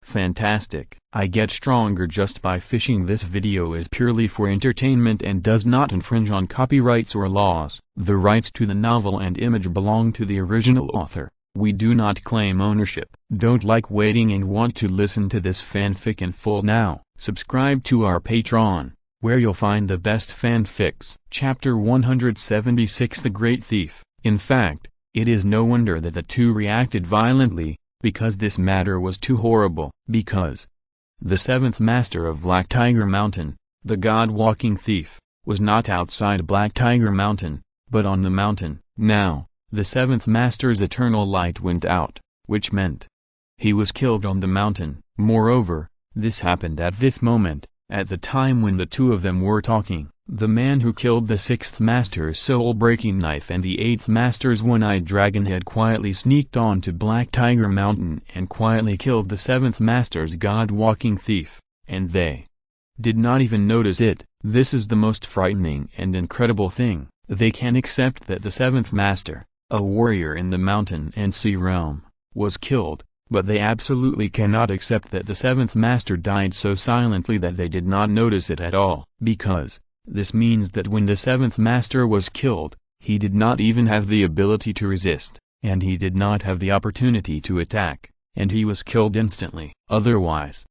Fantastic. I get stronger just by fishing. This video is purely for entertainment and does not infringe on copyrights or laws. The rights to the novel and image belong to the original author. We do not claim ownership. Don't like waiting and want to listen to this fanfic in full now? Subscribe to our Patreon, where you'll find the best fanfics. Chapter 176 The Great Thief. In fact, it is no wonder that the two reacted violently, because this matter was too horrible. Because the seventh master of Black Tiger Mountain, the god-walking thief, was not outside Black Tiger Mountain, but on the mountain. Now, the seventh master's eternal light went out, which meant he was killed on the mountain. Moreover, this happened at this moment, at the time when the two of them were talking. The man who killed the sixth master's soul-breaking knife and the eighth master's one-eyed dragon had quietly sneaked on to Black Tiger Mountain and quietly killed the seventh master's god-walking thief, and they did not even notice it. This is the most frightening and incredible thing. They can accept that the seventh master, a warrior in the mountain and sea realm, was killed, but they absolutely cannot accept that the seventh master died so silently that they did not notice it at all, because this means that when the seventh master was killed, he did not even have the ability to resist, and he did not have the opportunity to attack, and he was killed instantly. Otherwise,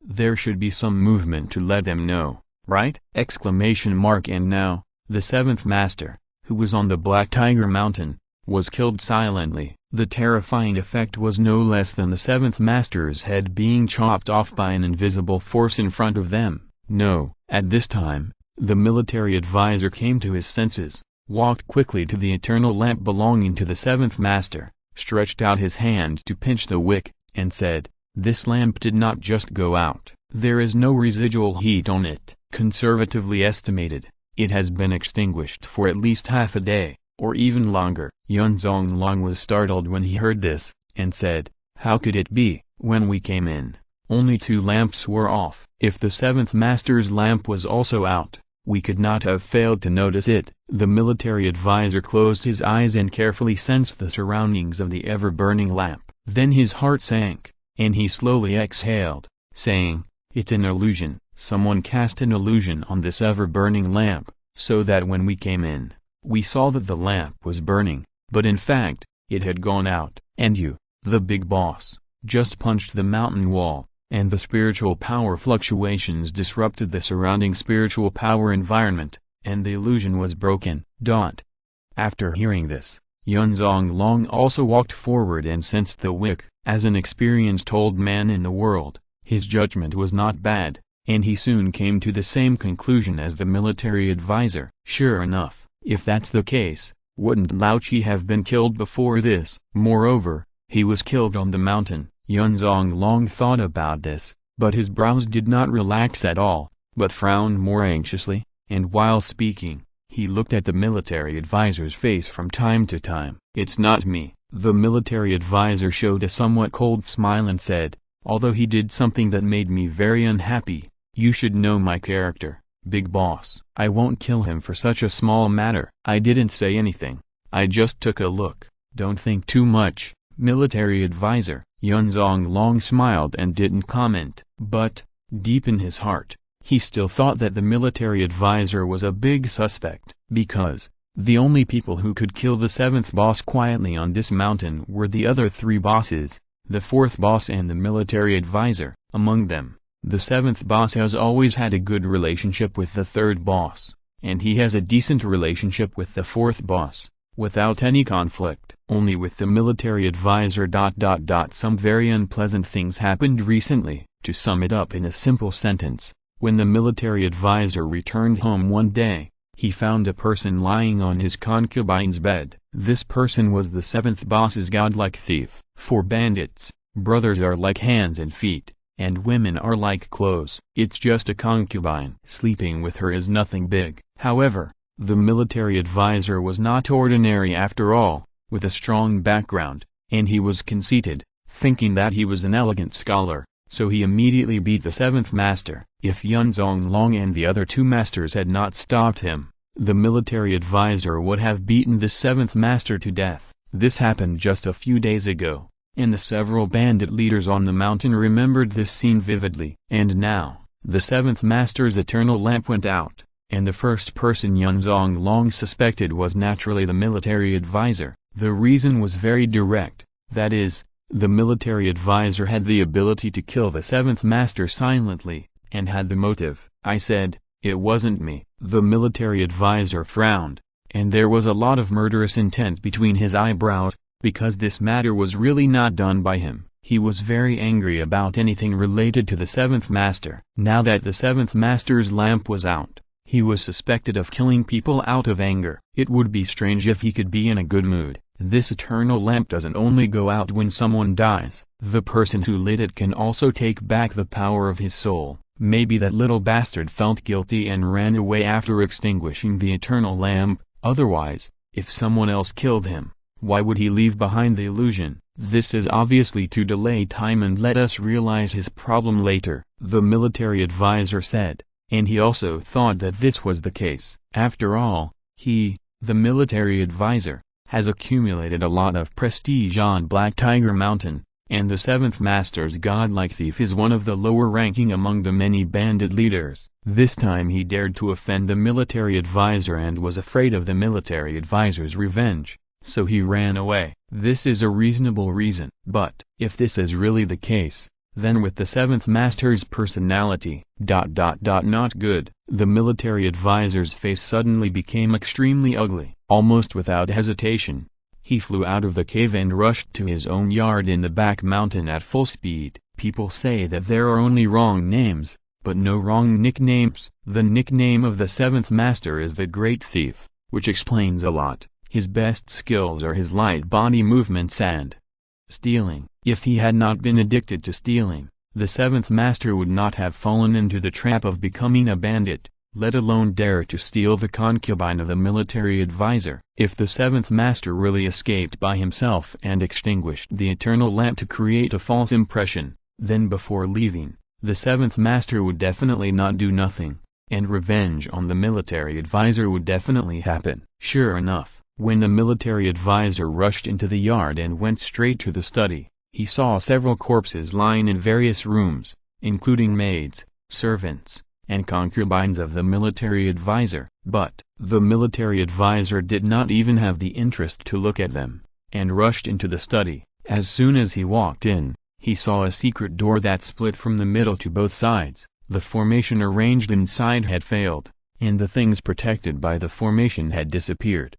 there should be some movement to let them know, right? And now, the seventh master, who was on the Black Tiger Mountain, was killed silently. The terrifying effect was no less than the seventh master's head being chopped off by an invisible force in front of them. No, at this time, the military advisor came to his senses, walked quickly to the eternal lamp belonging to the seventh master, stretched out his hand to pinch the wick, and said, "This lamp did not just go out. There is no residual heat on it. Conservatively estimated, it has been extinguished for at least half a day, or even longer." Yun Zonglong was startled when he heard this, and said, "How could it be? When we came in, only 2 lamps were off. If the seventh master's lamp was also out, we could not have failed to notice it." The military advisor closed his eyes and carefully sensed the surroundings of the ever-burning lamp. Then his heart sank, and he slowly exhaled, saying, "It's an illusion. Someone cast an illusion on this ever-burning lamp, so that when we came in, we saw that the lamp was burning, but in fact, it had gone out. And you, the big boss, just punched the mountain wall, and the spiritual power fluctuations disrupted the surrounding spiritual power environment, and the illusion was broken." After hearing this, Yun Zonglong also walked forward and sensed the wick. As an experienced old man in the world, his judgment was not bad, and he soon came to the same conclusion as the military advisor. Sure enough, if that's the case, wouldn't Lao Chi have been killed before this? Moreover, he was killed on the mountain. Yun Zonglong thought about this, but his brows did not relax at all, but frowned more anxiously, and while speaking, he looked at the military advisor's face from time to time. "It's not me." The military advisor showed a somewhat cold smile and said, "Although he did something that made me very unhappy, you should know my character, big boss. I won't kill him for such a small matter." "I didn't say anything, I just took a look. Don't think too much, military advisor." Yun Zonglong smiled and didn't comment. But, deep in his heart, he still thought that the military advisor was a big suspect, because the only people who could kill the seventh boss quietly on this mountain were the other 3 bosses, the 4th boss and the military advisor. Among them, the 7th boss has always had a good relationship with the 3rd boss, and he has a decent relationship with the 4th boss, without any conflict. Only with the military advisor. Some very unpleasant things happened recently. To sum it up in a simple sentence, when the military advisor returned home one day, he found a person lying on his concubine's bed. This person was the 7th boss's godlike thief. For bandits, brothers are like hands and feet, and women are like clothes. It's just a concubine. Sleeping with her is nothing big. However, the military advisor was not ordinary after all, with a strong background, and he was conceited, thinking that he was an elegant scholar, so he immediately beat the 7th master. If Yun Zonglong and the other 2 masters had not stopped him, the military advisor would have beaten the 7th master to death. This happened just a few days ago, and the several bandit leaders on the mountain remembered this scene vividly. And now, the seventh master's eternal lamp went out, and the first person Yun Zonglong suspected was naturally the military advisor. The reason was very direct, that is, the military advisor had the ability to kill the seventh master silently, and had the motive. I said, "It wasn't me." The military advisor frowned, and there was a lot of murderous intent between his eyebrows, because this matter was really not done by him. He was very angry about anything related to the seventh master. Now that the seventh master's lamp was out, he was suspected of killing people out of anger. It would be strange if he could be in a good mood. This eternal lamp doesn't only go out when someone dies. The person who lit it can also take back the power of his soul. Maybe that little bastard felt guilty and ran away after extinguishing the eternal lamp. Otherwise, if someone else killed him, why would he leave behind the illusion? This is obviously to delay time and let us realize his problem later, the military advisor said, and he also thought that this was the case. After all, he, the military advisor, has accumulated a lot of prestige on Black Tiger Mountain, and the seventh master's godlike thief is one of the lower ranking among the many bandit leaders. This time he dared to offend the military advisor and was afraid of the military advisor's revenge, so he ran away. This is a reasonable reason. But, if this is really the case, then with the seventh master's personality, not good. The military advisor's face suddenly became extremely ugly. Almost without hesitation, he flew out of the cave and rushed to his own yard in the back mountain at full speed. People say that there are only wrong names, but no wrong nicknames. The nickname of the seventh master is the Great Thief, which explains a lot. His best skills are his light body movements and stealing. If he had not been addicted to stealing, the seventh master would not have fallen into the trap of becoming a bandit, let alone dare to steal the concubine of the military advisor. If the seventh master really escaped by himself and extinguished the eternal lamp to create a false impression, then before leaving, the seventh master would definitely not do nothing, and revenge on the military advisor would definitely happen. Sure enough, when the military advisor rushed into the yard and went straight to the study, he saw several corpses lying in various rooms, including maids, servants, and concubines of the military advisor. But, the military advisor did not even have the interest to look at them, and rushed into the study. As soon as he walked in, he saw a secret door that split from the middle to both sides. The formation arranged inside had failed, and the things protected by the formation had disappeared.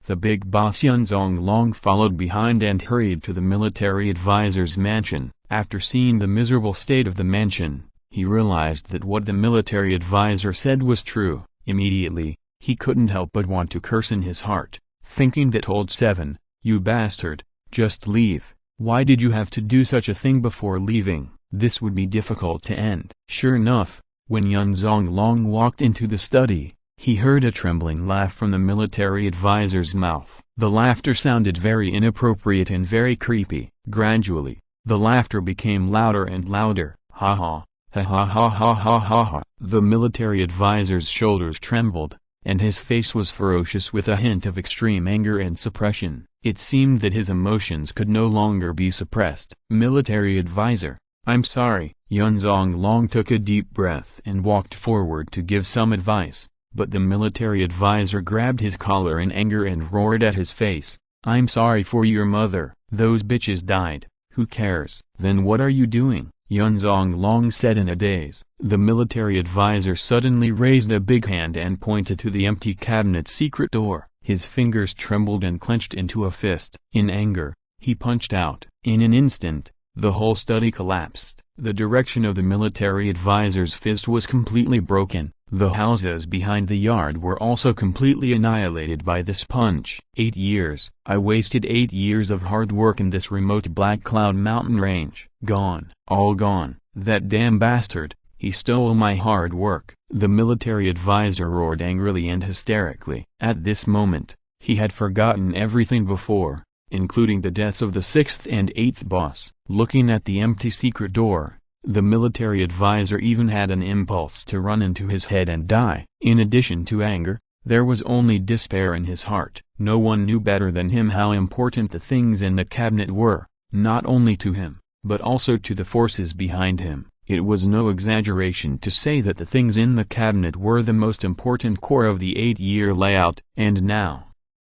The big boss Yun Zonglong followed behind and hurried to the military advisor's mansion. After seeing the miserable state of the mansion, he realized that what the military advisor said was true. Immediately, he couldn't help but want to curse in his heart, thinking that old seven, "You bastard, just leave. Why did you have to do such a thing before leaving? This would be difficult to end." Sure enough, when Yun Zonglong walked into the study, he heard a trembling laugh from the military advisor's mouth. The laughter sounded very inappropriate and very creepy. Gradually, the laughter became louder and louder. Ha ha, ha ha ha ha ha ha ha. The military advisor's shoulders trembled, and his face was ferocious with a hint of extreme anger and suppression. It seemed that his emotions could no longer be suppressed. "Military advisor, I'm sorry." Yun Zonglong took a deep breath and walked forward to give some advice. But the military advisor grabbed his collar in anger and roared at his face, "I'm sorry for your mother. Those bitches died. Who cares?" "Then what are you doing?" Yun Zonglong said in a daze. The military advisor suddenly raised a big hand and pointed to the empty cabinet's secret door. His fingers trembled and clenched into a fist. In anger, he punched out. In an instant, the whole study collapsed. The direction of the military advisor's fist was completely broken. The houses behind the yard were also completely annihilated by this punch. 8 years. I wasted 8 years of hard work in this remote Black Cloud mountain range. Gone. All gone. That damn bastard, he stole my hard work. The military advisor roared angrily and hysterically. At this moment, he had forgotten everything before, including the deaths of the 6th and 8th boss. Looking at the empty secret door, the military advisor even had an impulse to run into his head and die. In addition to anger, there was only despair in his heart. No one knew better than him how important the things in the cabinet were, not only to him, but also to the forces behind him. It was no exaggeration to say that the things in the cabinet were the most important core of the 8-year layout, and now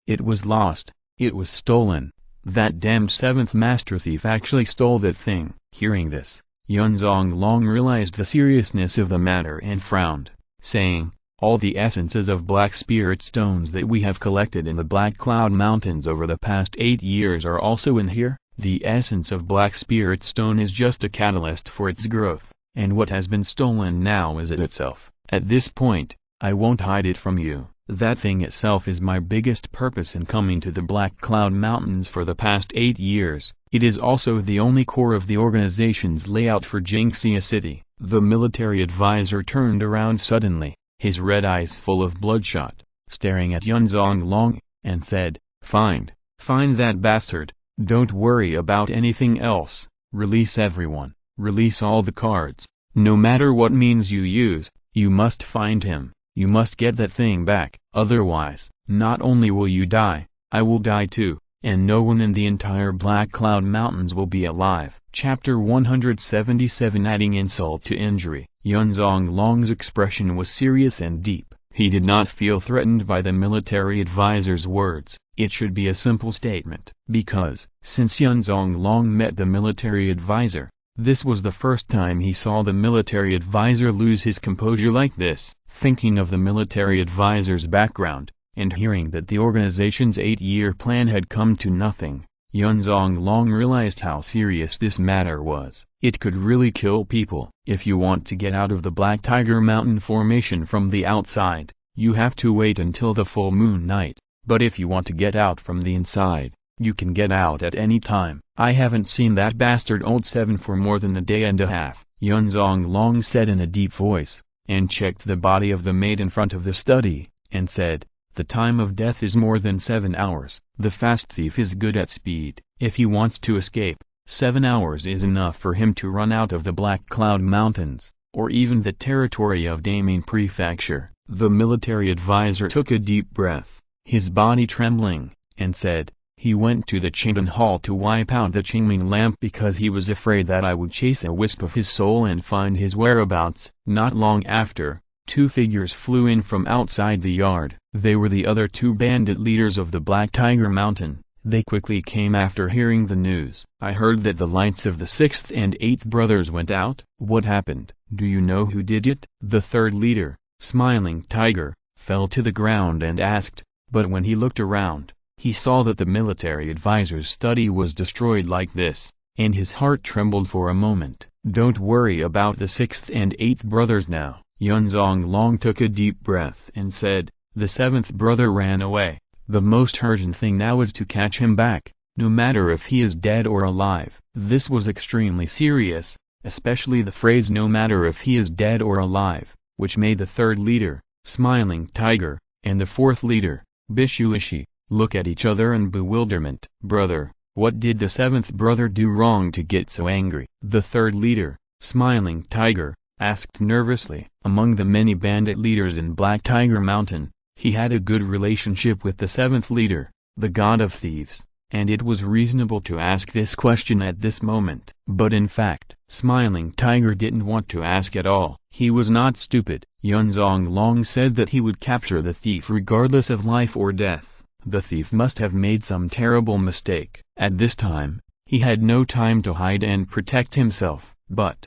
it was lost. It was stolen. That damned seventh master thief actually stole that thing. Hearing this, Yun Zonglong realized the seriousness of the matter and frowned, saying, "All the essences of black spirit stones that we have collected in the Black Cloud Mountains over the past 8 years are also in here?" The essence of black spirit stone is just a catalyst for its growth, and what has been stolen now is it itself. At this point, I won't hide it from you. That thing itself is my biggest purpose in coming to the Black Cloud Mountains for the past 8 years. It is also the only core of the organization's layout for Jingxia City. The military advisor turned around suddenly, his red eyes full of bloodshot, staring at Yun Zonglong, and said, Find that bastard. Don't worry about anything else. Release everyone. Release all the cards. No matter what means you use, you must find him. You must get that thing back. Otherwise, not only will you die, I will die too, and no one in the entire Black Cloud Mountains will be alive. Chapter 177. Adding insult to injury. Yun Zonglong's expression was serious and deep. He did not feel threatened by the military advisor's words. It should be a simple statement. Because, since Yun Zonglong met the military advisor, this was the first time he saw the military advisor lose his composure like this. Thinking of the military advisor's background, and hearing that the organization's 8-year plan had come to nothing, Yun Zonglong realized how serious this matter was. It could really kill people. If you want to get out of the Black Tiger Mountain formation from the outside, you have to wait until the full moon night. But if you want to get out from the inside, you can get out at any time. I haven't seen that bastard old Seven for more than a day and a half, Yun Zonglong said in a deep voice, and checked the body of the maid in front of the study, and said, The time of death is more than 7 hours. The fast thief is good at speed. If he wants to escape, 7 hours is enough for him to run out of the Black Cloud Mountains, or even the territory of Daming Prefecture. The military advisor took a deep breath, his body trembling, and said, He went to the Qingdan Hall to wipe out the Qingming lamp because he was afraid that I would chase a wisp of his soul and find his whereabouts. Not long after, 2 figures flew in from outside the yard. They were the other 2 bandit leaders of the Black Tiger Mountain. They quickly came after hearing the news. I heard that the lights of the 6th and 8th brothers went out. What happened? Do you know who did it? The 3rd leader, Smiling Tiger, fell to the ground and asked, but when he looked around, he saw that the military advisor's study was destroyed like this, and his heart trembled for a moment. Don't worry about the 6th and 8th brothers now. Yun Zonglong took a deep breath and said, The 7th brother ran away. The most urgent thing now is to catch him back, no matter if he is dead or alive. This was extremely serious, especially the phrase no matter if he is dead or alive, which made the 3rd leader, Smiling Tiger, and the 4th leader, Bishuishi, look at each other in bewilderment. Brother, what did the 7th brother do wrong to get so angry? The 3rd leader, Smiling Tiger, asked nervously. Among the many bandit leaders in Black Tiger Mountain, he had a good relationship with the 7th leader, the god of thieves, and it was reasonable to ask this question at this moment. But in fact, Smiling Tiger didn't want to ask at all. He was not stupid. Yun Zonglong said that he would capture the thief regardless of life or death. The thief must have made some terrible mistake. At this time, he had no time to hide and protect himself. But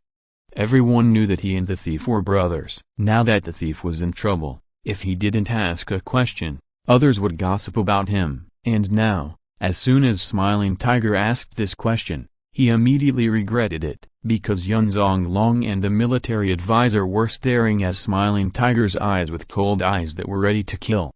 everyone knew that he and the thief were brothers. Now that the thief was in trouble, if he didn't ask a question, others would gossip about him. And now, as soon as Smiling Tiger asked this question, he immediately regretted it, because Yun Zonglong and the military advisor were staring at Smiling Tiger's eyes with cold eyes that were ready to kill.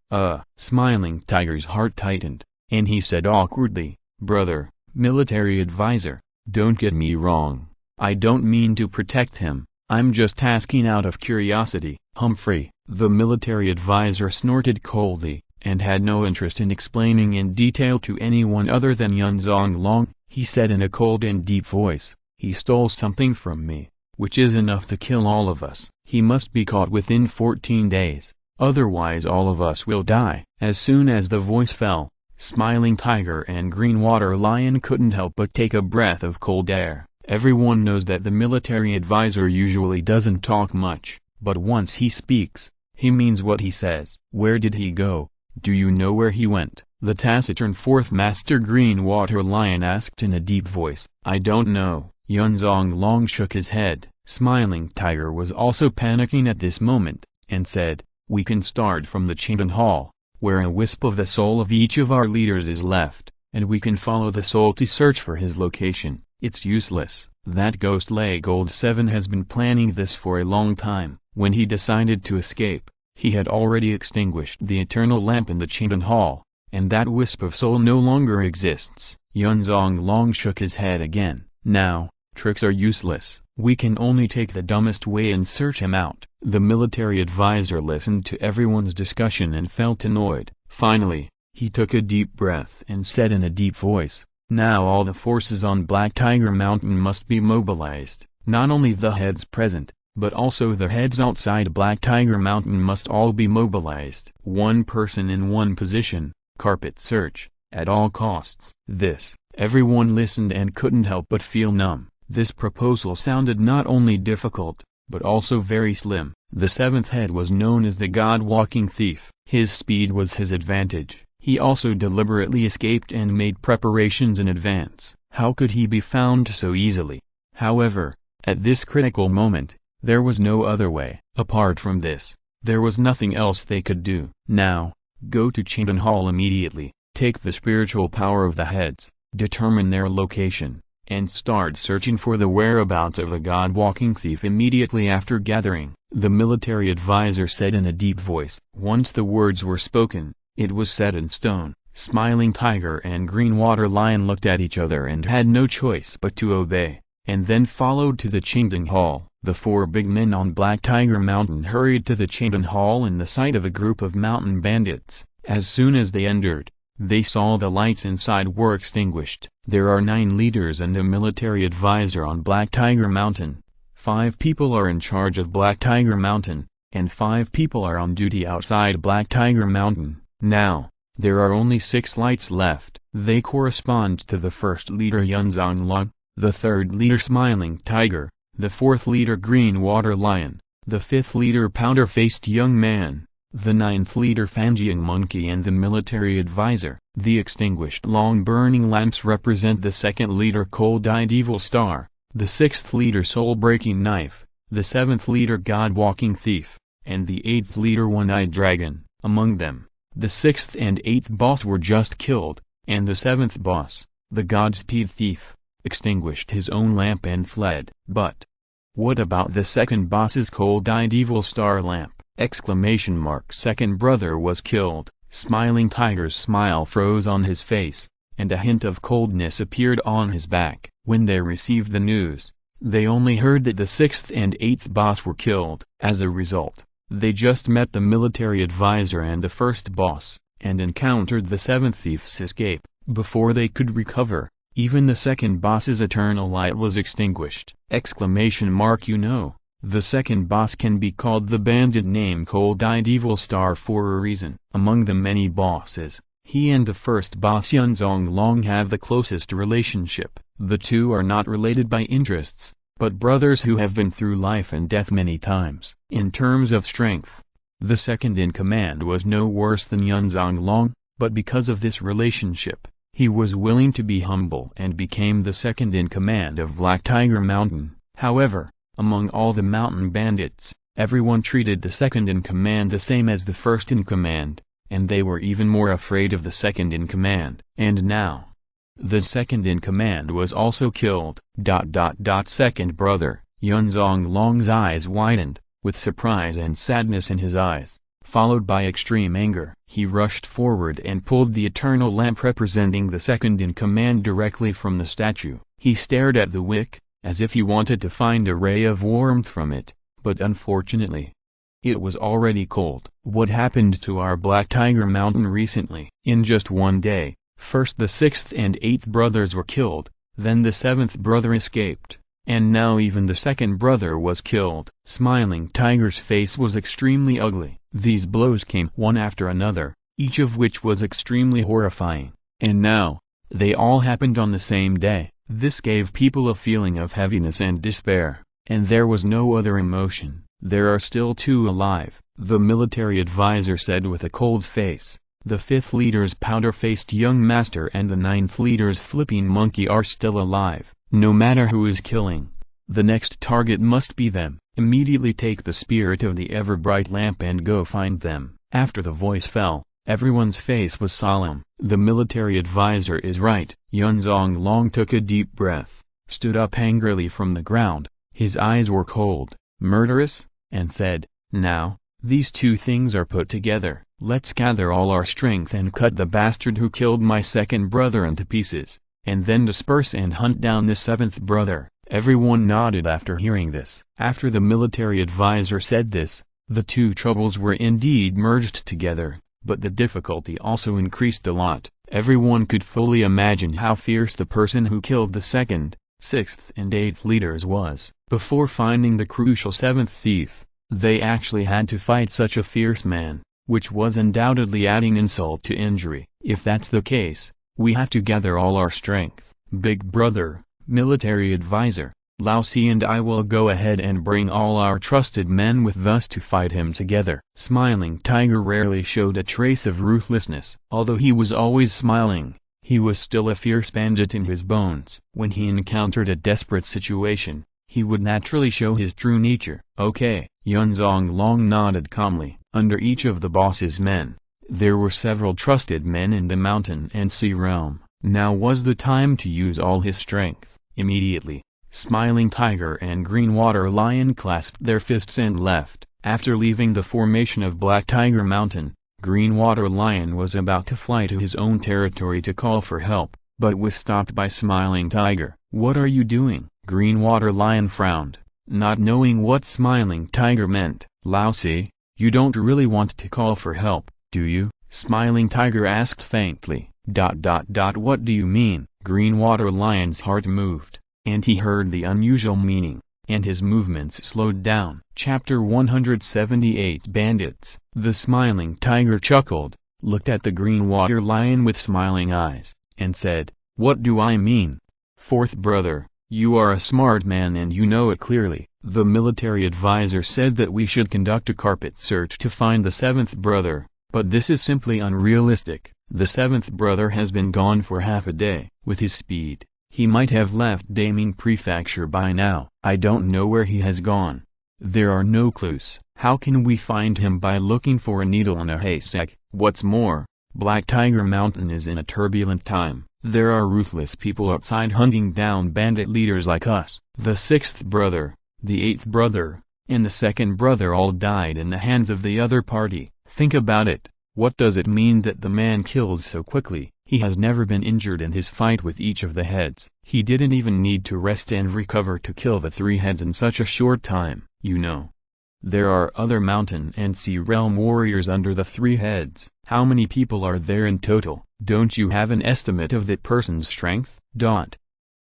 Smiling Tiger's heart tightened, and he said awkwardly, Brother, military advisor, don't get me wrong. I don't mean to protect him, I'm just asking out of curiosity. Humphrey, the military advisor snorted coldly, and had no interest in explaining in detail to anyone other than Yun Zonglong. He said in a cold and deep voice, he stole something from me, which is enough to kill all of us. He must be caught within 14 days, otherwise all of us will die. As soon as the voice fell, Smiling Tiger and Green Water Lion couldn't help but take a breath of cold air. Everyone knows that the military advisor usually doesn't talk much, but once he speaks, he means what he says. Where did he go? Do you know where he went? The taciturn fourth master Green Water Lion asked in a deep voice. I don't know. Yun Zonglong shook his head. Smiling Tiger was also panicking at this moment, and said, we can start from the Chinden Hall, where a wisp of the soul of each of our leaders is left, and we can follow the soul to search for his location. It's useless. That ghost leg old 7 has been planning this for a long time. When he decided to escape, he had already extinguished the eternal lamp in the Chinden Hall, and that wisp of soul no longer exists. Yun Zonglong shook his head again. Now, tricks are useless. We can only take the dumbest way and search him out. The military advisor listened to everyone's discussion and felt annoyed. Finally, he took a deep breath and said in a deep voice, now all the forces on Black Tiger Mountain must be mobilized. Not only the heads present, but also the heads outside Black Tiger Mountain must all be mobilized. One person in one position, carpet search, at all costs. Everyone listened and couldn't help but feel numb. This proposal sounded not only difficult, but also very slim. The seventh head was known as the God-walking thief. His speed was his advantage. He also deliberately escaped and made preparations in advance. How could he be found so easily? However, at this critical moment, there was no other way. Apart from this, there was nothing else they could do. Now, go to Chinden Hall immediately, take the spiritual power of the heads, determine their location, and start searching for the whereabouts of the God-walking thief immediately after gathering, the military advisor said in a deep voice. Once the words were spoken, it was set in stone. Smiling Tiger and Green Water Lion looked at each other and had no choice but to obey, and then followed to the Chinden Hall. The four big men on Black Tiger Mountain hurried to the Chinden Hall in the sight of a group of mountain bandits. As soon as they entered, they saw the lights inside were extinguished. There are 9 leaders and a military advisor on Black Tiger Mountain. 5 people are in charge of Black Tiger Mountain, and 5 people are on duty outside Black Tiger Mountain. Now, there are only 6 lights left. They correspond to the first leader Yun Zonglong, the third leader Smiling Tiger, the fourth leader Green Water Lion, the fifth leader Powder-Faced Young Man, the ninth leader Fanjiang Monkey, and the military advisor. The extinguished long-burning lamps represent the second leader Cold-Eyed Evil Star, the sixth leader Soul-Breaking Knife, the seventh leader God-Walking Thief, and the eighth leader One-Eyed Dragon. Among them, the sixth and eighth boss were just killed, and the seventh boss, the Godspeed Thief, extinguished his own lamp and fled. But what about the second boss's Cold-Eyed Evil Star lamp? Second brother was killed. Smiling Tiger's smile froze on his face, and a hint of coldness appeared on his back. When they received the news, they only heard that the sixth and eighth boss were killed. As a result, they just met the military advisor and the first boss, and encountered the seventh thief's escape. Before they could recover, even the second boss's eternal light was extinguished. You know, the second boss can be called the bandit named Cold-Eyed Evil Star for a reason. Among the many bosses, he and the first boss Yun Zonglong have the closest relationship. The two are not related by interests, but brothers who have been through life and death many times. In terms of strength, the second in command was no worse than Yun Zonglong, but because of this relationship, he was willing to be humble and became the second in command of Black Tiger Mountain. However, among all the mountain bandits, everyone treated the second in command the same as the first in command, and they were even more afraid of the second in command. And now, the second in command was also killed. Second brother, Yun Zonglong's eyes widened, with surprise and sadness in his eyes, followed by extreme anger. He rushed forward and pulled the eternal lamp representing the second in command directly from the statue. He stared at the wick, as if he wanted to find a ray of warmth from it, but unfortunately, it was already cold. What happened to our Black Tiger Mountain recently? In just one day, first the sixth and eighth brothers were killed, then the seventh brother escaped, and now even the second brother was killed. Smiling Tiger's face was extremely ugly. These blows came one after another, each of which was extremely horrifying. And now, they all happened on the same day. This gave people a feeling of heaviness and despair, and there was no other emotion. "There are still 2 alive," the military advisor said with a cold face. "The 5th leader's powder-faced young master and the 9th leader's flipping monkey are still alive. No matter who is killing, the next target must be them. Immediately take the spirit of the ever-bright lamp and go find them." After the voice fell, everyone's face was solemn. The military advisor is right. Yun Zonglong took a deep breath, stood up angrily from the ground, his eyes were cold, murderous, and said, "Now, these 2 things are put together. Let's gather all our strength and cut the bastard who killed my second brother into pieces, and then disperse and hunt down the 7th brother." Everyone nodded after hearing this. After the military advisor said this, the 2 troubles were indeed merged together, but the difficulty also increased a lot. Everyone could fully imagine how fierce the person who killed the 2nd, 6th and 8th leaders was. Before finding the crucial 7th thief, they actually had to fight such a fierce man, which was undoubtedly adding insult to injury. "If that's the case, we have to gather all our strength. Big brother, military advisor, Lao Si and I will go ahead and bring all our trusted men with us to fight him together." Smiling Tiger rarely showed a trace of ruthlessness. Although he was always smiling, he was still a fierce bandit in his bones. When he encountered a desperate situation, he would naturally show his true nature. "Okay," Yun Zonglong nodded calmly. Under each of the boss's men, there were several trusted men in the mountain and sea realm. Now was the time to use all his strength. Immediately, Smiling Tiger and Green Water Lion clasped their fists and left. After leaving the formation of Black Tiger Mountain, Green Water Lion was about to fly to his own territory to call for help, but was stopped by Smiling Tiger. "What are you doing?" Green Water Lion frowned, not knowing what Smiling Tiger meant. "Lao Si, you don't really want to call for help, do you?" Smiling Tiger asked faintly. What do you mean?" Green Water Lion's heart moved, and he heard the unusual meaning, and his movements slowed down. Chapter 178 Bandits. The Smiling Tiger chuckled, looked at the Green Water Lion with smiling eyes, and said, "What do I mean? 4th brother, you are a smart man and you know it clearly." The military advisor said that we should conduct a carpet search to find the 7th brother, but this is simply unrealistic. The 7th brother has been gone for half a day. With his speed, he might have left Daming Prefecture by now. I don't know where he has gone. There are no clues. How can we find him? By looking for a needle in a haystack. What's more, Black Tiger Mountain is in a turbulent time. There are ruthless people outside hunting down bandit leaders like us. The 6th brother, the 8th brother, and the 2nd brother all died in the hands of the other party. Think about it. What does it mean that the man kills so quickly? He has never been injured in his fight with each of the heads. He didn't even need to rest and recover to kill the 3 heads in such a short time. You know, there are other mountain and sea realm warriors under the 3 heads. How many people are there in total? Don't you have an estimate of that person's strength?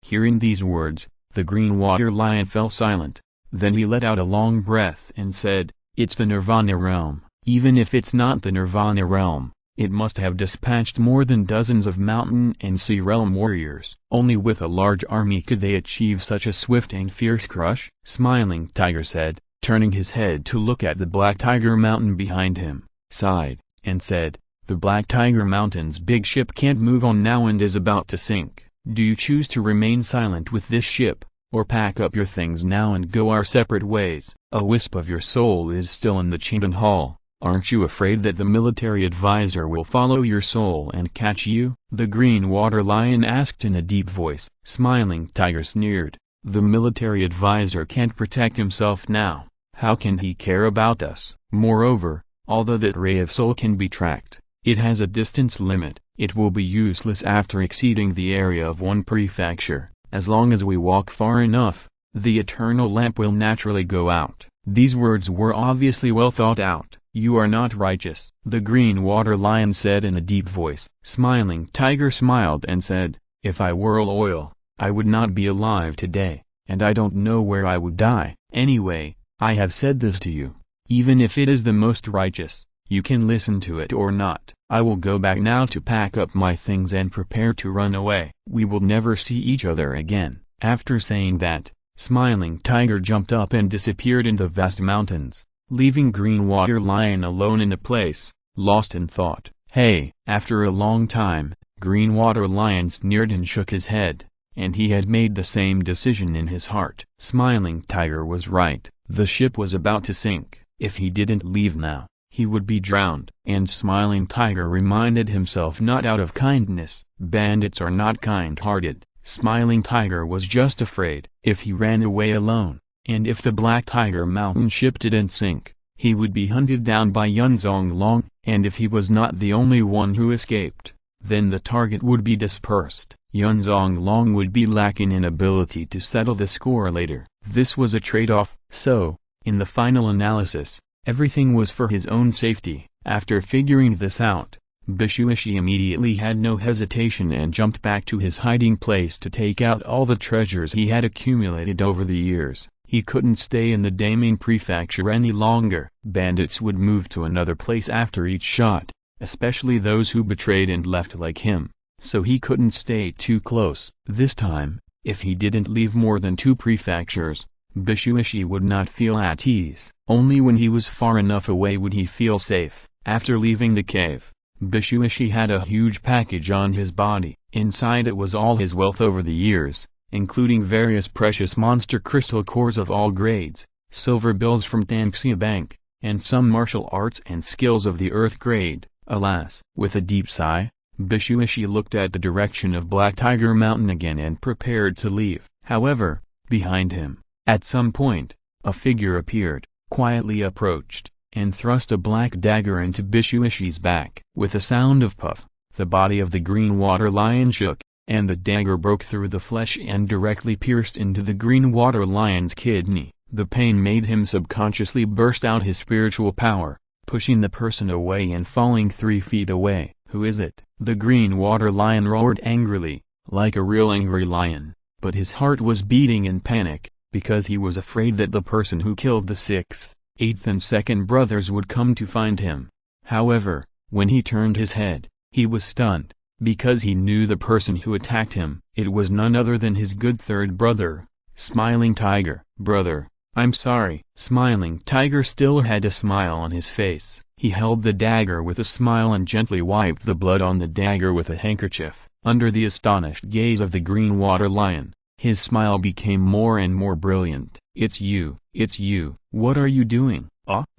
Hearing these words, the Green Water Lion fell silent. Then he let out a long breath and said, "It's the Nirvana realm. Even if it's not the Nirvana realm, it must have dispatched more than dozens of mountain and sea realm warriors. Only with a large army could they achieve such a swift and fierce crush." Smiling Tiger said, turning his head to look at the Black Tiger Mountain behind him, sighed, and said, "The Black Tiger Mountain's big ship can't move on now and is about to sink. Do you choose to remain silent with this ship, or pack up your things now and go our separate ways? A wisp of your soul is still in the Chinden Hall. Aren't you afraid that the military advisor will follow your soul and catch you?" the Green Water Lion asked in a deep voice. Smiling Tiger sneered, "The military advisor can't protect himself now. How can he care about us? Moreover, although that ray of soul can be tracked, it has a distance limit. It will be useless after exceeding the area of 1 prefecture. As long as we walk far enough, the eternal lamp will naturally go out." These words were obviously well thought out. "You are not righteous," the Green Water Lion said in a deep voice. Smiling Tiger smiled and said, "If I were oil, I would not be alive today, and I don't know where I would die. Anyway, I have said this to you. Even if it is the most righteous, You can listen to it or not. I will go back now to pack up my things and prepare to run away. We will never see each other again." After saying that, Smiling Tiger jumped up and disappeared in the vast mountains, leaving Green Water Lion alone in a place, lost in thought. "Hey!" After a long time, Green Water Lion sneered and shook his head, and he had made the same decision in his heart. Smiling Tiger was right. The ship was about to sink. If he didn't leave now, he would be drowned. And Smiling Tiger reminded himself, not out of kindness. Bandits are not kind-hearted. Smiling Tiger was just afraid. If he ran away alone, and if the Black Tiger Mountain ship didn't sink, he would be hunted down by Yun Zonglong, and if he was not the only one who escaped, then the target would be dispersed. Yun Zonglong would be lacking in ability to settle the score later. This was a trade-off. So, in the final analysis, everything was for his own safety. After figuring this out, Bishuishi immediately had no hesitation and jumped back to his hiding place to take out all the treasures he had accumulated over the years. He couldn't stay in the Daming Prefecture any longer. Bandits would move to another place after each shot, especially those who betrayed and left like him, so he couldn't stay too close. This time, if he didn't leave more than 2 prefectures, Bishuishi would not feel at ease. Only when he was far enough away would he feel safe. After leaving the cave, Bishuishi had a huge package on his body. Inside it was all his wealth over the years, including various precious monster crystal cores of all grades, silver bills from Tanxia Bank, and some martial arts and skills of the earth grade. Alas! With a deep sigh, Bishuishi looked at the direction of Black Tiger Mountain again and prepared to leave. However, behind him, at some point, a figure appeared, quietly approached, and thrust a black dagger into Bishuishi's back. With a sound of puff, the body of the Green Water Lion shook, and the dagger broke through the flesh and directly pierced into the Green Water Lion's kidney. The pain made him subconsciously burst out his spiritual power, pushing the person away and falling 3 feet away. "Who is it?" The Green Water Lion roared angrily, like a real angry lion, but his heart was beating in panic, because he was afraid that the person who killed the 6th, 8th and 2nd brothers would come to find him. However, when he turned his head, he was stunned, because he knew the person who attacked him. It was none other than his good 3rd brother, Smiling Tiger. "Brother, I'm sorry." Smiling Tiger still had a smile on his face. He held the dagger with a smile and gently wiped the blood on the dagger with a handkerchief. Under the astonished gaze of the Green Water Lion, his smile became more and more brilliant. "It's you. It's you. What are you doing?"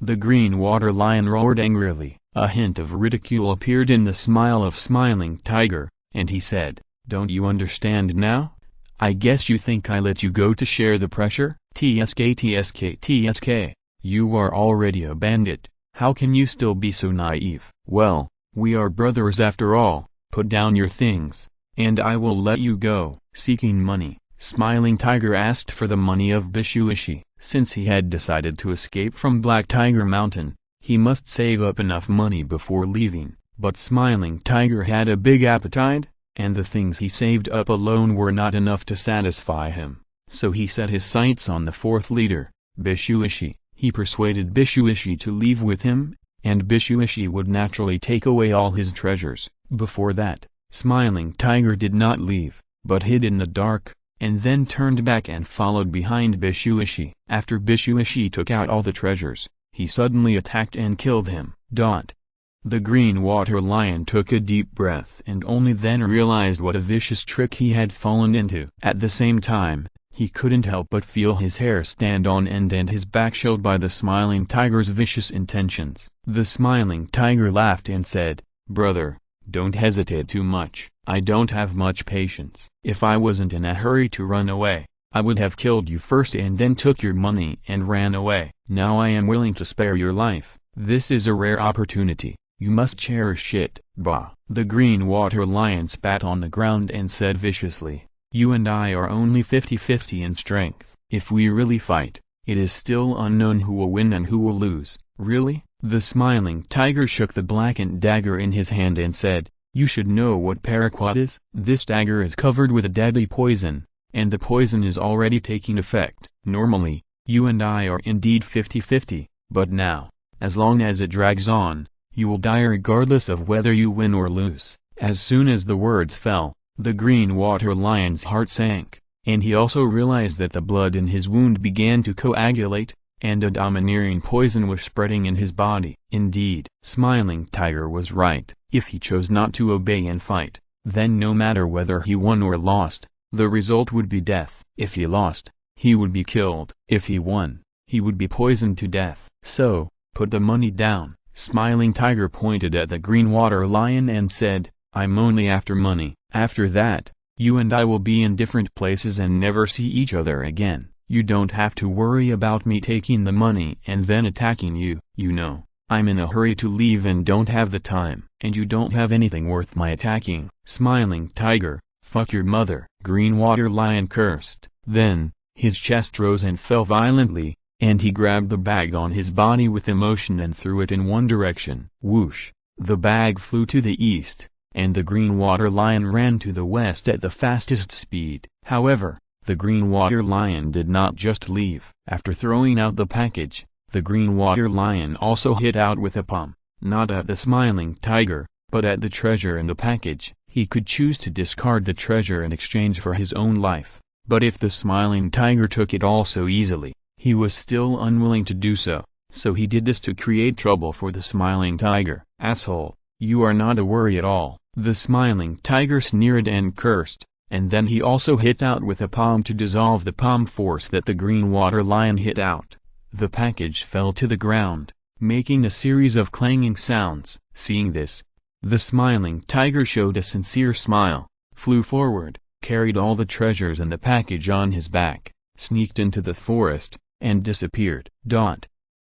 The Green Water Lion roared angrily. A hint of ridicule appeared in the smile of Smiling Tiger, and he said, "Don't you understand now? I guess you think I let you go to share the pressure? TSK. You are already a bandit. How can you still be so naive? Well, we are brothers after all. Put down your things, and I will let you go." Seeking money, Smiling Tiger asked for the money of Bishuishi. Since he had decided to escape from Black Tiger Mountain, he must save up enough money before leaving. But Smiling Tiger had a big appetite, and the things he saved up alone were not enough to satisfy him. So he set his sights on the 4th leader, Bishuishi. He persuaded Bishuishi to leave with him, and Bishuishi would naturally take away all his treasures. Before that, Smiling Tiger did not leave, but hid in the dark, and then turned back and followed behind Bishuishi. After Bishuishi took out all the treasures, he suddenly attacked and killed him. The Green Water Lion took a deep breath and only then realized what a vicious trick he had fallen into. At the same time, he couldn't help but feel his hair stand on end and his back chilled by the Smiling Tiger's vicious intentions. The Smiling Tiger laughed and said, "Brother, don't hesitate too much. I don't have much patience. If I wasn't in a hurry to run away, I would have killed you first and then took your money and ran away. Now I am willing to spare your life. This is a rare opportunity. You must cherish it." Bah! The Green Water Lion spat on the ground and said viciously, "You and I are only 50-50 in strength. If we really fight, it is still unknown who will win and who will lose." "Really?" The Smiling Tiger shook the blackened dagger in his hand and said, "You should know what paraquat is. This dagger is covered with a deadly poison, and the poison is already taking effect. Normally, you and I are indeed 50-50, but now, as long as it drags on, You will die regardless of whether you win or lose. As soon as the words fell, the green water lion's heart sank, and he also realized that the blood in his wound began to coagulate, and a domineering poison was spreading in his body. Indeed, Smiling Tiger was right. If he chose not to obey and fight, then no matter whether he won or lost, the result would be death. If he lost, he would be killed. If he won, he would be poisoned to death. So, put the money down. Smiling Tiger pointed at the green water lion and said, I'm only after money. After that, you and I will be in different places and never see each other again. You don't have to worry about me taking the money and then attacking you. You know, I'm in a hurry to leave and don't have the time. And you don't have anything worth my attacking. Smiling Tiger, fuck your mother. Green water lion cursed. Then, his chest rose and fell violently, and he grabbed the bag on his body with emotion and threw it in one direction. Whoosh! The bag flew to the east, and the green water lion ran to the west at the fastest speed. However, the green water lion did not just leave. After throwing out the package, the green water lion also hit out with a palm, not at the Smiling Tiger, but at the treasure in the package. He could choose to discard the treasure in exchange for his own life, but if the Smiling Tiger took it all so easily, he was still unwilling to do so. So he did this to create trouble for the Smiling Tiger. Asshole, you are not a worry at all. The Smiling Tiger sneered and cursed, and then he also hit out with a palm to dissolve the palm force that the green water lion hit out. The package fell to the ground, making a series of clanging sounds. Seeing this, the Smiling Tiger showed a sincere smile, flew forward, carried all the treasures in the package on his back, sneaked into the forest, and disappeared.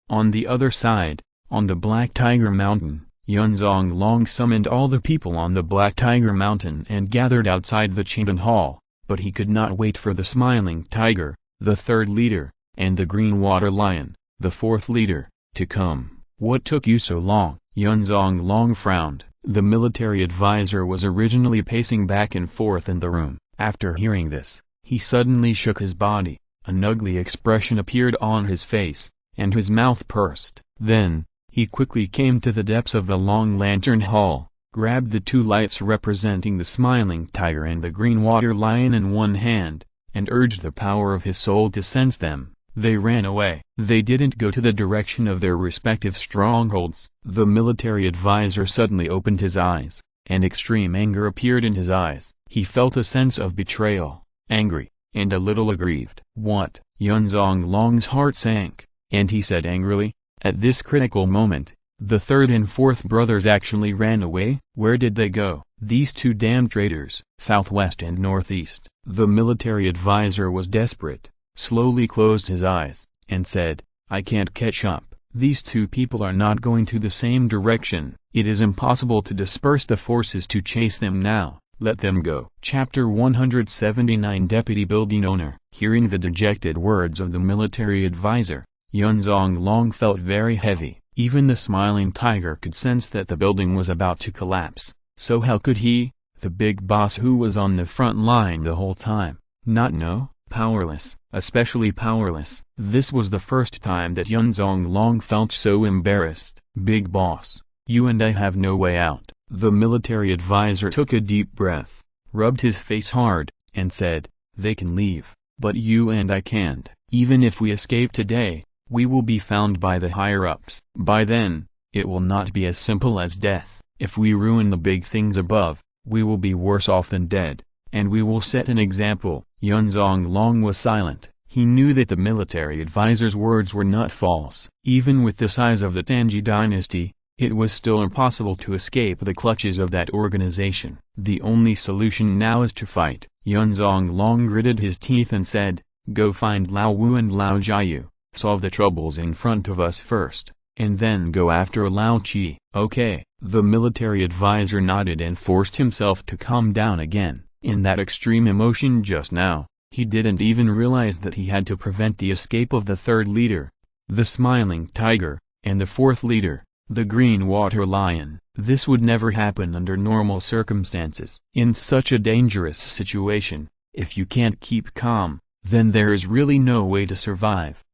On the other side, on the Black Tiger Mountain, Yun Zonglong summoned all the people on the Black Tiger Mountain and gathered outside the Chinden Hall, but he could not wait for the Smiling Tiger, the third leader, and the Green Water Lion, the fourth leader, to come. What took you so long? Yun Zonglong frowned. The military advisor was originally pacing back and forth in the room. After hearing this, he suddenly shook his body, an ugly expression appeared on his face, and his mouth pursed. Then, he quickly came to the depths of the Long Lantern Hall, grabbed the two lights representing the Smiling Tiger and the Green Water Lion in one hand, and urged the power of his soul to sense them. They ran away. They didn't go to the direction of their respective strongholds. The military advisor suddenly opened his eyes, and extreme anger appeared in his eyes. He felt a sense of betrayal, angry, and a little aggrieved. What? Yun Zonglong's heart sank, and he said angrily, at this critical moment, the third and fourth brothers actually ran away? Where did they go? These two damn traitors. Southwest and northeast. The military advisor was desperate, slowly closed his eyes, and said, I can't catch up. These two people are not going to the same direction. It is impossible to disperse the forces to chase them now. Let them go. Chapter 179. Deputy Building Owner. Hearing the dejected words of the military advisor, Yun Zonglong felt very heavy. Even the Smiling Tiger could sense that the building was about to collapse. So how could he, the big boss who was on the front line the whole time, not know? Powerless, especially powerless. This was the first time that Yun Zonglong felt so embarrassed. Big boss, you and I have no way out. The military advisor took a deep breath, rubbed his face hard, and said, they can leave, but you and I can't. Even if we escape today, we will be found by the higher-ups. By then, it will not be as simple as death. If we ruin the big things above, we will be worse off than dead, and we will set an example. Yun Zonglong was silent. He knew that the military advisor's words were not false. Even with the size of the Tanji dynasty, it was still impossible to escape the clutches of that organization. The only solution now is to fight. Yun Zonglong gritted his teeth and said, go find Lao Wu and Lao Jiayu, solve the troubles in front of us first, and then go after Lao Qi. Okay. The military advisor nodded and forced himself to calm down again. In that extreme emotion just now, he didn't even realize that he had to prevent the escape of the third leader, the Smiling Tiger, and the fourth leader, the Green Water Lion. This would never happen under normal circumstances. In such a dangerous situation, if you can't keep calm, then there is really no way to survive.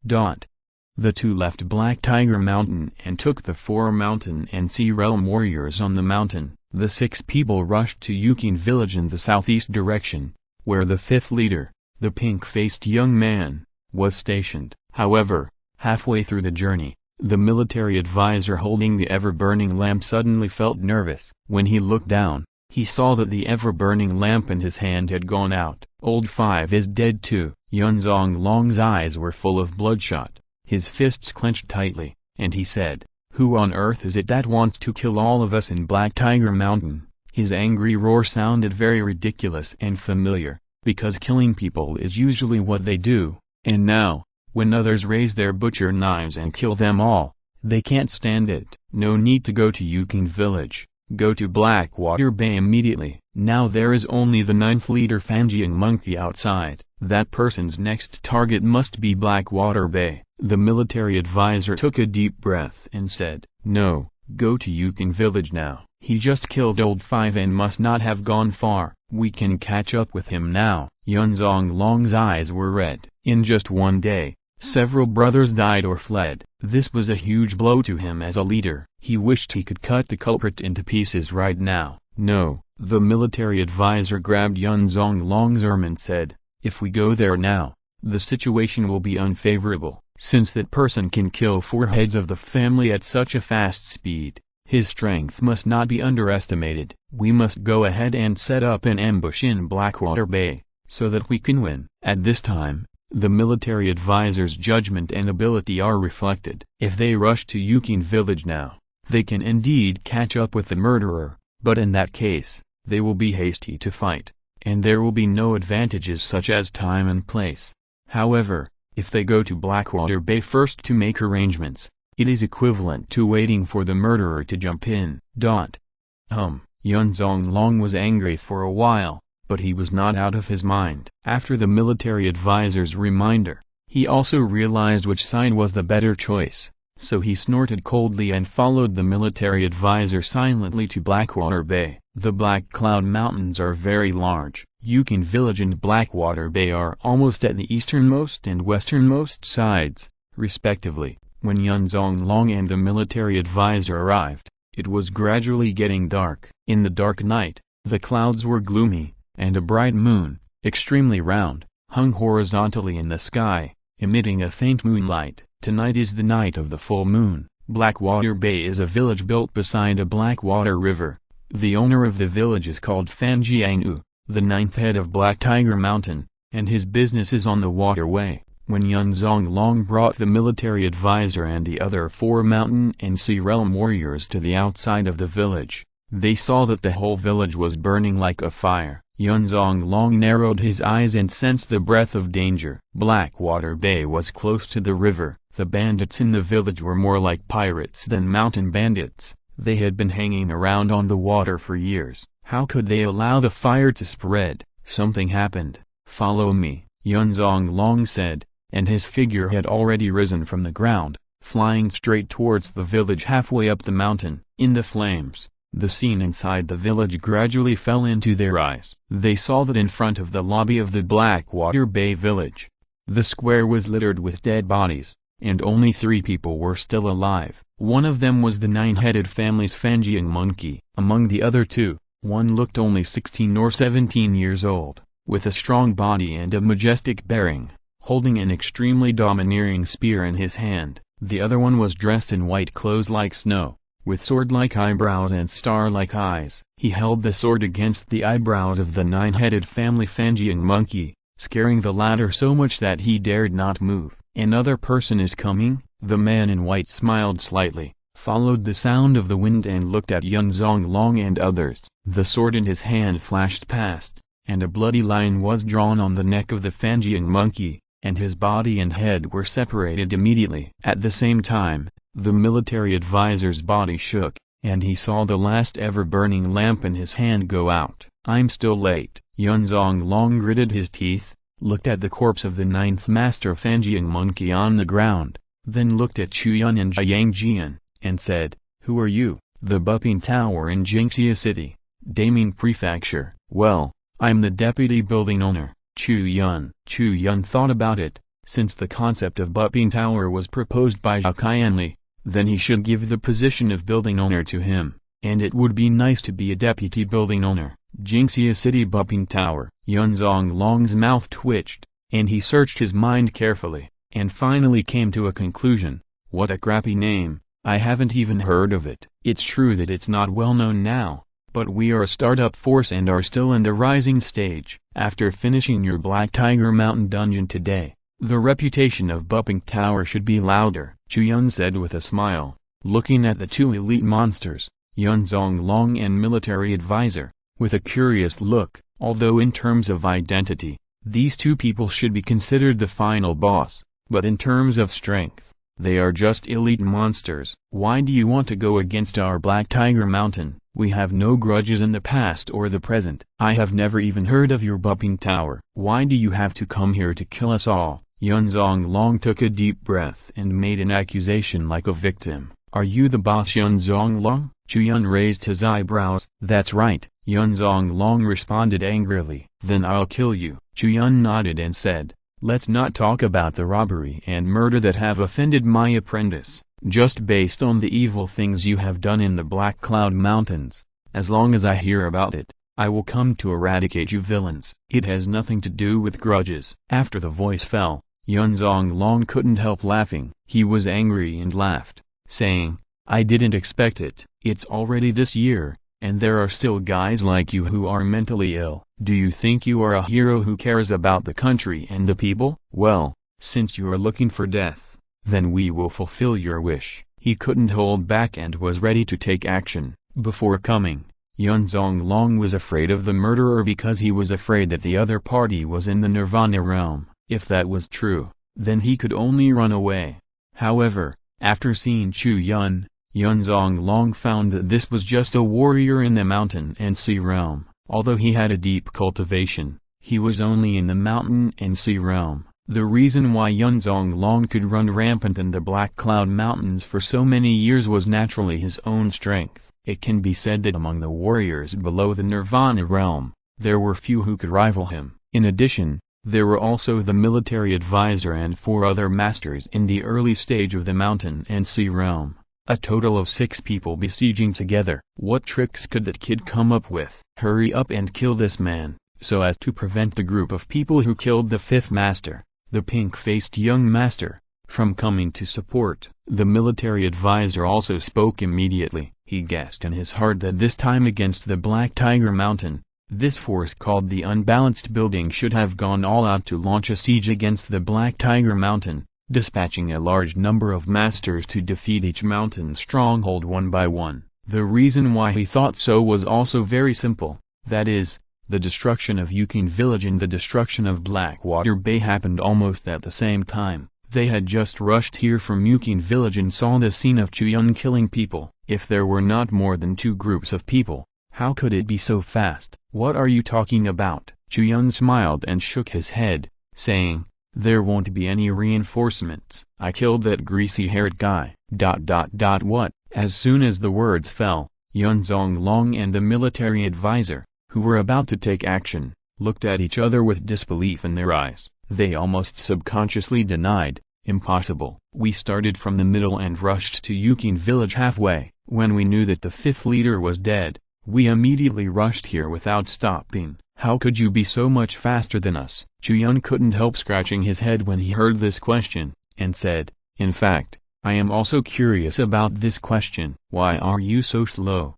The two left Black Tiger Mountain and took the 4 mountain and sea realm warriors on the mountain. The 6 people rushed to Yukin village in the southeast direction, where the 5th leader, the pink-faced young man, was stationed. However, halfway through the journey, the military advisor holding the ever-burning lamp suddenly felt nervous. When he looked down, he saw that the ever-burning lamp in his hand had gone out. Old 5 is dead too. Yun Zonglong's eyes were full of bloodshot, his fists clenched tightly, and he said, "Who on earth is it that wants to kill all of us in Black Tiger Mountain?" His angry roar sounded very ridiculous and familiar, because killing people is usually what they do, and now, when others raise their butcher knives and kill them all, they can't stand it. No need to go to Yukin village, go to Blackwater Bay immediately. Now there is only the 9th leader Fanjiang Monkey outside. That person's next target must be Blackwater Bay. The military advisor took a deep breath and said, "No, go to Yukin village now. He just killed old 5 and must not have gone far. We can catch up with him now." Yun Zonglong's eyes were red. In just one day, several brothers died or fled. This was a huge blow to him as a leader. He wished he could cut the culprit into pieces right now. "No." The military advisor grabbed Yun Zonglong's arm and said, "If we go there now, the situation will be unfavorable. Since that person can kill 4 heads of the family at such a fast speed, his strength must not be underestimated. We must go ahead and set up an ambush in Blackwater Bay, so that we can win." At this time, the military advisor's judgment and ability are reflected. If they rush to Yukin village now, they can indeed catch up with the murderer, but in that case, they will be hasty to fight, and there will be no advantages such as time and place. However, if they go to Blackwater Bay first to make arrangements, it is equivalent to waiting for the murderer to jump in. Yun Zonglong was angry for a while, but he was not out of his mind. After the military advisor's reminder, he also realized which side was the better choice, so he snorted coldly and followed the military advisor silently to Blackwater Bay. The Black Cloud Mountains are very large. Yukin village and Blackwater Bay are almost at the easternmost and westernmost sides, respectively. When Yun Zonglong and the military advisor arrived, it was gradually getting dark. In the dark night, the clouds were gloomy, and a bright moon, extremely round, hung horizontally in the sky, emitting a faint moonlight. Tonight is the night of the full moon. Blackwater Bay is a village built beside a Blackwater River. The owner of the village is called Fanjiang, the 9th head of Black Tiger Mountain, and his business is on the waterway. When Yun Zonglong brought the military advisor and the other 4 mountain and sea realm warriors to the outside of the village, they saw that the whole village was burning like a fire. Yun Zonglong narrowed his eyes and sensed the breath of danger. Blackwater Bay was close to the river. The bandits in the village were more like pirates than mountain bandits. They had been hanging around on the water for years. How could they allow the fire to spread? Something happened. "Follow me," Yun Zonglong said, and his figure had already risen from the ground, flying straight towards the village halfway up the mountain. In the flames, the scene inside the village gradually fell into their eyes. They saw that in front of the lobby of the Blackwater Bay village, the square was littered with dead bodies, and only 3 people were still alive. One of them was the 9-headed family's Fanjiang Monkey. Among the other 2, one looked only 16 or 17 years old, with a strong body and a majestic bearing, holding an extremely domineering spear in his hand. The other one was dressed in white clothes like snow, with sword-like eyebrows and star-like eyes. He held the sword against the eyebrows of the 9-headed family Fanjiang Monkey, scaring the latter so much that he dared not move. "Another person is coming?" The man in white smiled slightly, followed the sound of the wind and looked at Yun Zonglong and others. The sword in his hand flashed past, and a bloody line was drawn on the neck of the Fanjiang Monkey, and his body and head were separated immediately. At the same time, the military advisor's body shook, and he saw the last ever burning lamp in his hand go out. "I'm still late." Yun Zonglong gritted his teeth, looked at the corpse of the 9th master Fanjiang Monkey on the ground, then looked at Chu Yun and Jiang Jian, and said, "Who are you?" "The Buping Tower in Jingxia City, Daming Prefecture." "Well, I'm the deputy building owner, Chu Yun." Chu Yun thought about it, Since the concept of building tower was proposed by Zhao Qianli, then he should give the position of building owner to him, and it would be nice to be a deputy building owner. Jingxia City building tower. Yun Zonglong's mouth twitched, and he searched his mind carefully, and finally came to a conclusion. What a crappy name, I haven't even heard of it. It's true that it's not well known now, but we are a startup force and are still in the rising stage. After finishing your Black Tiger Mountain dungeon today, the reputation of Bupping Tower should be louder, Chu Yun said with a smile, looking at the two elite monsters, Yun Zonglong and military advisor, with a curious look. Although in terms of identity, these two people should be considered the final boss, but in terms of strength, they are just elite monsters. Why do you want to go against our Black Tiger Mountain? We have no grudges in the past or the present. I have never even heard of your Bupping Tower. Why do you have to come here to kill us all? Yun Zonglong took a deep breath and made an accusation like a victim. Are you the boss, Yun Zonglong? Chu Yun raised his eyebrows. That's right, Yun Zonglong responded angrily. Then I'll kill you. Chu Yun nodded and said, let's not talk about the robbery and murder that have offended my apprentice, just based on the evil things you have done in the Black Cloud Mountains. As long as I hear about it, I will come to eradicate you villains. It has nothing to do with grudges. After the voice fell, Yun Zonglong couldn't help laughing. He was angry and laughed, saying, I didn't expect it. It's already this year, and there are still guys like you who are mentally ill. Do you think you are a hero who cares about the country and the people? Well, since you are looking for death, then we will fulfill your wish. He couldn't hold back and was ready to take action. Before coming, Yun Zonglong was afraid of the murderer because he was afraid that the other party was in the Nirvana realm. If that was true, then he could only run away. However, after seeing Chu Yun, Yun Zonglong found that this was just a warrior in the mountain and sea realm. Although he had a deep cultivation, he was only in the mountain and sea realm. The reason why Yun Zonglong could run rampant in the Black Cloud Mountains for so many years was naturally his own strength. It can be said that among the warriors below the Nirvana realm, there were few who could rival him. In addition, there were also the military advisor and 4 other masters in the early stage of the mountain and sea realm. A total of 6 people besieging together. What tricks could that kid come up with? Hurry up and kill this man, so as to prevent the group of people who killed the 5th master, the pink-faced young master, from coming to support. The military advisor also spoke immediately. He guessed in his heart that this time against the Black Tiger Mountain, this force called the Unbalanced Building should have gone all out to launch a siege against the Black Tiger Mountain, dispatching a large number of masters to defeat each mountain stronghold one by one. The reason why he thought so was also very simple, that is, the destruction of Yukin village and the destruction of Blackwater Bay happened almost at the same time. They had just rushed here from Yukin village and saw the scene of Chu Yun killing people. If there were not more than 2 groups of people, how could it be so fast? What are you talking about? Chu Yun smiled and shook his head, saying, there won't be any reinforcements. I killed that greasy-haired guy. What? As soon as the words fell, Yun Zonglong and the military advisor, who were about to take action, looked at each other with disbelief in their eyes. They almost subconsciously denied, impossible. We started from the middle and rushed to Yukin village halfway. When we knew that the 5th leader was dead, we immediately rushed here without stopping. How could you be so much faster than us? Chu Yun couldn't help scratching his head when he heard this question, and said, in fact, I am also curious about this question. Why are you so slow?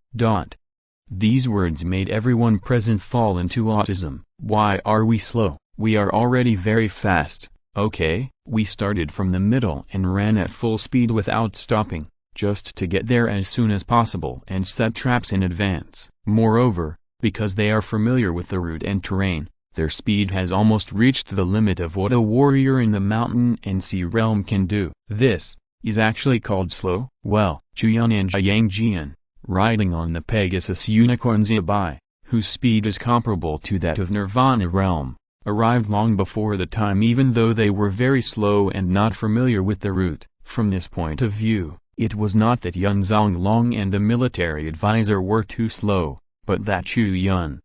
These words made everyone present fall into autism. Why are we slow? We are already very fast, okay? We started from the middle and ran at full speed without stopping, just to get there as soon as possible and set traps in advance. Moreover, because they are familiar with the route and terrain, their speed has almost reached the limit of what a warrior in the mountain and sea realm can do. This is actually called slow? Well, Chu Yun and Jiang Jian, riding on the Pegasus unicorn Zibai, whose speed is comparable to that of Nirvana realm, arrived long before the time even though they were very slow and not familiar with the route. From this point of view, it was not that Yun Zonglong and the military advisor were too slow, but that Chu Yun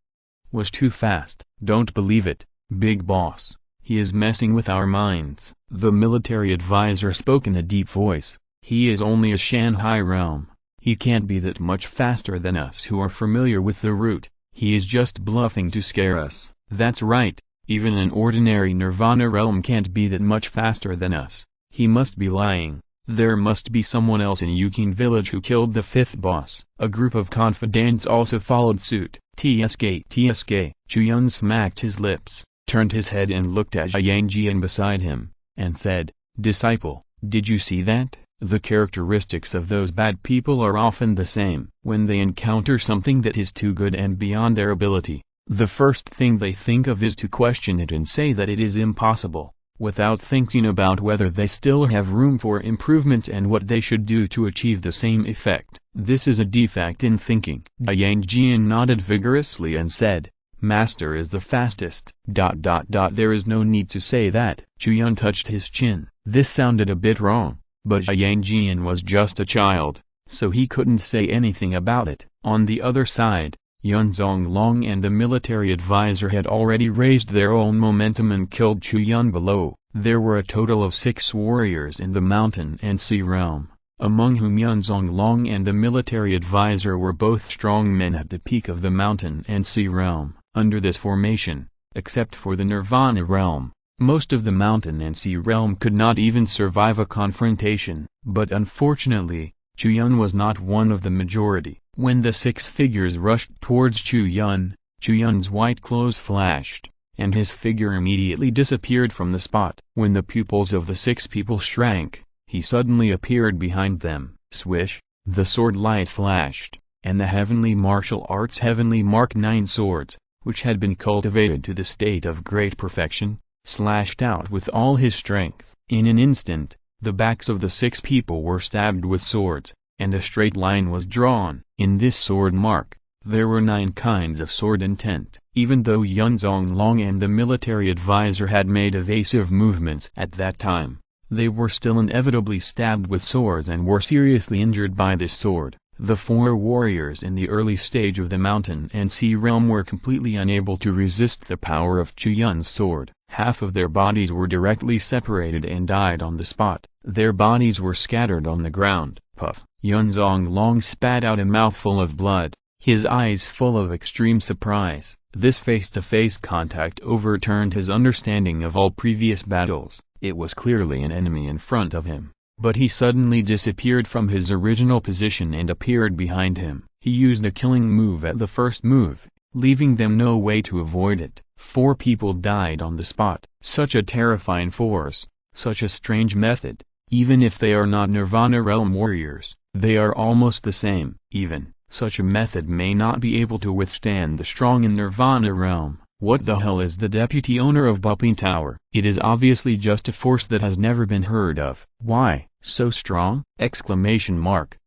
was too fast. Don't believe it, big boss. He is messing with our minds. The military advisor spoke in a deep voice. He is only a Shanghai realm. He can't be that much faster than us who are familiar with the route. He is just bluffing to scare us. That's right, even an ordinary Nirvana realm can't be that much faster than us. He must be lying. There must be someone else in Yukin village who killed the fifth boss. A group of confidants also followed suit. TSK. Chu Yun smacked his lips, turned his head and looked at Yang Jian beside him, and said, "Disciple, did you see that? The characteristics of those bad people are often the same. When they encounter something that is too good and beyond their ability, the first thing they think of is to question it and say that it is impossible, without thinking about whether they still have room for improvement and what they should do to achieve the same effect. This is a defect in thinking." Yang Jian nodded vigorously and said, "Master is the fastest. There is no need to say that." Chu Yun touched his chin. This sounded a bit wrong, but Yang Jian was just a child, so he couldn't say anything about it. On the other side, Yun Zonglong and the military advisor had already raised their own momentum and killed Chu Yun below. There were a total of 6 warriors in the mountain and sea realm, among whom Yun Zonglong and the military advisor were both strong men at the peak of the mountain and sea realm. Under this formation, except for the Nirvana realm, most of the mountain and sea realm could not even survive a confrontation. But unfortunately, Chu Yun was not one of the majority. When the 6 figures rushed towards Chu Yun's white clothes flashed, and his figure immediately disappeared from the spot. When the pupils of the 6 people shrank, he suddenly appeared behind them. Swish, the sword light flashed, and the Heavenly Martial Arts Heavenly Mark 9 swords, which had been cultivated to the state of great perfection, slashed out with all his strength. In an instant, the backs of the 6 people were stabbed with swords, and a straight line was drawn. In this sword mark, there were 9 kinds of sword intent. Even though Yun Zonglong and the military advisor had made evasive movements at that time, they were still inevitably stabbed with swords and were seriously injured by this sword. The 4 warriors in the early stage of the mountain and sea realm were completely unable to resist the power of Chu Yun's sword. Half of their bodies were directly separated and died on the spot. Their bodies were scattered on the ground. Puff. Yun Zonglong spat out a mouthful of blood, his eyes full of extreme surprise. This face-to-face contact overturned his understanding of all previous battles. It was clearly an enemy in front of him, but he suddenly disappeared from his original position and appeared behind him. He used a killing move at the first move, leaving them no way to avoid it. 4 people died on the spot. Such a terrifying force, such a strange method. Even if they are not Nirvana realm warriors, they are almost the same. Even such a method may not be able to withstand the strong in Nirvana realm. What the hell is the deputy owner of Buping Tower? It is obviously just a force that has never been heard of. Why, so strong? Exclamation mark.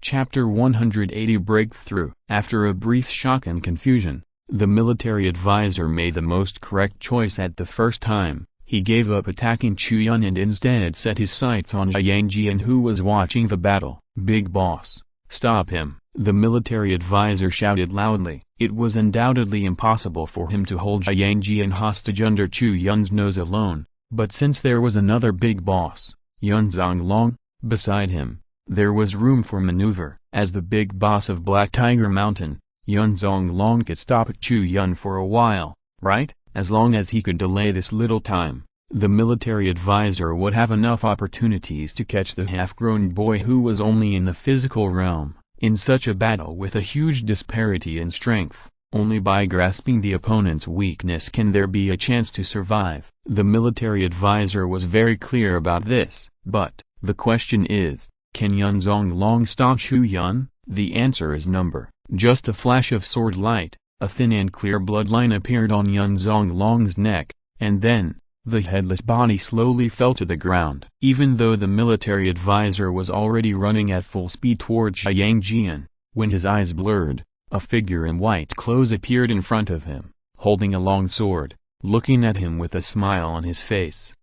Chapter 180 Breakthrough. After a brief shock and confusion, the military advisor made the most correct choice at the first time. He gave up attacking Chu Yun and instead set his sights on Yang Jian, who was watching the battle. "Big boss, stop him!" the military advisor shouted loudly. It was undoubtedly impossible for him to hold Yang Jian hostage under Chu Yun's nose alone, but since there was another big boss, Yun Zonglong, beside him, there was room for maneuver. As the big boss of Black Tiger Mountain, Yun Zonglong could stop Chu Yun for a while, right? As long as he could delay this little time, the military advisor would have enough opportunities to catch the half-grown boy who was only in the physical realm. In such a battle with a huge disparity in strength, only by grasping the opponent's weakness can there be a chance to survive. The military advisor was very clear about this. But, the question is, can Yun Zonglong stop Chu Yun? The answer is number. Just a flash of sword light, a thin and clear bloodline appeared on Yun Zonglong's neck, and then, the headless body slowly fell to the ground. Even though the military advisor was already running at full speed towards Yang Jian, when his eyes blurred, a figure in white clothes appeared in front of him, holding a long sword, looking at him with a smile on his face.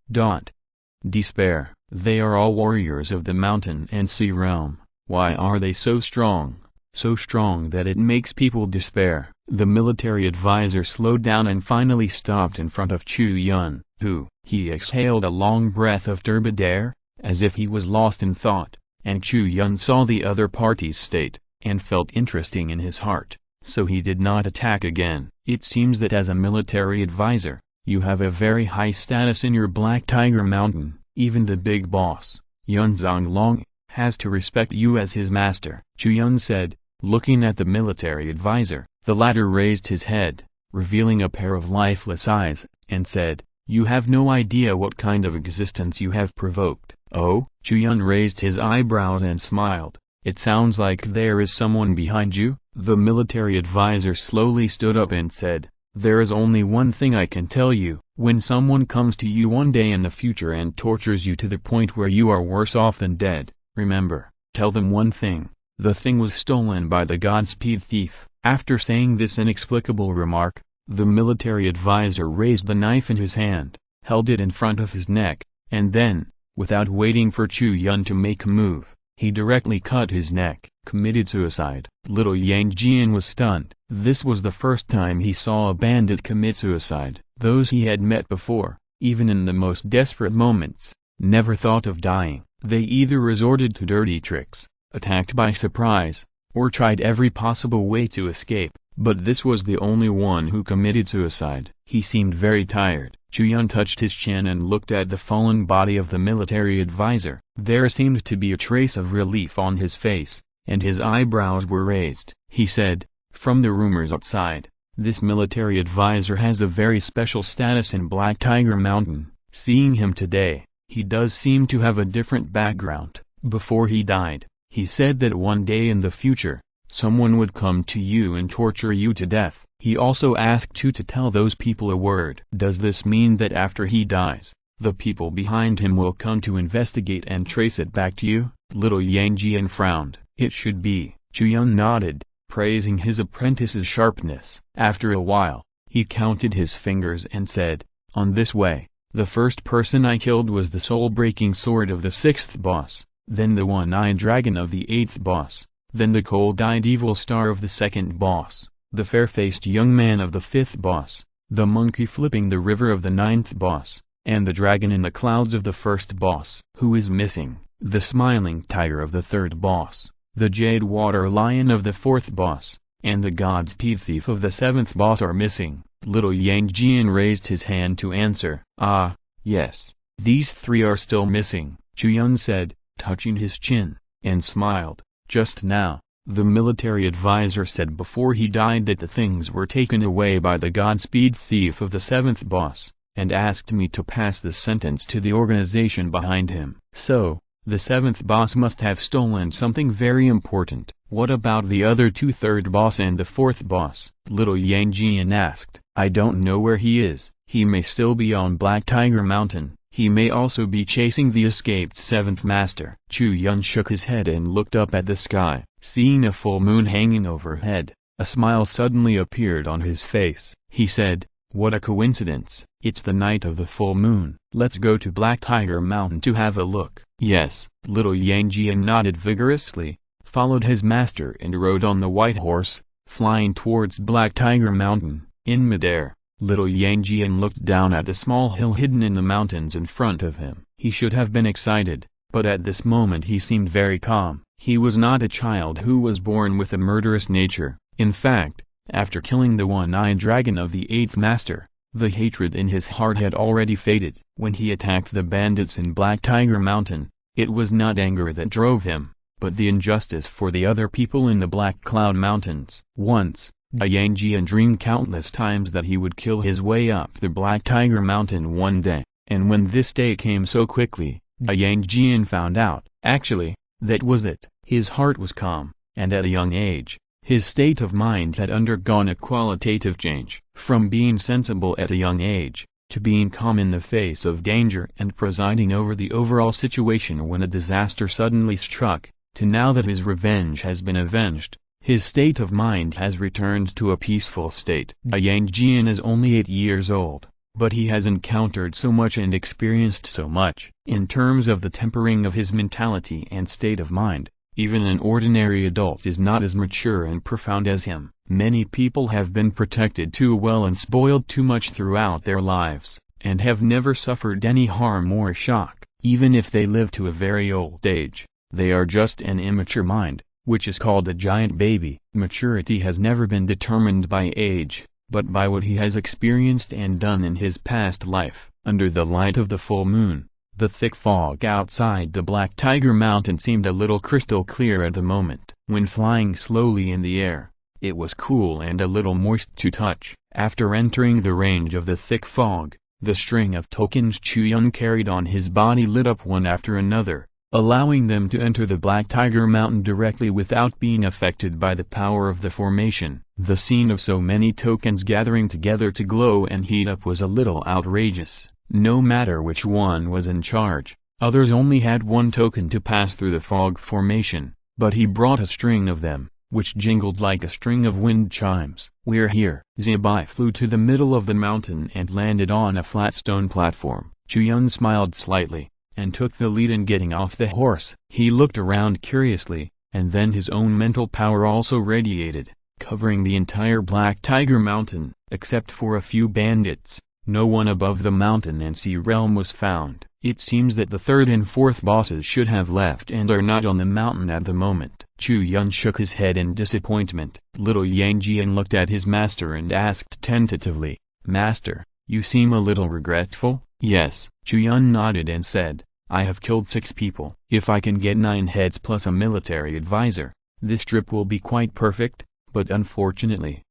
Despair. They are all warriors of the mountain and sea realm. Why are they so strong? So strong that it makes people despair. The military advisor slowed down and finally stopped in front of Chu Yun. Who? He exhaled a long breath of turbid air, as if he was lost in thought, and Chu Yun saw the other party's state, and felt interesting in his heart, so he did not attack again. It seems that as a military advisor, you have a very high status in your Black Tiger Mountain. Even the big boss, Yun Zonglong, has to respect you as his master, Chu Yun said, looking at the military advisor. The latter raised his head, revealing a pair of lifeless eyes, and said, "You have no idea what kind of existence you have provoked." "Oh?" Chu Yun raised his eyebrows and smiled. "It sounds like there is someone behind you?" The military advisor slowly stood up and said, "There is only one thing I can tell you. When someone comes to you one day in the future and tortures you to the point where you are worse off than dead, remember, tell them one thing: the thing was stolen by the Godspeed thief." After saying this inexplicable remark, the military advisor raised the knife in his hand, held it in front of his neck, and then, without waiting for Chu Yun to make a move, he directly cut his neck. Committed suicide. Little Yang Jian was stunned. This was the first time he saw a bandit commit suicide. Those he had met before, even in the most desperate moments, never thought of dying. They either resorted to dirty tricks, attacked by surprise, or tried every possible way to escape, but this was the only one who committed suicide. He seemed very tired. Chu Yun touched his chin and looked at the fallen body of the military advisor. There seemed to be a trace of relief on his face, and his eyebrows were raised. He said, "From the rumors outside, this military advisor has a very special status in Black Tiger Mountain. Seeing him today, he does seem to have a different background. Before he died, he said that one day in the future, someone would come to you and torture you to death. He also asked you to tell those people a word." "Does this mean that after he dies, the people behind him will come to investigate and trace it back to you?" Little Yang Jian frowned. "It should be." Chu Yun nodded, praising his apprentice's sharpness. After a while, he counted his fingers and said, "On this way, the first person I killed was the soul-breaking sword of the sixth boss, then the one-eyed dragon of the eighth boss, then the cold-eyed evil star of the second boss, the fair-faced young man of the fifth boss, the monkey flipping the river of the ninth boss, and the dragon in the clouds of the first boss." "Who is missing?" "The smiling tiger of the third boss, the jade water lion of the fourth boss, and the Godspeed thief of the seventh boss are missing." Little Yang Jian raised his hand to answer. "Ah, yes, these three are still missing," Chu Yun said, touching his chin, and smiled. "Just now, the military advisor said before he died that the things were taken away by the Godspeed thief of the seventh boss, and asked me to pass this sentence to the organization behind him. So, the seventh boss must have stolen something very important." "What about the other two, third boss and the fourth boss?" Little Yang Jian asked. "I don't know where he is. He may still be on Black Tiger Mountain. He may also be chasing the escaped seventh master." Chu Yun shook his head and looked up at the sky. Seeing a full moon hanging overhead, a smile suddenly appeared on his face. He said, "What a coincidence. It's the night of the full moon. Let's go to Black Tiger Mountain to have a look." "Yes." Little Yang Jian nodded vigorously, followed his master and rode on the white horse, flying towards Black Tiger Mountain. In midair, Little Yang Jian looked down at the small hill hidden in the mountains in front of him. He should have been excited, but at this moment he seemed very calm. He was not a child who was born with a murderous nature. In fact, after killing the one-eyed dragon of the eighth master, the hatred in his heart had already faded. When he attacked the bandits in Black Tiger Mountain, it was not anger that drove him, but the injustice for the other people in the Black Cloud Mountains. Once, Yang Jian dreamed countless times that he would kill his way up the Black Tiger Mountain one day, and when this day came so quickly, Yang Jian found out, actually, that was it. His heart was calm, and at a young age, his state of mind had undergone a qualitative change. From being sensible at a young age, to being calm in the face of danger and presiding over the overall situation when a disaster suddenly struck, to now that his revenge has been avenged, his state of mind has returned to a peaceful state. Yang Jian is only 8 years old, but he has encountered so much and experienced so much. In terms of the tempering of his mentality and state of mind, even an ordinary adult is not as mature and profound as him. Many people have been protected too well and spoiled too much throughout their lives, and have never suffered any harm or shock. Even if they live to a very old age, they are just an immature mind, which is called a giant baby. Maturity has never been determined by age, but by what he has experienced and done in his past life. Under the light of the full moon, the thick fog outside the Black Tiger Mountain seemed a little crystal clear at the moment. When flying slowly in the air, it was cool and a little moist to touch. After entering the range of the thick fog, the string of tokens Chu Yun carried on his body lit up one after another, allowing them to enter the Black Tiger Mountain directly without being affected by the power of the formation. The scene of so many tokens gathering together to glow and heat up was a little outrageous. No matter which one was in charge, others only had one token to pass through the fog formation, but he brought a string of them, which jingled like a string of wind chimes. "We're here." Zibai flew to the middle of the mountain and landed on a flat stone platform. Chu Yun smiled slightly, and took the lead in getting off the horse. He looked around curiously, and then his own mental power also radiated, covering the entire Black Tiger Mountain. Except for a few bandits, no one above the mountain and sea realm was found. It seems that the third and fourth bosses should have left and are not on the mountain at the moment. Chu Yun shook his head in disappointment. Little Yang Jian looked at his master and asked tentatively, "Master, you seem a little regretful?" "Yes." Chu Yun nodded and said, "I have killed 6 people. If I can get 9 heads plus a military advisor, this trip will be quite perfect, but unfortunately,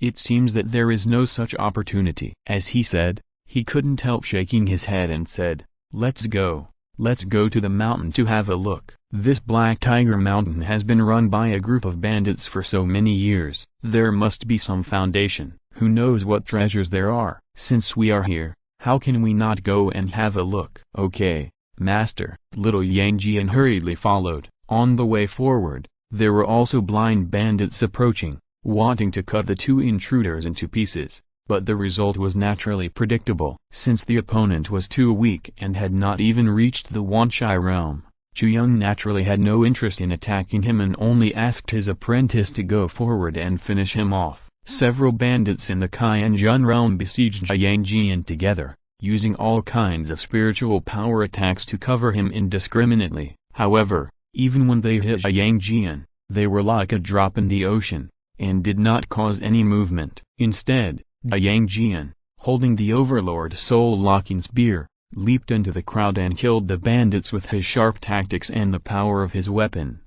it seems that there is no such opportunity." As he said, he couldn't help shaking his head and said, Let's go to the mountain to have a look." This Black Tiger Mountain has been run by a group of bandits for so many years. There must be some foundation. Who knows what treasures there are? Since we are here, how can we not go and have a look? "Okay, Master." Little Yang Jian hurriedly followed. On the way forward, there were also blind bandits approaching, wanting to cut the 2 intruders into pieces. But the result was naturally predictable. Since the opponent was too weak and had not even reached the Wanshai realm, Chu Yun naturally had no interest in attacking him and only asked his apprentice to go forward and finish him off. Several bandits in the Qianjun realm besieged Yang Jian together, using all kinds of spiritual power attacks to cover him indiscriminately. However, even when they hit Yang Jian, they were like a drop in the ocean, and did not cause any movement. Instead, Yang Jian, holding the Overlord soul-locking spear, leaped into the crowd and killed the bandits with his sharp tactics and the power of his weapon.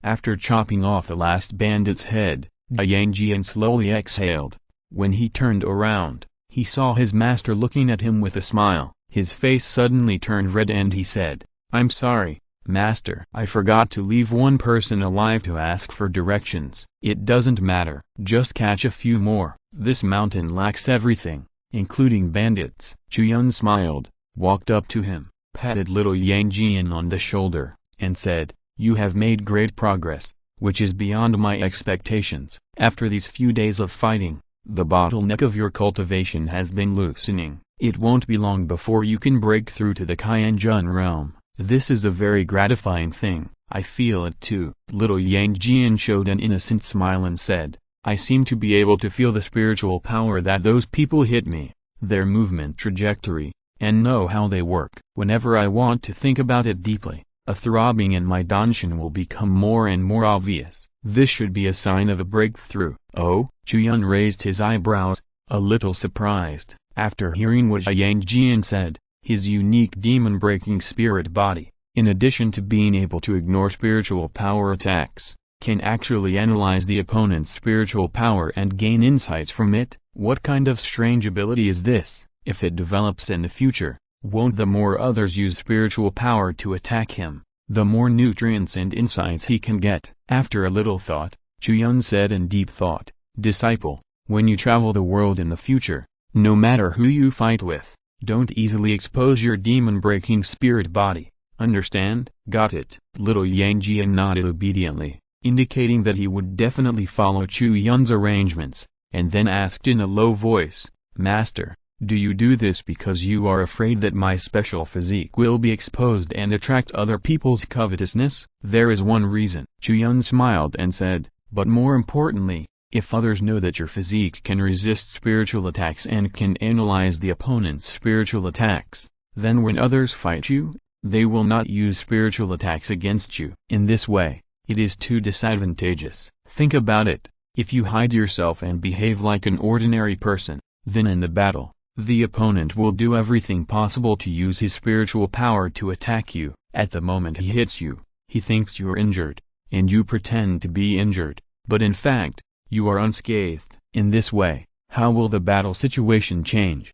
After chopping off the last bandit's head, Yang Jian slowly exhaled. When he turned around, he saw his master looking at him with a smile. His face suddenly turned red and he said, "I'm sorry, Master. I forgot to leave one person alive to ask for directions." "It doesn't matter. Just catch a few more. This mountain lacks everything, including bandits." Chu Yun smiled, walked up to him, patted little Yang Jian on the shoulder, and said, "You have made great progress, which is beyond my expectations. After these few days of fighting, the bottleneck of your cultivation has been loosening. It won't be long before you can break through to the Qianjun realm. This is a very gratifying thing." "I feel it too." Little Yang Jian showed an innocent smile and said, "I seem to be able to feel the spiritual power that those people hit me, their movement trajectory, and know how they work. Whenever I want to think about it deeply, a throbbing in my danshan will become more and more obvious. This should be a sign of a breakthrough." "Oh?" Chu Yun raised his eyebrows, a little surprised. After hearing what Yang Jian said, his unique demon-breaking spirit body, in addition to being able to ignore spiritual power attacks, can actually analyze the opponent's spiritual power and gain insights from it. What kind of strange ability is this? If it develops in the future, won't the more others use spiritual power to attack him, the more nutrients and insights he can get? After a little thought, Chu Yun said in deep thought, "Disciple, when you travel the world in the future, no matter who you fight with, don't easily expose your demon-breaking spirit body. Understand?" "Got it." Little Yang Jian nodded obediently, indicating that he would definitely follow Chu Yun's arrangements, and then asked in a low voice, "Master, do you do this because you are afraid that my special physique will be exposed and attract other people's covetousness?" "There is one reason." Chu Yun smiled and said, "but more importantly, If others know that your physique can resist spiritual attacks and can analyze the opponent's spiritual attacks, then when others fight you, they will not use spiritual attacks against you. In this way, it is too disadvantageous. Think about it. If you hide yourself and behave like an ordinary person, then in the battle, the opponent will do everything possible to use his spiritual power to attack you. At the moment he hits you, he thinks you're injured, and you pretend to be injured, but in fact, you are unscathed. In this way, how will the battle situation change?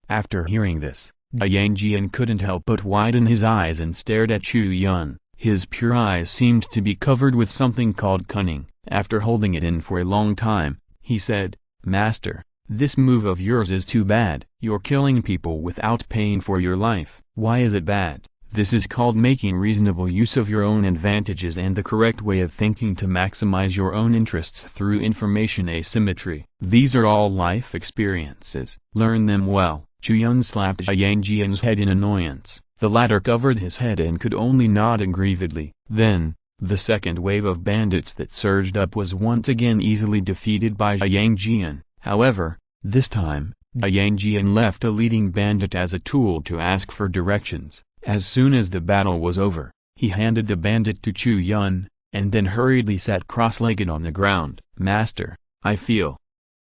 After hearing this, Yang Jian couldn't help but widen his eyes and stared at Chu Yun. His pure eyes seemed to be covered with something called cunning. After holding it in for a long time, he said, "Master, this move of yours is too bad. You're killing people without paying for your life." "Why is it bad?" "This is called making reasonable use of your own advantages and the correct way of thinking to maximize your own interests through information asymmetry. These are all life experiences. Learn them well." Chu Yun slapped Yang Jian's head in annoyance. The latter covered his head and could only nod aggrievedly. Then, the second wave of bandits that surged up was once again easily defeated by Yang Jian. However, this time, Yang Jian left a leading bandit as a tool to ask for directions. As soon as the battle was over, he handed the bandit to Chu Yun, and then hurriedly sat cross-legged on the ground. "Master, I feel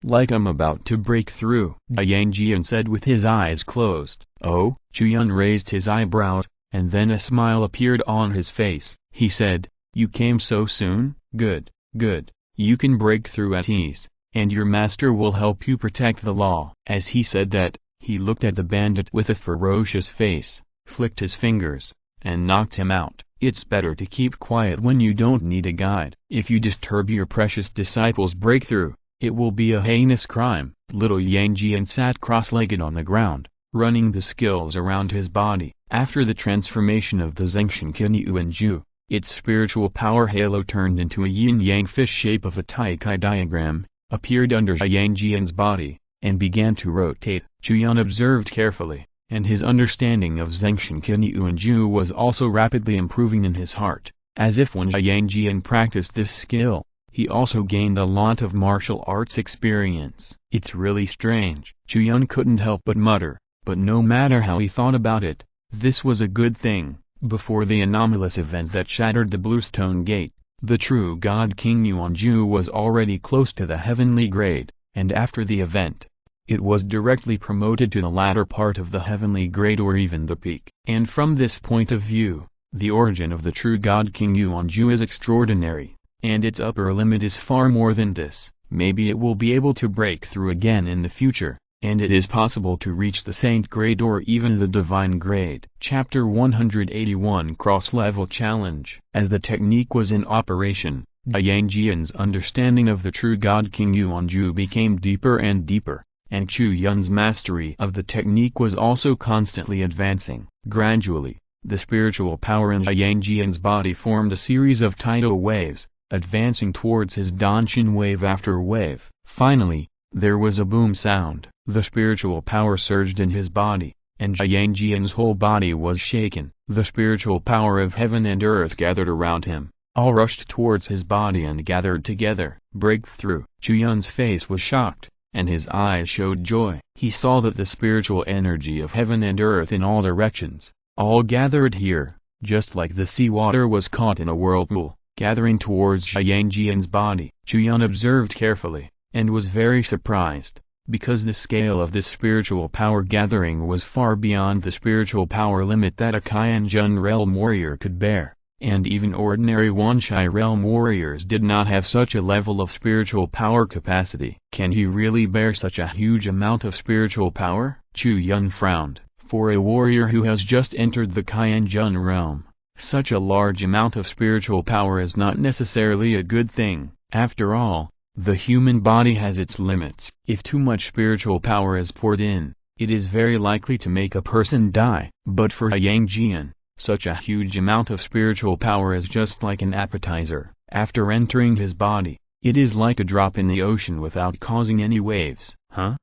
like I'm about to break through," Yang Jian said with his eyes closed. "Oh?" Chu Yun raised his eyebrows, and then a smile appeared on his face. He said, "You came so soon? Good, good. You can break through at ease, and your master will help you protect the law." As he said that, he looked at the bandit with a ferocious face, flicked his fingers, and knocked him out. "It's better to keep quiet when you don't need a guide. If you disturb your precious disciples' breakthrough, it will be a heinous crime." Little Yang Jian sat cross-legged on the ground, running the skills around his body. After the transformation of the Zengxian Kinyu Ju, its spiritual power halo turned into a yin-yang fish shape of a Tai-Chi diagram, appeared under Yang Jian's body, and began to rotate. Chu Yun observed carefully, and his understanding of Zengxian Kinyu Ju was also rapidly improving in his heart, as if when Yang Jian practiced this skill, he also gained a lot of martial arts experience. "It's really strange," Chu Yun couldn't help but mutter, but no matter how he thought about it, this was a good thing. Before the anomalous event that shattered the Bluestone Gate, the true god King Yuanju was already close to the heavenly grade, and after the event, it was directly promoted to the latter part of the heavenly grade or even the peak. And from this point of view, the origin of the true god King Yuanju is extraordinary, and its upper limit is far more than this. Maybe it will be able to break through again in the future, and it is possible to reach the saint grade or even the divine grade. Chapter 181 Cross-Level Challenge. As the technique was in operation, Yang Jian's understanding of the true god King Yuanju became deeper and deeper, and Chu Yun's mastery of the technique was also constantly advancing. Gradually, the spiritual power in Yang Jian's body formed a series of tidal waves, advancing towards his Danshin wave after wave. Finally, there was a boom sound. The spiritual power surged in his body, and Yang Jian's whole body was shaken. The spiritual power of heaven and earth gathered around him, all rushed towards his body and gathered together. Breakthrough. Chu Yun's face was shocked, and his eyes showed joy. He saw that the spiritual energy of heaven and earth in all directions, all gathered here, just like the seawater was caught in a whirlpool, gathering towards Yang Jian's body. Chu Yun observed carefully, and was very surprised, because the scale of this spiritual power gathering was far beyond the spiritual power limit that a Qianjun realm warrior could bear, and even ordinary Wanshai realm warriors did not have such a level of spiritual power capacity. Can he really bear such a huge amount of spiritual power? Chu Yun frowned. For a warrior who has just entered the Qianjun realm, such a large amount of spiritual power is not necessarily a good thing. After all, the human body has its limits. If too much spiritual power is poured in, it is very likely to make a person die. But for Yang Jian, such a huge amount of spiritual power is just like an appetizer. After entering his body, it is like a drop in the ocean without causing any waves.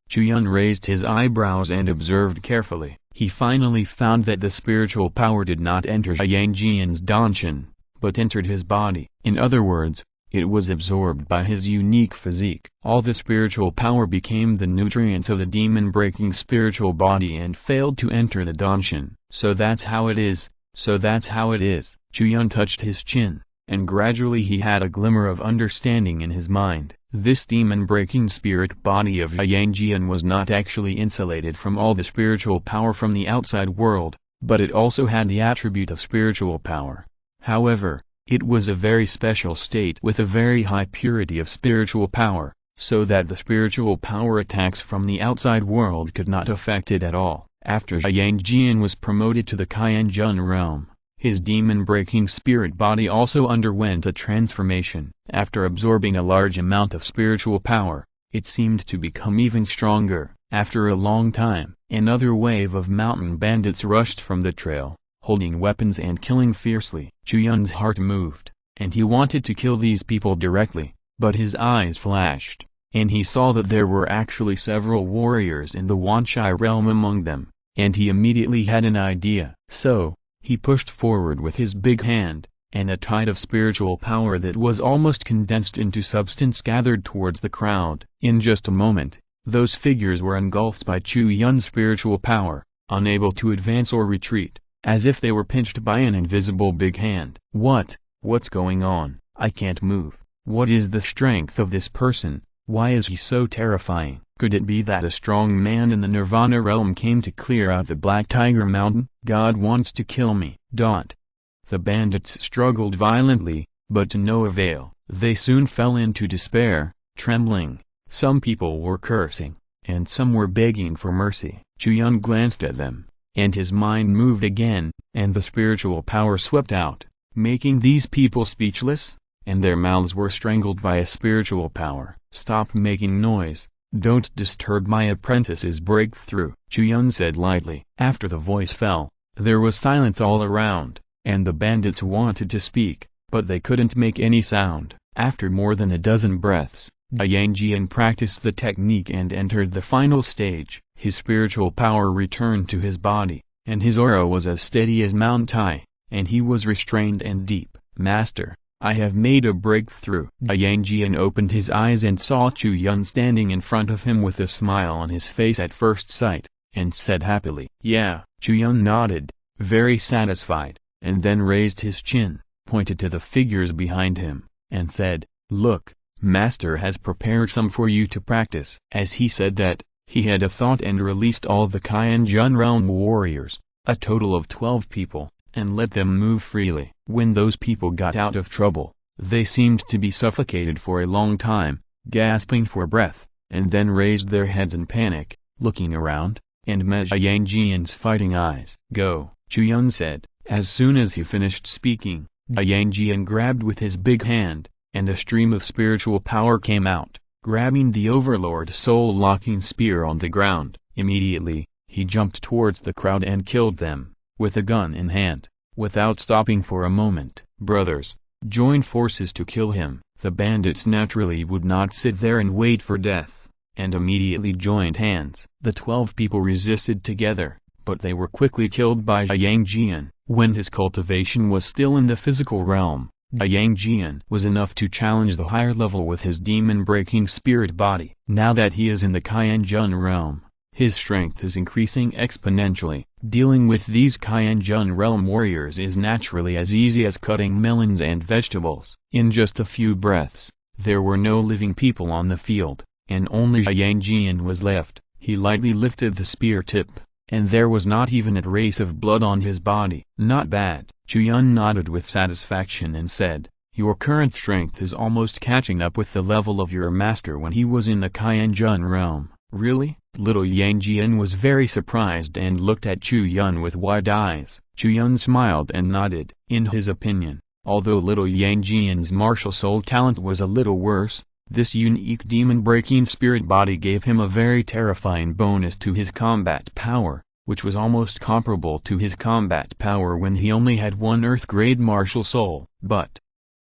Chu Yun raised his eyebrows and observed carefully. He finally found that the spiritual power did not enter Yang Jian's Danshin, but entered his body. In other words, It was absorbed by his unique physique. All the spiritual power became the nutrients of the demon-breaking spiritual body and failed to enter the Danshin. So that's how it is, so that's how it is. Chu Yun touched his chin, and gradually he had a glimmer of understanding in his mind. This demon-breaking spirit body of Yang Jian was not actually insulated from all the spiritual power from the outside world, but it also had the attribute of spiritual power. However, it was a very special state with a very high purity of spiritual power, so that the spiritual power attacks from the outside world could not affect it at all. After Yang Jian was promoted to the Qianjun realm, his demon-breaking spirit body also underwent a transformation. After absorbing a large amount of spiritual power, it seemed to become even stronger. After a long time, another wave of mountain bandits rushed from the trail, holding weapons and killing fiercely. Chu Yun's heart moved, and he wanted to kill these people directly, but his eyes flashed, and he saw that there were actually several warriors in the Wanshai realm among them, and he immediately had an idea. So, he pushed forward with his big hand, and a tide of spiritual power that was almost condensed into substance gathered towards the crowd. In just a moment, those figures were engulfed by Chu Yun's spiritual power, unable to advance or retreat, as if they were pinched by an invisible big hand. What's going on? I can't move. What is the strength of this person? Why is he so terrifying? Could it be that a strong man in the Nirvana realm came to clear out the Black Tiger Mountain? God wants to kill me. The bandits struggled violently, but to no avail. They soon fell into despair, trembling. Some people were cursing, and some were begging for mercy. Chu Yun glanced at them, and his mind moved again, and the spiritual power swept out, making these people speechless, and their mouths were strangled by a spiritual power. Stop making noise. Don't disturb my apprentice's breakthrough, Chu Yun said lightly. After the voice fell, there was silence all around, and the bandits wanted to speak, but they couldn't make any sound. After more than a dozen breaths, Yang Jian practiced the technique and entered the final stage. His spiritual power returned to his body, and his aura was as steady as Mount Tai, and he was restrained and deep. Master, I have made a breakthrough. Yang Jian opened his eyes and saw Chu Yun standing in front of him with a smile on his face at first sight, and said happily, "Yeah." Chu Yun nodded, very satisfied, and then raised his chin, pointed to the figures behind him, and said, "Look, Master has prepared some for you to practice." As he said that, he had a thought and released all the Qianjun realm warriors, a total of 12 people, and let them move freely. When those people got out of trouble, they seemed to be suffocated for a long time, gasping for breath, and then raised their heads in panic, looking around, and met Yang Jian's fighting eyes. "Go," Chu Yun said. As soon as he finished speaking, Yang Jian grabbed with his big hand, and a stream of spiritual power came out, grabbing the Overlord soul-locking spear on the ground. Immediately, he jumped towards the crowd and killed them, with a gun in hand, without stopping for a moment. Brothers, join forces to kill him. The bandits naturally would not sit there and wait for death, and immediately joined hands. The 12 people resisted together, but they were quickly killed by Yang Jian. When his cultivation was still in the physical realm, Yang Jian was enough to challenge the higher level with his demon-breaking spirit body. Now that he is in the Qianjun realm, his strength is increasing exponentially. Dealing with these Qianjun realm warriors is naturally as easy as cutting melons and vegetables. In just a few breaths, there were no living people on the field, and only Yang Jian was left. He lightly lifted the spear tip, and there was not even a trace of blood on his body. "Not bad." Chu Yun nodded with satisfaction and said, "Your current strength is almost catching up with the level of your master when he was in the Qianjun realm." "Really?" Little Yang Jian was very surprised and looked at Chu Yun with wide eyes. Chu Yun smiled and nodded. In his opinion, although little Yang Jian's martial soul talent was a little worse, this unique demon-breaking spirit body gave him a very terrifying bonus to his combat power, which was almost comparable to his combat power when he only had one Earth-grade martial soul. But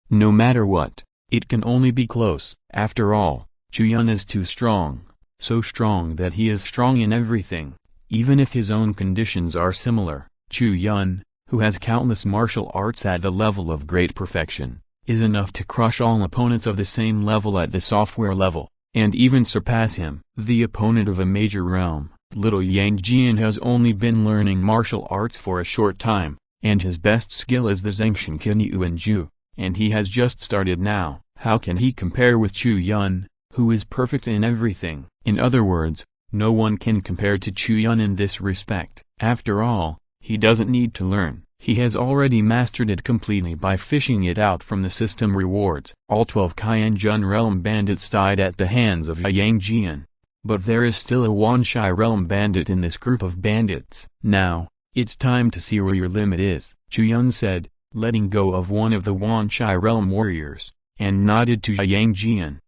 no matter what, it can only be close. After all, Chu Yun is too strong, so strong that he is strong in everything, even if his own conditions are similar. Chu Yun, who has countless martial arts at the level of great perfection, is enough to crush all opponents of the same level at the software level, and even surpass him. The opponent of a major realm, little Yang Jian, has only been learning martial arts for a short time, and his best skill is the Zhengxin Kinyu, and he has just started now. How can he compare with Chu Yun, who is perfect in everything? In other words, no one can compare to Chu Yun in this respect. After all, he doesn't need to learn. He has already mastered it completely by fishing it out from the system rewards. All 12 Qianjun realm bandits died at the hands of Yang Jian. But there is still a Wanshai realm bandit in this group of bandits. Now, it's time to see where your limit is, Chu Yun said, letting go of one of the Wanshai realm warriors, and nodded to Yang Jian.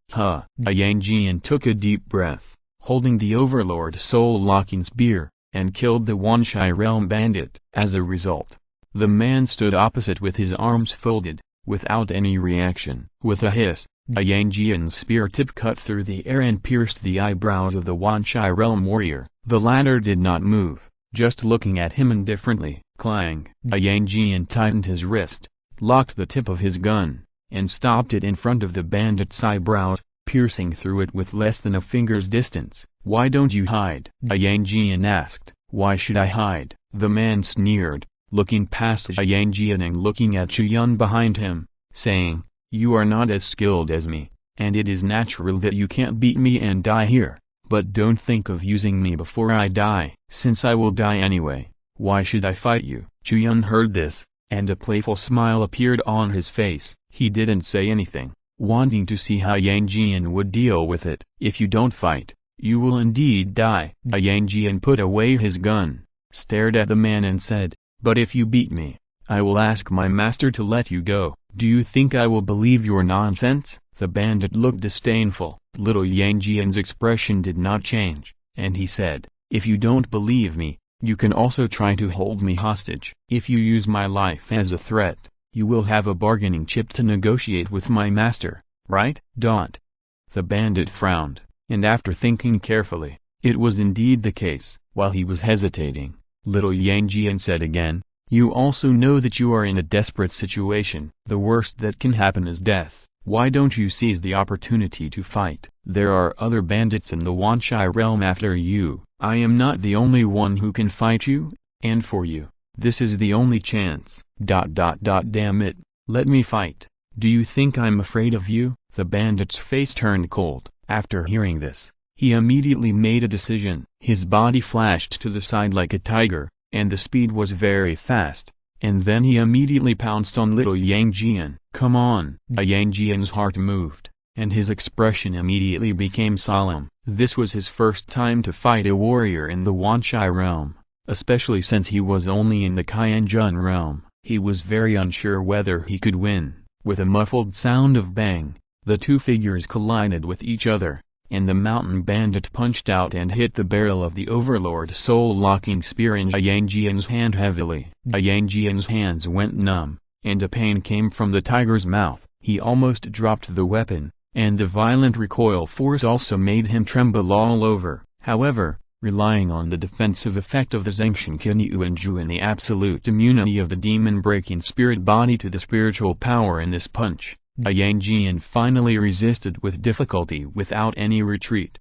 Yang Jian took a deep breath, holding the Overlord soul-locking spear, and killed the Wanshai realm bandit. As a result, the man stood opposite with his arms folded, without any reaction. With a hiss, Yang Jian's spear tip cut through the air and pierced the eyebrows of the Wanshai realm warrior. The latter did not move, just looking at him indifferently. Clang! Yang Jian tightened his wrist, locked the tip of his gun, and stopped it in front of the bandit's eyebrows, piercing through it with less than a finger's distance. Why don't you hide? Yang Jian asked. Why should I hide? The man sneered, looking past Yang Jian and looking at Chu Yun behind him, saying, you are not as skilled as me, and it is natural that you can't beat me and die here, but don't think of using me before I die. Since I will die anyway, why should I fight you? Chu Yun heard this, and a playful smile appeared on his face. He didn't say anything, wanting to see how Yang Jian would deal with it. If you don't fight, you will indeed die. Yang Jian put away his gun, stared at the man and said, but if you beat me, I will ask my master to let you go. Do you think I will believe your nonsense? The bandit looked disdainful. Little Yang Jian's expression did not change, and he said, if you don't believe me, you can also try to hold me hostage. If you use my life as a threat, you will have a bargaining chip to negotiate with my master, right? The bandit frowned, and after thinking carefully, it was indeed the case. While he was hesitating, little Yang Jian said again, you also know that you are in a desperate situation. The worst that can happen is death. Why don't you seize the opportunity to fight? There are other bandits in the Wanshai realm after you. I am not the only one who can fight you, and for you, this is the only chance. Damn it, let me fight. Do you think I'm afraid of you? The bandit's face turned cold. After hearing this, he immediately made a decision. His body flashed to the side like a tiger, and the speed was very fast, and then he immediately pounced on little Yang Jian. Come on! Yang Jian's heart moved, and his expression immediately became solemn. This was his first time to fight a warrior in the Wanshai realm, especially since he was only in the Qianjun realm. He was very unsure whether he could win. With a muffled sound of bang, the two figures collided with each other, and the mountain bandit punched out and hit the barrel of the Overlord soul-locking spear in Yang Jian's hand heavily. Yang Jian's hands went numb, and a pain came from the tiger's mouth. He almost dropped the weapon, and the violent recoil force also made him tremble all over. However, relying on the defensive effect of the Zhengxin Kinyu and the absolute immunity of the demon-breaking spirit body to the spiritual power in this punch, Yang Jian finally resisted with difficulty without any retreat.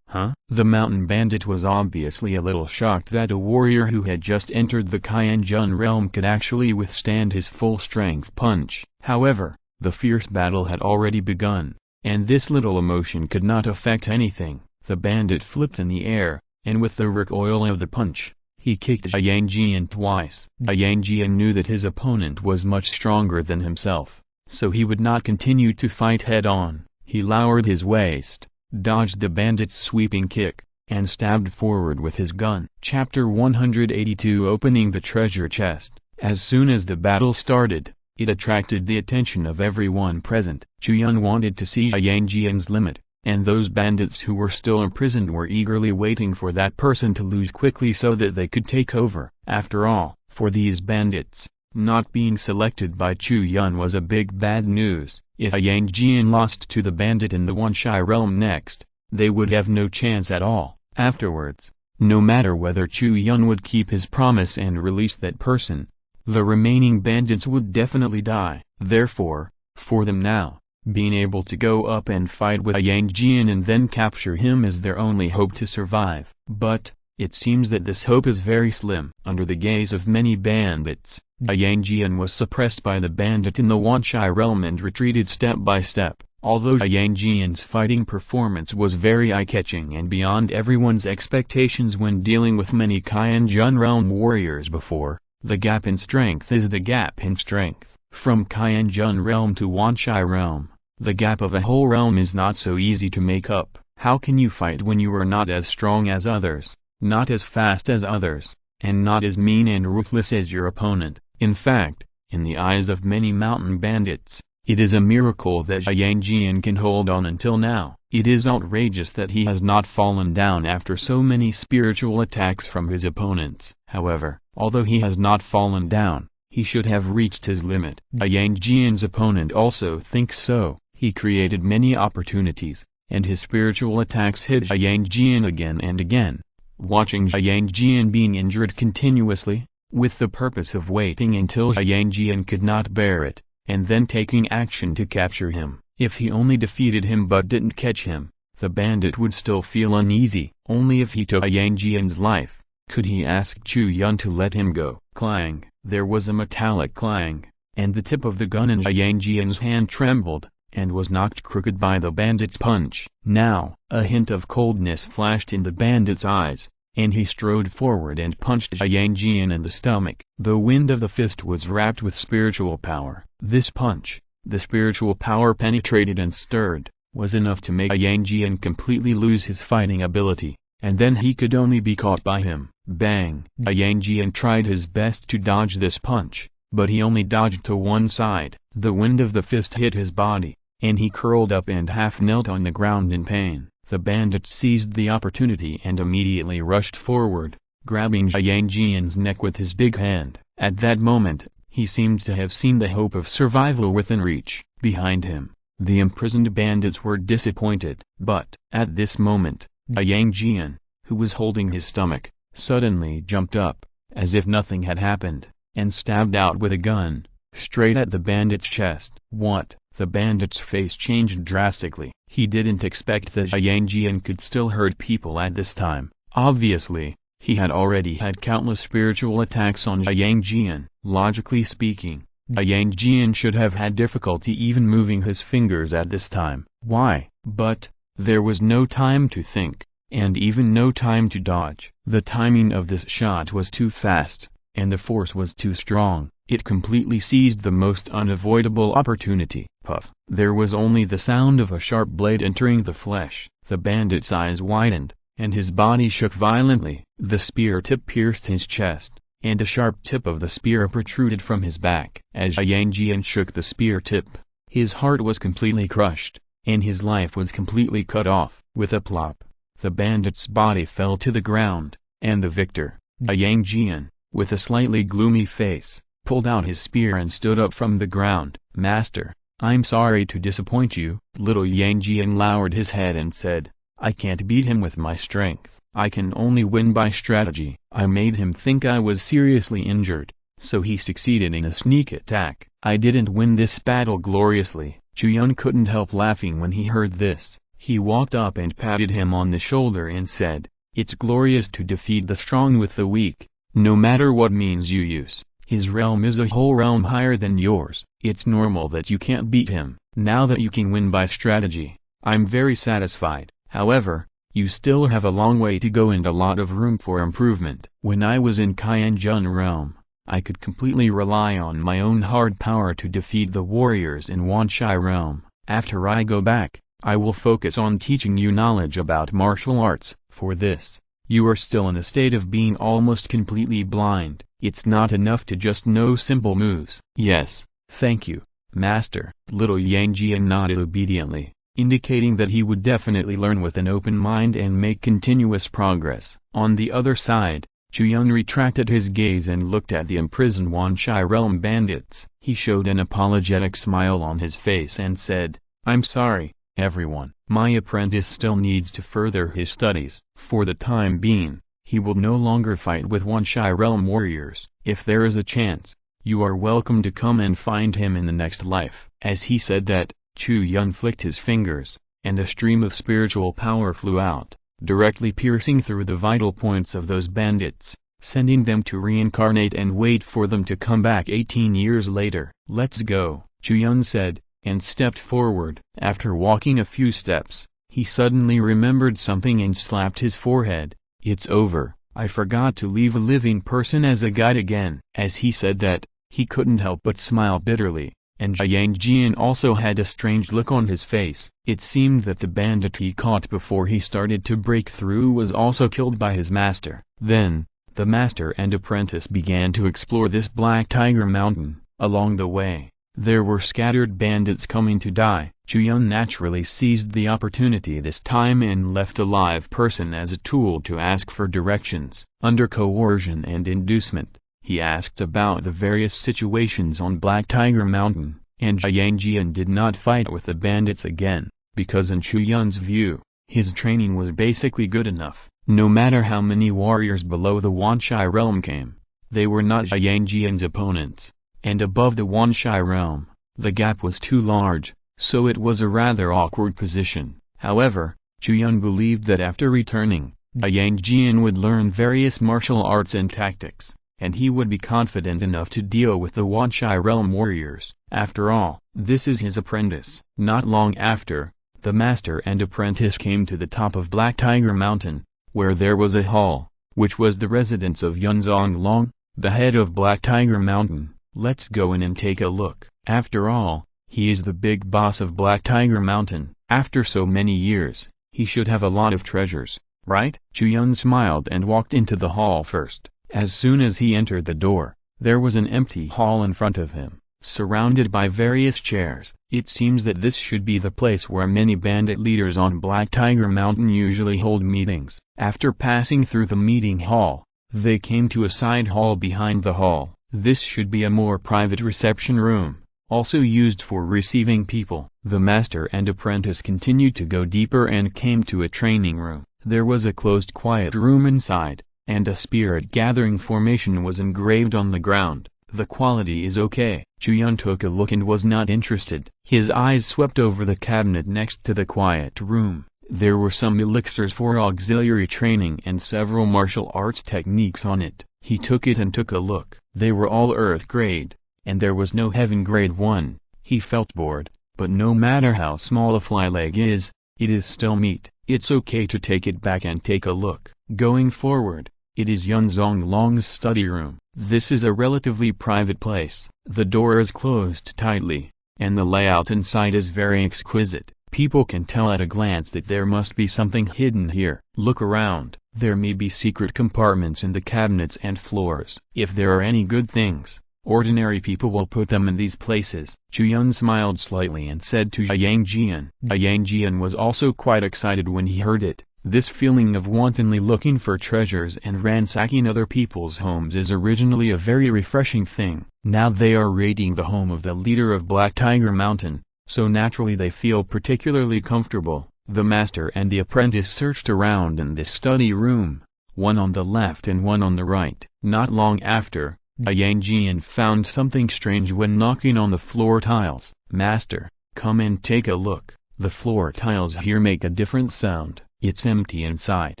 The mountain bandit was obviously a little shocked that a warrior who had just entered the Qianjun realm could actually withstand his full-strength punch. However, the fierce battle had already begun, and this little emotion could not affect anything. The bandit flipped in the air, and with the recoil of the punch, he kicked Yang Jian twice. Yang Jian knew that his opponent was much stronger than himself, so he would not continue to fight head-on. He lowered his waist, dodged the bandit's sweeping kick, and stabbed forward with his gun. Chapter 182 Opening the treasure chest. As soon as the battle started, it attracted the attention of everyone present. Chu Yun wanted to see Yang Jian's limit, and those bandits who were still imprisoned were eagerly waiting for that person to lose quickly so that they could take over. After all, for these bandits, not being selected by Chu Yun was a big bad news. If Yang Jian lost to the bandit in the Wanshai realm next, they would have no chance at all. Afterwards, no matter whether Chu Yun would keep his promise and release that person, the remaining bandits would definitely die. Therefore, For them now, being able to go up and fight with Yang Jian and then capture him is their only hope to survive. But it seems that this hope is very slim. Under the gaze of many bandits, Yang Jian was suppressed by the bandit in the Wanshai realm and retreated step by step. Although Yang Jian's fighting performance was very eye-catching and beyond everyone's expectations when dealing with many Qianjun realm warriors before, the gap in strength is the gap in strength. From Qianjun realm to Wanshai realm, the gap of a whole realm is not so easy to make up. How can you fight when you are not as strong as others, not as fast as others, and not as mean and ruthless as your opponent? In fact, in the eyes of many mountain bandits, it is a miracle that Yang Jian can hold on until now. It is outrageous that he has not fallen down after so many spiritual attacks from his opponents. However, although he has not fallen down, he should have reached his limit. Yang Jian's opponent also thinks so. He created many opportunities, and his spiritual attacks hit Yang Jian again and again. Watching Yang Jian being injured continuously, with the purpose of waiting until Yang Jian could not bear it, and then taking action to capture him. If he only defeated him but didn't catch him, the bandit would still feel uneasy. Only if he took Yang Jian's life, could he ask Chu Yun to let him go. Clang! There was a metallic clang, and the tip of the gun in Yang Jian's hand trembled, and was knocked crooked by the bandit's punch. Now, a hint of coldness flashed in the bandit's eyes, and he strode forward and punched Yang Jian in the stomach. The wind of the fist was wrapped with spiritual power. This punch, the spiritual power penetrated and stirred, was enough to make Yang Jian completely lose his fighting ability, and then he could only be caught by him. Bang! Yang Jian tried his best to dodge this punch, but he only dodged to one side. The wind of the fist hit his body, and he curled up and half knelt on the ground in pain. The bandit seized the opportunity and immediately rushed forward, grabbing Yang Jian's neck with his big hand. At that moment, he seemed to have seen the hope of survival within reach. Behind him, the imprisoned bandits were disappointed. But, at this moment, Yang Jian, who was holding his stomach, suddenly jumped up, as if nothing had happened, and stabbed out with a gun, straight at the bandit's chest. What? The bandit's face changed drastically. He didn't expect that Yang Jian could still hurt people at this time. Obviously, he had already had countless spiritual attacks on Yang Jian. Logically speaking, Yang Jian should have had difficulty even moving his fingers at this time. Why? But there was no time to think, and even no time to dodge. The timing of this shot was too fast, and the force was too strong. It completely seized the most unavoidable opportunity. Puff! There was only the sound of a sharp blade entering the flesh. The bandit's eyes widened, and his body shook violently. The spear tip pierced his chest, and a sharp tip of the spear protruded from his back. As Yang Jian shook the spear tip, his heart was completely crushed, and his life was completely cut off. With a plop, the bandit's body fell to the ground, and the victor, Yang Jian, with a slightly gloomy face, pulled out his spear and stood up from the ground. Master, I'm sorry to disappoint you. Little Yang Jian lowered his head and said, I can't beat him with my strength. I can only win by strategy. I made him think I was seriously injured, so he succeeded in a sneak attack. I didn't win this battle gloriously. Chu Yun couldn't help laughing when he heard this. He walked up and patted him on the shoulder and said, It's glorious to defeat the strong with the weak, no matter what means you use. His realm is a whole realm higher than yours. It's normal that you can't beat him. Now that you can win by strategy, I'm very satisfied. However, you still have a long way to go and a lot of room for improvement. When I was in Qianjun realm, I could completely rely on my own hard power to defeat the warriors in Wanshai realm. After I go back, I will focus on teaching you knowledge about martial arts. For this, you are still in a state of being almost completely blind. It's not enough to just know simple moves. Yes, thank you, Master. Little Yang Jian nodded obediently, indicating that he would definitely learn with an open mind and make continuous progress. On the other side, Chu Yun retracted his gaze and looked at the imprisoned Wanshai realm bandits. He showed an apologetic smile on his face and said, I'm sorry, everyone. My apprentice still needs to further his studies. For the time being, he will no longer fight with Wanshai realm warriors. If there is a chance, You are welcome to come and find him in the next life. As he said that, Chu Yun flicked his fingers, and a stream of spiritual power flew out, directly piercing through the vital points of those bandits, sending them to reincarnate and wait for them to come back 18 years later. Let's go, Chu Yun said, and stepped forward. After walking a few steps, he suddenly remembered something and slapped his forehead. It's over, I forgot to leave a living person as a guide again. As he said that, he couldn't help but smile bitterly, and Jiang Jian also had a strange look on his face. It seemed that the bandit he caught before he started to break through was also killed by his master. Then, the master and apprentice began to explore this Black Tiger Mountain. Along the way, there were scattered bandits coming to die. Chu Yun naturally seized the opportunity this time and left a live person as a tool to ask for directions. Under coercion and inducement, he asked about the various situations on Black Tiger Mountain, and Jiang Jian did not fight with the bandits again, because in Chu Yun's view, his training was basically good enough. No matter how many warriors below the Wanshai realm came, they were not Jiang Jian's opponents, and above the Wanshai realm, the gap was too large, so it was a rather awkward position. However, Chu Yun believed that after returning, Jiang Jian would learn various martial arts and tactics, and he would be confident enough to deal with the Wanshai realm warriors. After all, this is his apprentice. Not long after, the master and apprentice came to the top of Black Tiger Mountain, where there was a hall, which was the residence of Yun Zonglong, the head of Black Tiger Mountain. Let's go in and take a look. After all, he is the big boss of Black Tiger Mountain. After so many years, he should have a lot of treasures, right? Chu Yun smiled and walked into the hall first. As soon as he entered the door, there was an empty hall in front of him, surrounded by various chairs. It seems that this should be the place where many bandit leaders on Black Tiger Mountain usually hold meetings. After passing through the meeting hall, they came to a side hall behind the hall. This should be a more private reception room, also used for receiving people. The master and apprentice continued to go deeper and came to a training room. There was a closed quiet room inside, and a spirit gathering formation was engraved on the ground. The quality is okay. Chu Yun took a look and was not interested. His eyes swept over the cabinet next to the quiet room. There were some elixirs for auxiliary training and several martial arts techniques on it. He took it and took a look. They were all earth grade, and there was no heaven grade 1. He felt bored, but no matter how small a fly leg is, it is still meat. It's okay to take it back and take a look. Going forward, it is Yun Zonglong's study room. This is a relatively private place. The door is closed tightly, and the layout inside is very exquisite. People can tell at a glance that there must be something hidden here. Look around. There may be secret compartments in the cabinets and floors. If there are any good things, ordinary people will put them in these places. Chu Yun smiled slightly and said to Jiang Jian. Jiang Jian was also quite excited when he heard it. This feeling of wantonly looking for treasures and ransacking other people's homes is originally a very refreshing thing. Now they are raiding the home of the leader of Black Tiger Mountain, so naturally they feel particularly comfortable. The master and the apprentice searched around in this study room, one on the left and one on the right. Not long after, Jiang Jian found something strange when knocking on the floor tiles. Master, come and take a look. The floor tiles here make a different sound. It's empty inside.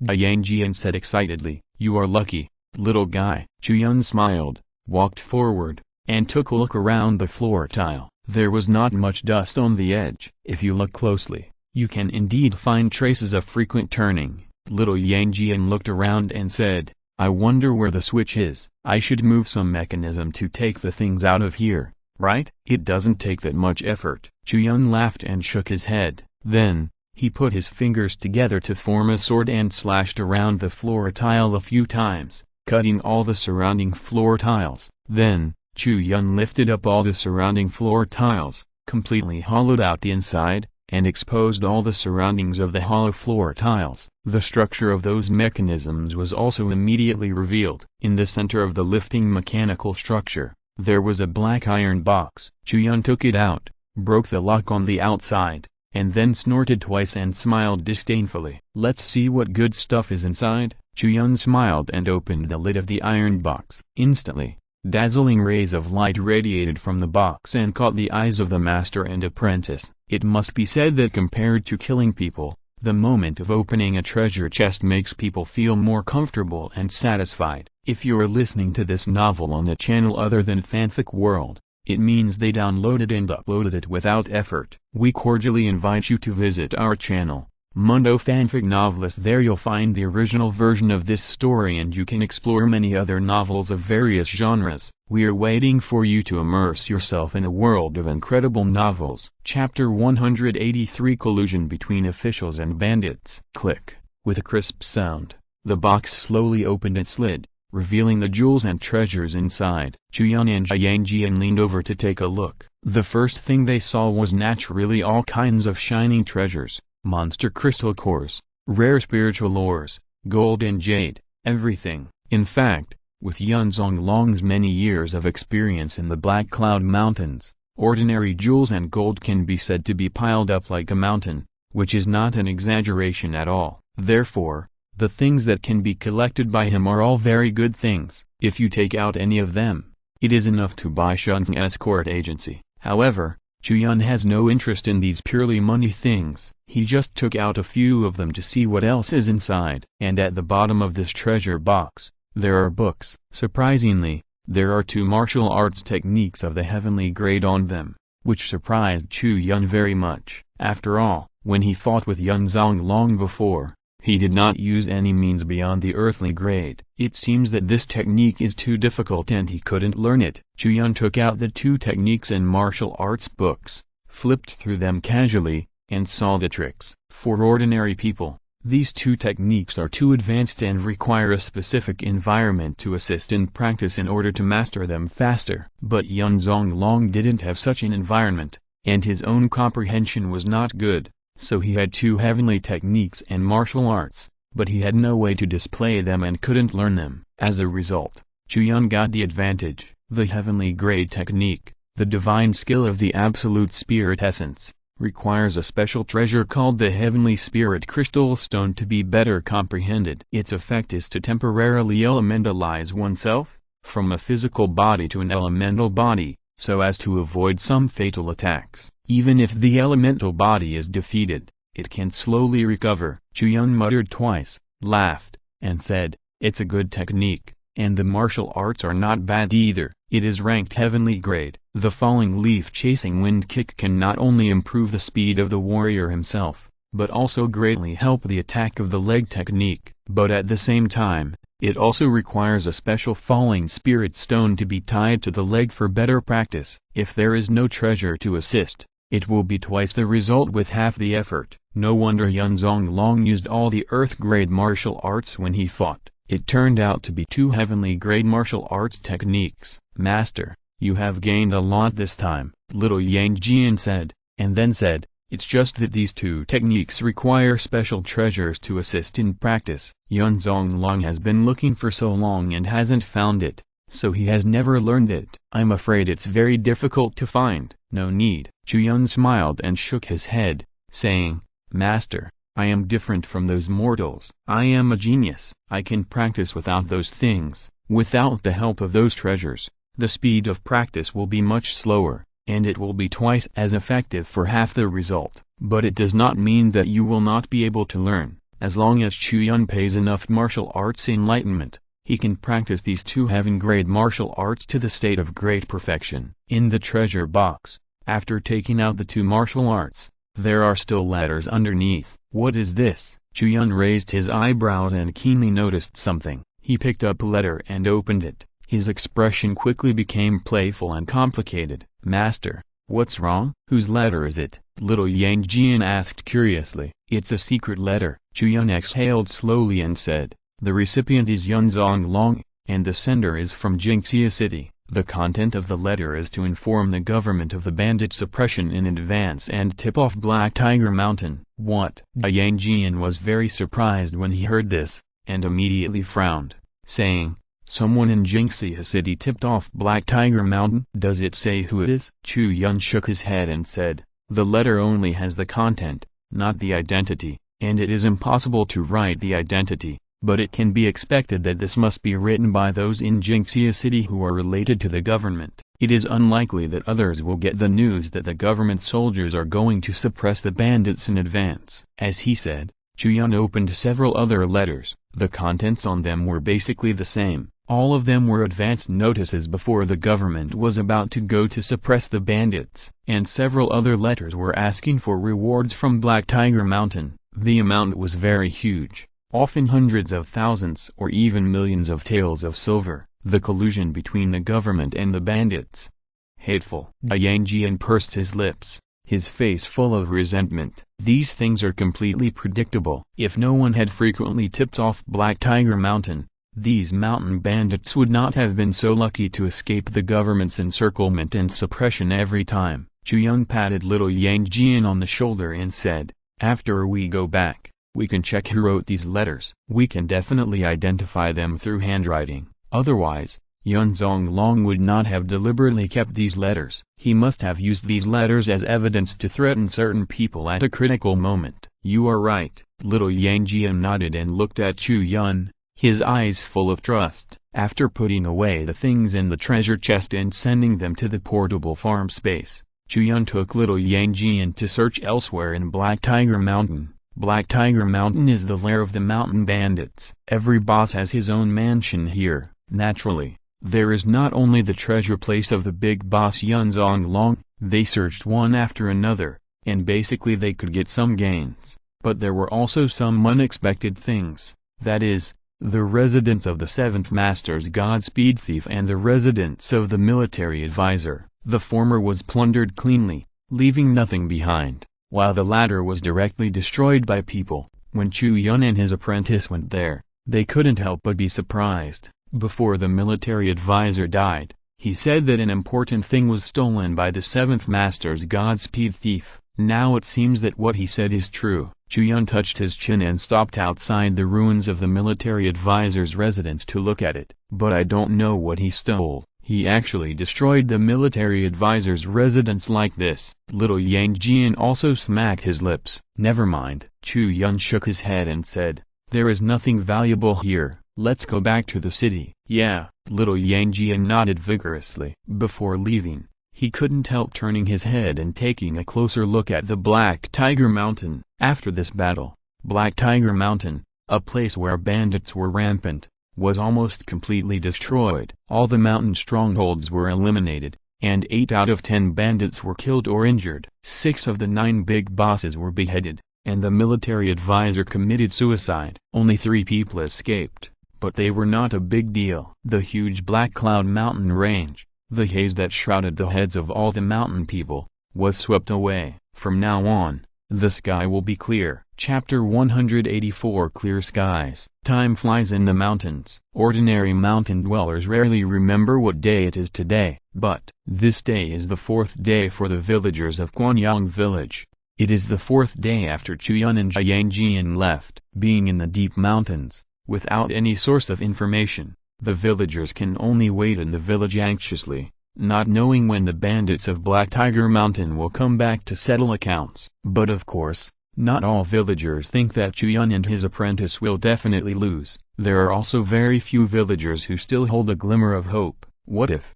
Jiang Jian said excitedly. You are lucky, little guy. Chu Yun smiled, walked forward, and took a look around the floor tile. There was not much dust on the edge. If you look closely, you can indeed find traces of frequent turning. Little Jiang Jian looked around and said, I wonder where the switch is. I should move some mechanism to take the things out of here, right? It doesn't take that much effort. Chu Yun laughed and shook his head. Then, he put his fingers together to form a sword and slashed around the floor tile a few times, cutting all the surrounding floor tiles. Then, Chu Yun lifted up all the surrounding floor tiles, completely hollowed out the inside, and exposed all the surroundings of the hollow floor tiles. The structure of those mechanisms was also immediately revealed. In the center of the lifting mechanical structure, there was a black iron box. Chu Yun took it out, broke the lock on the outside, and then snorted twice and smiled disdainfully. Let's see what good stuff is inside. Chu Yun smiled and opened the lid of the iron box. Instantly, Dazzling rays of light radiated from the box and caught the eyes of the master and apprentice. It must be said that compared to killing people, the moment of opening a treasure chest makes people feel more comfortable and satisfied. If you are listening to this novel on a channel other than Fanfic World, it means they downloaded and uploaded it without effort. We cordially invite you to visit our channel, Mundo Fanfic Novelist. There you'll find the original version of this story and you can explore many other novels of various genres. We are waiting for you to immerse yourself in a world of incredible novels. Chapter 183, Collusion between Officials and Bandits. Click. With a crisp sound, the box slowly opened its lid, revealing the jewels and treasures inside. Chu Yun and Yang Jian leaned over to take a look. The first thing they saw was naturally all kinds of shining treasures, monster crystal cores, rare spiritual ores, gold and jade, everything. In fact, with Yun Zonglong's many years of experience in the Black Cloud Mountains, ordinary jewels and gold can be said to be piled up like a mountain, which is not an exaggeration at all. Therefore, the things that can be collected by him are all very good things. If you take out any of them, it is enough to buy Shun's escort agency. However, Chu Yun has no interest in these purely money things. He just took out a few of them to see what else is inside. And at the bottom of this treasure box, there are books. Surprisingly, there are 2 martial arts techniques of the heavenly grade on them, which surprised Chu Yun very much. After all, when he fought with Yun Zonglong before, he did not use any means beyond the earthly grade. It seems that this technique is too difficult and he couldn't learn it. Chu Yun took out the 2 techniques and martial arts books, flipped through them casually, and saw the tricks. For ordinary people, these 2 techniques are too advanced and require a specific environment to assist in practice in order to master them faster. But Yun Zonglong didn't have such an environment, and his own comprehension was not good. So he had 2 heavenly techniques and martial arts, but he had no way to display them and couldn't learn them. As a result, Chu Yun got the advantage. The heavenly grade technique, the divine skill of the absolute spirit essence, requires a special treasure called the Heavenly Spirit Crystal Stone to be better comprehended. Its effect is to temporarily elementalize oneself, from a physical body to an elemental body, so as to avoid some fatal attacks. Even if the elemental body is defeated, it can slowly recover. Chu Yun muttered twice, laughed, and said, "It's a good technique, and the martial arts are not bad either." It is ranked heavenly grade. The falling leaf chasing wind kick can not only improve the speed of the warrior himself, but also greatly help the attack of the leg technique. But at the same time, it also requires a special falling spirit stone to be tied to the leg for better practice. If there is no treasure to assist, it will be twice the result with half the effort. No wonder Yun Zonglong used all the earth-grade martial arts when he fought. It turned out to be 2 heavenly-grade martial arts techniques. "Master, you have gained a lot this time," little Yang Jian said, and then said, "It's just that these 2 techniques require special treasures to assist in practice. Yun Zonglong has been looking for so long and hasn't found it, so he has never learned it. I'm afraid it's very difficult to find." "No need." Chu Yun smiled and shook his head, saying, "Master, I am different from those mortals. I am a genius. I can practice without those things. Without the help of those treasures, the speed of practice will be much slower, and it will be twice as effective for half the result. But it does not mean that you will not be able to learn. As long as Chu Yun pays enough martial arts enlightenment, he can practice these 2 heaven-grade martial arts to the state of great perfection." In the treasure box, after taking out the 2 martial arts, there are still letters underneath. "What is this?" Chu Yun raised his eyebrows and keenly noticed something. He picked up a letter and opened it. His expression quickly became playful and complicated. "Master, what's wrong?" "Whose letter is it?" little Yang Jian asked curiously. "It's a secret letter." Chu Yun exhaled slowly and said, "The recipient is Yun Zonglong, and the sender is from Jingxia City. The content of the letter is to inform the government of the bandit suppression in advance and tip off Black Tiger Mountain." "What?" Yang Jian was very surprised when he heard this, and immediately frowned, saying, "Someone in Jingxia City tipped off Black Tiger Mountain? Does it say who it is?" Chu Yun shook his head and said, "The letter only has the content, not the identity, and it is impossible to write the identity. but it can be expected that this must be written by those in Jinxia City who are related to the government. It is unlikely that others will get the news that the government soldiers are going to suppress the bandits in advance. As he said, Chu Yun opened several other letters. The contents on them were basically the same. All of them were advance notices before the government was about to go to suppress the bandits. And several other letters were asking for rewards from Black Tiger Mountain. The amount was very huge, often hundreds of thousands or even millions of taels of silver. The collusion between the government and the bandits. Hateful. Yang Jian pursed his lips, his face full of resentment. These things are completely predictable. If no one had frequently tipped off Black Tiger Mountain, these mountain bandits would not have been so lucky to escape the government's encirclement and suppression every time. Chu Yun patted little Yang Jian on the shoulder and said, "After we go back, we can check who wrote these letters. We can definitely identify them through handwriting. Otherwise, Yun Zonglong would not have deliberately kept these letters. He must have used these letters as evidence to threaten certain people at a critical moment." "You are right." Little Yang Jian nodded and looked at Chu Yun, his eyes full of trust. After putting away the things in the treasure chest and sending them to the portable farm space, Chu Yun took little Yang Jian to search elsewhere in Black Tiger Mountain. Black Tiger Mountain is the lair of the mountain bandits. Every boss has his own mansion here. Naturally, there is not only the treasure place of the big boss Yun Zonglong. They searched one after another, and basically they could get some gains. But there were also some unexpected things. That is, the residence of the 7th Master's Godspeed Thief and the residence of the military advisor. The former was plundered cleanly, leaving nothing behind, while the latter was directly destroyed by people. When Chu Yun and his apprentice went there, they couldn't help but be surprised. Before the military advisor died, he said that an important thing was stolen by the 7th Master's Godspeed Thief. Now it seems that what he said is true. Chu Yun touched his chin and stopped outside the ruins of the military advisor's residence to look at it. "But I don't know what he stole. He actually destroyed the military advisor's residence like this." Little Yang Jian also smacked his lips. "Never mind." Chu Yun shook his head and said, "There is nothing valuable here. Let's go back to the city." "Yeah." Little Yang Jian nodded vigorously. Before leaving, he couldn't help turning his head and taking a closer look at the Black Tiger Mountain. After this battle, Black Tiger Mountain, a place where bandits were rampant, was almost completely destroyed. All the mountain strongholds were eliminated, and 8 out of 10 bandits were killed or injured. 6 of the 9 big bosses were beheaded, and the military advisor committed suicide. Only 3 people escaped, but they were not a big deal. The huge Black Cloud Mountain range, the haze that shrouded the heads of all the mountain people, was swept away. From now on, the sky will be clear. Chapter 184 Clear Skies. Time flies in the mountains. Ordinary mountain dwellers rarely remember what day it is today, but this day is the 4th day for the villagers of Guanyang Village. It is the 4th day after Chu Yun and Yang Jian left. Being in the deep mountains, without any source of information, the villagers can only wait in the village anxiously, not knowing when the bandits of Black Tiger Mountain will come back to settle accounts. But of course, not all villagers think that Chu Yun and his apprentice will definitely lose. There are also very few villagers who still hold a glimmer of hope. What if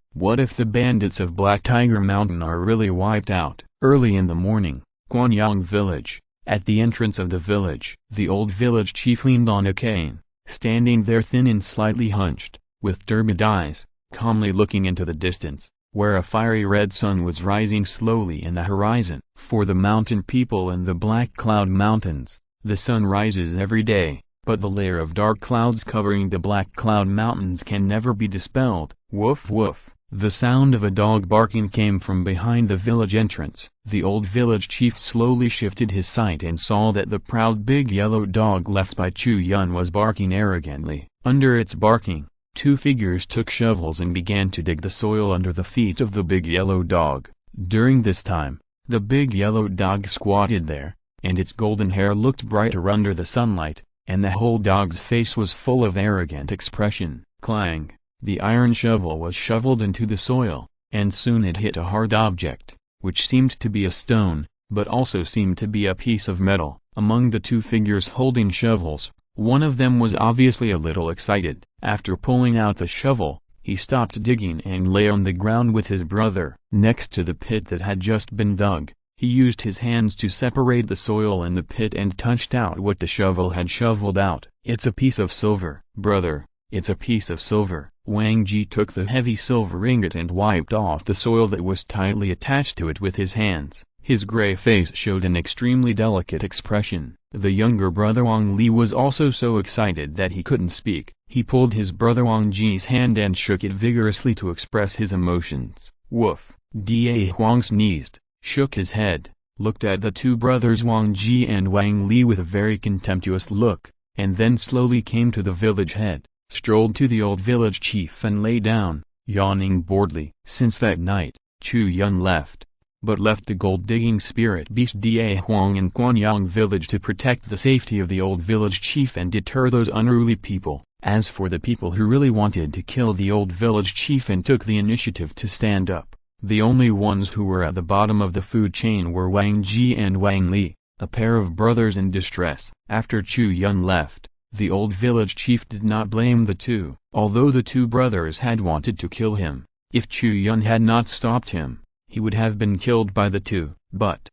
the bandits of Black Tiger Mountain are really wiped out? Early in the morning, Guanyang Village. At the entrance of the village, the old village chief leaned on a cane, standing there thin and slightly hunched, with turbid eyes, calmly looking into the distance, where a fiery red sun was rising slowly in the horizon. For the mountain people in the Black Cloud Mountains, the sun rises every day, but the layer of dark clouds covering the Black Cloud Mountains can never be dispelled. Woof woof. The sound of a dog barking came from behind the village entrance. The old village chief slowly shifted his sight and saw that the proud big yellow dog left by Chu Yun was barking arrogantly. Under its barking, 2 figures took shovels and began to dig the soil under the feet of the big yellow dog. During this time, the big yellow dog squatted there, and its golden hair looked brighter under the sunlight, and the whole dog's face was full of arrogant expression. Clang! The iron shovel was shoveled into the soil, and soon it hit a hard object, which seemed to be a stone, but also seemed to be a piece of metal. Among the 2 figures holding shovels, One of them was obviously a little excited. After pulling out the shovel, he stopped digging and lay on the ground with his brother. Next to the pit that had just been dug, he used his hands to separate the soil in the pit and touched out what the shovel had shoveled out. "It's a piece of silver, brother, it's a piece of silver." Wang Ji took the heavy silver ingot and wiped off the soil that was tightly attached to it with his hands. His gray face showed an extremely delicate expression. The younger brother Wang Li was also so excited that he couldn't speak. He pulled his brother Wang Ji's hand and shook it vigorously to express his emotions. Woof! Da Huang sneezed, shook his head, looked at the two brothers Wang Ji and Wang Li with a very contemptuous look, and then slowly came to the village head, strolled to the old village chief and lay down, yawning boredly. Since that night, Chu Yun left the gold-digging spirit beast Da Huang in Guanyang village to protect the safety of the old village chief and deter those unruly people. As for the people who really wanted to kill the old village chief and took the initiative to stand up, the only ones who were at the bottom of the food chain were Wang Ji and Wang Li, a pair of brothers in distress. After Chu Yun left, the old village chief did not blame the two, although the two brothers had wanted to kill him. If Chu Yun had not stopped him, he would have been killed by the two, but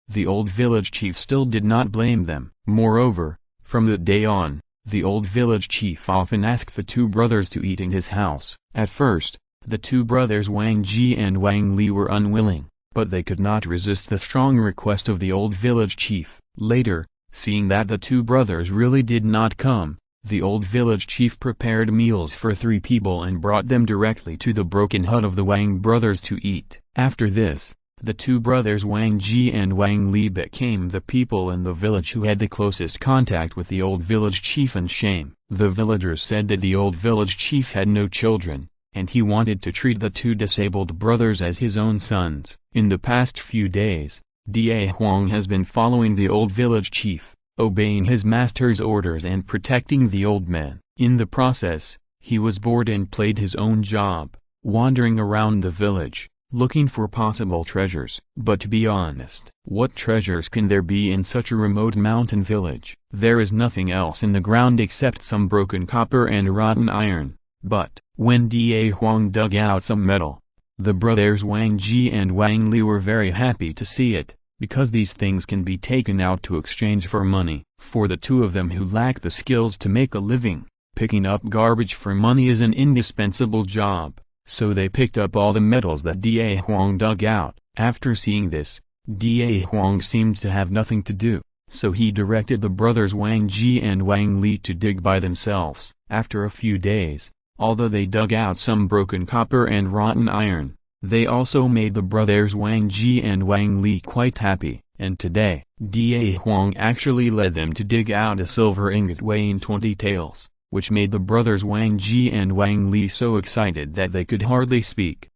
the old village chief still did not blame them. Moreover, from that day on, the old village chief often asked the two brothers to eat in his house. At first, the two brothers Wang Ji and Wang Li were unwilling, but they could not resist the strong request of the old village chief. Later, seeing that the two brothers really did not come, the old village chief prepared meals for 3 people and brought them directly to the broken hut of the Wang brothers to eat. After this, the two brothers Wang Ji and Wang Li became the people in the village who had the closest contact with the old village chief and shame. The villagers said that the old village chief had no children, and he wanted to treat the two disabled brothers as his own sons. In the past few days, Da Huang has been following the old village chief, obeying his master's orders and protecting the old man. In the process, he was bored and played his own job, wandering around the village, looking for possible treasures. But to be honest, what treasures can there be in such a remote mountain village? There is nothing else in the ground except some broken copper and rotten iron. But when Da Huang dug out some metal, the brothers Wang Ji and Wang Li were very happy to see it, because these things can be taken out to exchange for money. For the two of them who lack the skills to make a living, picking up garbage for money is an indispensable job. So they picked up all the metals that Da Huang dug out. After seeing this, Da Huang seemed to have nothing to do, so he directed the brothers Wang Ji and Wang Li to dig by themselves. After a few days, although they dug out some broken copper and rotten iron, they also made the brothers Wang Ji and Wang Li quite happy. And today, Da Huang actually led them to dig out a silver ingot weighing 20 taels, which made the brothers Wang Ji and Wang Li so excited that they could hardly speak.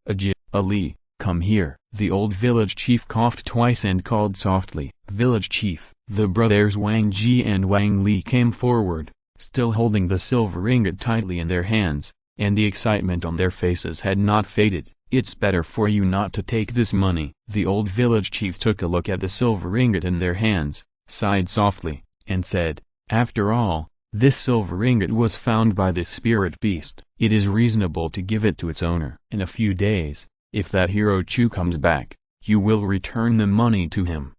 Ali, come here. The old village chief coughed twice and called softly, "Village chief." The brothers Wang Ji and Wang Li came forward, still holding the silver ingot tightly in their hands, and the excitement on their faces had not faded. "It's better for you not to take this money." The old village chief took a look at the silver ingot in their hands, sighed softly, and said, "After all, this silver ingot was found by this spirit beast. It is reasonable to give it to its owner. In a few days, if that hero Chu comes back, you will return the money to him."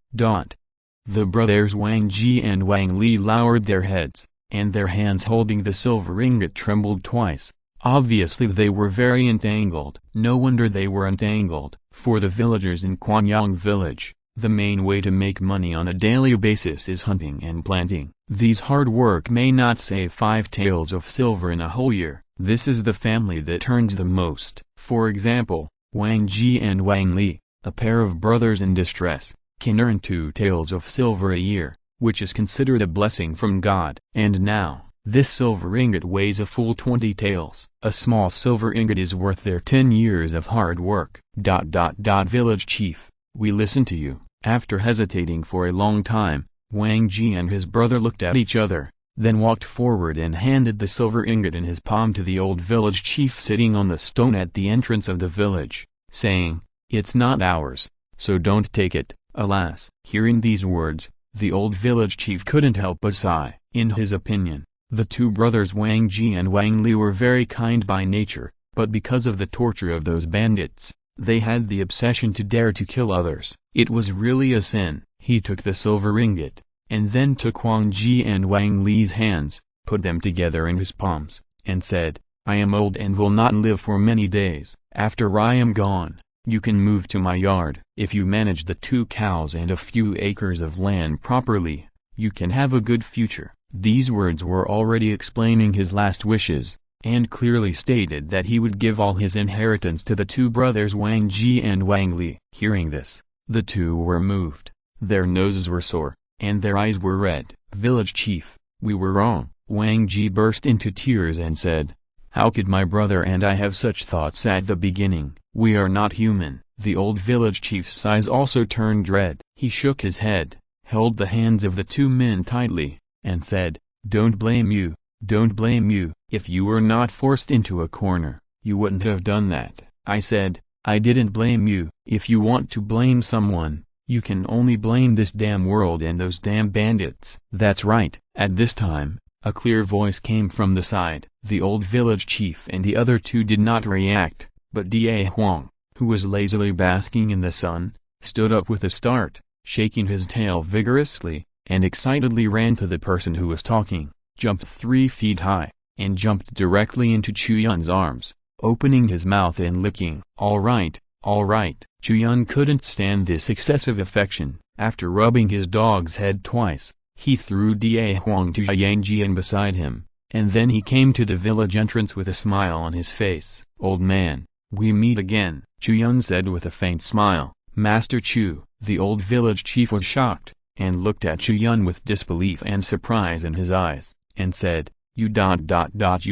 The brothers Wang Ji and Wang Li lowered their heads, and their hands holding the silver ingot trembled twice. Obviously they were very entangled. No wonder they were entangled. For the villagers in Guanyang village, the main way to make money on a daily basis is hunting and planting. These hard work may not save 5 taels of silver in a whole year. This is the family that earns the most. For example, Wang Ji and Wang Li, a pair of brothers in distress, can earn 2 taels of silver a year, which is considered a blessing from God. And now, this silver ingot weighs a full 20 taels. A small silver ingot is worth their 10 years of hard work. Village chief, we listen to you. After hesitating for a long time, Wang Ji and his brother looked at each other, then walked forward and handed the silver ingot in his palm to the old village chief sitting on the stone at the entrance of the village, saying, "It's not ours, so don't take it." Alas! Hearing these words, the old village chief couldn't help but sigh. In his opinion, The two brothers Wang Ji and Wang Li were very kind by nature, but because of the torture of those bandits, they had the obsession to dare to kill others. It was really a sin. He took the silver ringgit, and then took Wang Ji and Wang Li's hands, put them together in his palms, and said, "I am old and will not live for many days. After I am gone, you can move to my yard. If you manage the 2 cows and a few acres of land properly, you can have a good future." These words were already explaining his last wishes, and clearly stated that he would give all his inheritance to the two brothers Wang Ji and Wang Li. Hearing this, the two were moved, their noses were sore, and their eyes were red. "Village chief, we were wrong." Wang Ji burst into tears and said, "How could my brother and I have such thoughts at the beginning? We are not human." The old village chief's eyes also turned red. He shook his head, held the hands of the two men tightly, and said, "Don't blame you, don't blame you. If you were not forced into a corner, you wouldn't have done that." I said, "I didn't blame you." If you want to blame someone, you can only blame this damn world and those damn bandits. That's right. At this time, a clear voice came from the side. The old village chief and the other two did not react, but Da Huang, who was lazily basking in the sun, stood up with a start, shaking his tail vigorously, and excitedly ran to the person who was talking, jumped 3 feet high, and jumped directly into Chu Yun's arms, opening his mouth and licking. All right, all right." Chu Yun couldn't stand this excessive affection. After rubbing his dog's head twice, he threw Da Huang to Yang Jian beside him, and then he came to the village entrance with a smile on his face. "Old man, we meet again," Chu Yun said with a faint smile. "Master Chu." The old village chief was shocked, and looked at Chu Yun with disbelief and surprise in his eyes, and said, You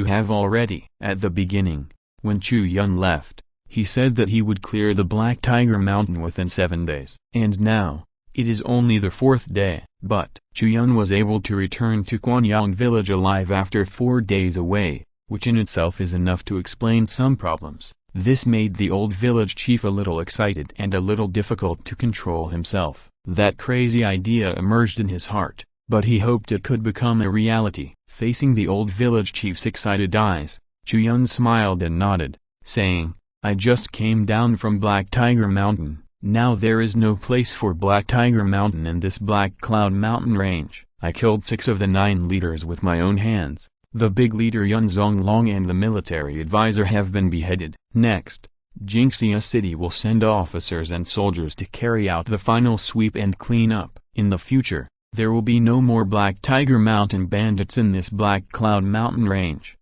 have already." At the beginning, when Chu Yun left, he said that he would clear the Black Tiger Mountain within 7 days. And now, it is only the 4th day. But Chu Yun was able to return to Quanyang village alive after 4 days away, which in itself is enough to explain some problems. This made the old village chief a little excited and a little difficult to control himself. That crazy idea emerged in his heart, but he hoped it could become a reality. Facing the old village chief's excited eyes, Chu Yun smiled and nodded, saying, "I just came down from Black Tiger Mountain. Now there is no place for Black Tiger Mountain in this Black Cloud Mountain range. I killed 6 of the 9 leaders with my own hands. The big leader Yun Zonglong and the military advisor have been beheaded. Next, Jingxia City will send officers and soldiers to carry out the final sweep and clean up. In the future, there will be no more Black Tiger Mountain bandits in this Black Cloud Mountain range."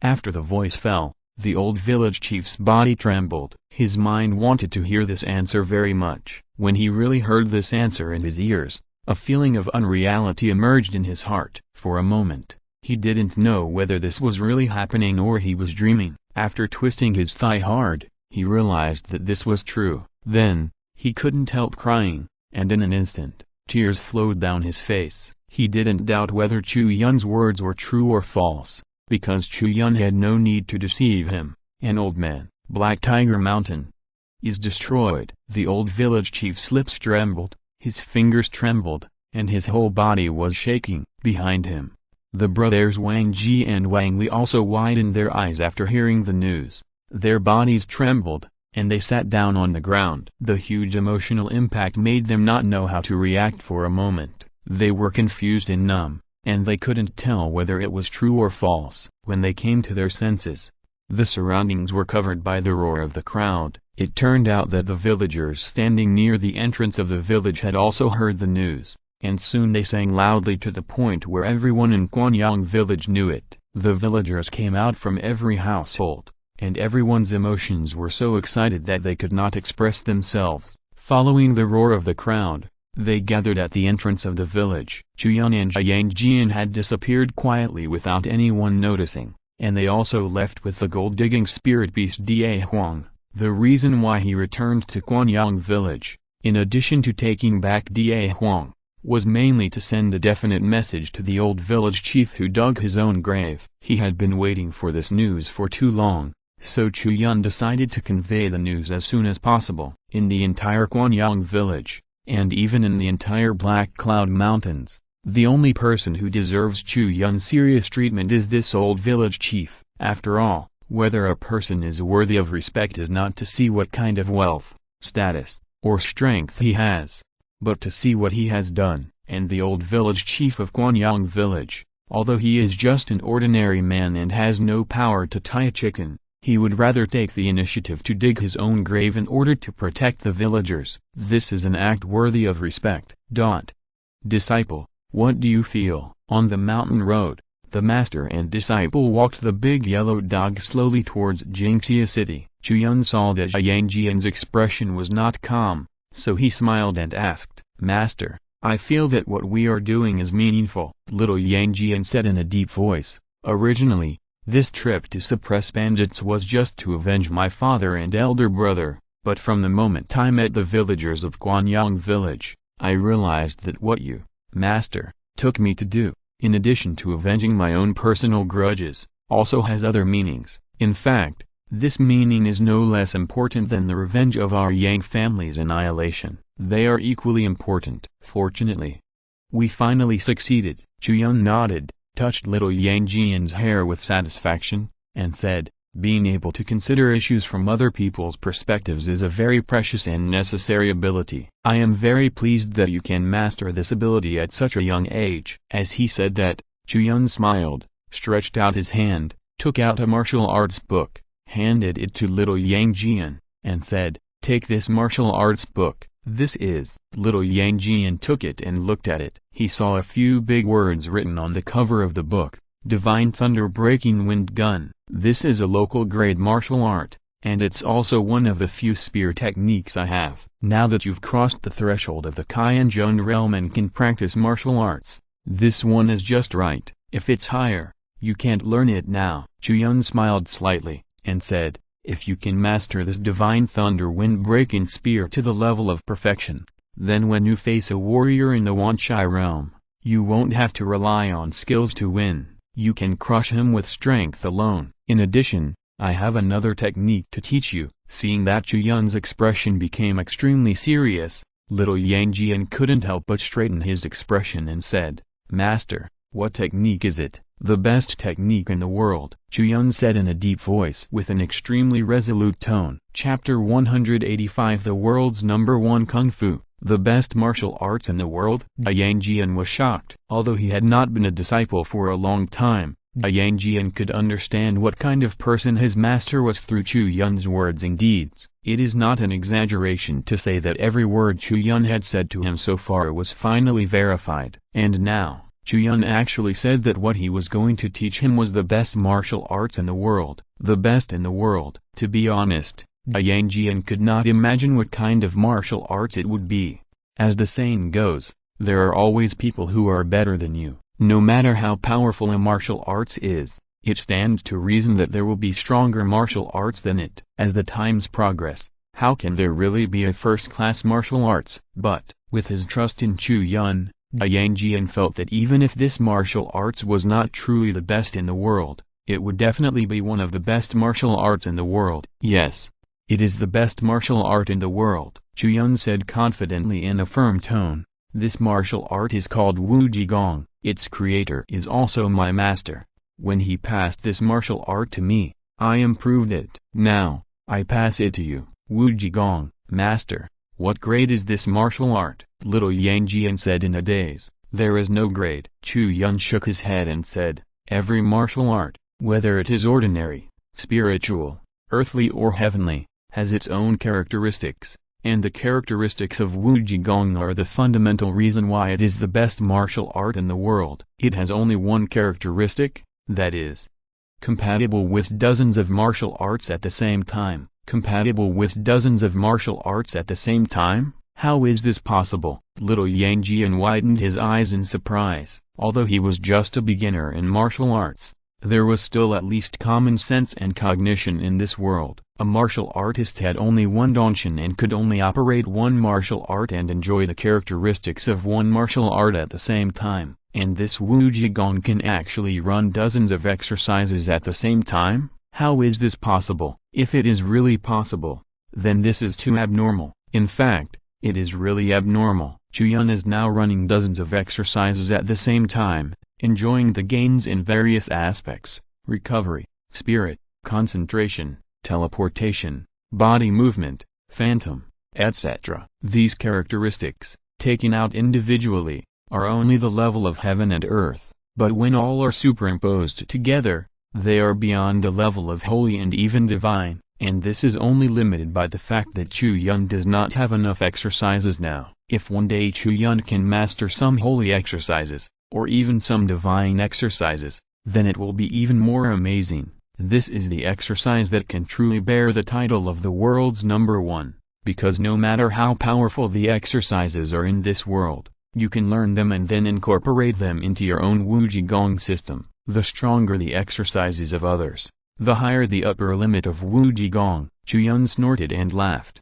After the voice fell, the old village chief's body trembled. His mind wanted to hear this answer very much. When he really heard this answer in his ears, a feeling of unreality emerged in his heart. For a moment, he didn't know whether this was really happening or he was dreaming. After twisting his thigh hard, he realized that this was true. Then, he couldn't help crying, and in an instant, tears flowed down his face. He didn't doubt whether Chu Yun's words were true or false, because Chu Yun had no need to deceive him. An old man, Black Tiger Mountain, is destroyed. The old village chief's lips trembled, his fingers trembled, and his whole body was shaking. Behind him, the brothers Wang Ji and Wang Li also widened their eyes after hearing the news. Their bodies trembled, and they sat down on the ground. The huge emotional impact made them not know how to react for a moment. They were confused and numb, and they couldn't tell whether it was true or false. When they came to their senses, the surroundings were covered by the roar of the crowd. It turned out that the villagers standing near the entrance of the village had also heard the news, and soon they sang loudly to the point where everyone in Quanyang village knew it. The villagers came out from every household, and everyone's emotions were so excited that they could not express themselves. Following the roar of the crowd, they gathered at the entrance of the village. Chu Yun and Yang Jian had disappeared quietly without anyone noticing, and they also left with the gold-digging spirit beast Da Huang. The reason why he returned to Quanyang village, in addition to taking back Da Huang, was mainly to send a definite message to the old village chief who dug his own grave. He had been waiting for this news for too long, so Chu Yun decided to convey the news as soon as possible. In the entire Quanyang village, and even in the entire Black Cloud Mountains, The only person who deserves Chu Yun's serious treatment is this old village chief. After all, whether a person is worthy of respect is not to see what kind of wealth, status, or strength he has, but to see what he has done. And the old village chief of Guanyang village, although he is just an ordinary man and has no power to tie a chicken, he would rather take the initiative to dig his own grave in order to protect the villagers. This is an act worthy of respect. Disciple, what do you feel? On the mountain road, the master and disciple walked the big yellow dog slowly towards Jingxia city. Chu Yun saw that Yang Jian's expression was not calm, so he smiled and asked, "Master, I feel that what we are doing is meaningful." Little Yang Jian said in a deep voice, "Originally, this trip to suppress bandits was just to avenge my father and elder brother, but from the moment I met the villagers of Guanyang village, I realized that what you, Master, took me to do, in addition to avenging my own personal grudges, also has other meanings. In fact, this meaning is no less important than the revenge of our Yang family's annihilation. They are equally important. Fortunately, we finally succeeded." Chu Yun nodded, touched little Yang Jian's hair with satisfaction, and said, "Being able to consider issues from other people's perspectives is a very precious and necessary ability. I am very pleased that you can master this ability at such a young age." As he said that, Chu Yun smiled, stretched out his hand, took out a martial arts book, handed it to little Yang Jian, and said, "Take this martial arts book. This is." Little Yang Jian took it and looked at it. He saw a few big words written on the cover of the book, "Divine Thunder Breaking Wind Gun." This is a local grade martial art, and it's also one of the few spear techniques I have. Now that you've crossed the threshold of the Qianzhen realm and can practice martial arts, this one is just right. If it's higher, you can't learn it now. Chu Yun smiled slightly, and said, "If you can master this Divine Thunder Wind-Breaking Spear to the level of perfection, then when you face a warrior in the Wanchai realm, you won't have to rely on skills to win. You can crush him with strength alone. In addition, I have another technique to teach you." Seeing that Chu Yun's expression became extremely serious, little Yang Jian couldn't help but straighten his expression and said, "Master, what technique is it?" "The best technique in the world," Chu Yun said in a deep voice with an extremely resolute tone. Chapter 185 The World's #1 Kung Fu. The best martial arts in the world? Yang Jian was shocked. Although he had not been a disciple for a long time, Yang Jian could understand what kind of person his master was through Chu Yun's words and deeds. It is not an exaggeration to say that every word Chu Yun had said to him so far was finally verified. And now, Chu Yun actually said that what he was going to teach him was the best martial arts in the world. The best in the world. To be honest, Yang Jian could not imagine what kind of martial arts it would be. As the saying goes, there are always people who are better than you. No matter how powerful a martial arts is, it stands to reason that there will be stronger martial arts than it. As the times progress, how can there really be a first-class martial arts? But, with his trust in Chu Yun, Yang Jian felt that even if this martial arts was not truly the best in the world, it would definitely be one of the best martial arts in the world. Yes, it is the best martial art in the world, Chu Yun said confidently in a firm tone. This martial art is called Wu Jigong. Its creator is also my master. When he passed this martial art to me, I improved it. Now, I pass it to you. Wu Jigong, master, what grade is this martial art? Little Yang Jian said in a daze. There is no grade. Chu Yun shook his head and said, every martial art, whether it is ordinary, spiritual, earthly or heavenly, has its own characteristics, and the characteristics of Wu Jigong are the fundamental reason why it is the best martial art in the world. It has only one characteristic, that is, compatible with dozens of martial arts at the same time. Compatible with dozens of martial arts at the same time? How is this possible? Little Yang Jian widened his eyes in surprise. Although he was just a beginner in martial arts, there was still at least common sense and cognition in this world. A martial artist had only one danshan and could only operate one martial art and enjoy the characteristics of one martial art at the same time. And this Wu Jigong can actually run dozens of exercises at the same time? How is this possible? If it is really possible, then this is too abnormal. In fact, it is really abnormal. Chu Yun is now running dozens of exercises at the same time, enjoying the gains in various aspects: recovery, spirit, concentration, teleportation, body movement, phantom, etc. These characteristics, taken out individually, are only the level of heaven and earth, but when all are superimposed together, they are beyond the level of holy and even divine, and this is only limited by the fact that Chu Yun does not have enough exercises now. If one day Chu Yun can master some holy exercises, or even some divine exercises, then it will be even more amazing. This is the exercise that can truly bear the title of the world's #1, because no matter how powerful the exercises are in this world, you can learn them and then incorporate them into your own Wujigong system. The stronger the exercises of others, the higher the upper limit of Wujigong. Chu Yun snorted and laughed.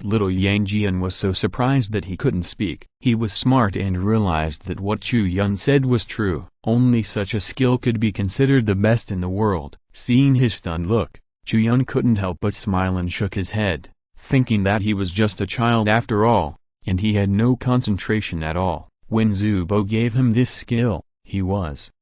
Little Yang Jian was so surprised that he couldn't speak. He was smart and realized that what Chu Yun said was true. Only such a skill could be considered the best in the world. Seeing his stunned look, Chu Yun couldn't help but smile and shook his head, thinking that he was just a child after all, and he had no concentration at all. When Zubo gave him this skill, he was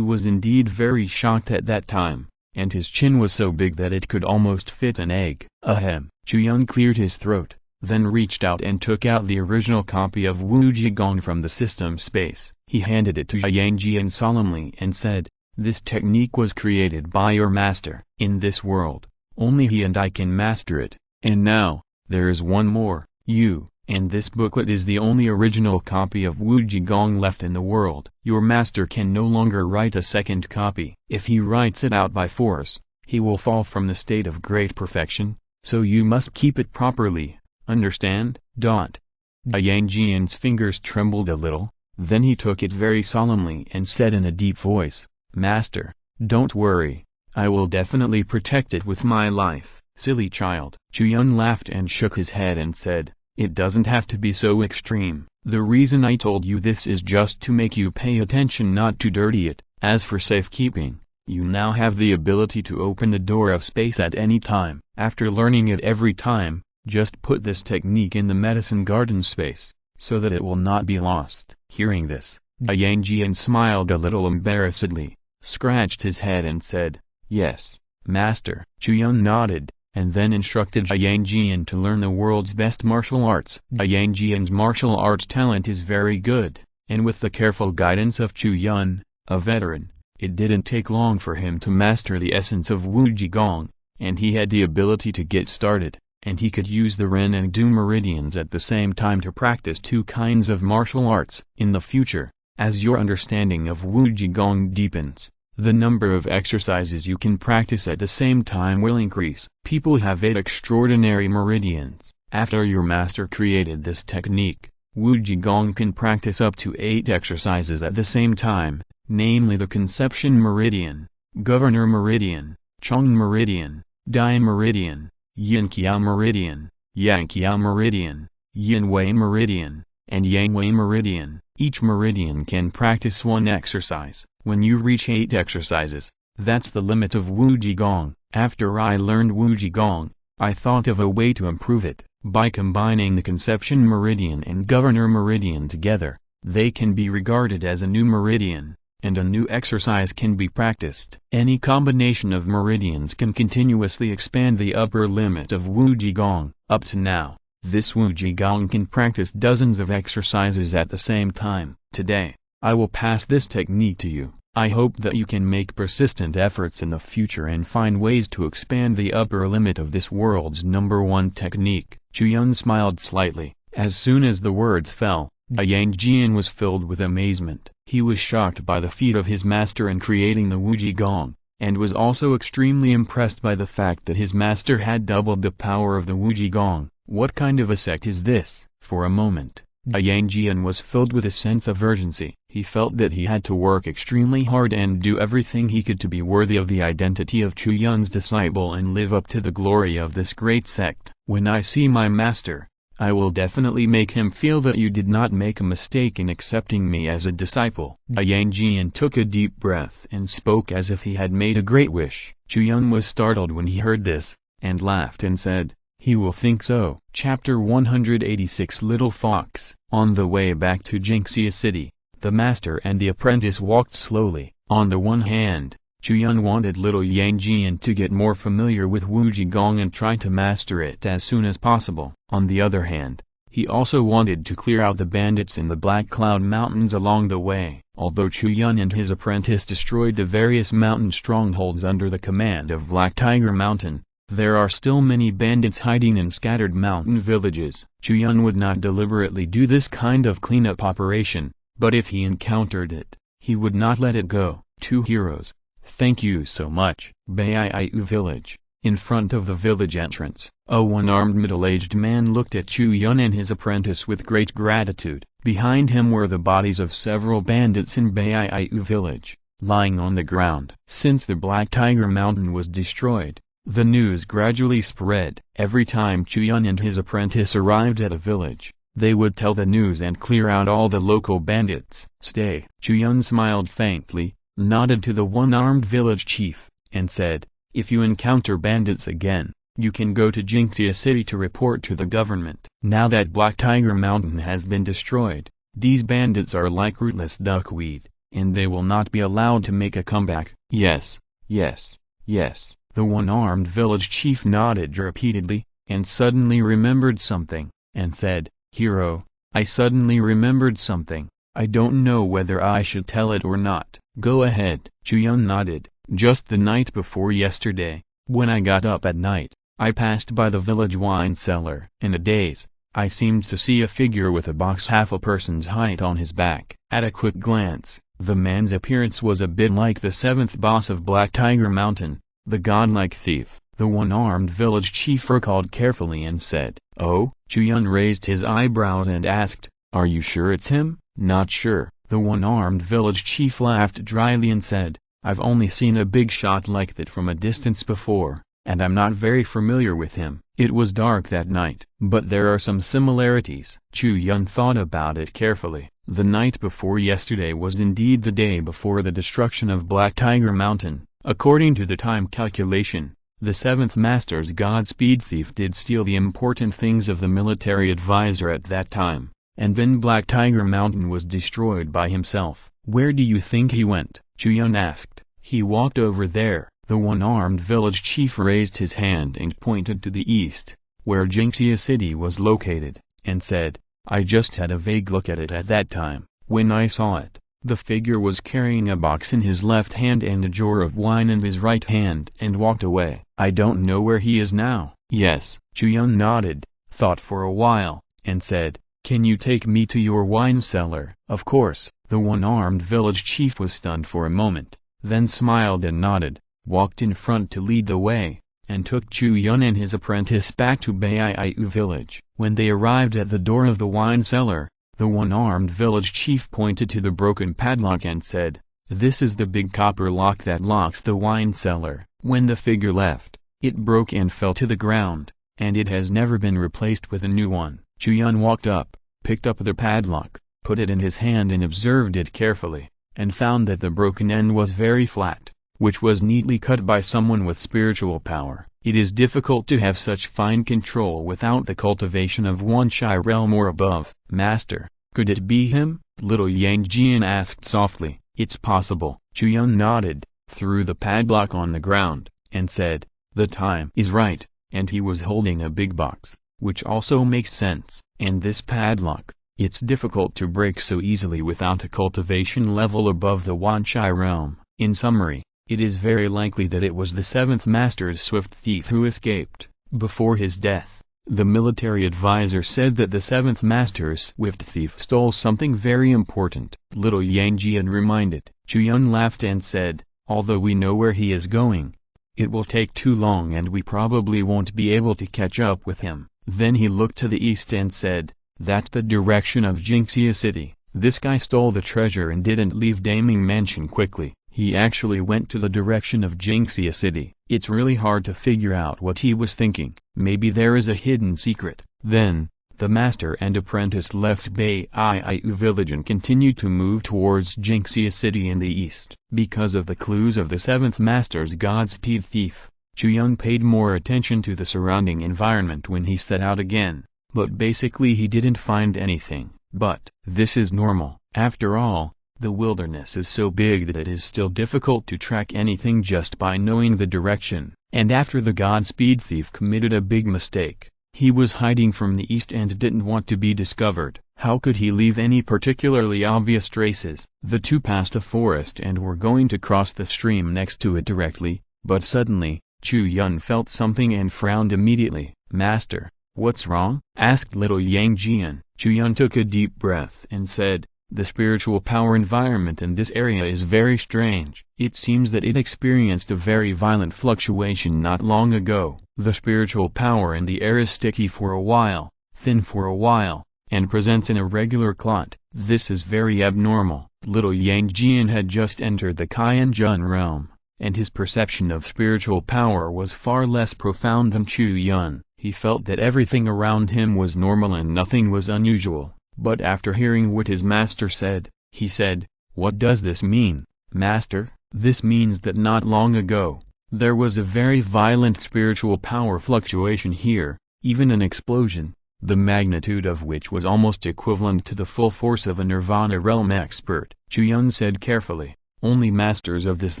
indeed very shocked at that time, and his chin was so big that it could almost fit an egg. Ahem. Chu Yun cleared his throat, then reached out and took out the original copy of Wujigong from the system space. He handed it to Yang Jian solemnly and said, "This technique was created by your master. In this world, only he and I can master it, and now, there is one more, you, and this booklet is the only original copy of Wujigong left in the world. Your master can no longer write a second copy. If he writes it out by force, he will fall from the state of great perfection, so you must keep it properly, understand?" Yang Jian's fingers trembled a little, then he took it very solemnly and said in a deep voice, "Master, don't worry, I will definitely protect it with my life." "Silly child." Chu Yun laughed and shook his head and said, "It doesn't have to be so extreme. The reason I told you this is just to make you pay attention not to dirty it. As for safekeeping, you now have the ability to open the door of space at any time. After learning it every time, just put this technique in the medicine garden space, so that it will not be lost." Hearing this, Yang Jian smiled a little embarrassedly, scratched his head and said, "Yes, master." Chu Yun nodded, and then instructed Yang Jian to learn the world's best martial arts. Yang Jian's martial arts talent is very good, and with the careful guidance of Chu Yun, a veteran, it didn't take long for him to master the essence of Wujigong, and he had the ability to get started, and he could use the Ren and Du meridians at the same time to practice two kinds of martial arts. In the future, as your understanding of Wujigong deepens, the number of exercises you can practice at the same time will increase. People have 8 extraordinary meridians. After your master created this technique, Wujigong can practice up to 8 exercises at the same time, namely the Conception Meridian, Governor Meridian, Chong Meridian, Dai Meridian, Yin-Qiao Meridian, Yang-Qiao Meridian, Yin-Wei Meridian, and Yang-Wei Meridian. Each meridian can practice 1 exercise. When you reach 8 exercises, that's the limit of Wujigong. After I learned Wujigong, I thought of a way to improve it. By combining the Conception Meridian and Governor Meridian together, they can be regarded as a new meridian, and a new exercise can be practiced. Any combination of meridians can continuously expand the upper limit of Wujigong. Up to now, this Wujigong can practice dozens of exercises at the same time. Today, I will pass this technique to you. I hope that you can make persistent efforts in the future and find ways to expand the upper limit of this world's #1 technique. Chu Yun smiled slightly. As soon as the words fell, Yang Jian was filled with amazement. He was shocked by the feat of his master in creating the Wujigong, and was also extremely impressed by the fact that his master had doubled the power of the Wujigong. What kind of a sect is this? For a moment, Yang Jian was filled with a sense of urgency. He felt that he had to work extremely hard and do everything he could to be worthy of the identity of Chu Yun's disciple and live up to the glory of this great sect. When I see my master, I will definitely make him feel that you did not make a mistake in accepting me as a disciple. Yang Jian took a deep breath and spoke as if he had made a great wish. Chu Yun was startled when he heard this, and laughed and said, He will think so. Chapter 186 Little Fox. On the way back to Jinxia City, the master and the apprentice walked slowly. On the one hand, Chu Yun wanted little Yang Jian to get more familiar with Wuji Gong and try to master it as soon as possible. On the other hand, he also wanted to clear out the bandits in the Black Cloud Mountains along the way. Although Chu Yun and his apprentice destroyed the various mountain strongholds under the command of Black Tiger Mountain, there are still many bandits hiding in scattered mountain villages. Chu Yun would not deliberately do this kind of cleanup operation, but if he encountered it, he would not let it go. Two heroes. Thank you so much. Baiyu Village. In front of the village entrance, a one-armed middle-aged man looked at Chu Yun and his apprentice with great gratitude. Behind him were the bodies of several bandits in Baiyu Village, lying on the ground. Since the Black Tiger Mountain was destroyed, the news gradually spread. Every time Chu Yun and his apprentice arrived at a village, they would tell the news and clear out all the local bandits. Stay. Chu Yun smiled faintly, nodded to the one-armed village chief, and said, if you encounter bandits again, you can go to Jinxia City to report to the government. Now that Black Tiger Mountain has been destroyed, these bandits are like rootless duckweed, and they will not be allowed to make a comeback. Yes, yes, yes. The one-armed village chief nodded repeatedly, and suddenly remembered something, and said, Hero, I suddenly remembered something. I don't know whether I should tell it or not. Go ahead. Chu Yun nodded. Just the night before yesterday, when I got up at night, I passed by the village wine cellar. In a daze, I seemed to see a figure with a box half a person's height on his back. At a quick glance, the man's appearance was a bit like the seventh boss of Black Tiger Mountain, the godlike thief. The one-armed village chief recalled carefully and said, Oh? Chu Yun raised his eyebrows and asked, Are you sure it's him? Not sure. The one-armed village chief laughed dryly and said, I've only seen a big shot like that from a distance before, and I'm not very familiar with him. It was dark that night, but there are some similarities. Chu Yun thought about it carefully. The night before yesterday was indeed the day before the destruction of Black Tiger Mountain. According to the time calculation, the seventh master's Godspeed thief did steal the important things of the military advisor at that time, and then Black Tiger Mountain was destroyed by himself. Where do you think he went? Chu Yun asked. He walked over there. The one-armed village chief raised his hand and pointed to the east, where Jinxia City was located, and said, I just had a vague look at it at that time. When I saw it, the figure was carrying a box in his left hand and a jar of wine in his right hand and walked away. I don't know where he is now. Yes. Chu Yun nodded, thought for a while, and said, Can you take me to your wine cellar? Of course. The one-armed village chief was stunned for a moment, then smiled and nodded, walked in front to lead the way, and took Chu Yun and his apprentice back to Baiyu Village. When they arrived at the door of the wine cellar, the one-armed village chief pointed to the broken padlock and said, This is the big copper lock that locks the wine cellar. When the figure left, it broke and fell to the ground, and it has never been replaced with a new one. Chu Yun walked up, picked up the padlock, put it in his hand and observed it carefully, and found that the broken end was very flat, which was neatly cut by someone with spiritual power. It is difficult to have such fine control without the cultivation of one Shi realm or above. Master, could it be him? Little Yang Jian asked softly. It's possible. Chu Yun nodded, threw the padlock on the ground, and said, The time is right, and he was holding a big box, which also makes sense. And this padlock, it's difficult to break so easily without a cultivation level above the Wan Shi realm. In summary, it is very likely that it was the seventh master's swift thief who escaped. Before his death, the military advisor said that the seventh master's swift thief stole something very important. Little Yang Jian reminded. Chu Yun laughed and said, Although we know where he is going, it will take too long and we probably won't be able to catch up with him. Then he looked to the east and said, That's the direction of Jinxia City. This guy stole the treasure and didn't leave Daming Mansion quickly. He actually went to the direction of Jinxia City. It's really hard to figure out what he was thinking. Maybe there is a hidden secret. Then, the master and apprentice left Baiyu Village and continued to move towards Jinxia City in the east. Because of the clues of the seventh master's Godspeed thief, Chu Yun paid more attention to the surrounding environment when he set out again, but basically he didn't find anything. But this is normal. After all, the wilderness is so big that it is still difficult to track anything just by knowing the direction. And after the Godspeed thief committed a big mistake, he was hiding from the east and didn't want to be discovered. How could he leave any particularly obvious traces? The two passed a forest and were going to cross the stream next to it directly, but suddenly, Chu Yun felt something and frowned immediately. "Master, what's wrong?" asked little Yang Jian. Chu Yun took a deep breath and said, "The spiritual power environment in this area is very strange. It seems that it experienced a very violent fluctuation not long ago. The spiritual power in the air is sticky for a while, thin for a while, and presents an irregular clot. This is very abnormal." Little Yang Jian had just entered the Qianjun realm, and his perception of spiritual power was far less profound than Chu Yun. He felt that everything around him was normal and nothing was unusual. But after hearing what his master said, he said, "What does this mean, Master?" "This means that not long ago, there was a very violent spiritual power fluctuation here, even an explosion, the magnitude of which was almost equivalent to the full force of a Nirvana realm expert." Chu Yun said carefully, "Only masters of this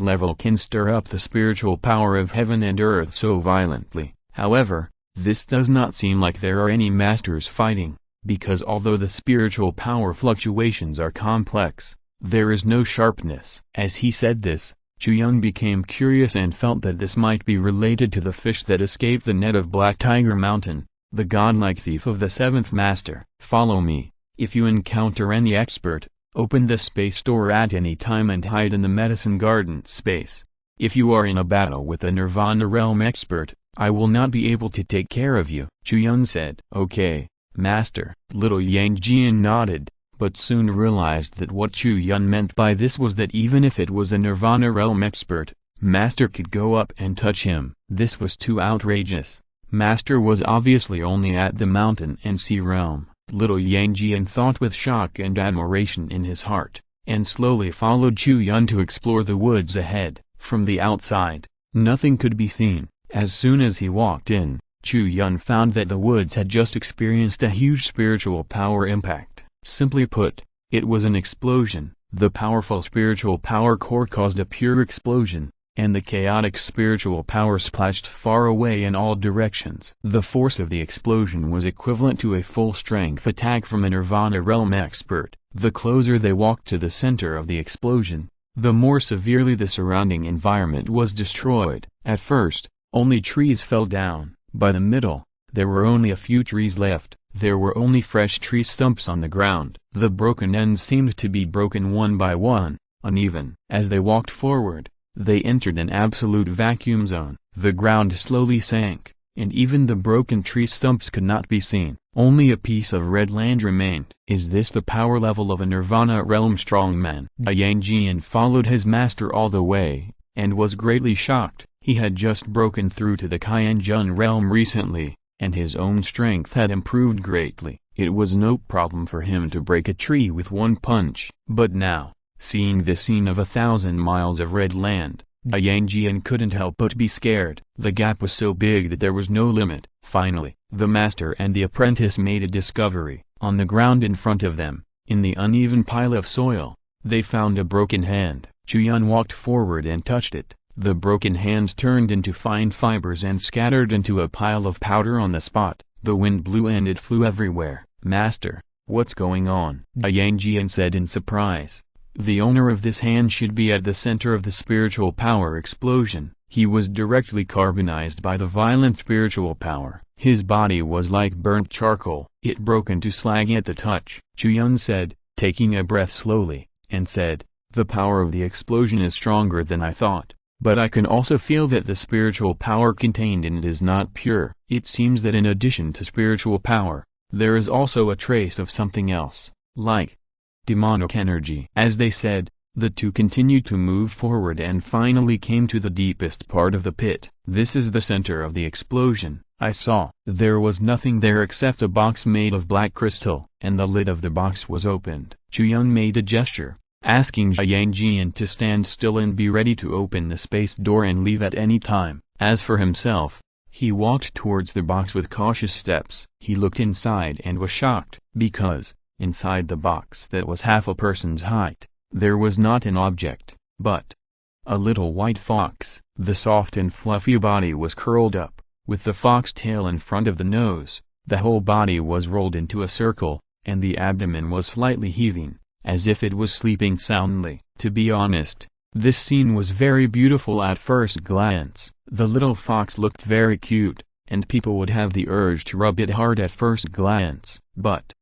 level can stir up the spiritual power of heaven and earth so violently. However, this does not seem like there are any masters fighting, because although the spiritual power fluctuations are complex, there is no sharpness." As he said this, Chu Yun became curious and felt that this might be related to the fish that escaped the net of Black Tiger Mountain, the godlike thief of the seventh master. "Follow me. If you encounter any expert, open the space door at any time and hide in the medicine garden space. If you are in a battle with a Nirvana realm expert, I will not be able to take care of you." Chu Yun said, "Okay, Master." Little Yang Jian nodded, but soon realized that what Chu Yun meant by this was that even if it was a Nirvana realm expert, Master could go up and touch him. This was too outrageous. Master was obviously only at the mountain and sea realm. Little Yang Jian thought with shock and admiration in his heart, and slowly followed Chu Yun to explore the woods ahead. From the outside, nothing could be seen. As soon as he walked in, Chu Yun found that the woods had just experienced a huge spiritual power impact. Simply put, it was an explosion. The powerful spiritual power core caused a pure explosion, and the chaotic spiritual power splashed far away in all directions. The force of the explosion was equivalent to a full-strength attack from a Nirvana realm expert. The closer they walked to the center of the explosion, the more severely the surrounding environment was destroyed. At first, only trees fell down. By the middle, there were only a few trees left. There were only fresh tree stumps on the ground. The broken ends seemed to be broken one by one, uneven. As they walked forward, they entered an absolute vacuum zone. The ground slowly sank, and even the broken tree stumps could not be seen. Only a piece of red land remained. "Is this the power level of a Nirvana realm strongman?" Yang Jian followed his master all the way, and was greatly shocked. He had just broken through to the Qianjun realm recently, and his own strength had improved greatly. It was no problem for him to break a tree with one punch. But now, seeing this scene of 1,000 miles of red land, Yang Jian couldn't help but be scared. The gap was so big that there was no limit. Finally, the master and the apprentice made a discovery. On the ground in front of them, in the uneven pile of soil, they found a broken hand. Chu Yun walked forward and touched it. The broken hand turned into fine fibers and scattered into a pile of powder on the spot. The wind blew and it flew everywhere. "Master, what's going on?" Yang Jian said in surprise. The owner of this hand should be at the center of the spiritual power explosion. He was directly carbonized by the violent spiritual power. His body was like burnt charcoal. It broke into slag at the touch. Chu Yun said, taking a breath slowly, and said, "The power of the explosion is stronger than I thought. But I can also feel that the spiritual power contained in it is not pure. It seems that in addition to spiritual power, there is also a trace of something else, like demonic energy." As they said, the two continued to move forward and finally came to the deepest part of the pit. "This is the center of the explosion," I saw. There was nothing there except a box made of black crystal, and the lid of the box was opened. Chu Yun made a gesture, asking Yang Jian to stand still and be ready to open the space door and leave at any time. As for himself, he walked towards the box with cautious steps. He looked inside and was shocked, because, inside the box that was half a person's height, there was not an object, but a little white fox. The soft and fluffy body was curled up, with the fox tail in front of the nose. The whole body was rolled into a circle, and the abdomen was slightly heaving, as if it was sleeping soundly. To be honest, this scene was very beautiful at first glance. The little fox looked very cute, and people would have the urge to rub it hard at first glance. But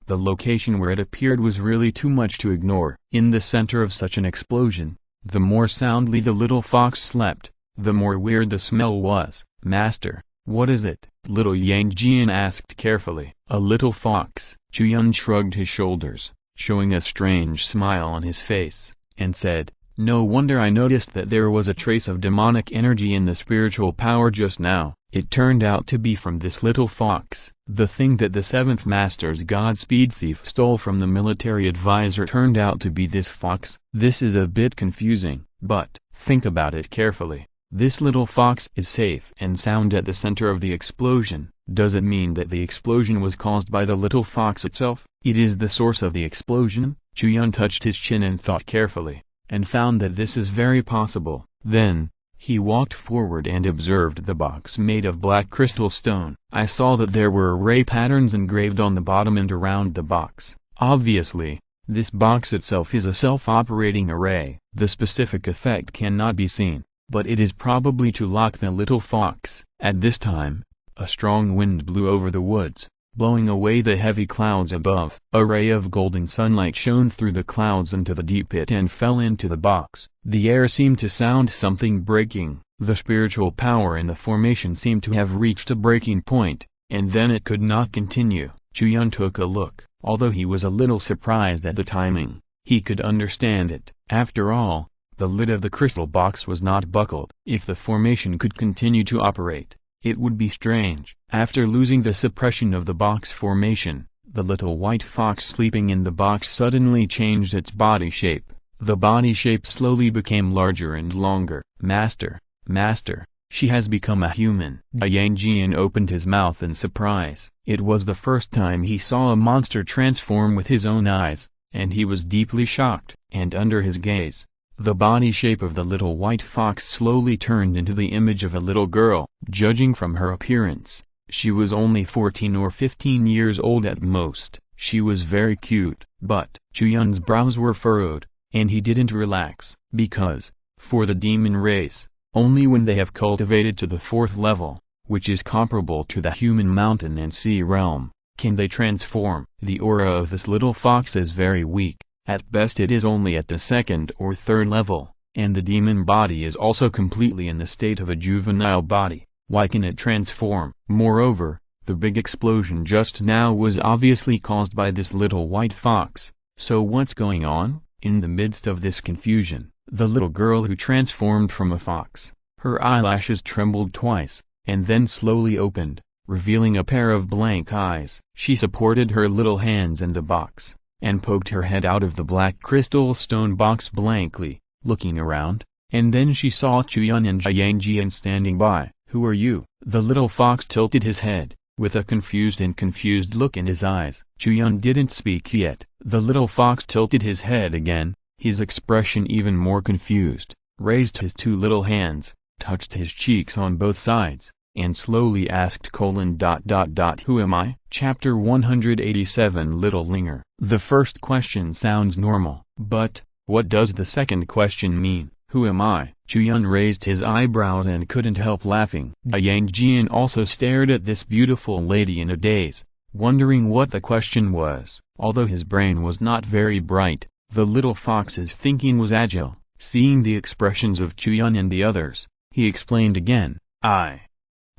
the location where it appeared was really too much to ignore. In the center of such an explosion, the more soundly the little fox slept, the more weird the smell was. "Master, what is it?" Little Yang Jian asked carefully. "A little fox." Chu Yun shrugged his shoulders, showing a strange smile on his face, and said, "No wonder I noticed that there was a trace of demonic energy in the spiritual power just now. It turned out to be from this little fox. The thing that the 7th Master's Godspeed thief stole from the military advisor turned out to be this fox. This is a bit confusing, but think about it carefully. This little fox is safe and sound at the center of the explosion. Does it mean that the explosion was caused by the little fox itself? It is the source of the explosion?" Chu Yun touched his chin and thought carefully, and found that this is very possible. Then he walked forward and observed the box made of black crystal stone. "I saw that there were array patterns engraved on the bottom and around the box. Obviously, this box itself is a self-operating array. The specific effect cannot be seen, but it is probably to lock the little fox." At this time, a strong wind blew over the woods, blowing away the heavy clouds above. A ray of golden sunlight shone through the clouds into the deep pit and fell into the box. The air seemed to sound something breaking. The spiritual power in the formation seemed to have reached a breaking point, and then it could not continue. Chu Yun took a look. Although he was a little surprised at the timing, he could understand it. After all, the lid of the crystal box was not buckled. If the formation could continue to operate, it would be strange. After losing the suppression of the box formation, the little white fox sleeping in the box suddenly changed its body shape. The body shape slowly became larger and longer. "Master, Master, she has become a human." Yang Jian opened his mouth in surprise. It was the first time he saw a monster transform with his own eyes, and he was deeply shocked. And under his gaze, the body shape of the little white fox slowly turned into the image of a little girl. Judging from her appearance, she was only 14 or 15 years old at most. She was very cute, but Chu Yun's brows were furrowed, and he didn't relax, because, for the demon race, only when they have cultivated to the 4th level, which is comparable to the human mountain and sea realm, can they transform. The aura of this little fox is very weak. At best it is only at the 2nd or 3rd level, and the demon body is also completely in the state of a juvenile body. Why can it transform? Moreover, the big explosion just now was obviously caused by this little white fox. So what's going on? In the midst of this confusion, the little girl who transformed from a fox, her eyelashes trembled twice, and then slowly opened, revealing a pair of blank eyes. She supported her little hands in the box, and poked her head out of the black crystal stone box blankly, looking around, and then she saw Chu Yun and Yang Jian standing by. "Who are you?" The little fox tilted his head, with a confused look in his eyes. Chu Yun didn't speak yet. The little fox tilted his head again, his expression even more confused, raised his 2 little hands, touched his cheeks on both sides, and slowly asked: "Who am I?" Chapter 187. Little Linger. The first question sounds normal, but what does the second question mean? Who am I? Chu Yun raised his eyebrows and couldn't help laughing. Yang Jian also stared at this beautiful lady in a daze, wondering what the question was. Although his brain was not very bright, the little fox's thinking was agile. Seeing the expressions of Chu Yun and the others, he explained again, "I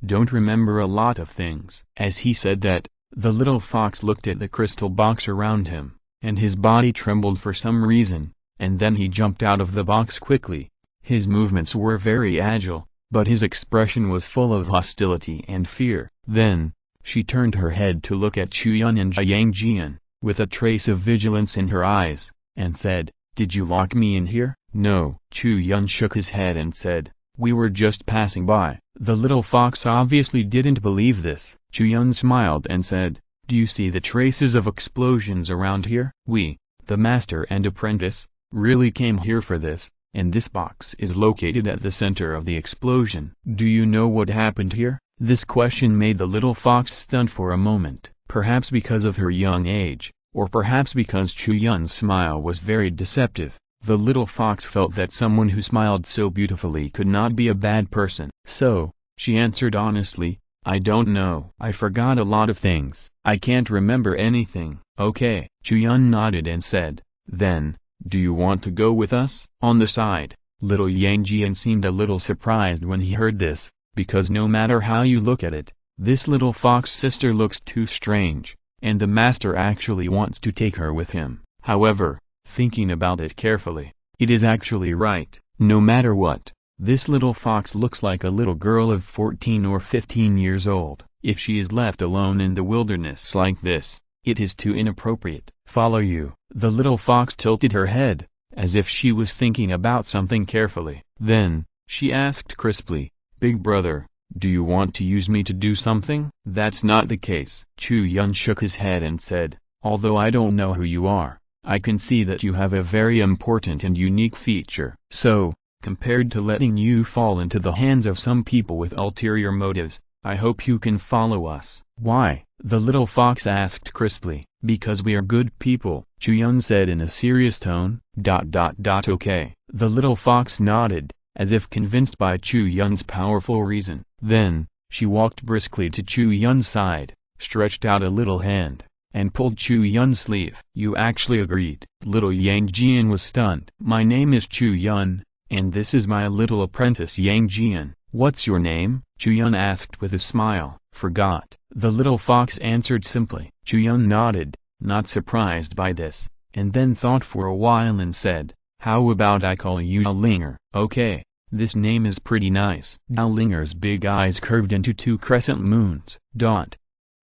don't remember a lot of things." As he said that, the little fox looked at the crystal box around him, and his body trembled for some reason, and then he jumped out of the box quickly. His movements were very agile, but his expression was full of hostility and fear. Then, she turned her head to look at Chu Yun and Yang Jian, with a trace of vigilance in her eyes, and said, "Did you lock me in here?" "No." Chu Yun shook his head and said, "We were just passing by." The little fox obviously didn't believe this. Chu Yun smiled and said, "Do you see the traces of explosions around here? We, the master and apprentice, really came here for this, and this box is located at the center of the explosion. Do you know what happened here?" This question made the little fox stunned for a moment, perhaps because of her young age, or perhaps because Chu Yun's smile was very deceptive. The little fox felt that someone who smiled so beautifully could not be a bad person. So, she answered honestly, "I don't know. I forgot a lot of things. I can't remember anything." "Okay." Chu Yun nodded and said, "Then, do you want to go with us?" On the side, little Yang Jian seemed a little surprised when he heard this, because no matter how you look at it, this little fox sister looks too strange, and the master actually wants to take her with him. However, thinking about it carefully, it is actually right. No matter what, this little fox looks like a little girl of 14 or 15 years old. If she is left alone in the wilderness like this, it is too inappropriate. "Follow you." The little fox tilted her head, as if she was thinking about something carefully. Then, she asked crisply, "Big brother, do you want to use me to do something?" "That's not the case." Chu Yun shook his head and said, "Although I don't know who you are, I can see that you have a very important and unique feature. So, compared to letting you fall into the hands of some people with ulterior motives, I hope you can follow us." "Why?" the little fox asked crisply. "Because we are good people," Chu Yun said in a serious tone. Okay. The little fox nodded, as if convinced by Chu Yun's powerful reason. Then, she walked briskly to Chu Yun's side, stretched out a little hand, and pulled Chu Yun's sleeve. "You actually agreed." Little Yang Jian was stunned. "My name is Chu Yun, and this is my little apprentice Yang Jian." "What's your name?" Chu Yun asked with a smile. "Forgot." The little fox answered simply. Chu Yun nodded, not surprised by this, and then thought for a while and said, "How about I call you Linger?" "Okay, this name is pretty nice." Linger's big eyes curved into two crescent moons.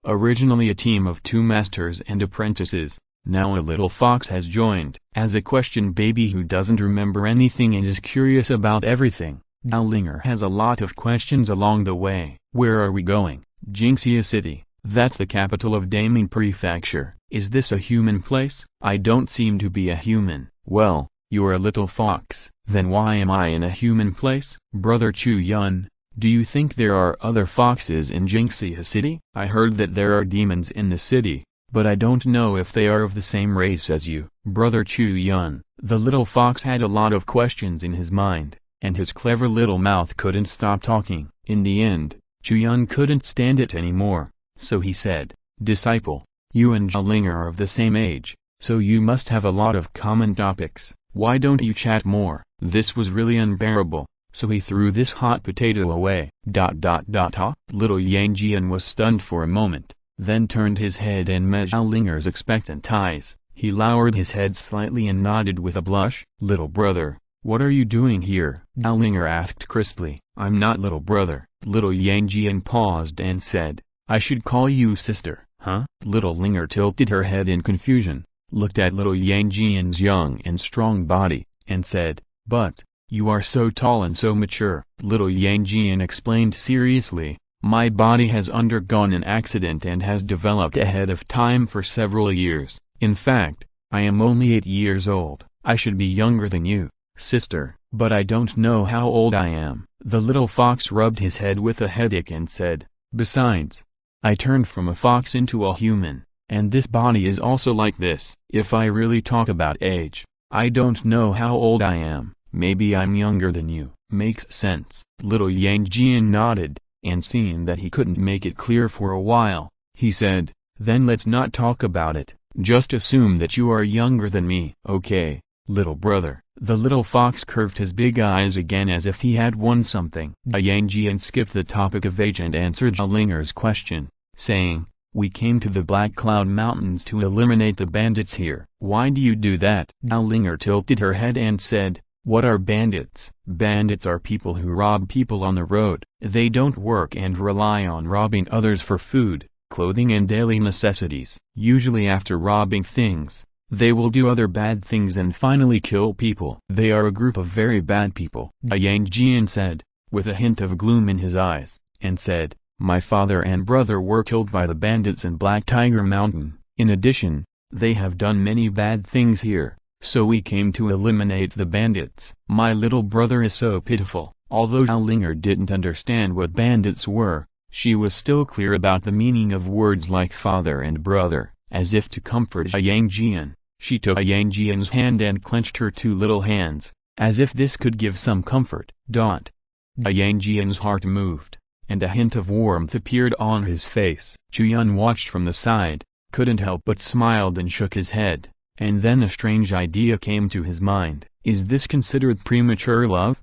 Originally a team of 2 masters and apprentices, now a little fox has joined. As a question baby who doesn't remember anything and is curious about everything, Linger has a lot of questions along the way. "Where are we going?" "Jingxia City. That's the capital of Daming Prefecture." "Is this a human place?" "I don't seem to be a human." "Well, you're a little fox. Then why am I in a human place?" "Brother Chu Yun, do you think there are other foxes in Jingxia City?" "I heard that there are demons in the city, but I don't know if they are of the same race as you." "Brother Chu Yun." The little fox had a lot of questions in his mind, and his clever little mouth couldn't stop talking. In the end, Chu Yun couldn't stand it anymore, so he said, "Disciple, you and Linger are of the same age, so you must have a lot of common topics. Why don't you chat more?" This was really unbearable, so he threw this hot potato away. Little Yang Jian was stunned for a moment, then turned his head and met Linger's expectant eyes. He lowered his head slightly and nodded with a blush. "Little brother, what are you doing here?" Linger asked crisply. "I'm not little brother." Little Yang Jian paused and said, "I should call you sister." "Huh?" Little Linger tilted her head in confusion, looked at little Yang Jian's young and strong body, and said, "But, you are so tall and so mature." Little Yang Jian explained seriously, "My body has undergone an accident and has developed ahead of time for several years. In fact, I am only 8 years old. I should be younger than you, sister, but I don't know how old I am." The little fox rubbed his head with a headache and said, "Besides, I turned from a fox into a human, and this body is also like this. If I really talk about age, I don't know how old I am. Maybe I'm younger than you." "Makes sense." Little Yang Jian nodded, and seeing that he couldn't make it clear for a while, he said, "Then let's not talk about it. Just assume that you are younger than me." "Okay, little brother." The little fox curved his big eyes again as if he had won something. Yang Jian skipped the topic of age and answered Linger's question, saying, "We came to the Black Cloud Mountains to eliminate the bandits here." "Why do you do that?" Linger tilted her head and said, "What are bandits?" "Bandits are people who rob people on the road. They don't work and rely on robbing others for food, clothing and daily necessities. Usually after robbing things, they will do other bad things and finally kill people. They are a group of very bad people." Yang Jian said, with a hint of gloom in his eyes, and said, "My father and brother were killed by the bandits in Black Tiger Mountain. In addition, they have done many bad things here, so we came to eliminate the bandits. My little brother is so pitiful." Although Zhao Linger didn't understand what bandits were, she was still clear about the meaning of words like father and brother. As if to comfort Yang Jian, she took Yang Jian's hand and clenched her two little hands, as if this could give some comfort. Yang Jian's heart moved, and a hint of warmth appeared on his face. Chu Yun watched from the side, couldn't help but smiled and shook his head, and then a strange idea came to his mind. Is this considered premature love?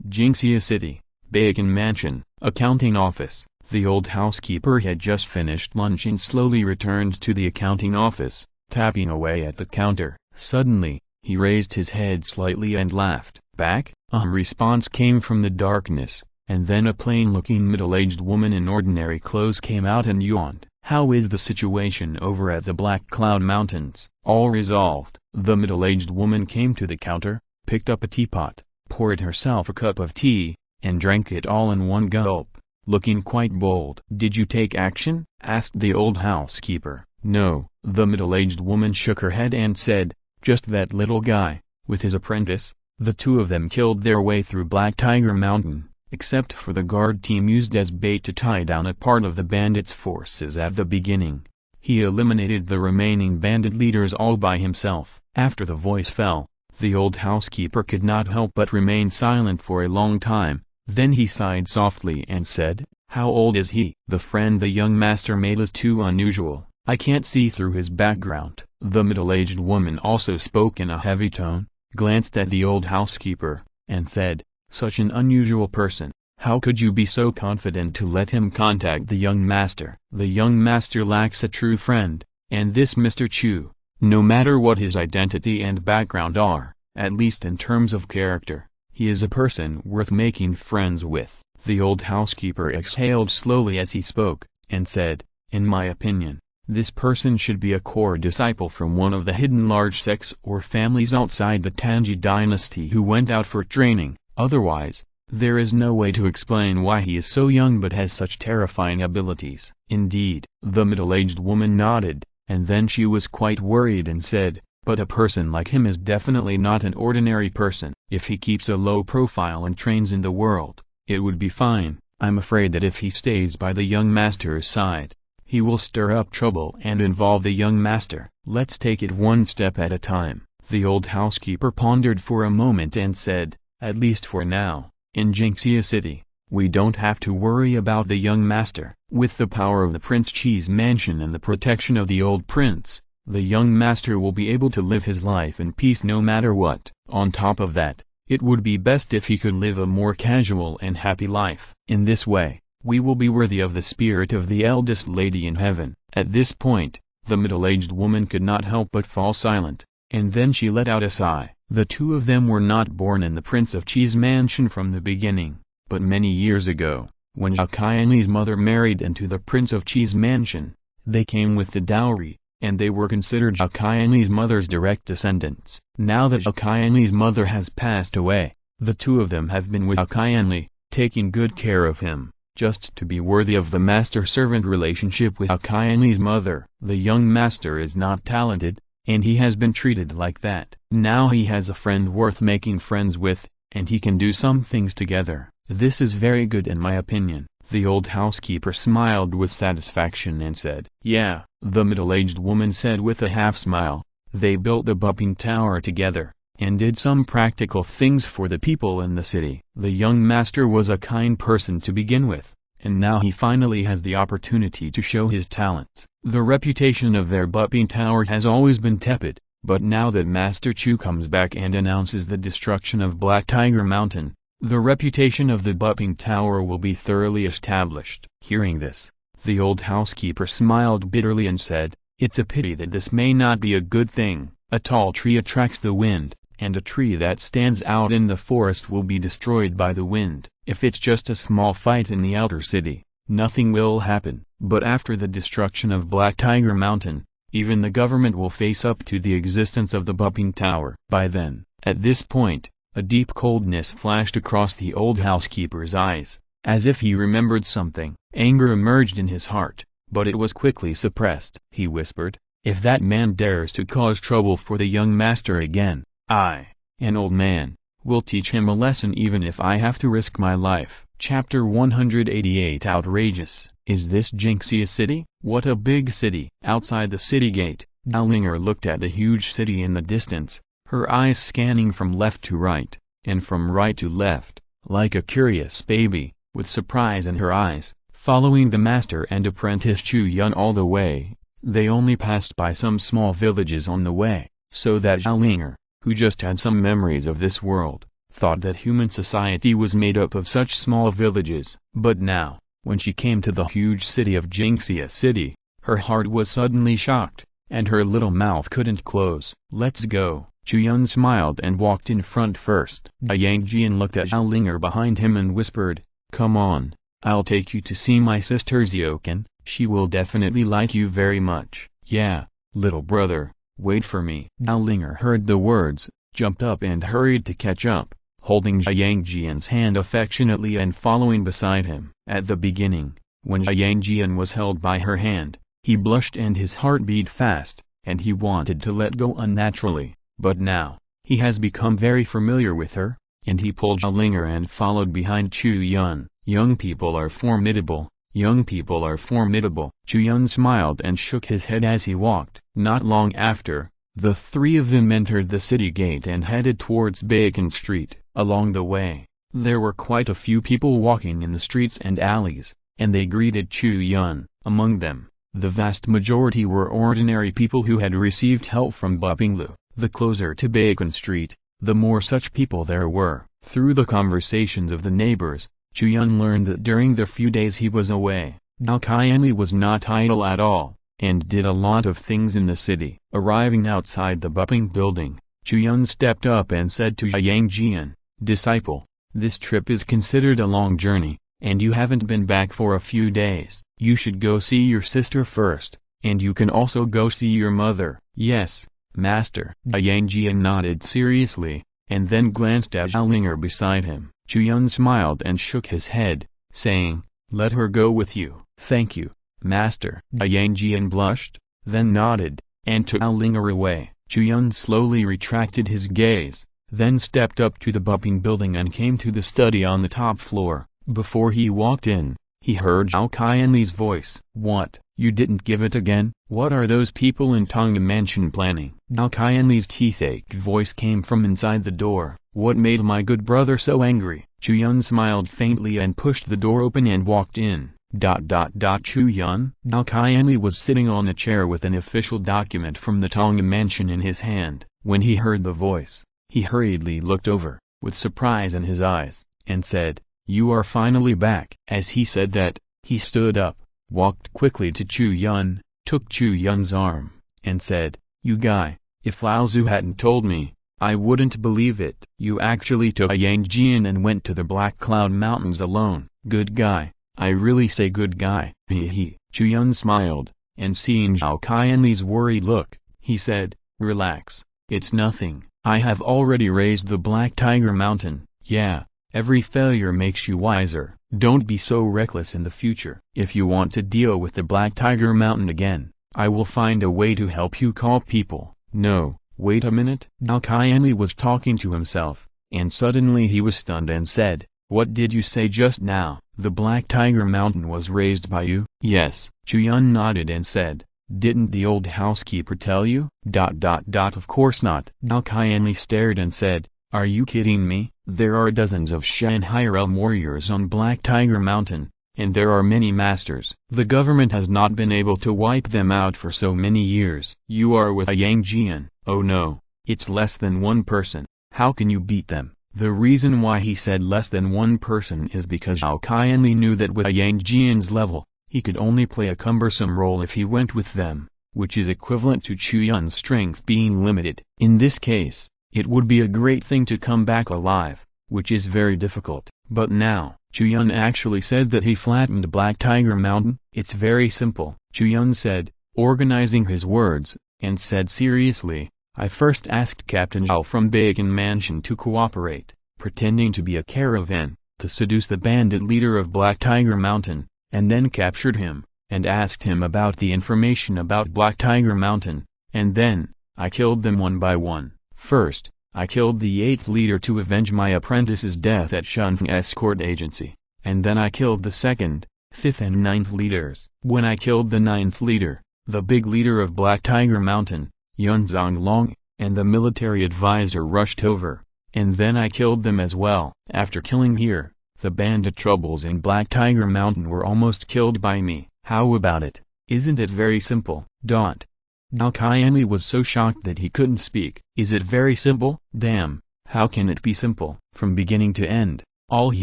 Jinxia City, Bacon Mansion, accounting office. The old housekeeper had just finished lunch and slowly returned to the accounting office, tapping away at the counter. Suddenly, he raised his head slightly and laughed. Back? Response came from the darkness, and then a plain-looking middle-aged woman in ordinary clothes came out and yawned. How is the situation over at the Black Cloud Mountains? All resolved. The middle-aged woman came to the counter, picked up a teapot, poured herself a cup of tea, and drank it all in one gulp, looking quite bold. "Did you take action?" asked the old housekeeper. "No." The middle-aged woman shook her head and said, "Just that little guy, with his apprentice. The two of them killed their way through Black Tiger Mountain, except for the guard team used as bait to tie down a part of the bandits' forces at the beginning. He eliminated the remaining bandit leaders all by himself." After the voice fell, the old housekeeper could not help but remain silent for a long time. Then he sighed softly and said, "How old is he?" "The friend the young master made is too unusual. I can't see through his background." The middle-aged woman also spoke in a heavy tone, glanced at the old housekeeper, and said, "Such an unusual person. How could you be so confident to let him contact the young master?" "The young master lacks a true friend, and this Mr. Chu, no matter what his identity and background are, at least in terms of character, he is a person worth making friends with." The old housekeeper exhaled slowly as he spoke, and said, "In my opinion, this person should be a core disciple from one of the hidden large sects or families outside the Tanji dynasty who went out for training. Otherwise, there is no way to explain why he is so young but has such terrifying abilities." "Indeed." The middle-aged woman nodded, and then she was quite worried and said, "But a person like him is definitely not an ordinary person. If he keeps a low profile and trains in the world, it would be fine. I'm afraid that if he stays by the young master's side, he will stir up trouble and involve the young master. Let's take it one step at a time." The old housekeeper pondered for a moment and said, "At least for now, in Jinxia City, we don't have to worry about the young master. With the power of the Prince Chi's mansion and the protection of the old prince, the young master will be able to live his life in peace no matter what. On top of that, it would be best if he could live a more casual and happy life. In this way, we will be worthy of the spirit of the eldest lady in heaven." At this point, the middle-aged woman could not help but fall silent, and then she let out a sigh. The two of them were not born in the Prince of Chi's mansion from the beginning, but many years ago, when Zhao Qianli's mother married into the Prince of Chi's mansion, they came with the dowry, and they were considered Zhao Qianli's mother's direct descendants. Now that Zhao Qianli's mother has passed away, the two of them have been with Zhao Qianli, taking good care of him, just to be worthy of the master-servant relationship with Zhao Qianli's mother. The young master is not talented, and he has been treated like that. Now he has a friend worth making friends with, and he can do some things together. This is very good in my opinion." The old housekeeper smiled with satisfaction and said, "Yeah," the middle-aged woman said with a half-smile. "They built the Bupping Tower together, and did some practical things for the people in the city. The young master was a kind person to begin with, and now he finally has the opportunity to show his talents." The reputation of their Bupping Tower has always been tepid, but now that Master Chu comes back and announces the destruction of Black Tiger Mountain, the reputation of the Bupping Tower will be thoroughly established. Hearing this, the old housekeeper smiled bitterly and said, "It's a pity that this may not be a good thing. A tall tree attracts the wind, and a tree that stands out in the forest will be destroyed by the wind. If it's just a small fight in the outer city, nothing will happen. But after the destruction of Black Tiger Mountain, even the government will face up to the existence of the Bupping Tower. By then." At this point, A deep coldness flashed across the old housekeeper's eyes, as if he remembered something. Anger emerged in his heart, but it was quickly suppressed. He whispered, "If that man dares to cause trouble for the young master again, I, an old man, will teach him a lesson even if I have to risk my life." Chapter 188. Outrageous. Is this Jinxia City? What a big city! Outside the city gate, Dalinger looked at the huge city in the distance, her eyes scanning from left to right, and from right to left, like a curious baby, with surprise in her eyes, following the master and apprentice Chu Yun all the way. They only passed by some small villages on the way, so that Dalinger, who just had some memories of this world, thought that human society was made up of such small villages. But now, when she came to the huge city of Jinxia City, her heart was suddenly shocked, and her little mouth couldn't close. "Let's go." Chu Yun smiled and walked in front first. Yang Jian looked at Dalinger behind him and whispered, "Come on, I'll take you to see my sister Xiaoqan, she will definitely like you very much." "Yeah, little brother, wait for me." Dalinger heard the words, jumped up and hurried to catch up, holding Yang Jian's hand affectionately and following beside him. At the beginning, when Yang Jian was held by her hand, he blushed and his heart beat fast, and he wanted to let go unnaturally, but now, he has become very familiar with her, and he pulled Dalinger and followed behind Chu Yun. "Young people are formidable, young people are formidable." Chu Yun smiled and shook his head as he walked. Not long after, the three of them entered the city gate and headed towards Bacon Street. Along the way, there were quite a few people walking in the streets and alleys, and they greeted Chu Yun. Among them, the vast majority were ordinary people who had received help from Bupinglu. The closer to Bacon Street, the more such people there were. Through the conversations of the neighbors, Chu Yun learned that during the few days he was away, Dao Qianli was not idle at all, and did a lot of things in the city. Arriving outside the Buping building, Chu Yun stepped up and said to Yang Jian, "Disciple, this trip is considered a long journey, and you haven't been back for a few days. You should go see your sister first, and you can also go see your mother." "Yes, master." Yang Jian nodded seriously, and then glanced at Dalinger beside him. Chu Yun smiled and shook his head, saying, "Let her go with you." "Thank you, master." Yang Jian blushed, then nodded, and took Dalinger away. Chu Yun slowly retracted his gaze, then stepped up to the Buping building and came to the study on the top floor. Before he walked in, he heard Zhao Qianli's voice. "What, you didn't give it again? What are those people in Tonga Mansion planning?" Zhao Qianli's teeth-ached voice came from inside the door. "What made my good brother so angry?" Chu Yun smiled faintly and pushed the door open and walked in. Chu Yun? Zhao Qianli was sitting on a chair with an official document from the Tonga Mansion in his hand. When he heard the voice, he hurriedly looked over, with surprise in his eyes, and said, "You are finally back." As he said that, he stood up, walked quickly to Chu Yun, took Chu Yun's arm, and said, "You guy, if Lao Zu hadn't told me, I wouldn't believe it. You actually took Yang Jian and went to the Black Cloud Mountains alone. Good guy, I really say good guy." He. Chu Yun smiled, and seeing Zhao Qianli's worried look, he said, "Relax, it's nothing. I have already raised the Black Tiger Mountain. Yeah, every failure makes you wiser. Don't be so reckless in the future. If you want to deal with the Black Tiger Mountain again, I will find a way to help you call people." "No, wait a minute." Zhao Qianli was talking to himself, and suddenly he was stunned and said, "What did you say just now? The Black Tiger Mountain was raised by you?" "Yes." Chu Yun nodded and said, "Didn't the old housekeeper tell you?" Of course not." Zhao Qianli stared and said, "Are you kidding me? There are dozens of Shanghai realm warriors on Black Tiger Mountain, and there are many masters. The government has not been able to wipe them out for so many years. You are with a Yang Jian. Oh no, it's less than one person. How can you beat them?" The reason why he said less than one person is because Zhao Qianli knew that with a Yang Jian's level, he could only play a cumbersome role if he went with them, which is equivalent to Chu Yun's strength being limited. In this case, it would be a great thing to come back alive, which is very difficult. But now, Chu Yun actually said that he flattened Black Tiger Mountain. "It's very simple," Chu Yun said, organizing his words, and said seriously, I first asked Captain Zhao from Bacon Mansion to cooperate, pretending to be a caravan, to seduce the bandit leader of Black Tiger Mountain, and then captured him, and asked him about the information about Black Tiger Mountain, and then, I killed them one by one. First, I killed the 8th leader to avenge my apprentice's death at Shunfeng escort agency, and then I killed the 2nd, 5th and 9th leaders. When I killed the 9th leader, the big leader of Black Tiger Mountain, Yun Zonglong, and the military advisor rushed over, and then I killed them as well. After killing here, the bandit troubles in Black Tiger Mountain were almost killed by me. How about it? Isn't it very simple? Now Qianli was so shocked that he couldn't speak. Is it very simple? Damn, how can it be simple? From beginning to end, all he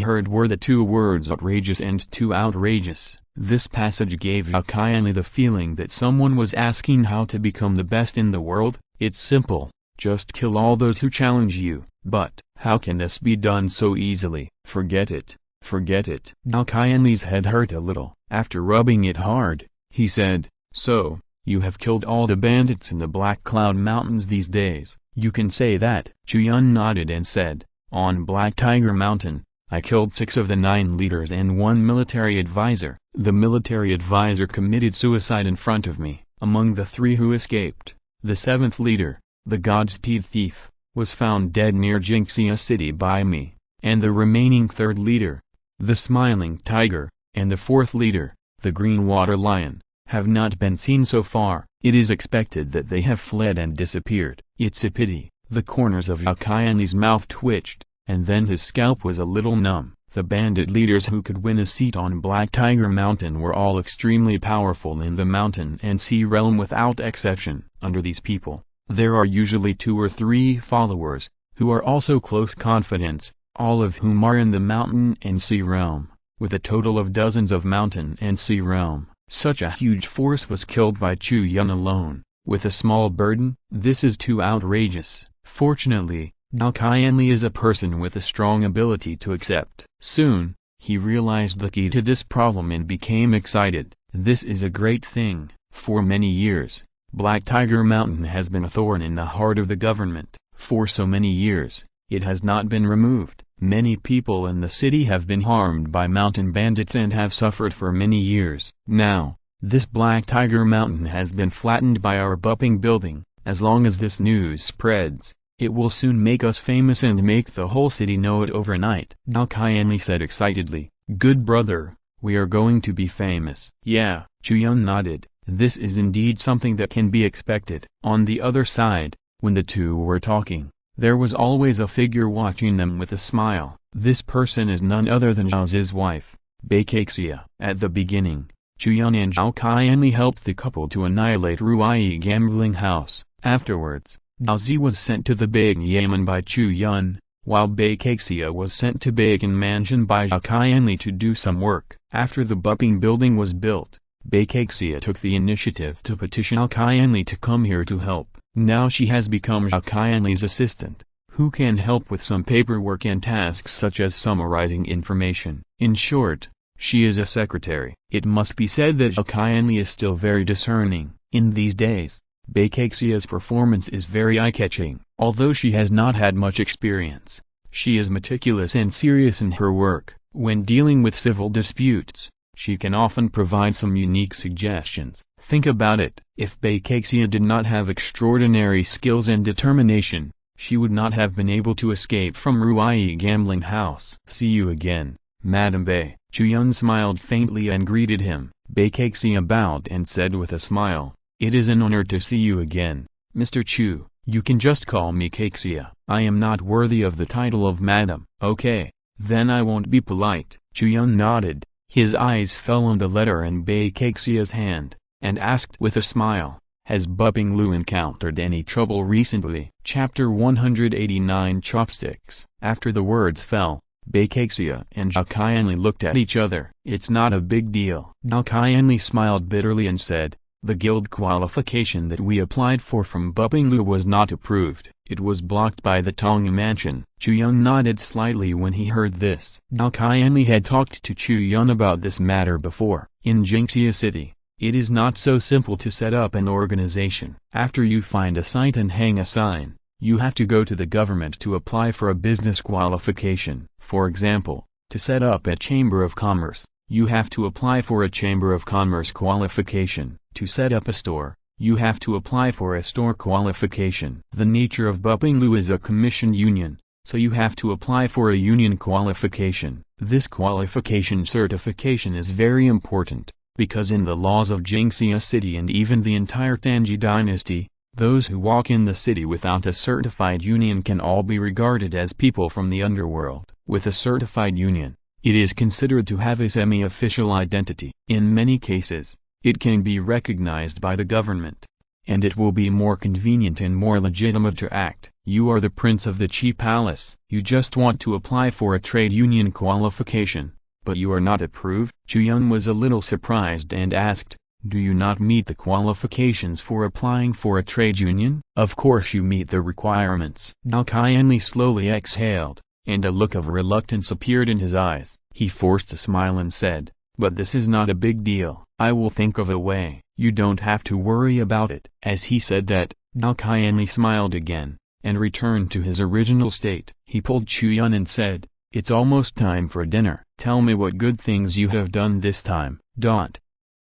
heard were the 2 words outrageous and too outrageous. This passage gave Qianli the feeling that someone was asking how to become the best in the world. It's simple, just kill all those who challenge you. But, how can this be done so easily? Forget it, forget it. Now Qianli's head hurt a little. After rubbing it hard, he said, so, you have killed all the bandits in the Black Cloud Mountains these days. You can say that. Chu Yun nodded and said, on Black Tiger Mountain, I killed 6 of the 9 leaders and 1 military advisor. The military advisor committed suicide in front of me. Among the 3 who escaped, the 7th leader, the Godspeed thief, was found dead near Jinxia City by me, and the remaining 3rd leader, the Smiling Tiger, and the 4th leader, the Green Water Lion, have not been seen so far. It is expected that they have fled and disappeared. It's a pity. The corners of Qianli's mouth twitched, and then his scalp was a little numb. The bandit leaders who could win a seat on Black Tiger Mountain were all extremely powerful in the mountain and sea realm without exception. Under these people, there are usually 2 or 3 followers, who are also close confidants, all of whom are in the mountain and sea realm, with a total of dozens of mountain and sea realm. Such a huge force was killed by Chu Yun alone, with a small burden. This is too outrageous. Fortunately, now Qianli is a person with a strong ability to accept. Soon, he realized the key to this problem and became excited. This is a great thing. For many years, Black Tiger Mountain has been a thorn in the heart of the government. For so many years, it has not been removed. Many people in the city have been harmed by mountain bandits and have suffered for many years. Now, this Black Tiger Mountain has been flattened by our bumping building. As long as this news spreads, it will soon make us famous and make the whole city know it overnight. Now Qianli said excitedly, good brother, we are going to be famous. Yeah, Chu Yun nodded. This is indeed something that can be expected. On the other side, when the 2 were talking, there was always a figure watching them with a smile. This person is none other than Zhao's wife, Beikexia. At the beginning, Chu Yun and Zhao Qianli helped the couple to annihilate Ruai gambling house. Afterwards, Zhao Zi was sent to the Bacon Yamen by Chu Yun, while Beikexia was sent to Bacon Mansion by Zhao Qianli to do some work. After the bumping building was built, Beikexia took the initiative to petition Zhao Qianli to come here to help. Now she has become Zhao Qianli's assistant, who can help with some paperwork and tasks such as summarizing information. In short, she is a secretary. It must be said that Zhao Qianli is still very discerning. In these days, Beikexia's performance is very eye-catching. Although she has not had much experience, she is meticulous and serious in her work. When dealing with civil disputes, she can often provide some unique suggestions. Think about it. If Beikexia did not have extraordinary skills and determination, she would not have been able to escape from Ruai gambling house. See you again, Madam Bei. Chu Yun smiled faintly and greeted him. Beikexia bowed and said with a smile, it is an honor to see you again, Mr. Chu. You can just call me Kexia. I am not worthy of the title of Madam. Okay, then I won't be polite. Chu Yun nodded. His eyes fell on the letter in Beikexia's hand, and asked with a smile, has Bupping Lu encountered any trouble recently? Chapter 189 Chopsticks. After the words fell, Beikexia and Zhao Qianli looked at each other. It's not a big deal. Zhao Qianli smiled bitterly and said, the guild qualification that we applied for from Bupping Lu was not approved. It was blocked by the Tong Mansion. Chu Yun nodded slightly when he heard this. Zhao Qianli had talked to Chu Yun about this matter before. In Jinxia City, It is not so simple to set up an organization. After you find a site and hang a sign, you have to go to the government to apply for a business qualification. For example, to set up a chamber of commerce, you have to apply for a chamber of commerce qualification. To set up a store, you have to apply for a store qualification. The nature of Bupinglu is a commissioned union, so you have to apply for a union qualification. This qualification certification is very important, because in the laws of Jingxia city and even the entire Tangji dynasty, those who walk in the city without a certified union can all be regarded as people from the underworld. With a certified union, it is considered to have a semi-official identity. In many cases, it can be recognized by the government, and it will be more convenient and more legitimate to act. You are the prince of the Qi Palace. You just want to apply for a trade union qualification, but you are not approved? Chu Yun was a little surprised and asked, do you not meet the qualifications for applying for a trade union? Of course you meet the requirements. Dao Qianli slowly exhaled, and a look of reluctance appeared in his eyes. He forced a smile and said, but this is not a big deal. I will think of a way. You don't have to worry about it. As he said that, Dao Qianli smiled again, and returned to his original state. He pulled Chu Yun and said, it's almost time for dinner. Tell me what good things you have done this time.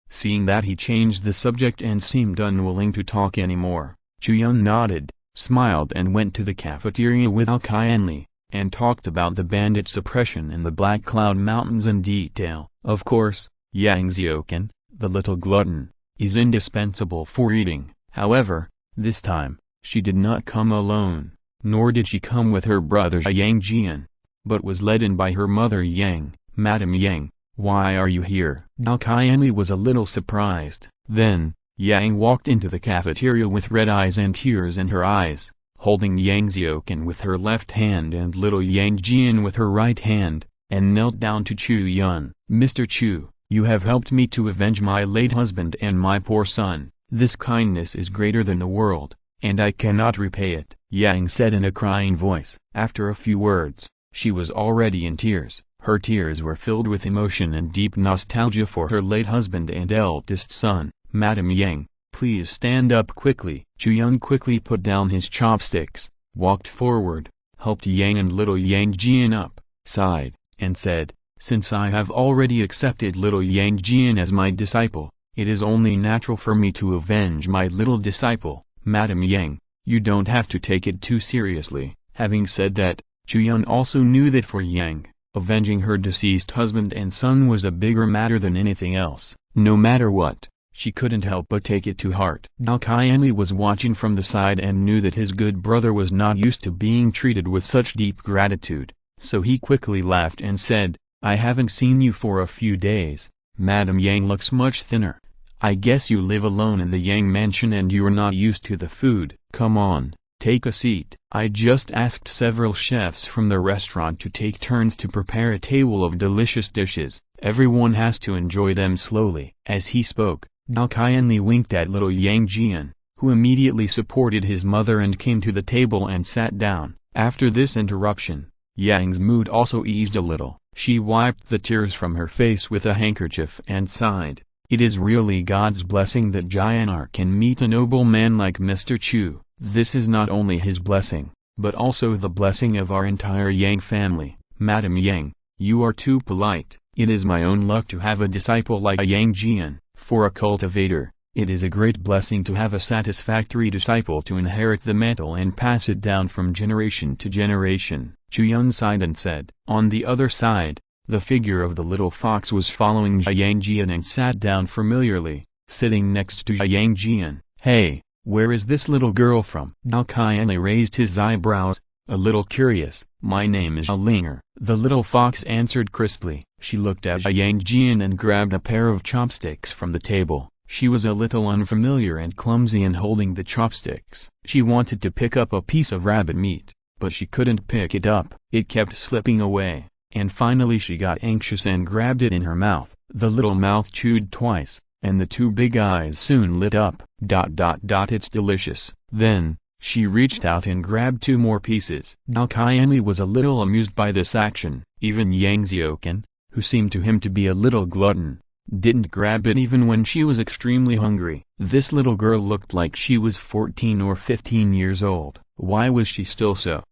Seeing that he changed the subject and seemed unwilling to talk anymore, Chu Yun nodded, smiled and went to the cafeteria with Dao Qianli, and talked about the bandit suppression in the Black Cloud Mountains in detail. Of course, Yang Xiuqan, the little glutton, is indispensable for eating. However, this time, she did not come alone, nor did she come with her brother Yang Jian, but was led in by her mother Yang. Madam Yang, why are you here? Dao Qianli was a little surprised. Then, Yang walked into the cafeteria with red eyes and tears in her eyes, holding Yang Xiuqan with her left hand and little Yang Jian with her right hand, and knelt down to Chu Yun. Mr. Chu, you have helped me to avenge my late husband and my poor son. This kindness is greater than the world, and I cannot repay it, Yang said in a crying voice. After a few words, she was already in tears. Her tears were filled with emotion and deep nostalgia for her late husband and eldest son. Madam Yang, please stand up quickly. Chu Yun quickly put down his chopsticks, walked forward, helped Yang and little Yang Jian up, sighed, and said, since I have already accepted little Yang Jian as my disciple, it is only natural for me to avenge my little disciple. Madam Yang, you don't have to take it too seriously. Having said that, Chu Yun also knew that for Yang, avenging her deceased husband and son was a bigger matter than anything else. No matter what, she couldn't help but take it to heart. Dao Qianli was watching from the side and knew that his good brother was not used to being treated with such deep gratitude, so he quickly laughed and said, I haven't seen you for a few days. Madam Yang looks much thinner. I guess you live alone in the Yang mansion and you're not used to the food. Come on, take a seat. I just asked several chefs from the restaurant to take turns to prepare a table of delicious dishes. Everyone has to enjoy them slowly. As he spoke, Dao Qianli winked at little Yang Jian, who immediately supported his mother and came to the table and sat down. After this interruption, Yang's mood also eased a little. She wiped the tears from her face with a handkerchief and sighed. It is really God's blessing that Jianar can meet a noble man like Mr. Chu. This is not only his blessing, but also the blessing of our entire Yang family. Madam Yang, you are too polite. It is my own luck to have a disciple like Yang Jian. For a cultivator, it is a great blessing to have a satisfactory disciple to inherit the mantle and pass it down from generation to generation. Chu Yun sighed and said. On the other side, the figure of the little fox was following Yang Jian and sat down familiarly, sitting next to Yang Jian. Hey, where is this little girl from? Dao Qianli raised his eyebrows, a little curious. My name is Linger, the little fox answered crisply. She looked at Yang Jian and grabbed a pair of chopsticks from the table. She was a little unfamiliar and clumsy in holding the chopsticks. She wanted to pick up a piece of rabbit meat, but she couldn't pick it up. It kept slipping away, and finally she got anxious and grabbed it in her mouth. The little mouth chewed twice, and the two big eyes soon lit up. It's delicious. Then, she reached out and grabbed two more pieces. Dao Qianli was a little amused by this action. Even Yang Xiuqan, who seemed to him to be a little glutton, didn't grab it even when she was extremely hungry. This little girl looked like she was 14 or 15 years old. Why was she still so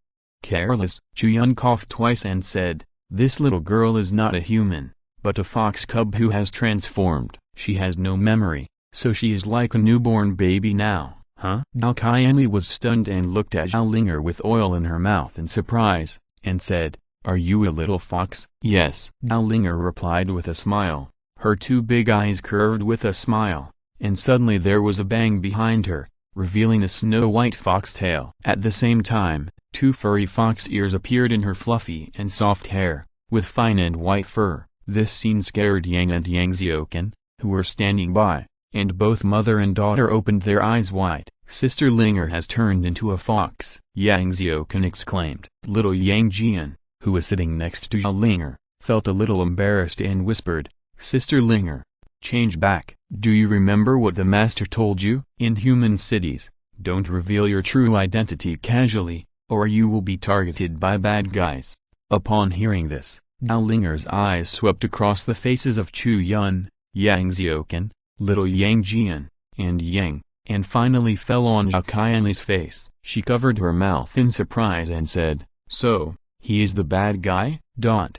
careless? Chu Yun coughed twice and said, "This little girl is not a human, but a fox cub who has transformed. She has no memory, so she is like a newborn baby now, huh?" Zhao Qianli was stunned and looked at Zhao Linger with oil in her mouth in surprise, and said, "Are you a little fox?" "Yes," Zhao Linger replied with a smile. Her two big eyes curved with a smile, and suddenly there was a bang behind her, revealing a snow-white fox tail. At the same time, two furry fox ears appeared in her fluffy and soft hair, with fine and white fur. This scene scared Yang and Yang Xiaoqan, who were standing by, and both mother and daughter opened their eyes wide. "Sister Linger has turned into a fox," Yang Xiaoqan exclaimed. Little Yang Jian, who was sitting next to Zhao Linger, felt a little embarrassed and whispered, "Sister Linger, change back. Do you remember what the master told you? In human cities, don't reveal your true identity casually, or you will be targeted by bad guys." Upon hearing this, Zhao Linger's eyes swept across the faces of Chu Yun, Yang Xiaoqan, little Yang Jian, and Yang, and finally fell on Zhao Qianli's face. She covered her mouth in surprise and said, "So, he is the bad guy?" Zhao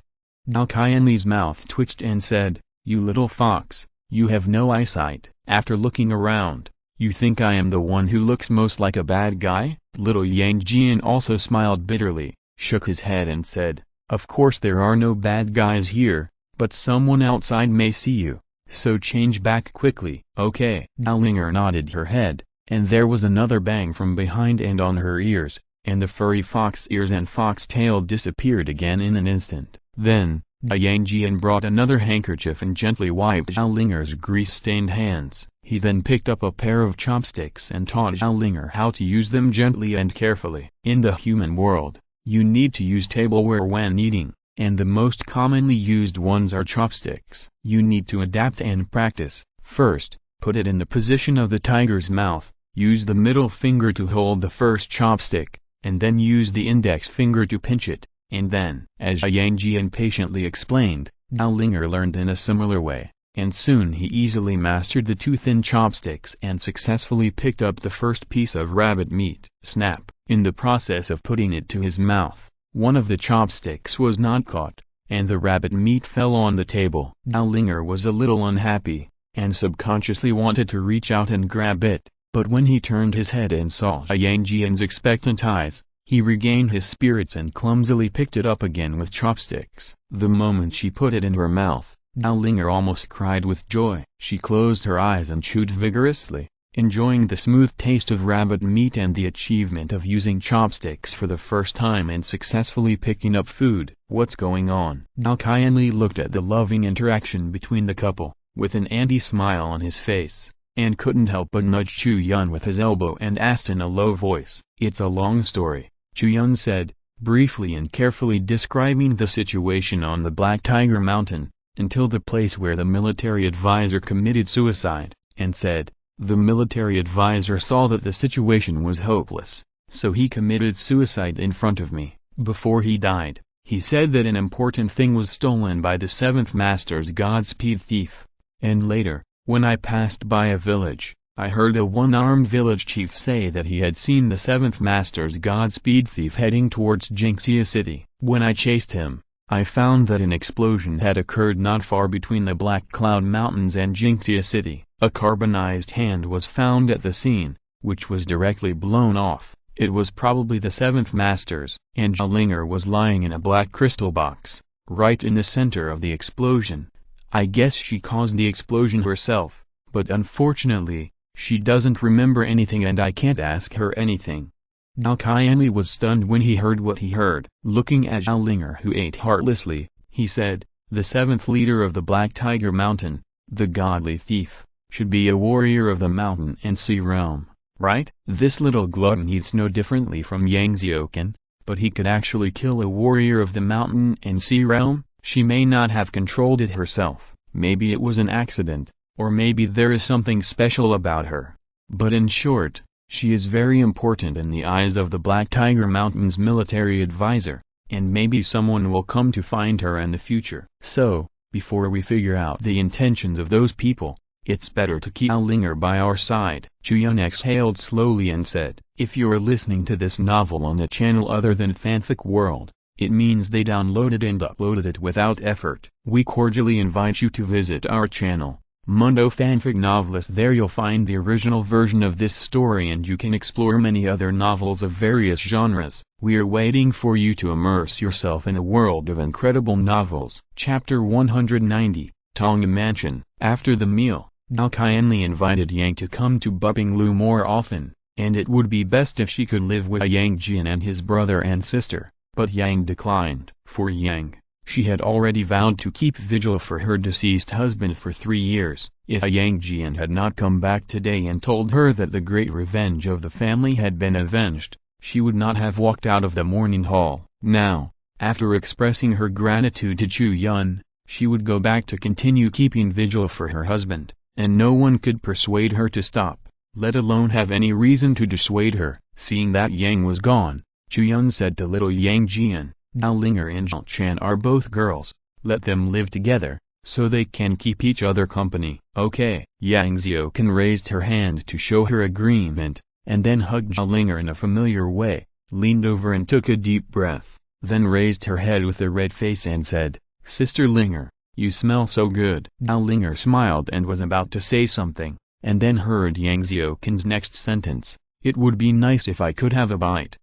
Qianli's mouth twitched and said, "You little fox, you have no eyesight. After looking around, you think I am the one who looks most like a bad guy?" Little Yang Jian also smiled bitterly, shook his head and said, "Of course there are no bad guys here, but someone outside may see you, so change back quickly." "Okay." Zhao Linger nodded her head, and there was another bang from behind and on her ears, and the furry fox ears and fox tail disappeared again in an instant. Then, Yang Jian brought another handkerchief and gently wiped Zhao Linger's grease-stained hands. He then picked up a pair of chopsticks and taught Zhao Linger how to use them gently and carefully. In the human world, you need to use tableware when eating, and the most commonly used ones are chopsticks. You need to adapt and practice. First, put it in the position of the tiger's mouth, use the middle finger to hold the first chopstick, and then use the index finger to pinch it. And then, as Yang Jian patiently explained, Zhao Linger learned in a similar way, and soon he easily mastered the two thin chopsticks and successfully picked up the first piece of rabbit meat. Snap! In the process of putting it to his mouth, one of the chopsticks was not caught, and the rabbit meat fell on the table. Zhao Linger was a little unhappy, and subconsciously wanted to reach out and grab it, but when he turned his head and saw Yang Jian's expectant eyes, he regained his spirits and clumsily picked it up again with chopsticks. The moment she put it in her mouth, Zhao Linger almost cried with joy. She closed her eyes and chewed vigorously, enjoying the smooth taste of rabbit meat and the achievement of using chopsticks for the first time and successfully picking up food. "What's going on?" Zhao Qianli looked at the loving interaction between the couple, with an anti-smile on his face, and couldn't help but nudge Chu Yun with his elbow and asked in a low voice. "It's a long story," Chu Yun said, briefly and carefully describing the situation on the Black Tiger Mountain, until the place where the military advisor committed suicide, and said, "The military advisor saw that the situation was hopeless, so he committed suicide in front of me. Before he died, he said that an important thing was stolen by the seventh master's Godspeed thief, and later, when I passed by a village, I heard a one-armed village chief say that he had seen the seventh master's Godspeed thief heading towards Jingxia City. When I chased him, I found that an explosion had occurred not far between the Black Cloud Mountains and Jingxia City. A carbonized hand was found at the scene, which was directly blown off. It was probably the seventh master's, and Zhao Linger was lying in a black crystal box, right in the center of the explosion. I guess she caused the explosion herself, but unfortunately, she doesn't remember anything and I can't ask her anything." Zhao Qianli was stunned when he heard what he heard. Looking at Zhao Linger, who ate heartlessly, he said, "The seventh leader of the Black Tiger Mountain, the godly thief, should be a warrior of the mountain and sea realm, right?" This little glutton eats no differently from Yang Xiaoqan, but he could actually kill a warrior of the mountain and sea realm. She may not have controlled it herself, maybe it was an accident, or maybe there is something special about her. But in short, she is very important in the eyes of the Black Tiger Mountain's military advisor, and maybe someone will come to find her in the future. So, Before we figure out the intentions of those people, it's better to keep Linger by our side. Chu Yun exhaled slowly and said, if you're listening to this novel on a channel other than Fanfic World, it means they downloaded and uploaded it without effort. We cordially invite you to visit our channel, Mundo Fanfic Novelist. There you'll find the original version of this story and you can explore many other novels of various genres. We are waiting for you to immerse yourself in a world of incredible novels. Chapter 190, Tong Mansion. After the meal, Gao kindly invited Yang to come to Bupping Lu more often, and it would be best if she could live with Yang Jian and his brother and sister, but Yang declined. For Yang, she had already vowed to keep vigil for her deceased husband for 3 years. If Yang Jian had not come back today and told her that the great revenge of the family had been avenged, she would not have walked out of the morning hall. Now, after expressing her gratitude to Chu Yun, she would go back to continue keeping vigil for her husband, and no one could persuade her to stop, let alone have any reason to dissuade her. Seeing that Yang was gone, Chu Yun said to little Yang Jian, Gao Linger and Zhao Chan are both girls, let them live together, so they can keep each other company. Okay. Yang Xiaokan raised her hand to show her agreement, and then hugged Zhao Linger in a familiar way, leaned over and took a deep breath, then raised her head with a red face and said, Sister Linger, you smell so good. Gao Linger smiled and was about to say something, and then heard Yang Xiaokan's next sentence, it would be nice if I could have a bite.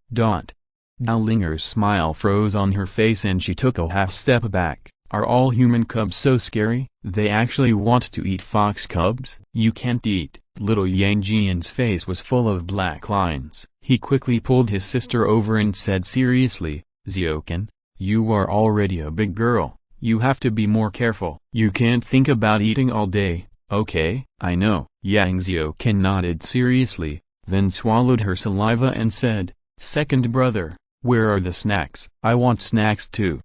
Gao Linger's smile froze on her face and she took a half step back. Are all human cubs so scary? They actually want to eat fox cubs? You can't eat. Little Yang Jian's face was full of black lines. He quickly pulled his sister over and said seriously, Xiaokan, you are already a big girl, you have to be more careful. You can't think about eating all day, okay? I know. Yang Xiaokan nodded seriously, then swallowed her saliva and said, Second brother, where are the snacks? I want snacks too.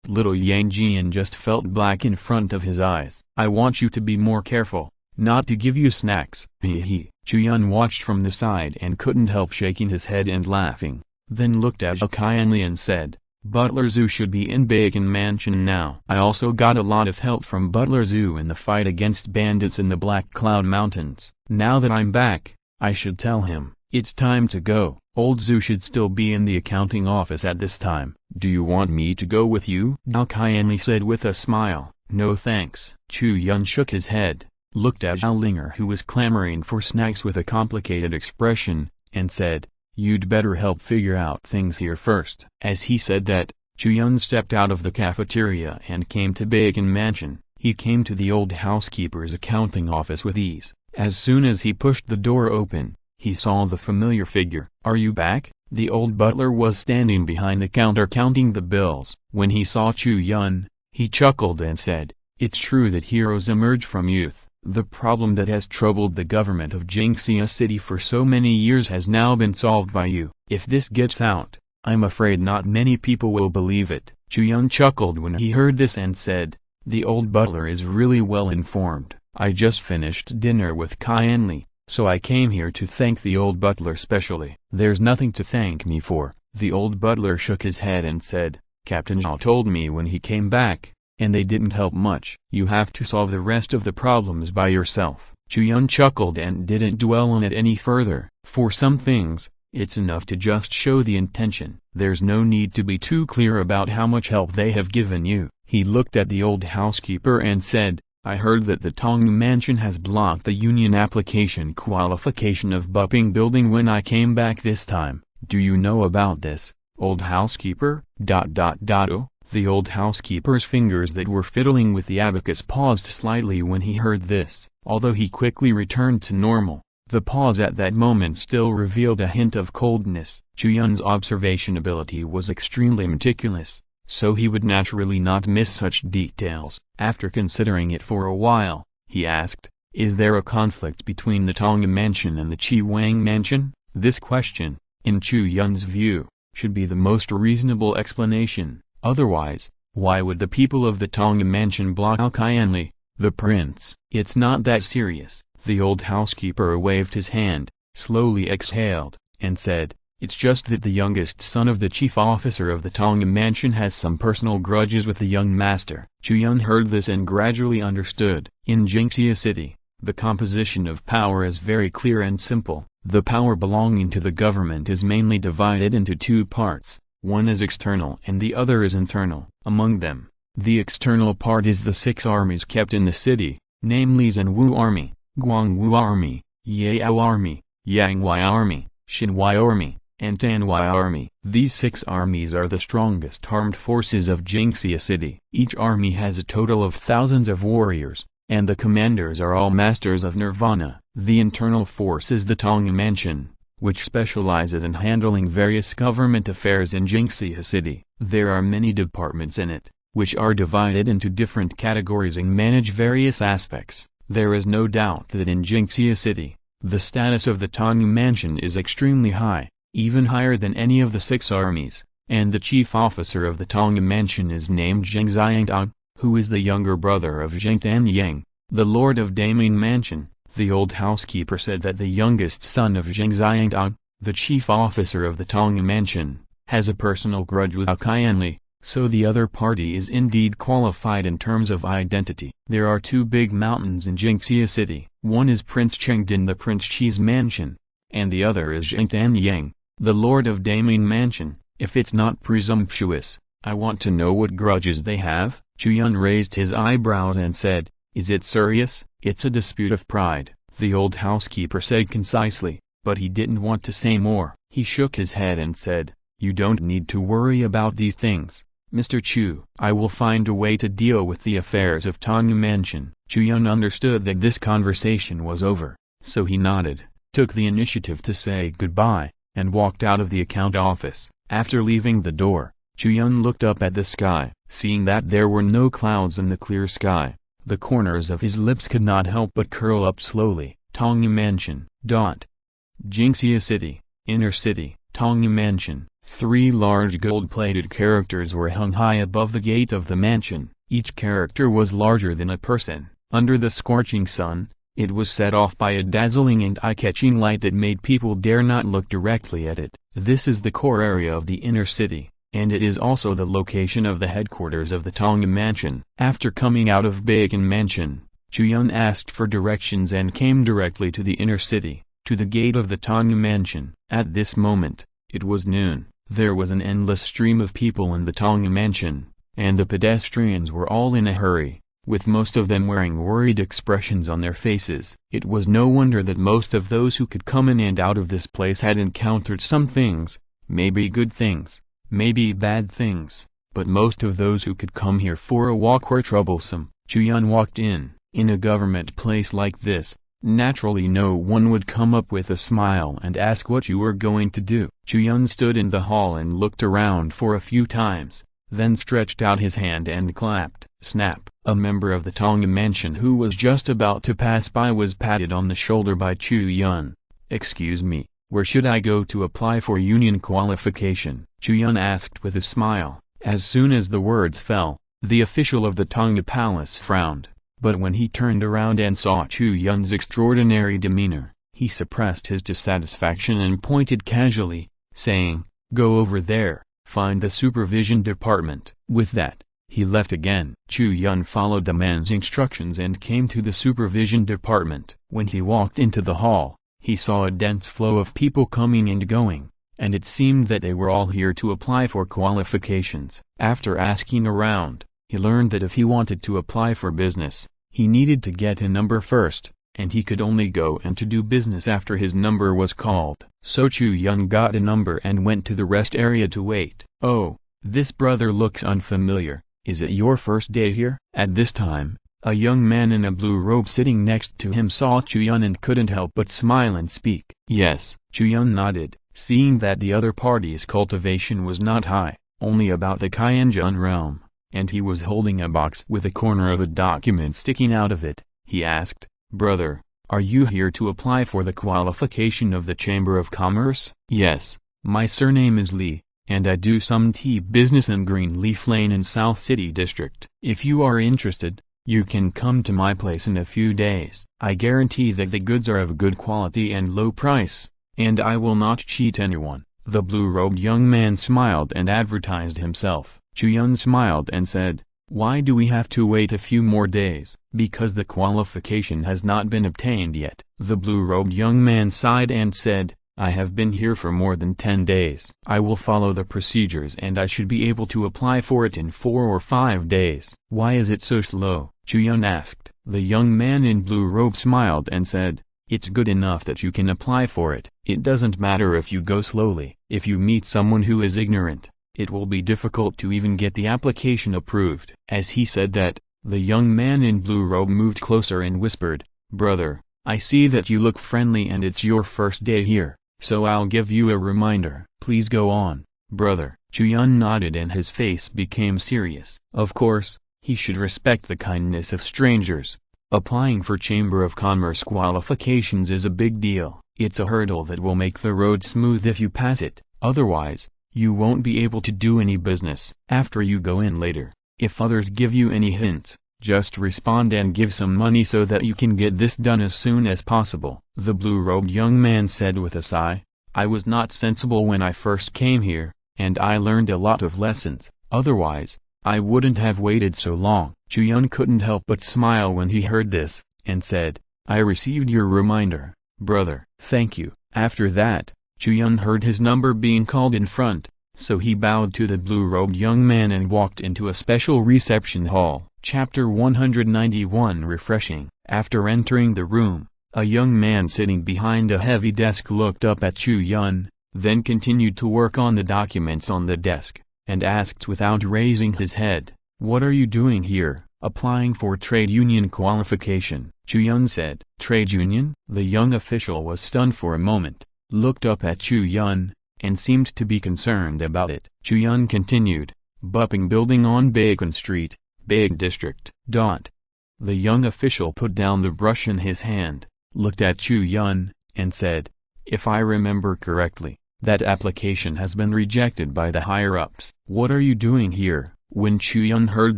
Little Yang Jian just felt black in front of his eyes. I want you to be more careful, not to give you snacks. Hee. Chu Yun watched from the side and couldn't help shaking his head and laughing, then looked at Zhao kindly and said, Butler Zhu should be in Bacon Mansion now. I also got a lot of help from Butler Zhu in the fight against bandits in the Black Cloud Mountains. Now that I'm back, I should tell him. It's time to go. Old Zhu should still be in the accounting office at this time. Do you want me to go with you? Gao kindly said with a smile. No thanks. Chu Yun shook his head, looked at Zhao Linger who was clamoring for snacks with a complicated expression, and said, You'd better help figure out things here first. As he said that, Chu Yun stepped out of the cafeteria and came to Bacon Mansion. He came to the old housekeeper's accounting office with ease. As soon as he pushed the door open, he saw the familiar figure. Are you back? The old butler was standing behind the counter counting the bills. When he saw Chu Yun, he chuckled and said, It's true that heroes emerge from youth. The problem that has troubled the government of Jingxia City for so many years has now been solved by you. If this gets out, I'm afraid not many people will believe it. Chu Yun chuckled when he heard this and said, The old butler is really well informed. I just finished dinner with Qianli, so I came here to thank the old butler specially. There's nothing to thank me for. The old butler shook his head and said, Captain Zhao told me when he came back, and they didn't help much. You have to solve the rest of the problems by yourself. Chu Yun chuckled and didn't dwell on it any further. For some things, it's enough to just show the intention. There's no need to be too clear about how much help they have given you. He looked at the old housekeeper and said, I heard that the Tong Mansion has blocked the union application qualification of Bupping Building when I came back this time. Do you know about this, old housekeeper? The old housekeeper's fingers that were fiddling with the abacus paused slightly when he heard this. Although he quickly returned to normal, the pause at that moment still revealed a hint of coldness. Chu Yun's observation ability was extremely meticulous, so he would naturally not miss such details. After considering it for a while, he asked, Is there a conflict between the Tong Mansion and the Chi Wang Mansion? This question, in Chu Yun's view, should be the most reasonable explanation. Otherwise, why would the people of the Tong Mansion block Qianli, the prince? It's not that serious. The old housekeeper waved his hand, slowly exhaled, and said, It's just that the youngest son of the chief officer of the Tong mansion has some personal grudges with the young master. Chu Yun heard this and gradually understood. In Jingxia City, the composition of power is very clear and simple. The power belonging to the government is mainly divided into two parts. One is external and the other is internal. Among them, the external part is the 6 armies kept in the city, namely Zhenwu Army, Guangwu Army, Yao Army, Yangwei Army, Xinwei Army, and Tanwei Army. These 6 armies are the strongest armed forces of Jingxia City. Each army has a total of thousands of warriors, and the commanders are all masters of Nirvana. The internal force is the Tong Mansion, which specializes in handling various government affairs in Jingxia City. There are many departments in it, which are divided into different categories and manage various aspects. There is no doubt that in Jingxia City, the status of the Tong Mansion is extremely high, even higher than any of the 6 armies, and the chief officer of the Tong Mansion is named Zheng Xiangtang, who is the younger brother of Zheng Tanyang, the lord of Daming Mansion. The old housekeeper said that the youngest son of Zheng Xiangtang, the chief officer of the Tong Mansion, has a personal grudge with Qianli, so the other party is indeed qualified in terms of identity. There are 2 big mountains in Jingxia City. One is Prince Chengdin, the Prince Chi's mansion, and the other is Zheng Tanyang, the lord of Daming Mansion. If it's not presumptuous, I want to know what grudges they have. Chu Yun raised his eyebrows and said, "Is it serious?" "It's a dispute of pride," the old housekeeper said concisely, but he didn't want to say more. He shook his head and said, "You don't need to worry about these things, Mr. Chu. I will find a way to deal with the affairs of Tong Mansion." Chu Yun understood that this conversation was over, so he nodded, took the initiative to say goodbye, and walked out of the account office. After leaving the door, Chu Yun looked up at the sky. Seeing that there were no clouds in the clear sky, the corners of his lips could not help but curl up slowly. Tong Mansion. Jingxia City, Inner City, Tong Mansion. 3 large gold-plated characters were hung high above the gate of the mansion. Each character was larger than a person. Under the scorching sun, it was set off by a dazzling and eye-catching light that made people dare not look directly at it. This is the core area of the inner city, and it is also the location of the headquarters of the Tong Mansion. After coming out of Bacon Mansion, Chu Yun asked for directions and came directly to the inner city, to the gate of the Tong Mansion. At this moment, it was noon. There was an endless stream of people in the Tong Mansion, and the pedestrians were all in a hurry, with most of them wearing worried expressions on their faces. It was no wonder that most of those who could come in and out of this place had encountered some things, maybe good things, maybe bad things, but most of those who could come here for a walk were troublesome. Chu Yun walked in a government place like this. Naturally no one would come up with a smile and ask what you were going to do. Chu Yun stood in the hall and looked around for a few times, then stretched out his hand and clapped. Snap! A member of the Tong Mansion who was just about to pass by was patted on the shoulder by Chu Yun. "Excuse me, where should I go to apply for union qualification?" Chu Yun asked with a smile. As soon as the words fell, the official of the Tong Palace frowned. But when he turned around and saw Chu Yun's extraordinary demeanor, he suppressed his dissatisfaction and pointed casually, saying, "Go over there, find the supervision department." With that, he left again. Chu Yun followed the man's instructions and came to the supervision department. When he walked into the hall, he saw a dense flow of people coming and going, and it seemed that they were all here to apply for qualifications. After asking around, he learned that if he wanted to apply for business, he needed to get a number first, and he could only go and to do business after his number was called. So Chu Yun got a number and went to the rest area to wait. "Oh, this brother looks unfamiliar. Is it your first day here?" At this time, a young man in a blue robe sitting next to him saw Chu Yun and couldn't help but smile and speak. "Yes." Chu Yun nodded, seeing that the other party's cultivation was not high, only about the Qianjun realm, and he was holding a box with a corner of a document sticking out of it. He asked, "Brother, are you here to apply for the qualification of the Chamber of Commerce?" "Yes, my surname is Li, and I do some tea business in Greenleaf Lane in South City District. If you are interested, you can come to my place in a few days. I guarantee that the goods are of good quality and low price, and I will not cheat anyone." The blue-robed young man smiled and advertised himself. Chu Yun smiled and said, "Why do we have to wait a few more days?" "Because the qualification has not been obtained yet." The blue-robed young man sighed and said, "I have been here for more than 10 days. I will follow the procedures and I should be able to apply for it in 4 or 5 days." "Why is it so slow?" Chu Yun asked. The young man in blue robe smiled and said, "It's good enough that you can apply for it. It doesn't matter if you go slowly. If you meet someone who is ignorant, it will be difficult to even get the application approved." As he said that, the young man in blue robe moved closer and whispered, "Brother, I see that you look friendly and it's your first day here, so I'll give you a reminder. Please go on, brother." Chu Yun nodded and his face became serious. Of course, he should respect the kindness of strangers. Applying for Chamber of Commerce qualifications is a big deal. It's a hurdle that will make the road smooth if you pass it, otherwise, you won't be able to do any business. After you go in later, if others give you any hints, just respond and give some money so that you can get this done as soon as possible. The blue-robed young man said with a sigh, "I was not sensible when I first came here, and I learned a lot of lessons, otherwise, I wouldn't have waited so long." Chu Yun couldn't help but smile when he heard this, and said, "I received your reminder, brother." "Thank you." After that, Chu Yun heard his number being called in front, so he bowed to the blue-robed young man and walked into a special reception hall. Chapter 191 Refreshing. After entering the room, a young man sitting behind a heavy desk looked up at Chu Yun, then continued to work on the documents on the desk, and asked without raising his head, "What are you doing here?" "Applying for trade union qualification," Chu Yun said. "Trade union?" The young official was stunned for a moment, looked up at Chu Yun, and seemed to be concerned about it. Chu Yun continued, "Bupping building on Bacon Street, Big District. The young official put down the brush in his hand, looked at Chu Yun, and said, "If I remember correctly, that application has been rejected by the higher-ups." "What are you doing here?" When Chu Yun heard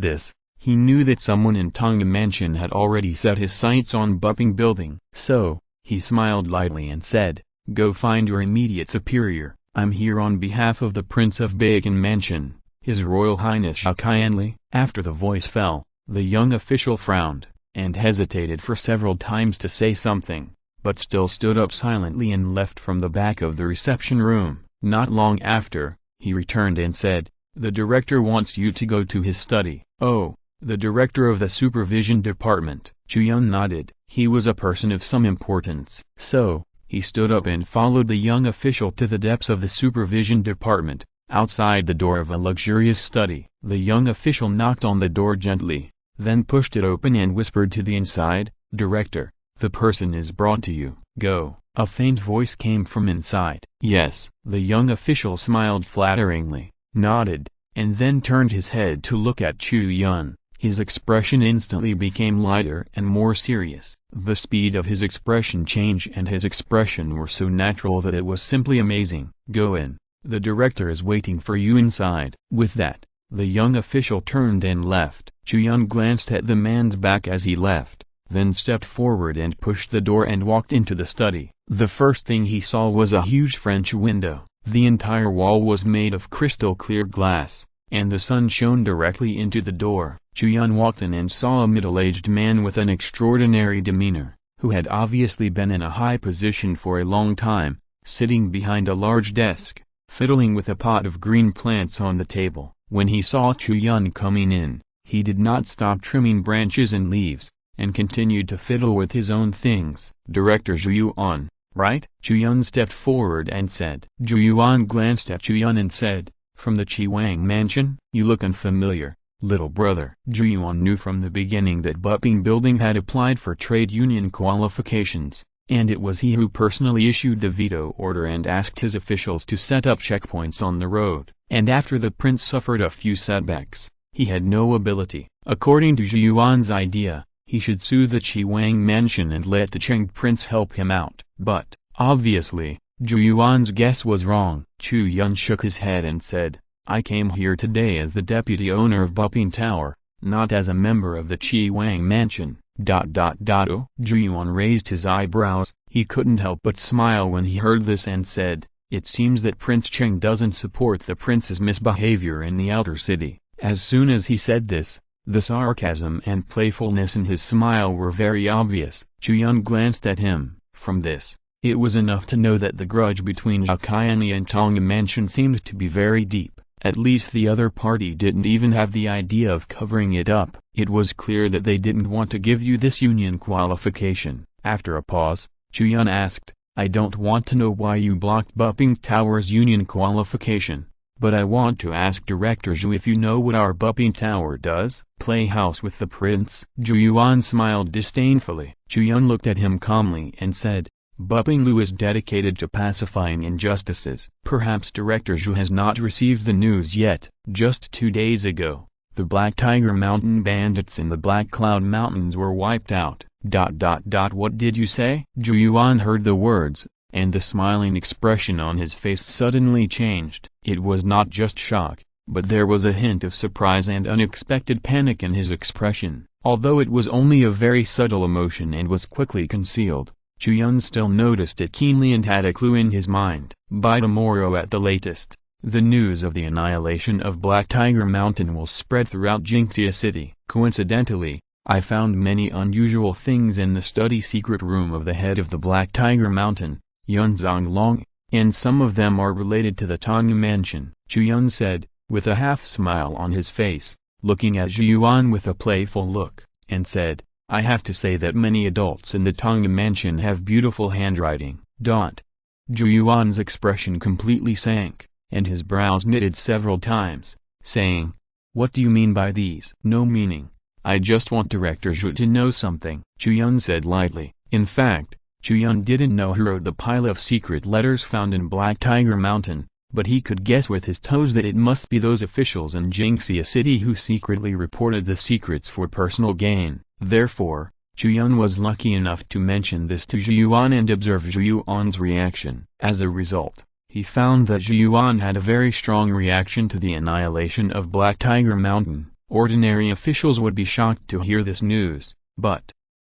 this, he knew that someone in Tonga Mansion had already set his sights on Bupping building. So, he smiled lightly and said, "Go find your immediate superior. I'm here on behalf of the Prince of Bacon Mansion, His Royal Highness Shakayanli." After the voice fell, the young official frowned, and hesitated for several times to say something, but still stood up silently and left from the back of the reception room. Not long after, he returned and said, "The director wants you to go to his study." "Oh, the director of the supervision department." Chu Yun nodded. He was a person of some importance. So, he stood up and followed the young official to the depths of the supervision department, outside the door of a luxurious study. The young official knocked on the door gently, then pushed it open and whispered to the inside, "Director, the person is brought to you." "Go." A faint voice came from inside. "Yes." The young official smiled flatteringly, nodded, and then turned his head to look at Chu Yun. His expression instantly became lighter and more serious. The speed of his expression change and his expression were so natural that it was simply amazing. "Go in. The director is waiting for you inside." With that, the young official turned and left. Chu Yun glanced at the man's back as he left, then stepped forward and pushed the door and walked into the study. The first thing he saw was a huge French window. The entire wall was made of crystal-clear glass, and the sun shone directly into the door. Chu Yun walked in and saw a middle-aged man with an extraordinary demeanor, who had obviously been in a high position for a long time, sitting behind a large desk, fiddling with a pot of green plants on the table. When he saw Chu Yun coming in, he did not stop trimming branches and leaves, and continued to fiddle with his own things. "Director Chu Yun, right?" Chu Yun stepped forward and said. Chu Yun glanced at Chu Yun and said, "From the Chiwang Mansion? You look unfamiliar, little brother." Chu Yun knew from the beginning that Bupping Building had applied for trade union qualifications, and it was he who personally issued the veto order and asked his officials to set up checkpoints on the road. And after the prince suffered a few setbacks, he had no ability. According to Chu Yun's idea, he should sue the Chiwang Mansion and let the Cheng prince help him out. But, obviously, Chu Yun's guess was wrong. Chu Yun shook his head and said, "I came here today as the deputy owner of Bupping Tower, not as a member of the Chiwang Mansion." Chu Yun raised his eyebrows. He couldn't help but smile when he heard this and said, It seems that Prince Cheng doesn't support the prince's misbehavior in the outer city." As soon as he said this, the sarcasm and playfulness in his smile were very obvious. Chu Yun glanced at him. From this, it was enough to know that the grudge between Zhao Qianli and Tong Mansion seemed to be very deep. At least the other party didn't even have the idea of covering it up. It was clear that they didn't want to give you this union qualification. After a pause, Chu Yun asked, "I don't want to know why you blocked Bupping Tower's union qualification, but I want to ask Director Zhu if you know what our Bupping Tower does." "Play house with the prince?" Zhu Yuan smiled disdainfully. Chu Yun looked at him calmly and said, "Bupping Lu is dedicated to pacifying injustices." Perhaps Director Zhu has not received the news yet. Just 2 days ago, the Black Tiger Mountain bandits in the Black Cloud Mountains were wiped out. What did you say? Zhu Yuan heard the words, and the smiling expression on his face suddenly changed. It was not just shock, but there was a hint of surprise and unexpected panic in his expression. Although it was only a very subtle emotion and was quickly concealed, Chu Yun still noticed it keenly and had a clue in his mind. By tomorrow at the latest, the news of the annihilation of Black Tiger Mountain will spread throughout Jinxia City. Coincidentally, I found many unusual things in the study secret room of the head of the Black Tiger Mountain, Yun Zonglong, and some of them are related to the Tong Mansion, Chu Yun said, with a half-smile on his face, looking at Zhu Yuan with a playful look, and said, "I have to say that many adults in the Tong Mansion have beautiful handwriting." Zhu Yuan's expression completely sank, and his brows knitted several times, saying, "What do you mean by these?" "No meaning. I just want Director Zhu to know something," Chu Yun said lightly. In fact, Chu Yun didn't know who wrote the pile of secret letters found in Black Tiger Mountain, but he could guess with his toes that it must be those officials in Jinxia City who secretly reported the secrets for personal gain. Therefore, Chu Yun was lucky enough to mention this to Zhu Yuan and observe Zhu Yuan's reaction. As a result, he found that Zhu Yuan had a very strong reaction to the annihilation of Black Tiger Mountain. Ordinary officials would be shocked to hear this news, but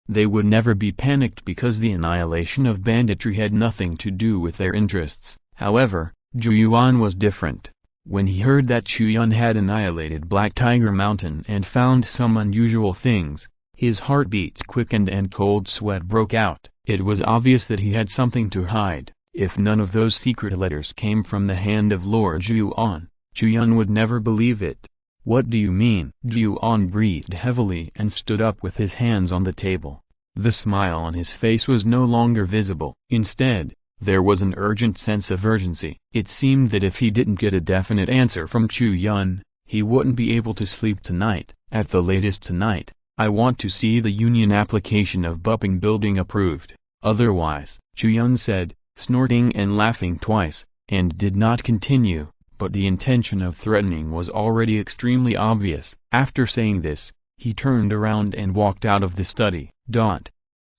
they would never be panicked because the annihilation of banditry had nothing to do with their interests. However, Zhu Yuan was different. When he heard that Chu Yun had annihilated Black Tiger Mountain and found some unusual things, his heartbeat quickened and cold sweat broke out. It was obvious that he had something to hide. If none of those secret letters came from the hand of Lord Zhu Yuan, Chu Yun would never believe it. "What do you mean?" Zhu Yuan breathed heavily and stood up with his hands on the table. The smile on his face was no longer visible. Instead, there was an urgent sense of urgency. It seemed that if he didn't get a definite answer from Chu Yun, he wouldn't be able to sleep tonight. "At the latest tonight, I want to see the union application of Bupping Building approved. Otherwise," Chu Yun said, snorting and laughing twice, and did not continue, but the intention of threatening was already extremely obvious. After saying this, he turned around and walked out of the study.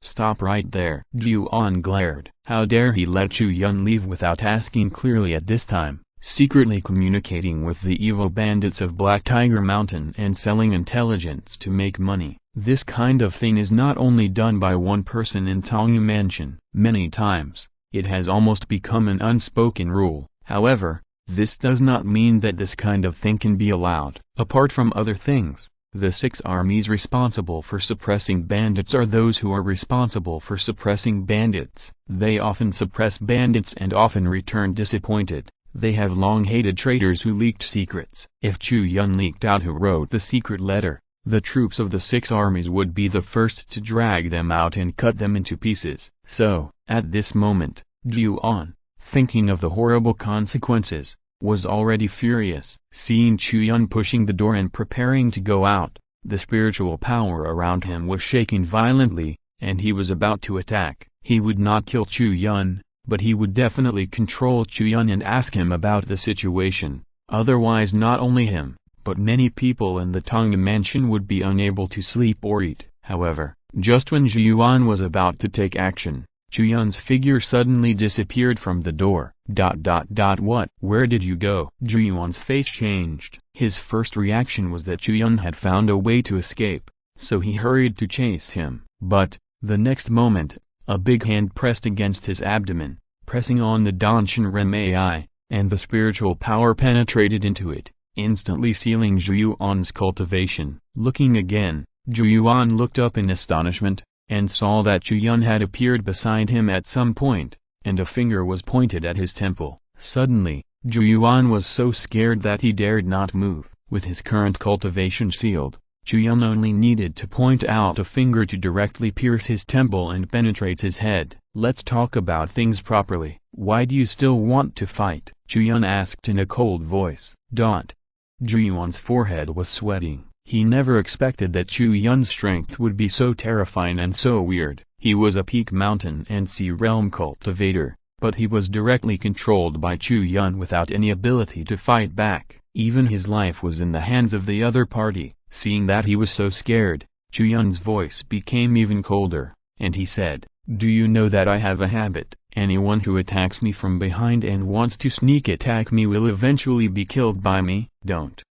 "Stop right there." Zhu Yuan glared. How dare he let Chu Yun leave without asking clearly at this time, secretly communicating with the evil bandits of Black Tiger Mountain and selling intelligence to make money. This kind of thing is not only done by one person in Tong Mansion. Many times, it has almost become an unspoken rule. However, this does not mean that this kind of thing can be allowed. Apart from other things, the 6 armies responsible for suppressing bandits are those who are responsible for suppressing bandits. They often suppress bandits and often return disappointed. They have long hated traitors who leaked secrets. If Chu Yun leaked out who wrote the secret letter, the troops of the 6 armies would be the first to drag them out and cut them into pieces. So, at this moment, Zhu Yuan, thinking of the horrible consequences, was already furious. Seeing Chu Yun pushing the door and preparing to go out, the spiritual power around him was shaking violently, and he was about to attack. He would not kill Chu Yun, but he would definitely control Chu Yun and ask him about the situation. Otherwise not only him, but many people in the Tong Mansion would be unable to sleep or eat. However, just when Zhu Yuan was about to take action, Chu Yun's figure suddenly disappeared from the door. What? Where did you go? Zhu Yuan's face changed. His first reaction was that Chu Yun had found a way to escape, so he hurried to chase him. But, the next moment, a big hand pressed against his abdomen, pressing on the Danshan Ren AI, and the spiritual power penetrated into it, instantly sealing Chu Yuan's cultivation. Looking again, Chu Yuan looked up in astonishment, and saw that Chu Yun had appeared beside him at some point, and a finger was pointed at his temple. Suddenly, Chu Yuan was so scared that he dared not move. With his current cultivation sealed, Chu Yun only needed to point out a finger to directly pierce his temple and penetrate his head. Let's talk about things properly. Why do you still want to fight? Chu Yun asked in a cold voice. Chu Yuan's forehead was sweating. He never expected that Chu Yun's strength would be so terrifying and so weird. He was a peak mountain and sea realm cultivator, but he was directly controlled by Chu Yun without any ability to fight back. Even his life was in the hands of the other party. Seeing that he was so scared, Chu Yun's voice became even colder, and he said, "Do you know that I have a habit? Anyone who attacks me from behind and wants to sneak attack me will eventually be killed by me." Don't.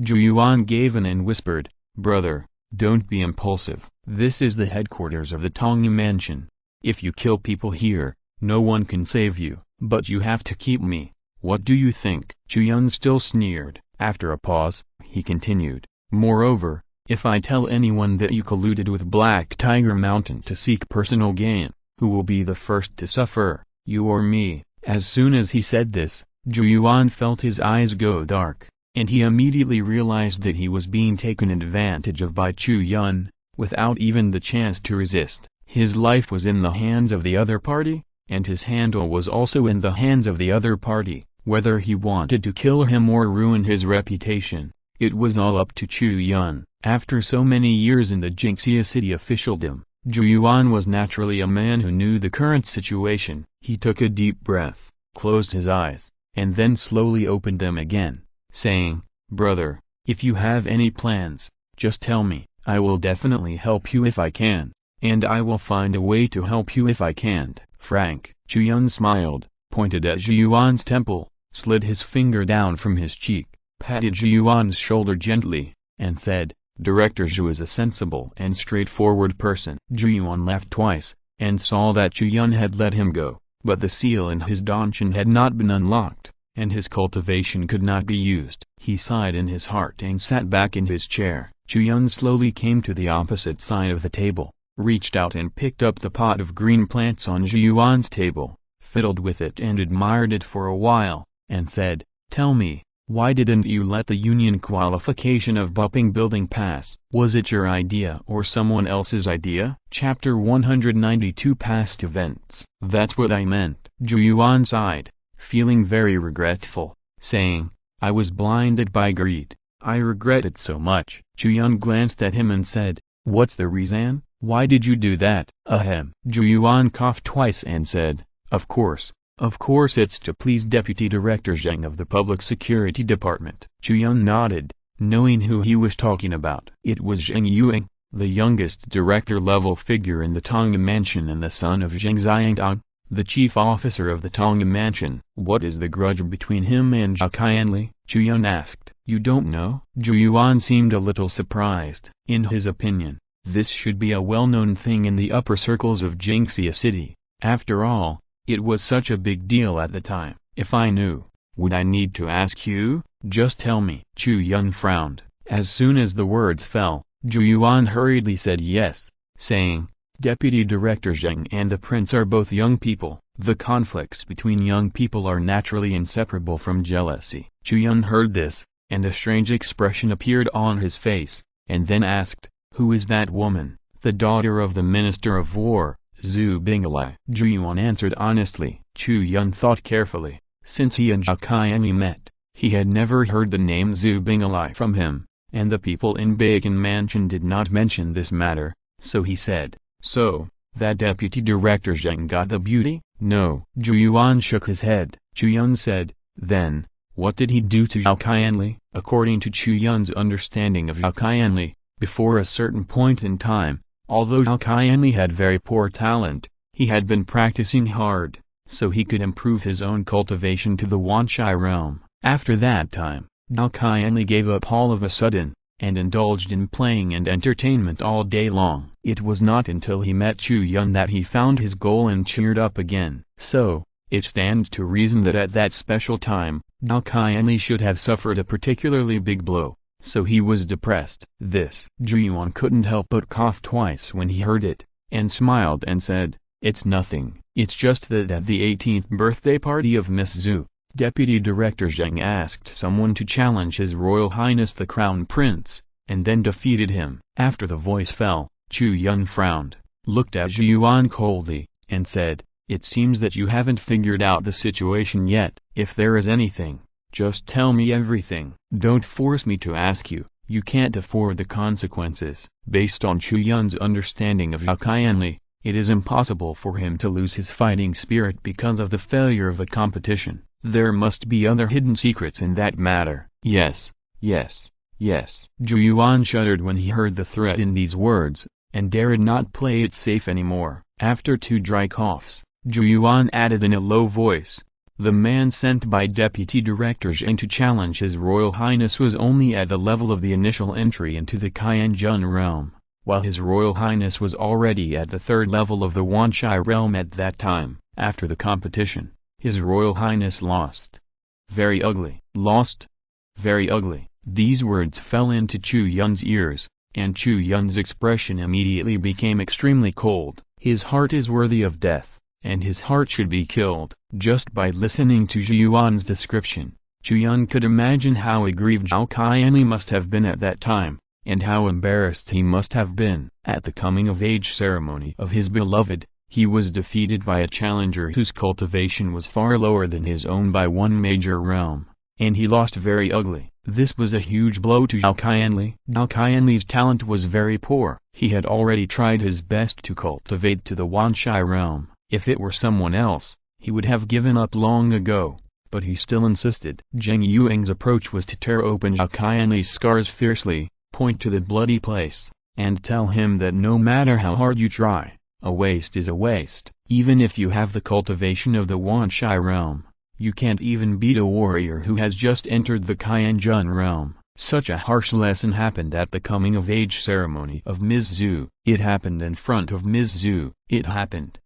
Chu Yuan gave in and whispered, "Brother, don't be impulsive. This is the headquarters of the Tongyi Mansion. If you kill people here, no one can save you, but you have to keep me. What do you think?" Chu Yun still sneered. After a pause, he continued, "Moreover, if I tell anyone that you colluded with Black Tiger Mountain to seek personal gain, who will be the first to suffer, you or me?" As soon as he said this, Chu Yuan felt his eyes go dark, and he immediately realized that he was being taken advantage of by Chu Yun, without even the chance to resist. His life was in the hands of the other party, and his handle was also in the hands of the other party. Whether he wanted to kill him or ruin his reputation, it was all up to Chu Yun. After so many years in the Jinxia city officialdom, Chu Yuan was naturally a man who knew the current situation. He took a deep breath, closed his eyes, and then slowly opened them again, saying, "Brother, if you have any plans, just tell me. I will definitely help you if I can, and I will find a way to help you if I can't." Frank. Chu Yun smiled, pointed at Chu Yuan's temple, slid his finger down from his cheek, patted Chu Yuan's shoulder gently, and said, "Director Zhu is a sensible and straightforward person." Chu Yuan laughed twice, and saw that Chu Yun had let him go, but the seal in his Danshan had not been unlocked, and his cultivation could not be used. He sighed in his heart and sat back in his chair. Chu Yun slowly came to the opposite side of the table, reached out and picked up the pot of green plants on Chu Yuan's table, fiddled with it and admired it for a while, and said, "Tell me, why didn't you let the union qualification of Buping building pass? Was it your idea or someone else's idea?" Chapter 192 Past Events. "That's what I meant." Chu Yuan sighed, feeling very regretful, saying, "I was blinded by greed. I regret it so much." Chu Yun glanced at him and said, "What's the reason? Why did you do that?" Ahem. Chu Yuan coughed twice and said, Of course it's to please Deputy Director Zheng of the Public Security Department." Chu Yun nodded, knowing who he was talking about. It was Zheng Yuang, the youngest director-level figure in the Tongyi Mansion and the son of Zheng Xiangtang, the chief officer of the Tongyi Mansion. "What is the grudge between him and Zhao Qianli?" Chu Yun asked. "You don't know?" Chu Yuan seemed a little surprised. In his opinion, this should be a well-known thing in the upper circles of Jinxia City. After all, it was such a big deal at the time. "If I knew, would I need to ask you? Just tell me." Chu Yun frowned. As soon as the words fell, Chu Yuan hurriedly said yes, saying, "Deputy Director Zheng and the prince are both young people. The conflicts between young people are naturally inseparable from jealousy." Chu Yun heard this, and a strange expression appeared on his face, and then asked, "Who is that woman?" "The daughter of the Minister of War, Zhu Binglai." Chu Yuan answered honestly. Chu Yun thought carefully. Since he and Zhao Qianli met, he had never heard the name Zhu Binglai from him, and the people in Bacon Mansion did not mention this matter, so he said, "So, that Deputy Director Zheng got the beauty?" "No." Chu Yuan shook his head. Chu Yun said, "Then, what did he do to Zhao Qianli?" According to Chu Yun's understanding of Zhao Qianli, before a certain point in time, although Zhao Qianli had very poor talent, he had been practicing hard, so he could improve his own cultivation to the Wanshai realm. After that time, Zhao Qianli gave up all of a sudden, and indulged in playing and entertainment all day long. It was not until he met Chu Yun that he found his goal and cheered up again. So, it stands to reason that at that special time, Zhao Qianli should have suffered a particularly big blow, so he was depressed. This Chu Yun couldn't help but cough twice when he heard it, and smiled and said, "It's nothing. It's just that at the 18th birthday party of Miss Zhu, Deputy Director Zheng asked someone to challenge His Royal Highness the Crown Prince, and then defeated him." After the voice fell, Chu Yun frowned, looked at Chu Yuan coldly, and said, "It seems that you haven't figured out the situation yet. If there is anything, just tell me everything. Don't force me to ask you. You can't afford the consequences." Based on Chu Yun's understanding of Zhao Qianli, it is impossible for him to lose his fighting spirit because of the failure of a competition. There must be other hidden secrets in that matter. Yes, yes, yes. Chu Yuan shuddered when he heard the threat in these words, and dared not play it safe anymore. After 2 dry coughs, Chu Yuan added in a low voice, "The man sent by Deputy Director Zheng to challenge His Royal Highness was only at the level of the initial entry into the Qianjun realm, while His Royal Highness was already at the 3rd level of the Wanshai realm at that time. After the competition, His Royal Highness lost. Very ugly. Lost? Very ugly." These words fell into Chu Yun's ears, and Chu Yun's expression immediately became extremely cold. His heart is worthy of death, and his heart should be killed. Just by listening to Chu Yuan's description, Chu Yun could imagine how aggrieved Zhao Qianli must have been at that time, and how embarrassed he must have been. At the coming-of-age ceremony of his beloved, he was defeated by a challenger whose cultivation was far lower than his own by 1 major realm, and he lost very ugly. This was a huge blow to Zhao Qianli. Zhao Qianli's talent was very poor. He had already tried his best to cultivate to the Wanshai realm. If it were someone else, he would have given up long ago, but he still insisted. Zheng Yuang's approach was to tear open Zhao Qianli's scars fiercely, point to the bloody place, and tell him that no matter how hard you try, a waste is a waste. Even if you have the cultivation of the Wanshai realm, you can't even beat a warrior who has just entered the Qianjun realm. Such a harsh lesson happened at the coming-of-age ceremony of Ms. Zhu. It happened in front of Ms. Zhu. It happened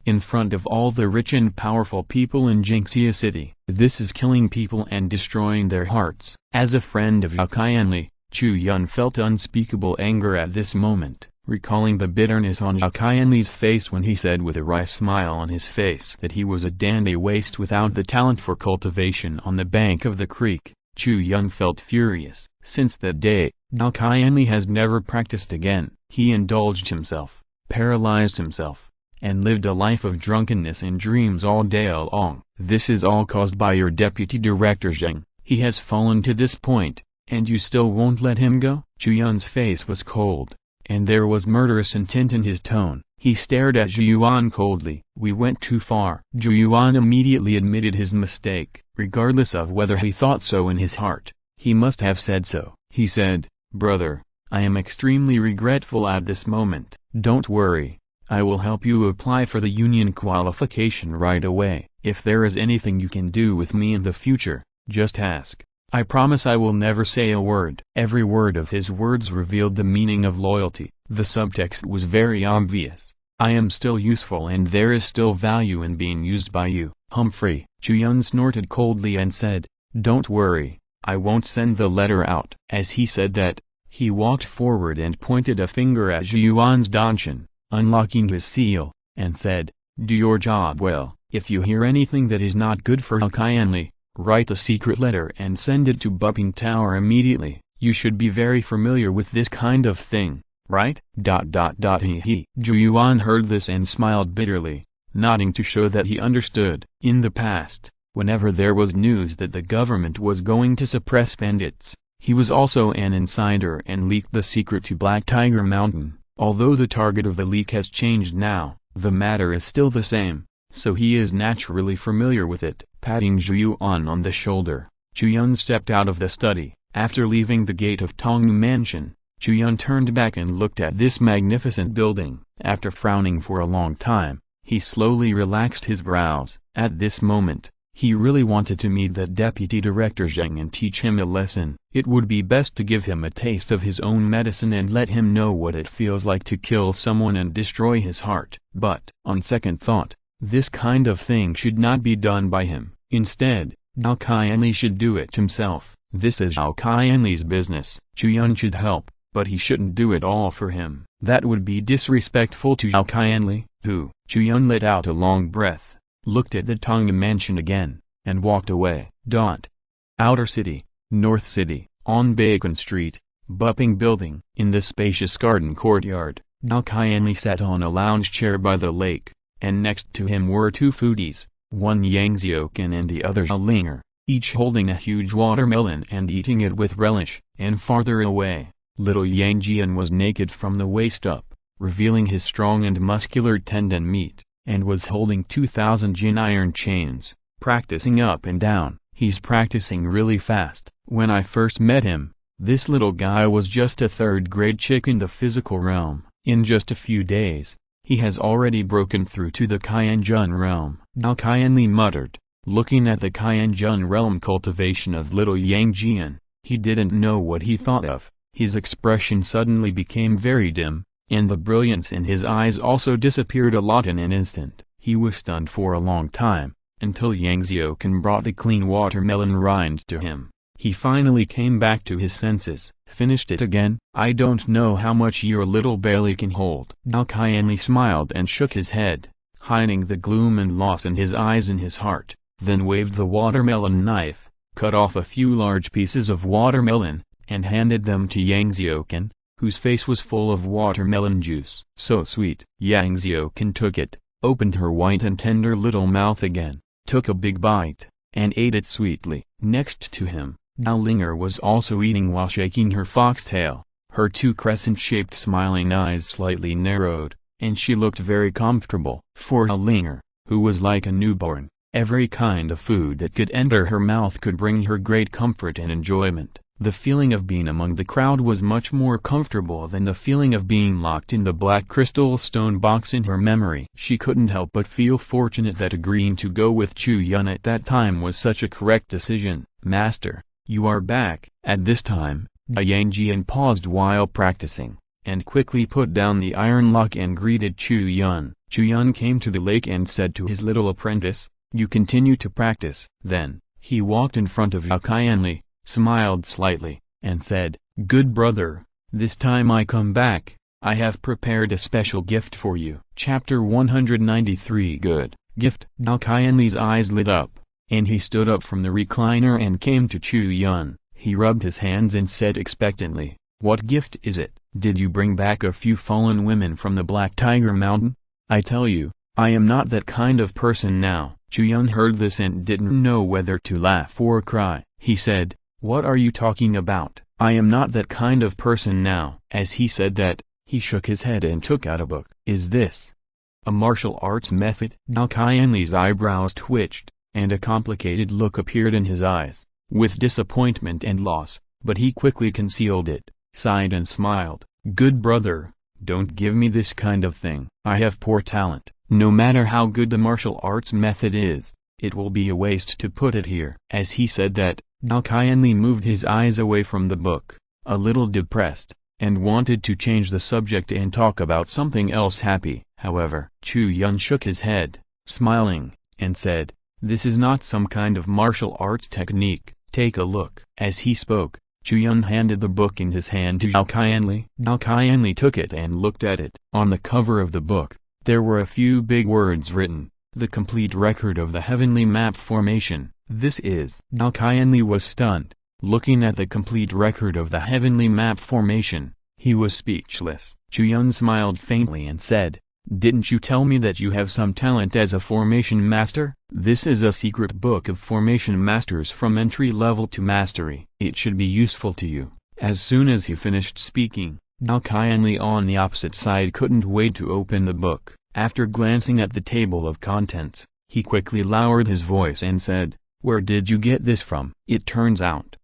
in front of all the rich and powerful people in Jingxia City. This is killing people and destroying their hearts. As a friend of Zhao Qianli, Chu Yun felt unspeakable anger at this moment, recalling the bitterness on Zhao Qianli's face when he said with a wry smile on his face that he was a dandy waste without the talent for cultivation on the bank of the creek. Chu Yun felt furious. Since that day, Zhao Qianli has never practiced again. He indulged himself, paralyzed himself, and lived a life of drunkenness and dreams all day long. This is all caused by your Deputy Director Zheng. He has fallen to this point, and you still won't let him go? Chu Yun's face was cold, and there was murderous intent in his tone. He stared at Chu Yuan coldly. "We went too far." Chu Yuan immediately admitted his mistake, regardless of whether he thought so in his heart. He must have said so. He said, "Brother, I am extremely regretful at this moment. Don't worry. I will help you apply for the union qualification right away. If there is anything you can do with me in the future, just ask. I promise I will never say a word." Every word of his words revealed the meaning of loyalty. The subtext was very obvious. "I am still useful and there is still value in being used by you." Humphrey. Chu Yun snorted coldly and said, "Don't worry, I won't send the letter out." As he said that, he walked forward and pointed a finger at Chu Yuan's danshan, unlocking his seal, and said, "Do your job well. If you hear anything that is not good for Zhao Qianli, write a secret letter and send it to Buping Tower immediately. You should be very familiar with this kind of thing, right? He. Chu Yuan heard this and smiled bitterly, nodding to show that he understood. In the past, whenever there was news that the government was going to suppress bandits, he was also an insider and leaked the secret to Black Tiger Mountain. Although the target of the leak has changed now, the matter is still the same, so he is naturally familiar with it. Patting Chu Yuan on the shoulder, Chu Yun stepped out of the study. After leaving the gate of Tongnu Mansion, Chu Yun turned back and looked at this magnificent building. After frowning for a long time, he slowly relaxed his brows. At this moment, He really wanted to meet that deputy director Zheng and teach him a lesson. It would be best to give him a taste of his own medicine and let him know what it feels like to kill someone and destroy his heart. But, on second thought, this kind of thing should not be done by him. Instead, Zhao Qianli should do it himself. This is Zhao Qianli's business. Chu Yun should help, but he shouldn't do it all for him. That would be disrespectful to Zhao Qianli, who. Chu Yun let out a long breath, looked at the Tongga mansion again, and walked away. Outer City, North City, on Bacon Street, Bupping Building. In the spacious garden courtyard, Zhao Qianli sat on a lounge chair by the lake, and next to him were two foodies, one Yang Xiaoqan and the other Zhao Linger, each holding a huge watermelon and eating it with relish. And farther away, little Yang Jian was naked from the waist up, revealing his strong and muscular tendon meat, and was holding 2,000 jin iron chains, practicing up and down. He's practicing really fast. When I first met him, this little guy was just a third-grade chick in the physical realm. In just a few days, he has already broken through to the Qianjun realm. Zhao Qianli muttered, looking at the Qianjun realm cultivation of little Yang Jian. He didn't know what he thought of. His expression suddenly became very dim, and the brilliance in his eyes also disappeared a lot in an instant. He was stunned for a long time, until Yang Xiaoqan brought the clean watermelon rind to him. He finally came back to his senses. Finished it again? I don't know how much your little belly can hold. Zhao Qianli smiled and shook his head, hiding the gloom and loss in his eyes and his heart, then waved the watermelon knife, cut off a few large pieces of watermelon, and handed them to Yang Xiaoqan, whose face was full of watermelon juice. So sweet. Yang Xiaoqan took it, opened her white and tender little mouth again, took a big bite, and ate it sweetly. Next to him, Zhao Linger was also eating while shaking her foxtail, her two crescent-shaped smiling eyes slightly narrowed, and she looked very comfortable. For Zhao Linger, who was like a newborn, every kind of food that could enter her mouth could bring her great comfort and enjoyment. The feeling of being among the crowd was much more comfortable than the feeling of being locked in the black crystal stone box in her memory. She couldn't help but feel fortunate that agreeing to go with Chu Yun at that time was such a correct decision. Master, you are back. At this time, Yang Jian paused while practicing, and quickly put down the iron lock and greeted Chu Yun. Chu Yun came to the lake and said to his little apprentice, "You continue to practice." Then, he walked in front of Zhao Qianli, smiled slightly, and said, "Good brother, this time I come back, I have prepared a special gift for you." Chapter 193 Good Gift. Zhao Qianli's eyes lit up, and he stood up from the recliner and came to Chu Yun. He rubbed his hands and said expectantly, "What gift is it? Did you bring back a few fallen women from the Black Tiger Mountain? I tell you, I am not that kind of person now." Chu Yun heard this and didn't know whether to laugh or cry. He said, "What are you talking about? I am not that kind of person now." As he said that, he shook his head and took out a book. "Is this a martial arts method?" Zhao Qianli's eyebrows twitched, and a complicated look appeared in his eyes, with disappointment and loss, but he quickly concealed it, sighed and smiled. "Good brother, don't give me this kind of thing. I have poor talent. No matter how good the martial arts method is, it will be a waste to put it here." As he said that, Zhao Qianli moved his eyes away from the book, a little depressed, and wanted to change the subject and talk about something else happy. However, Chu Yun shook his head, smiling, and said, "This is not some kind of martial arts technique. Take a look." As he spoke, Chu Yun handed the book in his hand to Zhao Qianli. Zhao Qianli took it and looked at it. On the cover of the book, there were a few big words written, "The complete record of the heavenly map formation." This is. Zhao Qianli was stunned, looking at the complete record of the heavenly map formation. He was speechless. Chu Yun smiled faintly and said, "Didn't you tell me that you have some talent as a formation master? This is a secret book of formation masters from entry level to mastery. It should be useful to you." As soon as he finished speaking, Zhao Qianli on the opposite side couldn't wait to open the book. After glancing at the table of contents, he quickly lowered his voice and said, "Where did you get this from?" It turns out,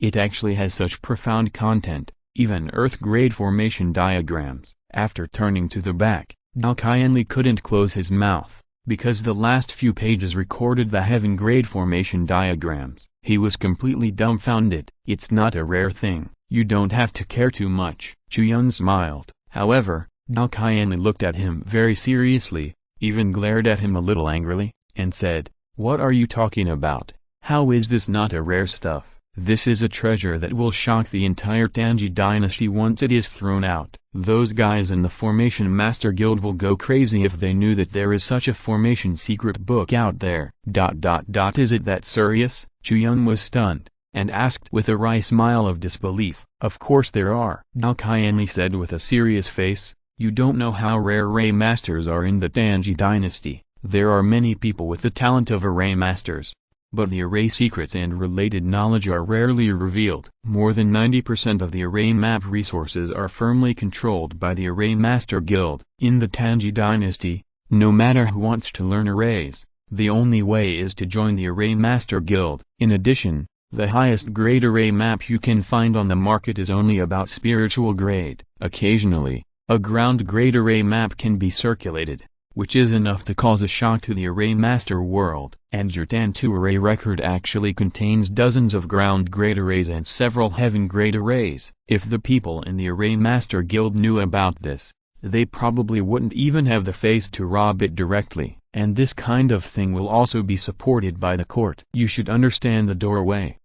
it actually has such profound content, even Earth-grade formation diagrams. After turning to the back, Zhao Qianli couldn't close his mouth. because the last few pages recorded the heaven-grade formation diagrams. He was completely dumbfounded. It's not a rare thing, you don't have to care too much. Chu Yun smiled. However, Dao Qianli looked at him very seriously, even glared at him a little angrily, and said, "What are you talking about? How is this not a rare stuff? This is a treasure that will shock the entire Tangji dynasty once it is thrown out. Those guys in the Formation Master Guild will go crazy if they knew that there is such a formation secret book out there. Is it that serious?" Chu Yun was stunned, and asked with a wry smile of disbelief. "Of course there are," Dao Qianli said with a serious face. "You don't know how rare Ray Masters are in the Tangji dynasty. There are many people with the talent of Array Masters, but the array secrets and related knowledge are rarely revealed. More than 90% of the array map resources are firmly controlled by the Array Master Guild. In the Tangji dynasty, no matter who wants to learn arrays, the only way is to join the Array Master Guild. In addition, the highest grade array map you can find on the market is only about spiritual grade. Occasionally, a ground grade array map can be circulated, which is enough to cause a shock to the Array Master world. And your Tan2 array record actually contains dozens of ground grade arrays and several heaven grade arrays. If the people in the Array Master Guild knew about this, they probably wouldn't even have the face to rob it directly. And this kind of thing will also be supported by the court. You should understand the doorway.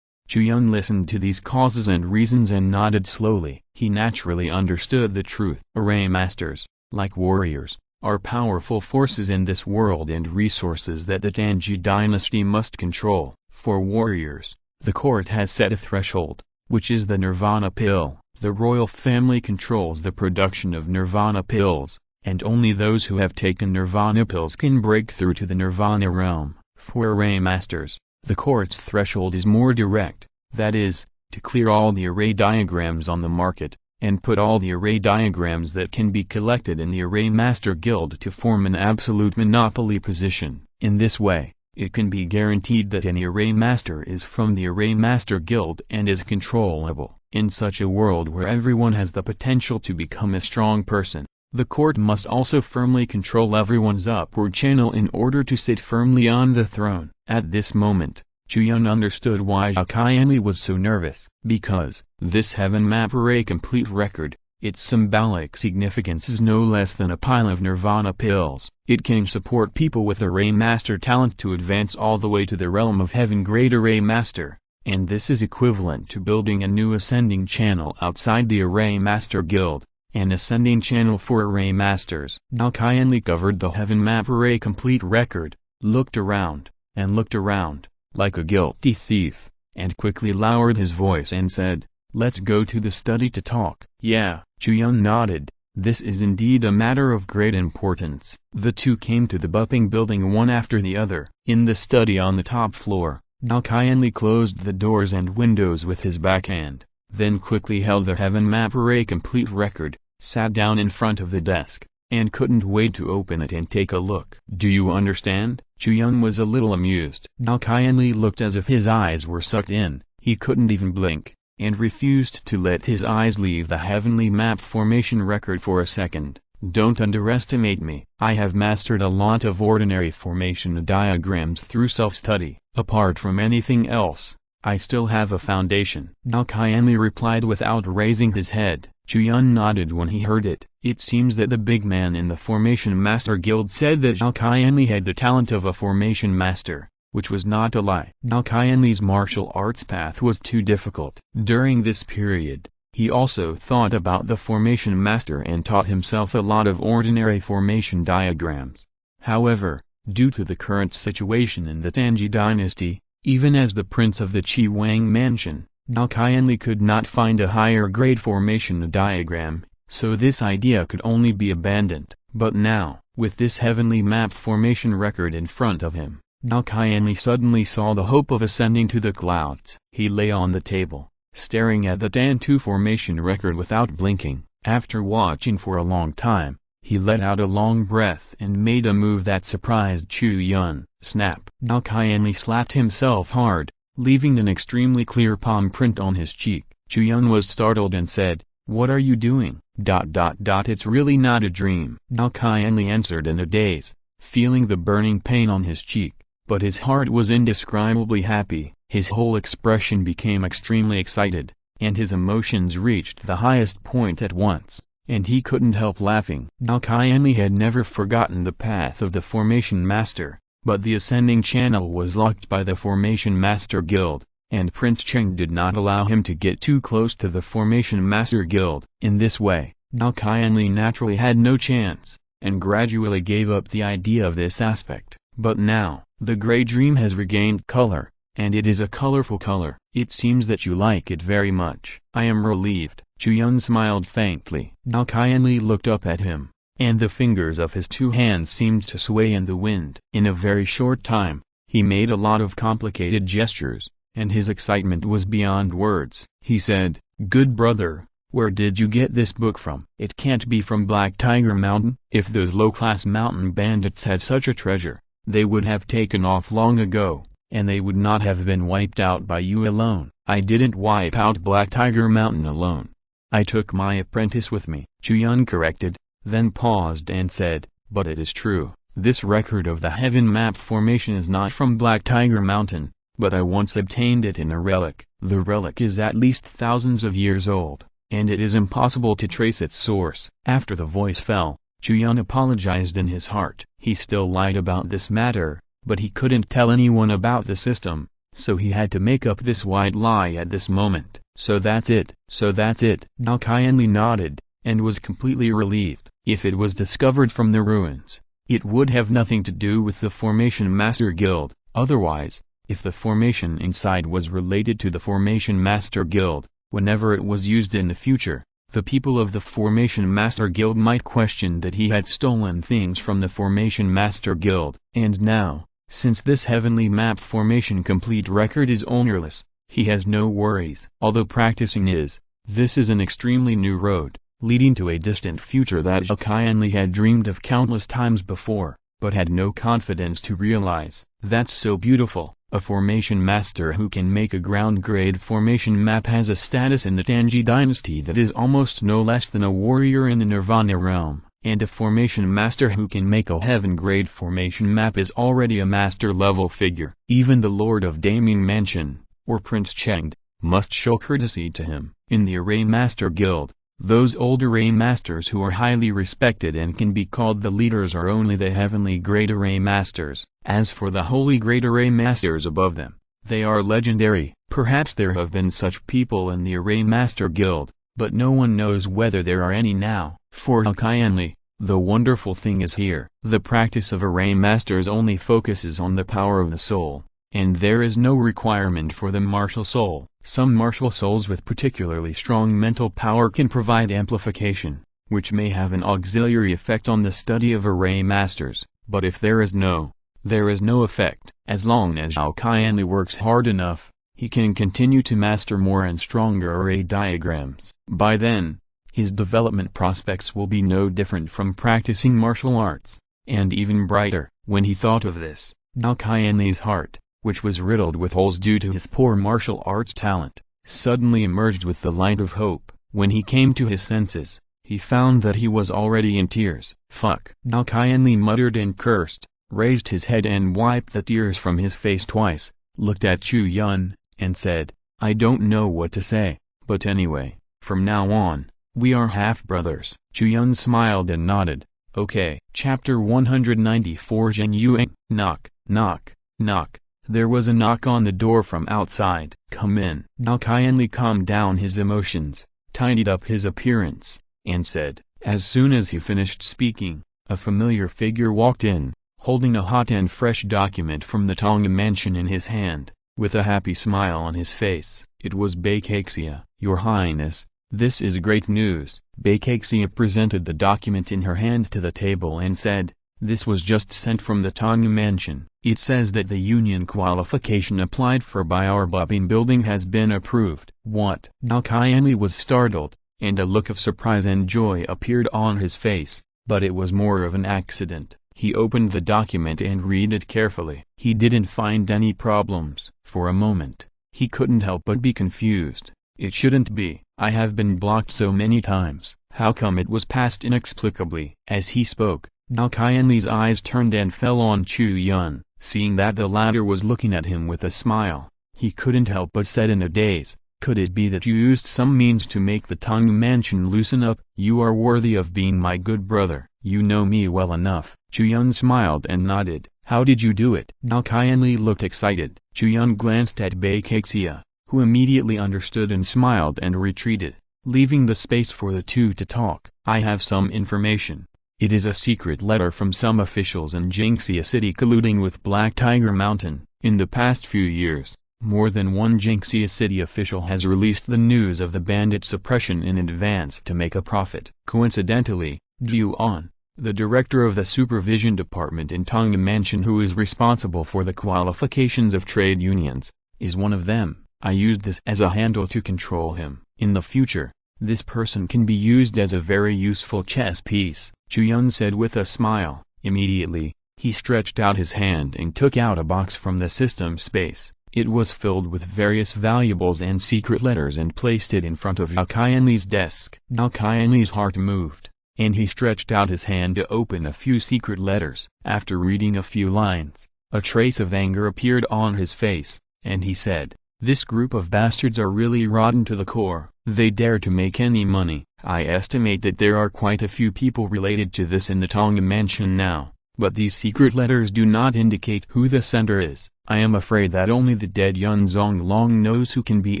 Chu Yun listened to these causes and reasons and nodded slowly. He naturally understood the truth. Array Masters, like warriors, are powerful forces in this world and resources that the Tangji dynasty must control. For warriors, the court has set a threshold, which is the Nirvana pill. The royal family controls the production of Nirvana pills, and only those who have taken Nirvana pills can break through to the Nirvana realm. For Array Masters, the court's threshold is more direct, that is, to clear all the array diagrams on the market, and put all the array diagrams that can be collected in the Array Master Guild to form an absolute monopoly position. In this way, it can be guaranteed that any Array Master is from the Array Master Guild and is controllable. In such a world where everyone has the potential to become a strong person, the court must also firmly control everyone's upward channel in order to sit firmly on the throne. At this moment, Chu Yun understood why Dao Qianli was so nervous. Because, this heaven map array complete record, its symbolic significance is no less than a pile of Nirvana pills. It can support people with Array Master talent to advance all the way to the realm of Heaven Grade Array Master, and this is equivalent to building a new ascending channel outside the Array Master Guild, an ascending channel for Array Masters. Dao Qianli covered the heaven map array complete record, looked around, and looked around, like a guilty thief, and quickly lowered his voice and said, "Let's go to the study to talk." "Yeah." Chu Yun nodded. This is indeed a matter of great importance. The two came to the Bupping building one after the other. In the study on the top floor, Dao Qianli closed the doors and windows with his backhand, then quickly held the heaven map array complete record, sat down in front of the desk, and couldn't wait to open it and take a look. "Do you understand?" Chu Yun was a little amused. Dao Qianli looked as if his eyes were sucked in. He couldn't even blink, and refused to let his eyes leave the heavenly map formation record for a second. "Don't underestimate me. I have mastered a lot of ordinary formation diagrams through self-study. Apart from anything else, I still have a foundation." Dao Qianli replied without raising his head. Chu Yun nodded when he heard it. It seems that the big man in the Formation Master Guild said that Dao Qianli had the talent of a Formation Master, which was not a lie. Dao Qianli's martial arts path was too difficult. During this period, he also thought about the Formation Master and taught himself a lot of ordinary formation diagrams. However, due to the current situation in the Tangji dynasty, even as the prince of the Qi Wang mansion, Dao Qianli could not find a higher grade formation diagram, so this idea could only be abandoned. But now, with this heavenly map formation record in front of him, Dao Qianli suddenly saw the hope of ascending to the clouds. He lay on the table, staring at the Tan2 formation record without blinking. After watching for a long time, he let out a long breath and made a move that surprised Chu Yun. Snap! Dao Qianli slapped himself hard, leaving an extremely clear palm print on his cheek. Chu Yun was startled and said, "What are you doing?" It's really not a dream. Dao Qianli answered in a daze, feeling the burning pain on his cheek, but his heart was indescribably happy. His whole expression became extremely excited, and his emotions reached the highest point at once, and he couldn't help laughing. Now Qianli had never forgotten the path of the Formation Master, but the ascending channel was locked by the Formation Master Guild, and Prince Cheng did not allow him to get too close to the Formation Master Guild. In this way, Now Qianli naturally had no chance, and gradually gave up the idea of this aspect. But now, the gray dream has regained color, and it is a colorful color. It seems that you like it very much. I am relieved. Chu Yun smiled faintly. Now Qianli looked up at him, and the fingers of his two hands seemed to sway in the wind. In a very short time, he made a lot of complicated gestures, and his excitement was beyond words. He said, "Good brother, where did you get this book from? It can't be from Black Tiger Mountain. If those low-class mountain bandits had such a treasure, they would have taken off long ago, and they would not have been wiped out by you alone." "I didn't wipe out Black Tiger Mountain alone. I took my apprentice with me," Chu Yun corrected, then paused and said, "But it is true, this record of the Heaven Map formation is not from Black Tiger Mountain, but I once obtained it in a relic. The relic is at least thousands of years old, and it is impossible to trace its source." After the voice fell, Chu Yun apologized in his heart. He still lied about this matter, but he couldn't tell anyone about the system, so he had to make up this white lie at this moment. "So that's it." Now Qianli nodded, and was completely relieved. If it was discovered from the ruins, it would have nothing to do with the Formation Master Guild. Otherwise, if the formation inside was related to the Formation Master Guild, whenever it was used in the future, the people of the Formation Master Guild might question that he had stolen things from the Formation Master Guild. And now, since this heavenly map formation complete record is ownerless, he has no worries. Although practicing this is an extremely new road, leading to a distant future that Zhao Qianli had dreamed of countless times before, but had no confidence to realize. That's so beautiful. A formation master who can make a ground-grade formation map has a status in the Tanji dynasty that is almost no less than a warrior in the Nirvana realm, and a formation master who can make a heaven-grade formation map is already a master-level figure. Even the Lord of Daming Mansion, or Prince Cheng, must show courtesy to him. In the Array Master Guild, those old Array Masters who are highly respected and can be called the leaders are only the heavenly Great Array Masters. As for the Holy Great Array Masters above them, they are legendary. Perhaps there have been such people in the Array Master Guild, but no one knows whether there are any now. For Zhao Qianli, the wonderful thing is here. The practice of Array Masters only focuses on the power of the soul, and there is no requirement for the martial soul. Some martial souls with particularly strong mental power can provide amplification, which may have an auxiliary effect on the study of Array Masters, but if there is no effect. As long as Zhao Qianli works hard enough, he can continue to master more and stronger array diagrams. By then, his development prospects will be no different from practicing martial arts, and even brighter. When he thought of this, Zhao Qianli's heart, which was riddled with holes due to his poor martial arts talent, suddenly emerged with the light of hope. When he came to his senses, he found that he was already in tears. "Fuck!" Zhao Qianli muttered and cursed, raised his head and wiped the tears from his face twice, looked at Chu Yun, and said, "I don't know what to say, but anyway, from now on, we are half-brothers." Chu Yun smiled and nodded. "Okay." Chapter 194. Zheng Yuan. Knock, knock, knock. There was a knock on the door from outside. "Come in." Zhao Qianli calmed down his emotions, tidied up his appearance, and said. As soon as he finished speaking, a familiar figure walked in, holding a hot and fresh document from the Tonga mansion in his hand, with a happy smile on his face. It was Baikaxia. "Your Highness, this is great news." Baikaxia presented the document in her hand to the table and said, "This was just sent from the Tonga mansion. It says that the union qualification applied for by our Babin building has been approved." "What?" Zhao Qianli was startled, and a look of surprise and joy appeared on his face, but it was more of an accident. He opened the document and read it carefully. He didn't find any problems. For a moment, he couldn't help but be confused. It shouldn't be. I have been blocked so many times. How come it was passed inexplicably? As he spoke, Now Qianli's eyes turned and fell on Chu Yun. Seeing that the latter was looking at him with a smile, he couldn't help but said in a daze, "Could it be that you used some means to make the Tang mansion loosen up? You are worthy of being my good brother. You know me well enough." Chu Yun smiled and nodded. "How did you do it?" Now Qianli looked excited. Chu Yun glanced at Bai Kexia, who immediately understood and smiled and retreated, leaving the space for the two to talk. "I have some information. It is a secret letter from some officials in Jinxia City colluding with Black Tiger Mountain. In the past few years, more than one Jinxia City official has released the news of the bandit suppression in advance to make a profit. Coincidentally, Chu Yun, the director of the supervision department in Tang Mansion who is responsible for the qualifications of trade unions, is one of them. I used this as a handle to control him. In the future, this person can be used as a very useful chess piece," Chu Yun said with a smile. Immediately, he stretched out his hand and took out a box from the system space. It was filled with various valuables and secret letters and placed it in front of Zhao Qianli's desk. Zhao Qianli's heart moved, and he stretched out his hand to open a few secret letters. After reading a few lines, a trace of anger appeared on his face, and he said, "This group of bastards are really rotten to the core. They dare to make any money. I estimate that there are quite a few people related to this in the Tang Mansion now, but these secret letters do not indicate who the sender is. I am afraid that only the dead Yun Zonglong knows who can be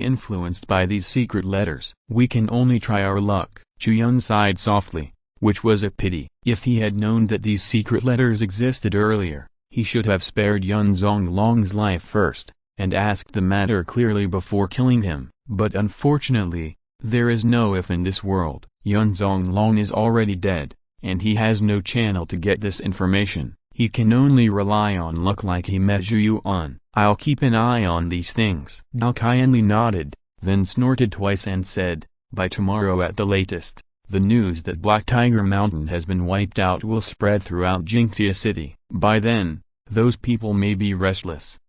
influenced by these secret letters. We can only try our luck." Chu Yun sighed softly, which was a pity. If he had known that these secret letters existed earlier, he should have spared Yun Zonglong's life first, and asked the matter clearly before killing him. But unfortunately, there is no if in this world. Yun Zonglong is already dead, and he has no channel to get this information. He can only rely on luck like he met Chu Yun. "I'll keep an eye on these things." Now Qianli nodded, then snorted twice and said, "By tomorrow at the latest, the news that Black Tiger Mountain has been wiped out will spread throughout Jinxia City. By then, those people may be restless."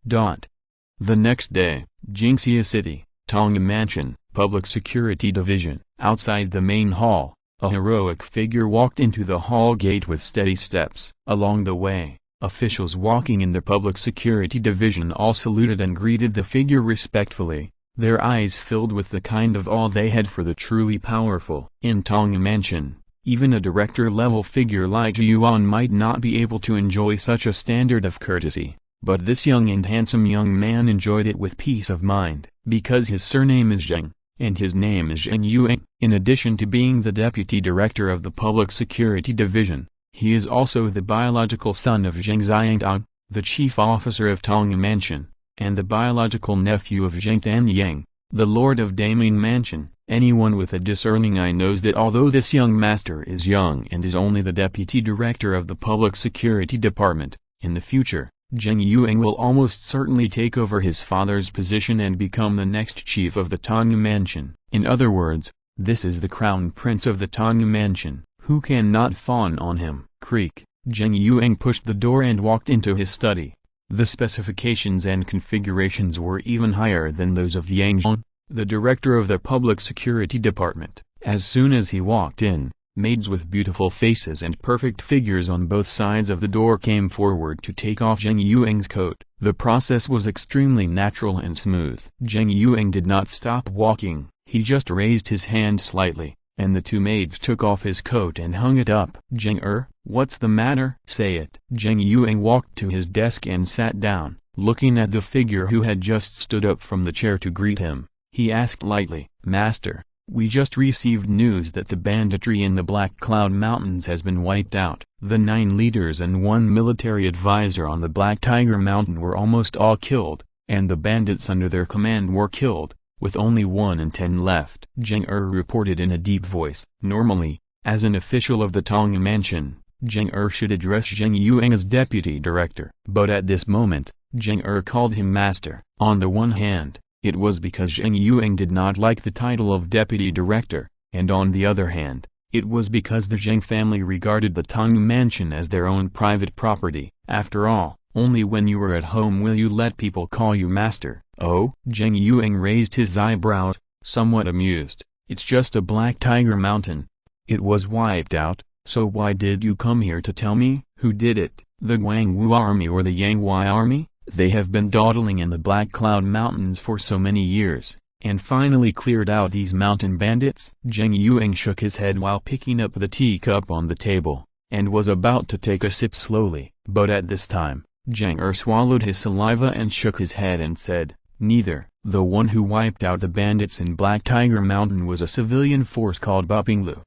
The next day, Jinxia City, Tang Mansion, Public Security Division. Outside the main hall, a heroic figure walked into the hall gate with steady steps. Along the way, officials walking in the Public Security Division all saluted and greeted the figure respectfully, their eyes filled with the kind of awe they had for the truly powerful. In Tang Mansion, even a director-level figure like Chu Yun might not be able to enjoy such a standard of courtesy. But this young and handsome young man enjoyed it with peace of mind, because his surname is Zheng, and his name is Zheng Yuan. In addition to being the deputy director of the Public Security Division, he is also the biological son of Zheng Xiangtang, the chief officer of Tang Mansion, and the biological nephew of Zheng Tanyang, the lord of Daming Mansion. Anyone with a discerning eye knows that although this young master is young and is only the deputy director of the Public Security Department, in the future, Zheng Yuan will almost certainly take over his father's position and become the next chief of the Tang Mansion. In other words, this is the crown prince of the Tang Mansion. Who can not fawn on him? Creak. Zheng Yuan pushed the door and walked into his study. The specifications and configurations were even higher than those of Yang Zhong, the director of the Public Security Department. As soon as he walked in, maids with beautiful faces and perfect figures on both sides of the door came forward to take off Zheng Yuan's coat. The process was extremely natural and smooth. Zheng Yuan did not stop walking, he just raised his hand slightly, and the two maids took off his coat and hung it up. "Zheng what's the matter? Say it." Zheng Yuan walked to his desk and sat down, looking at the figure who had just stood up from the chair to greet him. He asked lightly, "Master, we just received news that the banditry in the Black Cloud Mountains has been wiped out. The 9 leaders and 1 military advisor on the Black Tiger Mountain were almost all killed, and the bandits under their command were killed, with only 1 in 10 left." Zheng reported in a deep voice. Normally, as an official of the Tang Mansion, Zheng should address Zheng Yuan as deputy director. But at this moment, Zheng called him master. On the one hand, it was because Zheng Yuan did not like the title of deputy director, and on the other hand, it was because the Zheng family regarded the Tang Mansion as their own private property. After all, only when you are at home will you let people call you master. "Oh?" Zheng Yuan raised his eyebrows, somewhat amused. "It's just a Black Tiger Mountain. It was wiped out, So why did you come here to tell me? Who did it? The Guangwu army or the Yangwei army? They have been dawdling in the Black Cloud Mountains for so many years, and finally cleared out these mountain bandits? Zheng Yuang shook his head while picking up the teacup on the table, and was about to take a sip slowly. But at this time, Zheng swallowed his saliva and shook his head and said, neither. The one who wiped out the bandits in Black Tiger Mountain was a civilian force called Bupinglu.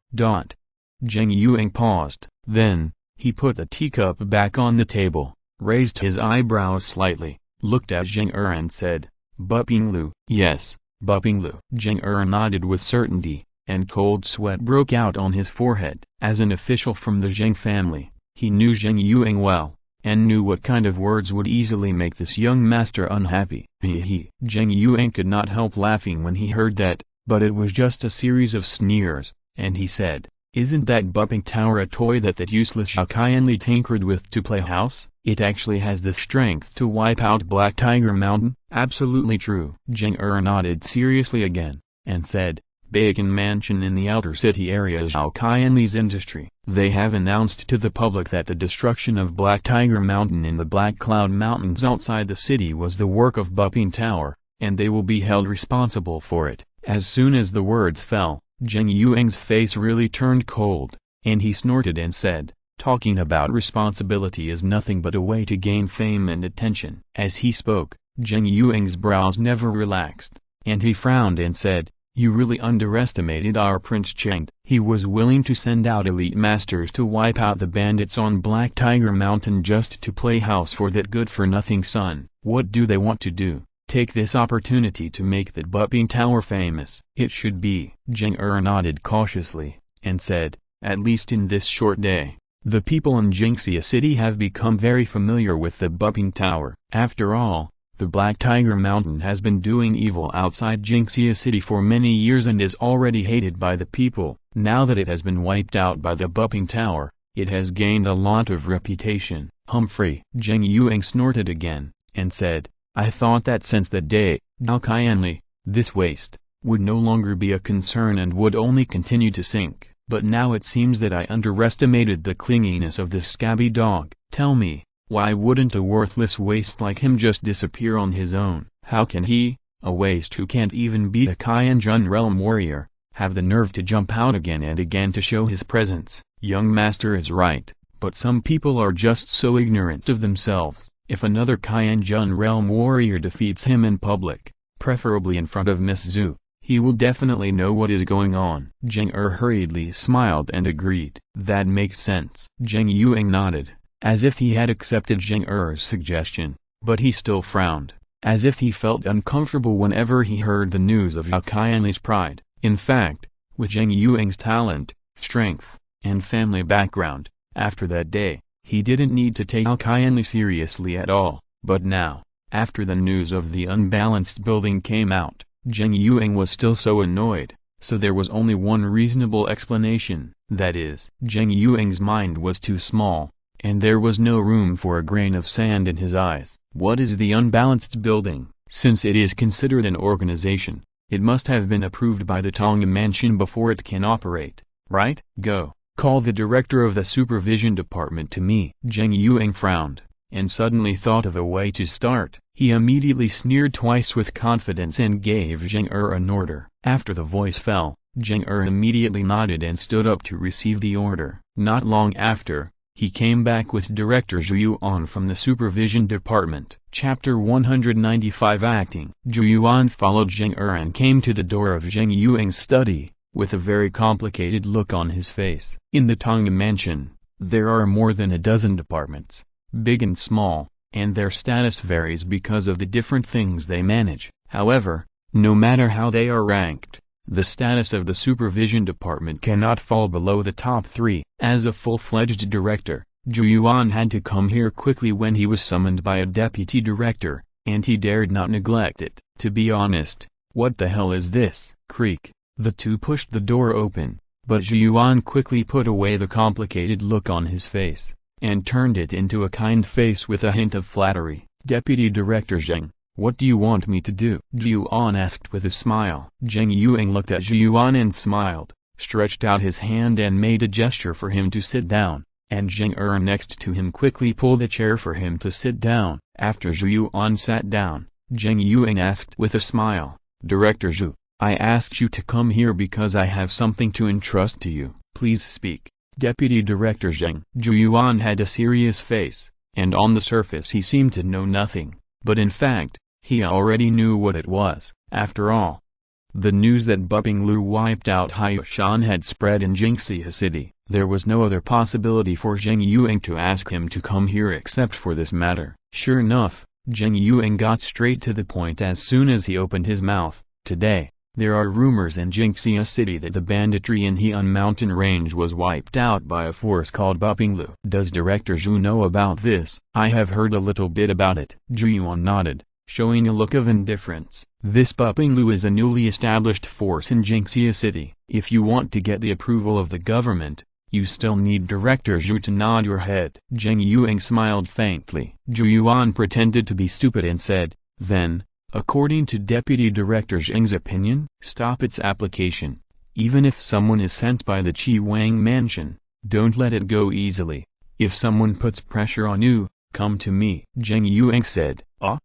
Zheng Yuang paused, then, he put the teacup back on the table, raised his eyebrows slightly, looked at Zheng and said, Bupinglu? Yes, Bupinglu. Zheng nodded with certainty, and cold sweat broke out on his forehead. As an official from the Zheng family, he knew Zheng Yuang well, and knew what kind of words would easily make this young master unhappy. Zheng Yuang could not help laughing when he heard that, but it was just a series of sneers, and he said, isn't that Buping Tower a toy that useless Zhao Qianli tinkered with to play house? It actually has the strength to wipe out Black Tiger Mountain? Absolutely true. Zheng nodded seriously again, and said, Bacon Mansion in the outer city area is Zhao Qianli's industry. They have announced to the public that the destruction of Black Tiger Mountain in the Black Cloud Mountains outside the city was the work of Buping Tower, and they will be held responsible for it. As soon as the words fell, Zheng Yuang's face really turned cold, and he snorted and said, talking about responsibility is nothing but a way to gain fame and attention. As he spoke, Zheng Yuang's brows never relaxed, and he frowned and said, you really underestimated our Prince Cheng. He was willing to send out elite masters to wipe out the bandits on Black Tiger Mountain just to play house for that good-for-nothing son. What do they want to do? Take this opportunity to make that Buping Tower famous. It should be. Zheng nodded cautiously, and said, at least in this short day, the people in Jingxia City have become very familiar with the Buping Tower. After all, the Black Tiger Mountain has been doing evil outside Jingxia City for many years and is already hated by the people. Now that it has been wiped out by the Buping Tower, it has gained a lot of reputation. Humphrey. Zheng Yuang snorted again, and said, I thought that since that day, Zhao Qianli, this waste, would no longer be a concern and would only continue to sink. But now it seems that I underestimated the clinginess of this scabby dog. Tell me, why wouldn't a worthless waste like him just disappear on his own? How can he, a waste who can't even beat a Qianjun realm warrior, have the nerve to jump out again and again to show his presence? Young master is right, but some people are just so ignorant of themselves. If another Qianjun realm warrior defeats him in public, preferably in front of Miss Zhu, he will definitely know what is going on. Zheng hurriedly smiled and agreed. That makes sense. Zheng Yuang nodded, as if he had accepted Zheng suggestion, but he still frowned, as if he felt uncomfortable whenever he heard the news of Zhao Qianli's pride. In fact, with Zheng Yuang's talent, strength, and family background, after that day, he didn't need to take Zhao Qianli seriously at all. But now, after the news of the unbalanced building came out, Zheng Yuang was still so annoyed, so there was only one reasonable explanation, that is, Zheng Yuang's mind was too small, and there was no room for a grain of sand in his eyes. What is the unbalanced building? Since it is considered an organization, it must have been approved by the Tong Mansion before it can operate, right? Go, call the director of the supervision department to me. Zheng Yuang frowned, and suddenly thought of a way to start. He immediately sneered twice with confidence and gave Zheng an order. After the voice fell, Zheng immediately nodded and stood up to receive the order. Not long after, he came back with Director Chu Yun from the Supervision Department. Chapter 195 Acting. Chu Yun followed Zheng and came to the door of Zheng Yuang's study, with a very complicated look on his face. In the Tong Mansion, there are more than a dozen departments, big and small, and their status varies because of the different things they manage. However, no matter how they are ranked, the status of the supervision department cannot fall below the top 3. As a full-fledged director, Chu Yun had to come here quickly when he was summoned by a deputy director, and he dared not neglect it. To be honest, what the hell is this? Creak. The two pushed the door open, but Chu Yun quickly put away the complicated look on his face, and turned it into a kind face with a hint of flattery. Deputy Director Zheng, what do you want me to do? Chu Yun asked with a smile. Zheng Yuang looked at Chu Yun and smiled, stretched out his hand and made a gesture for him to sit down, and Zheng Er next to him quickly pulled a chair for him to sit down. After Chu Yun sat down, Zheng Yun asked with a smile, "Director Zhu, I asked you to come here because I have something to entrust to you. Please speak." Deputy Director Zheng. Chu Yun had a serious face, and on the surface he seemed to know nothing, but in fact, he already knew what it was. After all, the news that Buping Lu wiped out Haiyushan had spread in Jingxia City. There was no other possibility for Zheng Yun to ask him to come here except for this matter. Sure enough, Zheng Yun got straight to the point as soon as he opened his mouth. Today, there are rumors in Jingxia City that the banditry in Heian mountain range was wiped out by a force called Buping Lu. Does Director Zhu know about this? I have heard a little bit about it. Chu Yun nodded, showing a look of indifference. This Buping Lu is a newly established force in Jingxia City. If you want to get the approval of the government, you still need Director Zhu to nod your head. Zheng Yun smiled faintly. Chu Yun pretended to be stupid and said, "Then, according to Deputy Director Zheng's opinion, stop its application. Even if someone is sent by the Qi Wang mansion, don't let it go easily. If someone puts pressure on you, come to me." Zheng Yun said.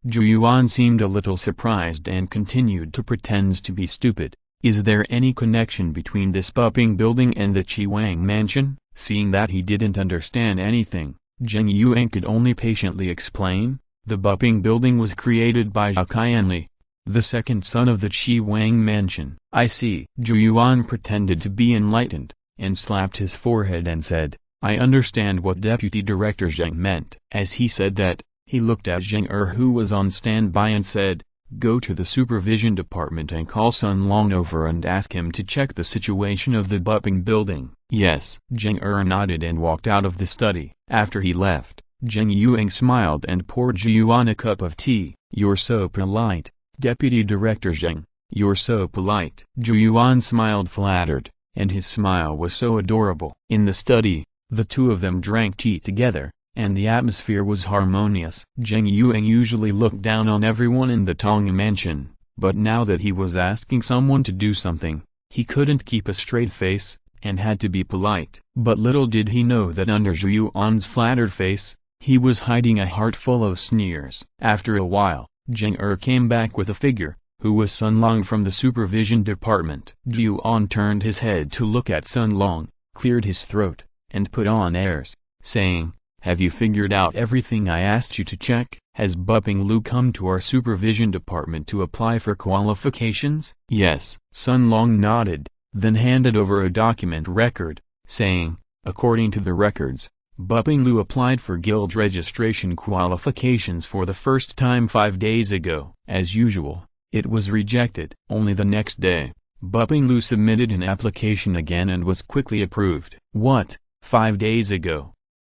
Chu Yun seemed a little surprised and continued to pretend to be stupid. Is there any connection between this Buping building and the Qi Wang mansion? Seeing that he didn't understand anything, Zheng Yun could only patiently explain. The Buping building was created by Zhao Qianli, the second son of the Qi Wang mansion. I see. Chu Yun pretended to be enlightened, and slapped his forehead and said, "I understand what Deputy Director Zheng meant." As he said that, he looked at Zheng Er who was on standby and said, "Go to the supervision department and call Sun Long over and ask him to check the situation of the Buping building." Yes. Zheng Er nodded and walked out of the study. After he left, Zheng Yun smiled and poured Chu Yun a cup of tea. "You're so polite, Deputy Director Zheng, you're so polite." Chu Yun smiled flattered, and his smile was so adorable. In the study, the two of them drank tea together, and the atmosphere was harmonious. Zheng Yun usually looked down on everyone in the Tong mansion, but now that he was asking someone to do something, he couldn't keep a straight face, and had to be polite. But little did he know that under Chu Yun's flattered face, he was hiding a heart full of sneers. After a while, Zheng Er came back with a figure, who was Sun Long from the supervision department. Chu Yun turned his head to look at Sun Long, cleared his throat, and put on airs, saying, "Have you figured out everything I asked you to check? Has Buping Lu come to our supervision department to apply for qualifications?" "Yes." Sun Long nodded, then handed over a document record, saying, "According to the records, Buping Lu applied for guild registration qualifications for the first time 5 days ago. As usual, it was rejected. Only the next day, Buping Lu submitted an application again and was quickly approved." "What, 5 days ago?"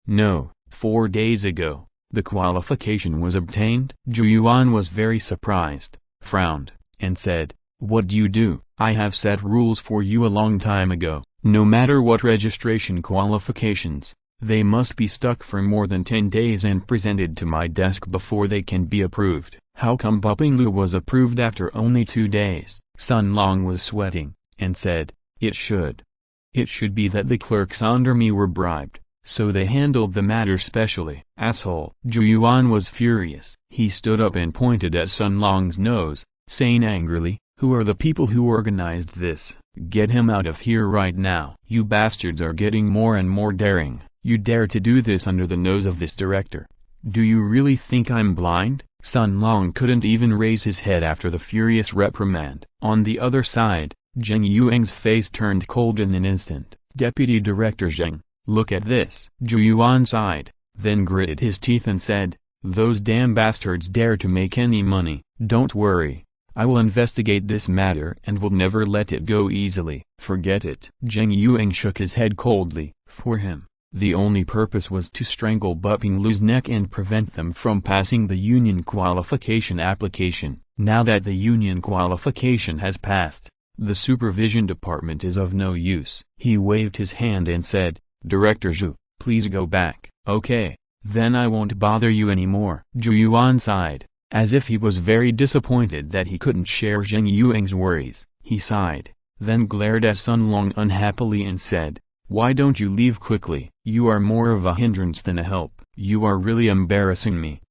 "No, 4 days ago, the qualification was obtained." Chu Yun was very surprised, frowned, and said, "What do you do?" "I have set rules for you a long time ago. No matter what registration qualifications, they must be stuck for more than 10 days and presented to my desk before they can be approved." "How come Buping Lu was approved after only 2 days?" Sun Long was sweating, and said, It should be that the clerks under me were bribed, so they handled the matter specially." "Asshole." Chu Yun was furious. He stood up and pointed at Sun Long's nose, saying angrily, "Who are the people who organized this? Get him out of here right now." "You bastards are getting more and more daring. You dare to do this under the nose of this director. Do you really think I'm blind?" Sun Long couldn't even raise his head after the furious reprimand. On the other side, Zheng Yun's face turned cold in an instant. "Deputy Director Zheng, look at this." Chu Yun sighed, then gritted his teeth and said, "Those damn bastards dare to make any money. Don't worry, I will investigate this matter and will never let it go easily." "Forget it." Zheng Yun shook his head coldly. For him, the only purpose was to strangle Buping Lu's neck and prevent them from passing the union qualification application. Now that the union qualification has passed, the supervision department is of no use. He waved his hand and said, "Director Zhu, please go back." "Okay, then I won't bother you anymore." Chu Yun sighed, as if he was very disappointed that he couldn't share Zheng Yun's worries. He sighed, then glared at Sun Long unhappily and said, "Why don't you leave quickly? You are more of a hindrance than a help. You are really embarrassing me."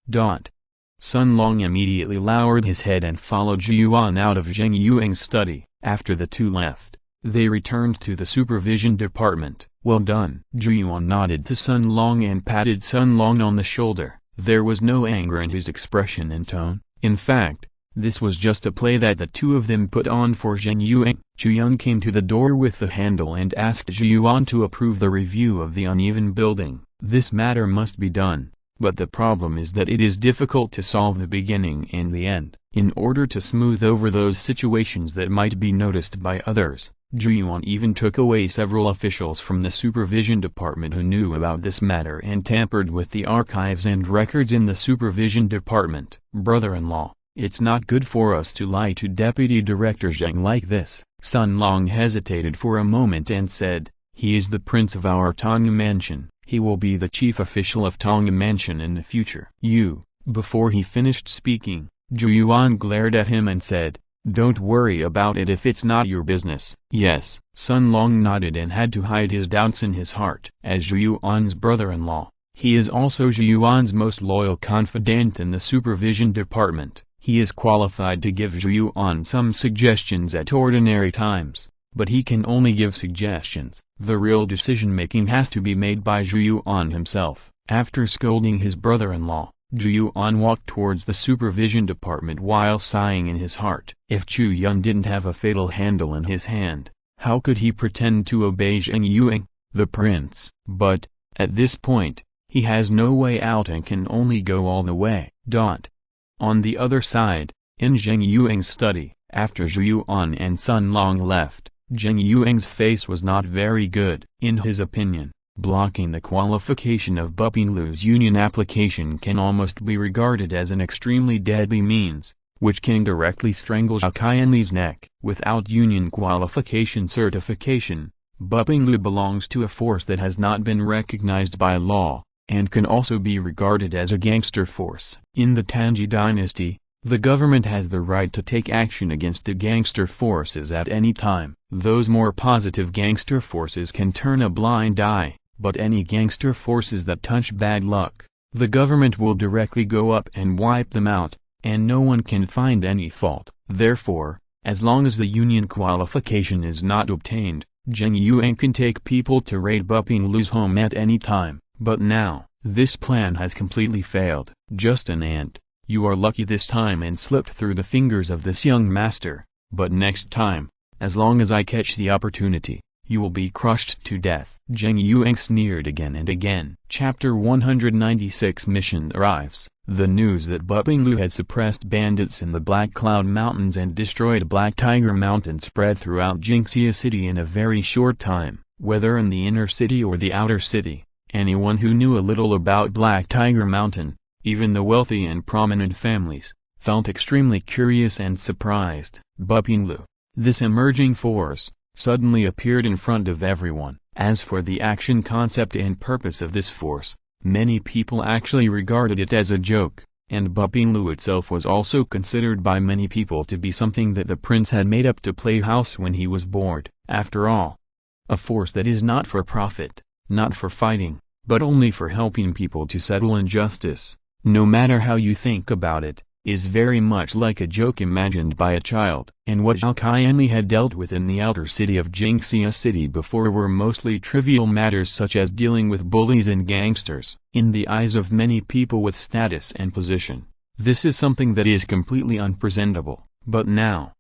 Sun Long immediately lowered his head and followed Chu Yun out of Zheng Yuang's study. After the two left, they returned to the supervision department. "Well done." Chu Yun nodded to Sun Long and patted Sun Long on the shoulder. There was no anger in his expression and tone. In fact, this was just a play that the two of them put on for Zheng Yuang. Chu Yun came to the door with the handle and asked Chu Yun to approve the review of the uneven building. This matter must be done, but the problem is that it is difficult to solve the beginning and the end. In order to smooth over those situations that might be noticed by others, Chu Yun even took away several officials from the supervision department who knew about this matter and tampered with the archives and records in the supervision department. "Brother-in-law, it's not good for us to lie to Deputy Director Zheng like this." Sun Long hesitated for a moment and said, "He is the prince of our Tongya Mansion. He will be the chief official of Tongya Mansion in the future." Before he finished speaking, Chu Yun glared at him and said, "Don't worry about it if it's not your business." "Yes." Sun Long nodded and had to hide his doubts in his heart. As Chu Yun's brother-in-law, he is also Chu Yun's most loyal confidant in the supervision department. He is qualified to give Chu Yun some suggestions at ordinary times, but he can only give suggestions. The real decision-making has to be made by Chu Yun himself. After scolding his brother-in-law, Chu Yun walked towards the supervision department while sighing in his heart. If Chu Yun didn't have a fatal handle in his hand, how could he pretend to obey Zheng Yuang, the prince? But, at this point, he has no way out and can only go all the way. On the other side, in Zheng Yuang's study, after Chu Yun and Sun Long left, Zheng Yuang's face was not very good. In his opinion, blocking the qualification of Bupinglu's union application can almost be regarded as an extremely deadly means, which can directly strangle Zhao Qianli's neck. Without union qualification certification, Bupinglu belongs to a force that has not been recognized by law, and can also be regarded as a gangster force. In the Tangji dynasty, the government has the right to take action against the gangster forces at any time. Those more positive gangster forces can turn a blind eye, but any gangster forces that touch bad luck, the government will directly go up and wipe them out, and no one can find any fault. Therefore, as long as the union qualification is not obtained, Zheng Yuang can take people to raid Bupinglu's home at any time. But now, this plan has completely failed. "Just an ant. You are lucky this time and slipped through the fingers of this young master, but next time, as long as I catch the opportunity, you will be crushed to death." Zheng Yuang sneered again and again. Chapter 196 Mission arrives. The news that Bupinglu had suppressed bandits in the Black Cloud Mountains and destroyed Black Tiger Mountain spread throughout Jinxia City in a very short time. Whether in the inner city or the outer city, anyone who knew a little about Black Tiger Mountain, even the wealthy and prominent families, felt extremely curious and surprised. Bupinglu, this emerging force, suddenly appeared in front of everyone. As for the action concept and purpose of this force, many people actually regarded it as a joke, and Bupinglu itself was also considered by many people to be something that the prince had made up to play house when he was bored. After all, a force that is not for profit, not for fighting, but only for helping people to settle injustice, no matter how you think about it, is very much like a joke imagined by a child. And what Zhao Qianli had dealt with in the outer city of Jinxia City before were mostly trivial matters such as dealing with bullies and gangsters. In the eyes of many people with status and position, this is something that is completely unpresentable. But now,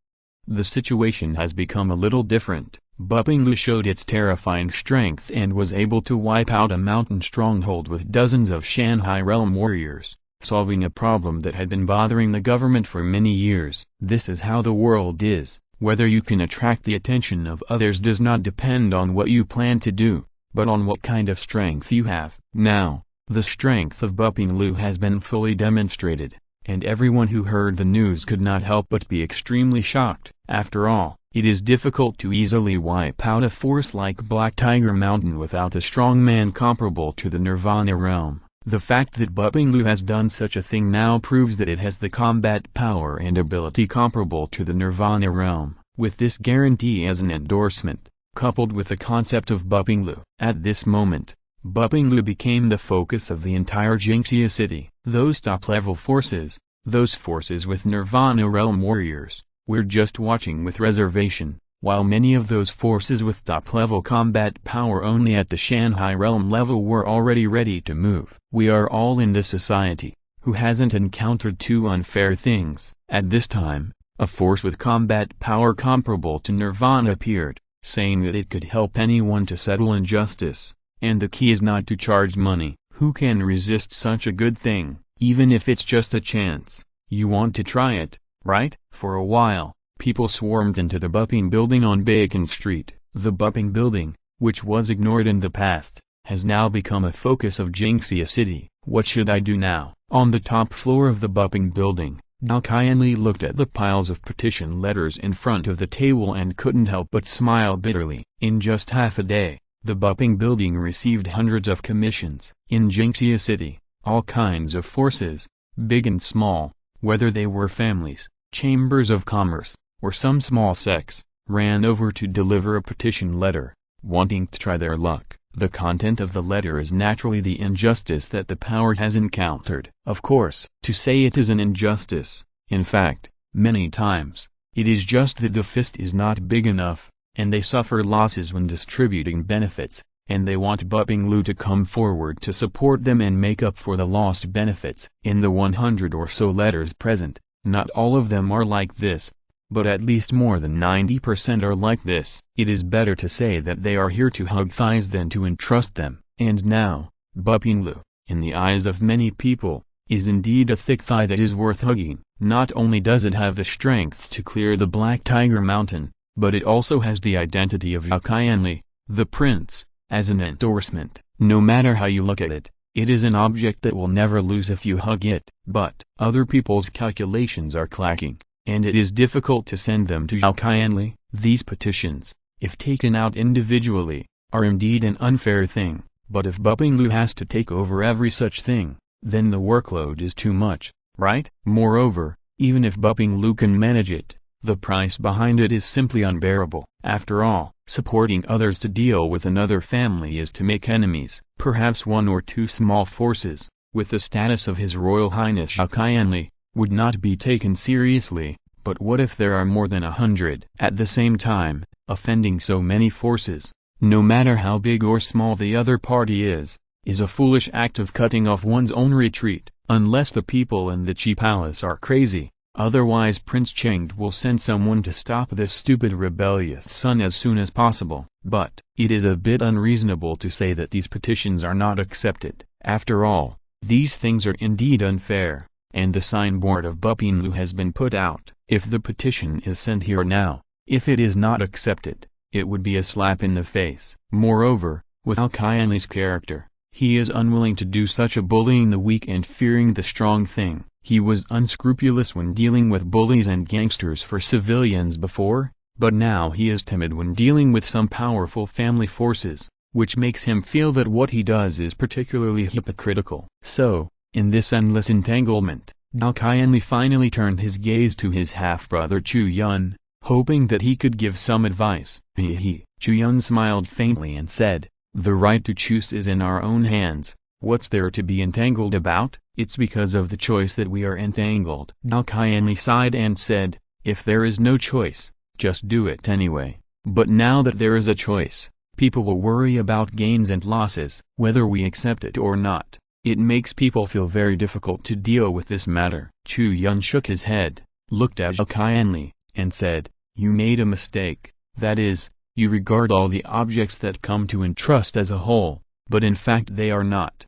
the situation has become a little different. Bupinglu showed its terrifying strength and was able to wipe out a mountain stronghold with dozens of Shanghai realm warriors, solving a problem that had been bothering the government for many years. This is how the world is. Whether you can attract the attention of others does not depend on what you plan to do, but on what kind of strength you have. Now, the strength of Bupinglu has been fully demonstrated, and everyone who heard the news could not help but be extremely shocked. After all, it is difficult to easily wipe out a force like Black Tiger Mountain without a strong man comparable to the Nirvana realm. The fact that Bupinglu has done such a thing now proves that it has the combat power and ability comparable to the Nirvana realm. with this guarantee as an endorsement, coupled with the concept of Bupinglu. At this moment, Bupinglu became the focus of the entire Jinxia city. Those top-level forces, those forces with Nirvana Realm warriors, were just watching with reservation, while many of those forces with top-level combat power only at the Shanghai Realm level were already ready to move. We are all in this society, who hasn't encountered two unfair things. At this time, a force with combat power comparable to Nirvana appeared, saying that it could help anyone to settle injustice, and the key is not to charge money. Who can resist such a good thing, even if it's just a chance? You want to try it, right? For a while, people swarmed into the Buping building on Bacon Street. The Buping building, which was ignored in the past, has now become a focus of Jinxia City. What should I do now? On the top floor of the Buping building, Dao Qianli looked at the piles of petition letters in front of the table and couldn't help but smile bitterly. In just half a day, the Buping building received hundreds of commissions. In Jinxia City, all kinds of forces, big and small, whether they were families, chambers of commerce, or some small sects, ran over to deliver a petition letter, wanting to try their luck. The content of the letter is naturally the injustice that the power has encountered. Of course, to say it is an injustice, in fact, many times, it is just that the fist is not big enough, and they suffer losses when distributing benefits, and they want Bupinglu to come forward to support them and make up for the lost benefits. In the 100 or so letters present, not all of them are like this, but at least more than 90% are like this. It is better to say that they are here to hug thighs than to entrust them. And now, Bupinglu, in the eyes of many people, is indeed a thick thigh that is worth hugging. Not only does it have the strength to clear the Black Tiger Mountain, but it also has the identity of Dao Qianli, the prince, as an endorsement. No matter how you look at it, it is an object that will never lose if you hug it. But other people's calculations are clacking, and it is difficult to send them to Dao Qianli. These petitions, if taken out individually, are indeed an unfair thing, but if Bupinglu has to take over every such thing, then the workload is too much, right? Moreover, even if Bupinglu can manage it, the price behind it is simply unbearable. After all, supporting others to deal with another family is to make enemies. Perhaps one or two small forces, with the status of His Royal Highness Dao Qianli, would not be taken seriously, but what if there are more than 100? At the same time, offending so many forces, no matter how big or small the other party is a foolish act of cutting off one's own retreat, unless the people in the Qi Palace are crazy. Otherwise Prince Chengde will send someone to stop this stupid rebellious son as soon as possible. But it is a bit unreasonable to say that these petitions are not accepted. After all, these things are indeed unfair, and the signboard of Bupinglu has been put out. If the petition is sent here now, if it is not accepted, it would be a slap in the face. Moreover, with Dao Qianli's character, he is unwilling to do such a bullying the weak and fearing the strong thing. He was unscrupulous when dealing with bullies and gangsters for civilians before, but now he is timid when dealing with some powerful family forces, which makes him feel that what he does is particularly hypocritical. So, in this endless entanglement, Dao Qianli finally turned his gaze to his half-brother Chu Yun, hoping that he could give some advice. Chu Yun smiled faintly and said, "The right to choose is in our own hands. What's there to be entangled about? It's because of the choice that we are entangled." Dao Qianli sighed and said, "If there is no choice, just do it anyway. But now that there is a choice, people will worry about gains and losses, whether we accept it or not. It makes people feel very difficult to deal with this matter." Chu Yun shook his head, looked at Dao Qianli, and said, "You made a mistake. That is, you regard all the objects that come to entrust as a whole, but in fact they are not.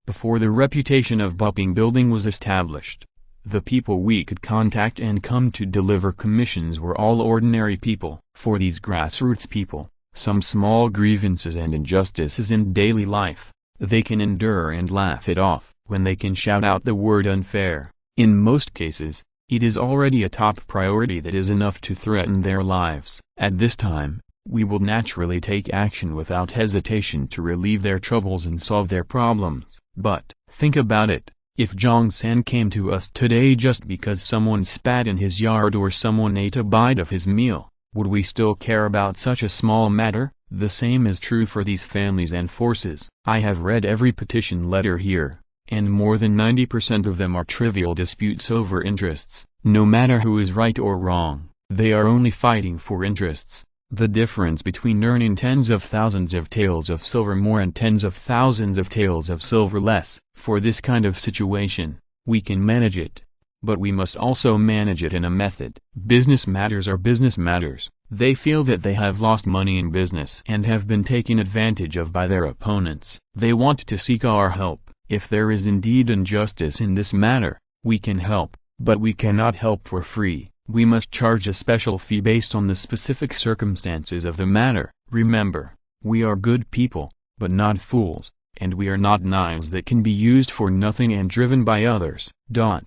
Before the reputation of Buping building was established, the people we could contact and come to deliver commissions were all ordinary people. For these grassroots people, some small grievances and injustices in daily life, they can endure and laugh it off. When they can shout out the word unfair, in most cases, it is already a top priority that is enough to threaten their lives. At this time, we will naturally take action without hesitation to relieve their troubles and solve their problems. But, think about it, If Zhang-san came to us today just because someone spat in his yard or someone ate a bite of his meal, would we still care about such a small matter? The same is true for these families and forces. I have read every petition letter here, and more than 90% of them are trivial disputes over interests. No matter who is right or wrong, they are only fighting for interests. The difference between earning tens of thousands of taels of silver more and tens of thousands of taels of silver less. For this kind of situation, we can manage it. But we must also manage it in a method. Business matters are business matters. They feel that they have lost money in business and have been taken advantage of by their opponents. They want to seek our help. If there is indeed injustice in this matter, we can help, but we cannot help for free. We must charge a special fee based on the specific circumstances of the matter. Remember, we are good people, but not fools, and we are not knives that can be used for nothing and driven by others. Dao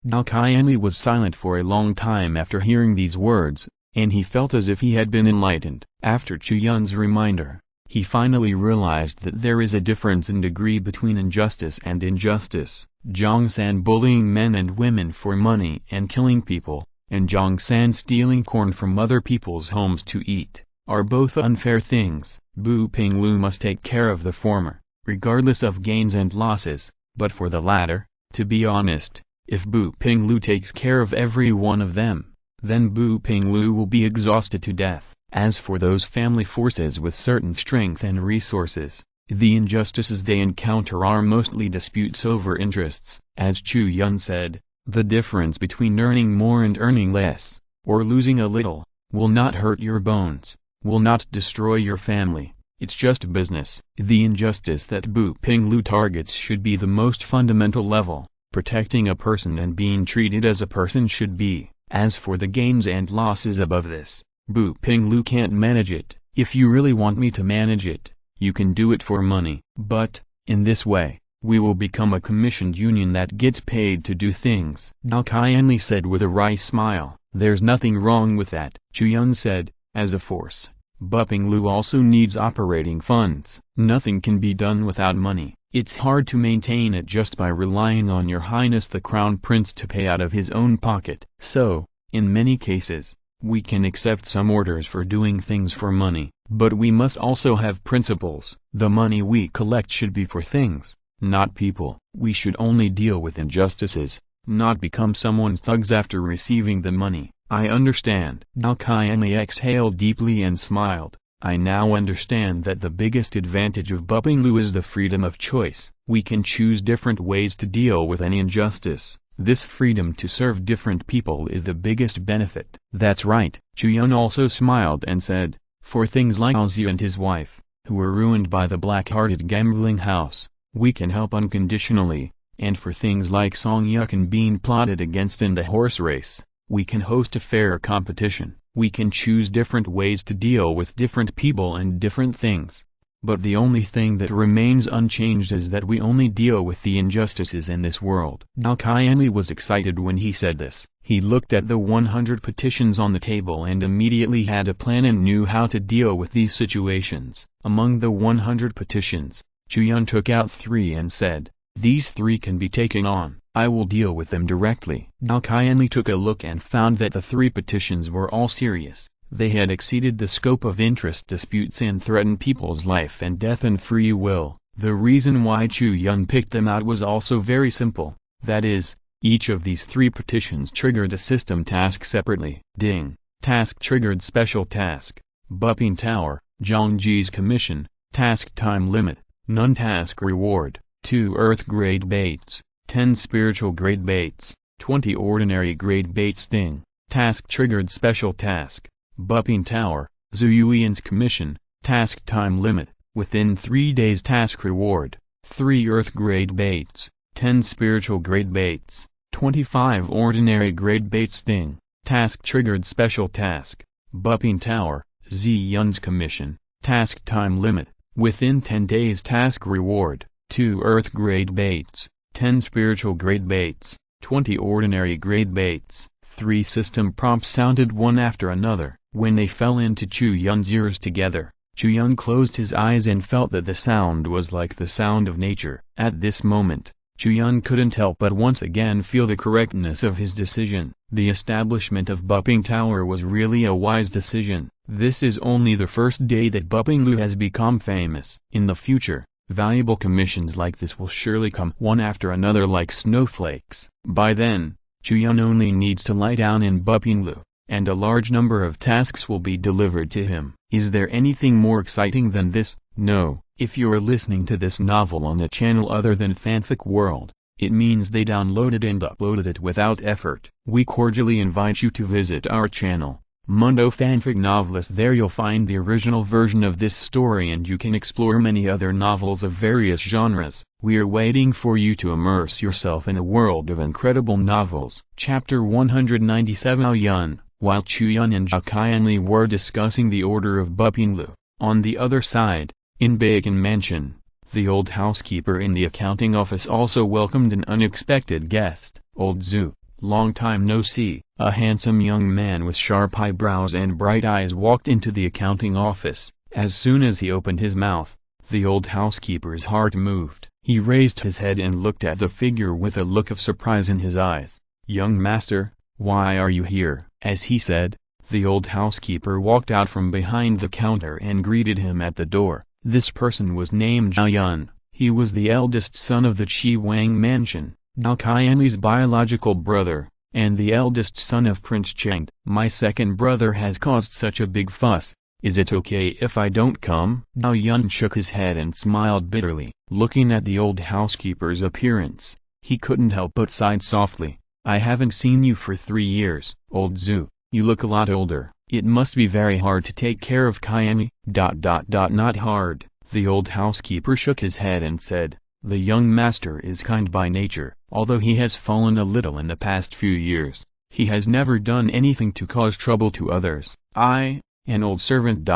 Qianli was silent for a long time after hearing these words, and he felt as if he had been enlightened. After Chu Yun's reminder, he finally realized that there is a difference in degree between injustice and injustice. Zhang-san bullying men and women for money and killing people, and Zhang-san stealing corn from other people's homes to eat, are both unfair things. Bu Pinglu must take care of the former, regardless of gains and losses, but for the latter, to be honest, if Bu Pinglu takes care of every one of them, then Bu Pinglu will be exhausted to death. As for those family forces with certain strength and resources, the injustices they encounter are mostly disputes over interests. As Chu Yun said, the difference between earning more and earning less, or losing a little, will not hurt your bones, will not destroy your family. It's just business. The injustice that Bu Pinglu targets should be the most fundamental level, protecting a person and being treated as a person should be. As for the gains and losses above this, Bu Pinglu can't manage it. If you really want me to manage it, you can do it for money. But, in this way, we will become a commissioned union that gets paid to do things. Dao Qianli said with a wry smile. There's nothing wrong with that. Chu Yun said, as a force, Bu Pinglu also needs operating funds. Nothing can be done without money. It's hard to maintain it just by relying on Your Highness the Crown Prince to pay out of his own pocket. So, in many cases, we can accept some orders for doing things for money, but we must also have principles. The money we collect should be for things, not people. We should only deal with injustices, not become someone's thugs after receiving the money. I understand. Dao Qianli exhaled deeply and smiled. I now understand that the biggest advantage of Bu Pinglu is the freedom of choice. We can choose different ways to deal with any injustice. This freedom to serve different people is the biggest benefit. That's right. Chu Yun also smiled and said, for things like Ozzy and his wife, who were ruined by the black-hearted gambling house, we can help unconditionally, and for things like Song Yukin being plotted against in the horse race, we can host a fair competition. We can choose different ways to deal with different people and different things. But the only thing that remains unchanged is that we only deal with the injustices in this world. Dao Qianli was excited when he said this. He looked at the 100 petitions on the table and immediately had a plan and knew how to deal with these situations. Among the 100 petitions, Chu Yun took out 3 and said, these 3 can be taken on. I will deal with them directly. Dao Qianli took a look and found that the 3 petitions were all serious. They had exceeded the scope of interest disputes and threatened people's life and death and free will. The reason why Chu Yun picked them out was also very simple. That is, each of these 3 petitions triggered a system task separately. Ding. Task triggered special task. Bupping Tower, Zhangji's commission, task time limit, none task reward, 2 earth grade baits, 10 spiritual grade baits, 20 ordinary grade bait sting. Task triggered special task. Bupping Tower, Zhu Yuan's commission, task time limit, within 3 days task reward, 3 earth grade baits, 10 spiritual grade baits, 25 ordinary grade bait sting. Task triggered special task. Bupping Tower, Zi Yun's commission, task time limit, within 10 days task reward, 2 earth grade baits, 10 spiritual grade baits, 20 ordinary grade baits. 3 system prompts sounded one after another. When they fell into Chu Yun's ears together, Chu Yun closed his eyes and felt that the sound was like the sound of nature. At this moment, Chu Yun couldn't help but once again feel the correctness of his decision. The establishment of Buping Tower was really a wise decision. This is only the first day that Buping Lu has become famous. In the future, valuable commissions like this will surely come one after another like snowflakes. By then, Chu Yun only needs to lie down in Buping Lu, and a large number of tasks will be delivered to him. Is there anything more exciting than this? No. If you are listening to this novel on a channel other than Fanfic World, it means they downloaded and uploaded it without effort. We cordially invite you to visit our channel, Mundo Fanfic Novelist. There you'll find the original version of this story and you can explore many other novels of various genres. We are waiting for you to immerse yourself in a world of incredible novels. Chapter 197. Chu Yun. While Chu Yun and Zhao Qianli were discussing the order of Buping Lu, on the other side, in Bacon Mansion, the old housekeeper in the accounting office also welcomed an unexpected guest. Old Zhu, long time no see. A handsome young man with sharp eyebrows and bright eyes walked into the accounting office. As soon as he opened his mouth, the old housekeeper's heart moved. He raised his head and looked at the figure with a look of surprise in his eyes. "Young master, why are you here?" As he said, the old housekeeper walked out from behind the counter and greeted him at the door. This person was named Chu Yun. He was the eldest son of the Qi Wang mansion, Zhao Qianli's biological brother, and the eldest son of Prince Cheng. "My second brother has caused such a big fuss. Is it okay if I don't come?" Chu Yun shook his head and smiled bitterly. Looking at the old housekeeper's appearance, he couldn't help but sigh softly. "I haven't seen you for 3 years. Old Zhu, you look a lot older. It must be very hard to take care of Qianli." Not hard. The old housekeeper shook his head and said, "The young master is kind by nature. Although he has fallen a little in the past few years, he has never done anything to cause trouble to others. I, an old servant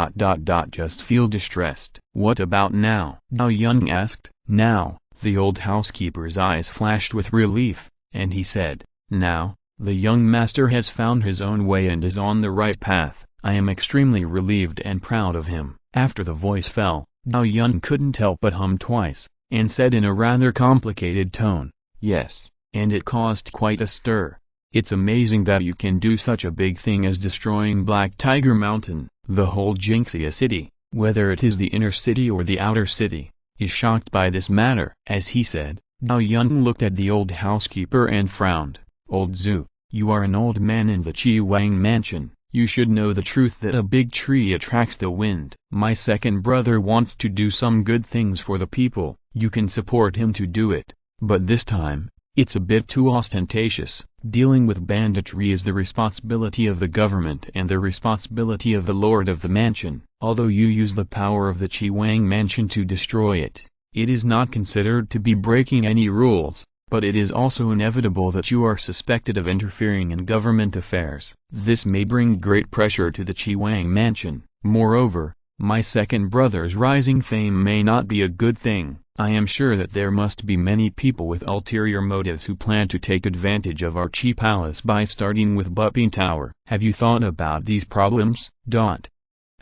just feel distressed." "What about now?" Chu Yun asked. "Now?" The old housekeeper's eyes flashed with relief, and he said, "Now, the young master has found his own way and is on the right path. I am extremely relieved and proud of him." After the voice fell, Chu Yun couldn't help but hum twice, and said in a rather complicated tone, "Yes, and it caused quite a stir. It's amazing that you can do such a big thing as destroying Black Tiger Mountain. The whole Jinxia city, whether it is the inner city or the outer city, is shocked by this matter." As he said, Chu Yun looked at the old housekeeper and frowned. "Old Zhu, you are an old man in the Qi Wang mansion. You should know the truth that a big tree attracts the wind. My second brother wants to do some good things for the people. You can support him to do it. But this time, it's a bit too ostentatious. Dealing with banditry is the responsibility of the government and the responsibility of the lord of the mansion. Although you use the power of the Qi Wang mansion to destroy it, it is not considered to be breaking any rules. But it is also inevitable that you are suspected of interfering in government affairs. This may bring great pressure to the Qi Wang mansion. Moreover, my second brother's rising fame may not be a good thing. I am sure that there must be many people with ulterior motives who plan to take advantage of our Qi palace by starting with Buping Tower. Have you thought about these problems?"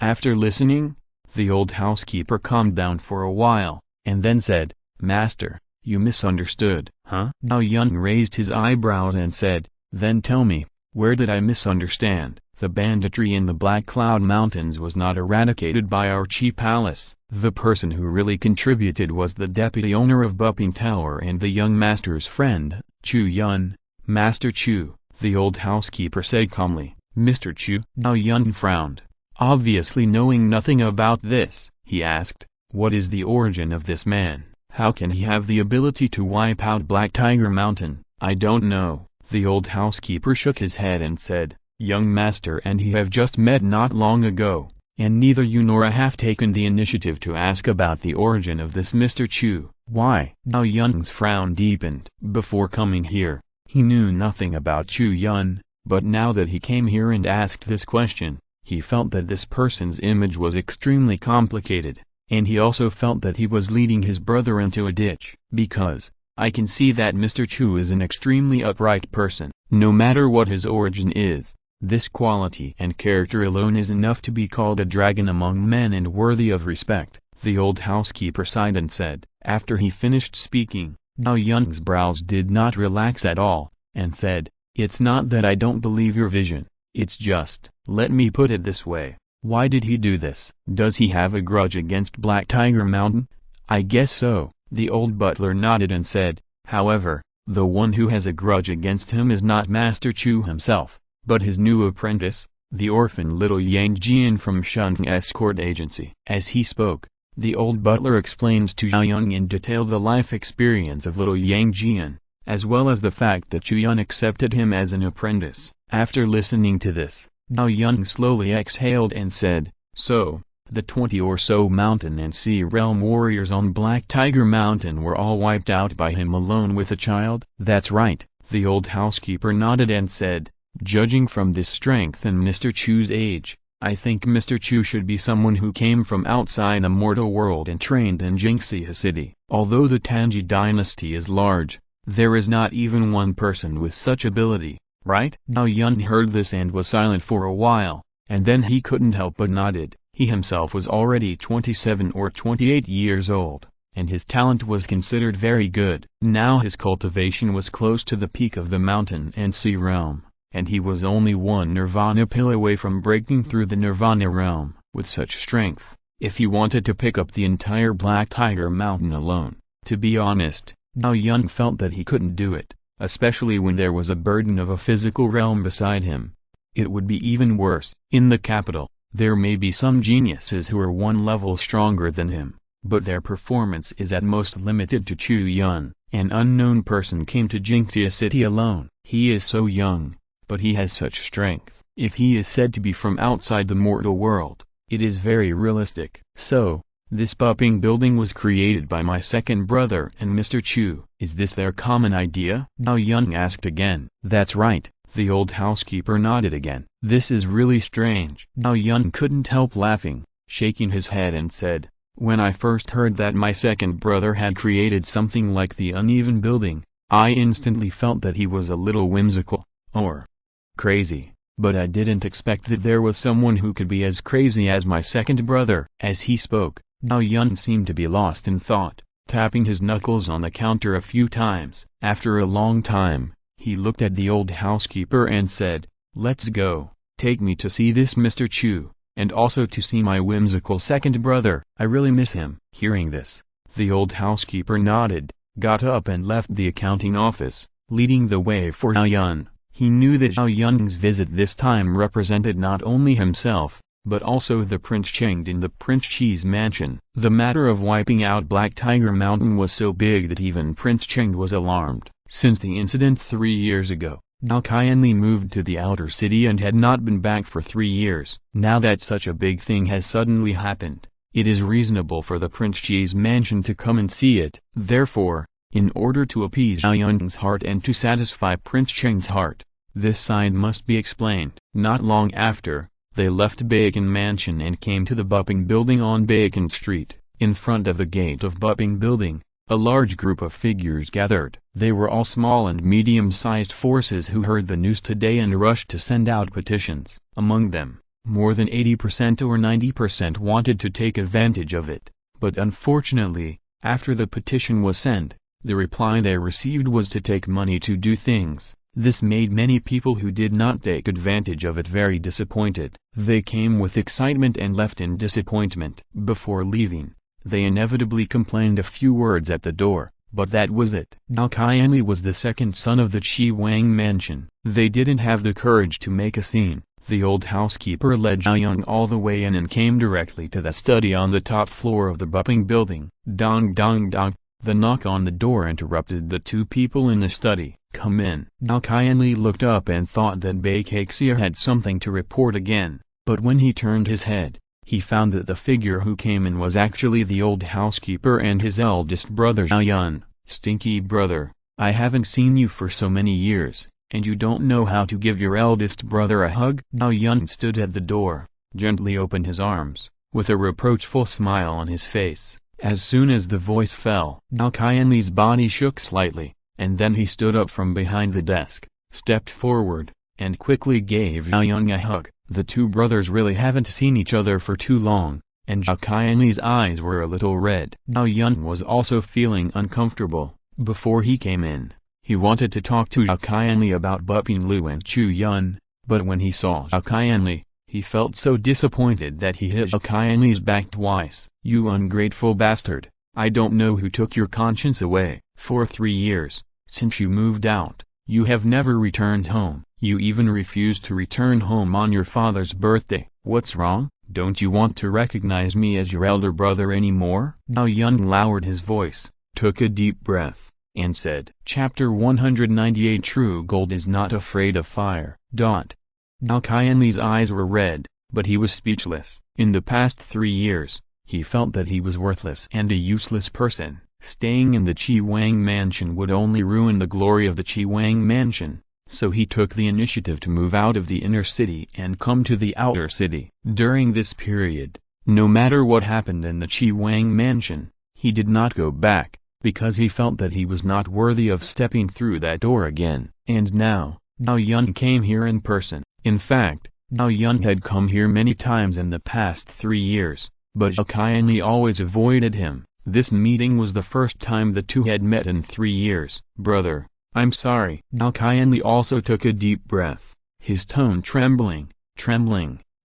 After listening, the old housekeeper calmed down for a while, and then said, "Master, you misunderstood." "Huh?" Chu Yun raised his eyebrows and said, "Then tell me, where did I misunderstand?" "The banditry in the Black Cloud Mountains was not eradicated by our Qi Palace. The person who really contributed was the deputy owner of Buping Tower and the young master's friend, Chu Yun." "Master Chu," the old housekeeper said calmly. "Mr. Chu?" Chu Yun frowned. Obviously knowing nothing about this, he asked, "What is the origin of this man? How can he have the ability to wipe out Black Tiger Mountain?" "I don't know." The old housekeeper shook his head and said, "Young master and he have just met not long ago, and neither you nor I have taken the initiative to ask about the origin of this Mr. Chu." "Why?" Chu Yun's frown deepened. Before coming here, he knew nothing about Chu Yun, but now that he came here and asked this question, he felt that this person's image was extremely complicated. And he also felt that he was leading his brother into a ditch. "Because, I can see that Mr. Chu is an extremely upright person. No matter what his origin is, this quality and character alone is enough to be called a dragon among men and worthy of respect." The old housekeeper sighed and said. After he finished speaking, Zhao Yun's brows did not relax at all, and said, "It's not that I don't believe your vision, it's just, let me put it this way, why did he do this? Does he have a grudge against Black Tiger Mountain?" "I guess so," the old butler nodded and said, "however, the one who has a grudge against him is not Master Chu himself, but his new apprentice, the orphan little Yang Jian from Shun's escort agency." As he spoke, the old butler explained to Zhao Yun in detail the life experience of little Yang Jian, as well as the fact that Chu Yun accepted him as an apprentice. After listening to this, Zhao Yun slowly exhaled and said, "So, the 20 or so mountain and sea realm warriors on Black Tiger Mountain were all wiped out by him alone with a child?" "That's right," the old housekeeper nodded and said, "Judging from this strength and Mr. Chu's age, I think Mr. Chu should be someone who came from outside the mortal world and trained in Jingxia City. Although the Tanji dynasty is large, there is not even one person with such ability, right?" Zhao Yun heard this and was silent for a while, and then he couldn't help but nodded. He himself was already 27 or 28 years old, and his talent was considered very good. Now his cultivation was close to the peak of the mountain and sea realm, and he was only one nirvana pill away from breaking through the nirvana realm. With such strength, if he wanted to pick up the entire Black Tiger Mountain alone, to be honest, Zhao Yun felt that he couldn't do it, especially when there was a burden of a physical realm beside him. It would be even worse. In the capital, there may be some geniuses who are one level stronger than him, but their performance is at most limited to Chu Yun. An unknown person came to Jingxia City alone. He is so young, but he has such strength. If he is said to be from outside the mortal world, it is very realistic. So, this bumping building was created by my second brother and Mr. Chu. Is this their common idea? Zhao Yun asked again. That's right, the old housekeeper nodded again. This is really strange. Zhao Yun couldn't help laughing, shaking his head and said, when I first heard that my second brother had created something like the uneven building, I instantly felt that he was a little whimsical, or crazy, but I didn't expect that there was someone who could be as crazy as my second brother. As he spoke, Zhao Yun seemed to be lost in thought, tapping his knuckles on the counter a few times. After a long time, he looked at the old housekeeper and said, let's go, take me to see this Mr. Chu, and also to see my whimsical second brother. I really miss him. Hearing this, the old housekeeper nodded, got up and left the accounting office, leading the way for Zhao Yun. He knew that Zhao Yun's visit this time represented not only himself, but also the Prince Chengde in the Prince Chi's mansion. The matter of wiping out Black Tiger Mountain was so big that even Prince Chengde was alarmed. Since the incident 3 years ago, Zhao Qianli moved to the outer city and had not been back for 3 years. Now that such a big thing has suddenly happened, it is reasonable for the Prince Chi's mansion to come and see it. Therefore, in order to appease Zhao Yun's heart and to satisfy Prince Chengde's heart, this sign must be explained. Not long after, they left Bacon Mansion and came to the Bupping Building on Bacon Street. In front of the gate of Bupping Building, a large group of figures gathered. They were all small and medium-sized forces who heard the news today and rushed to send out petitions. Among them, more than 80% or 90% wanted to take advantage of it, but unfortunately, after the petition was sent, the reply they received was to take money to do things. This made many people who did not take advantage of it very disappointed. They came with excitement and left in disappointment. Before leaving, they inevitably complained a few words at the door, but that was it. Zhao Qianli was the second son of the Qi Wang mansion. They didn't have the courage to make a scene. The old housekeeper led Zhao Yun all the way in and came directly to the study on the top floor of the Bupping Building. Dong dong dong. The knock on the door interrupted the two people in the study. Come in. Zhao Qianli looked up and thought that Baixia had something to report again, but when he turned his head, he found that the figure who came in was actually the old housekeeper and his eldest brother Zhao Yun. Stinky brother, I haven't seen you for so many years, and you don't know how to give your eldest brother a hug? Zhao Yun stood at the door, gently opened his arms, with a reproachful smile on his face. As soon as the voice fell, Zhao Qianli's body shook slightly, and then he stood up from behind the desk, stepped forward, and quickly gave Zhao Yun a hug. The two brothers really haven't seen each other for too long, and Zhao Qianli's eyes were a little red. Zhao Yun was also feeling uncomfortable, Before he came in, he wanted to talk to Zhao Qianli about Buping Lu and Chu Yun, but when he saw Zhao Qianli, he felt so disappointed that he hit Zhao Qianli's back twice. "You ungrateful bastard, I don't know who took your conscience away. For 3 years, since you moved out, you have never returned home. You even refused to return home on your father's birthday. What's wrong? Don't you want to recognize me as your elder brother anymore?" Zhao Yun lowered his voice, took a deep breath, and said, Chapter 198 True Gold is not afraid of fire. Zhao Qianli's eyes were red, but he was speechless. In the past 3 years, he felt that he was worthless and a useless person. Staying in the Qi Wang mansion would only ruin the glory of the Qi Wang mansion, so he took the initiative to move out of the inner city and come to the outer city. During this period, no matter what happened in the Qi Wang mansion, he did not go back, because he felt that he was not worthy of stepping through that door again. And now, Zhao Yun came here in person. In fact, Zhao Yun had come here many times in the past 3 years, but Zhao Qianli always avoided him. This meeting was the first time the two had met in 3 years. "Brother, I'm sorry." Zhao Qianli also took a deep breath, his tone trembling,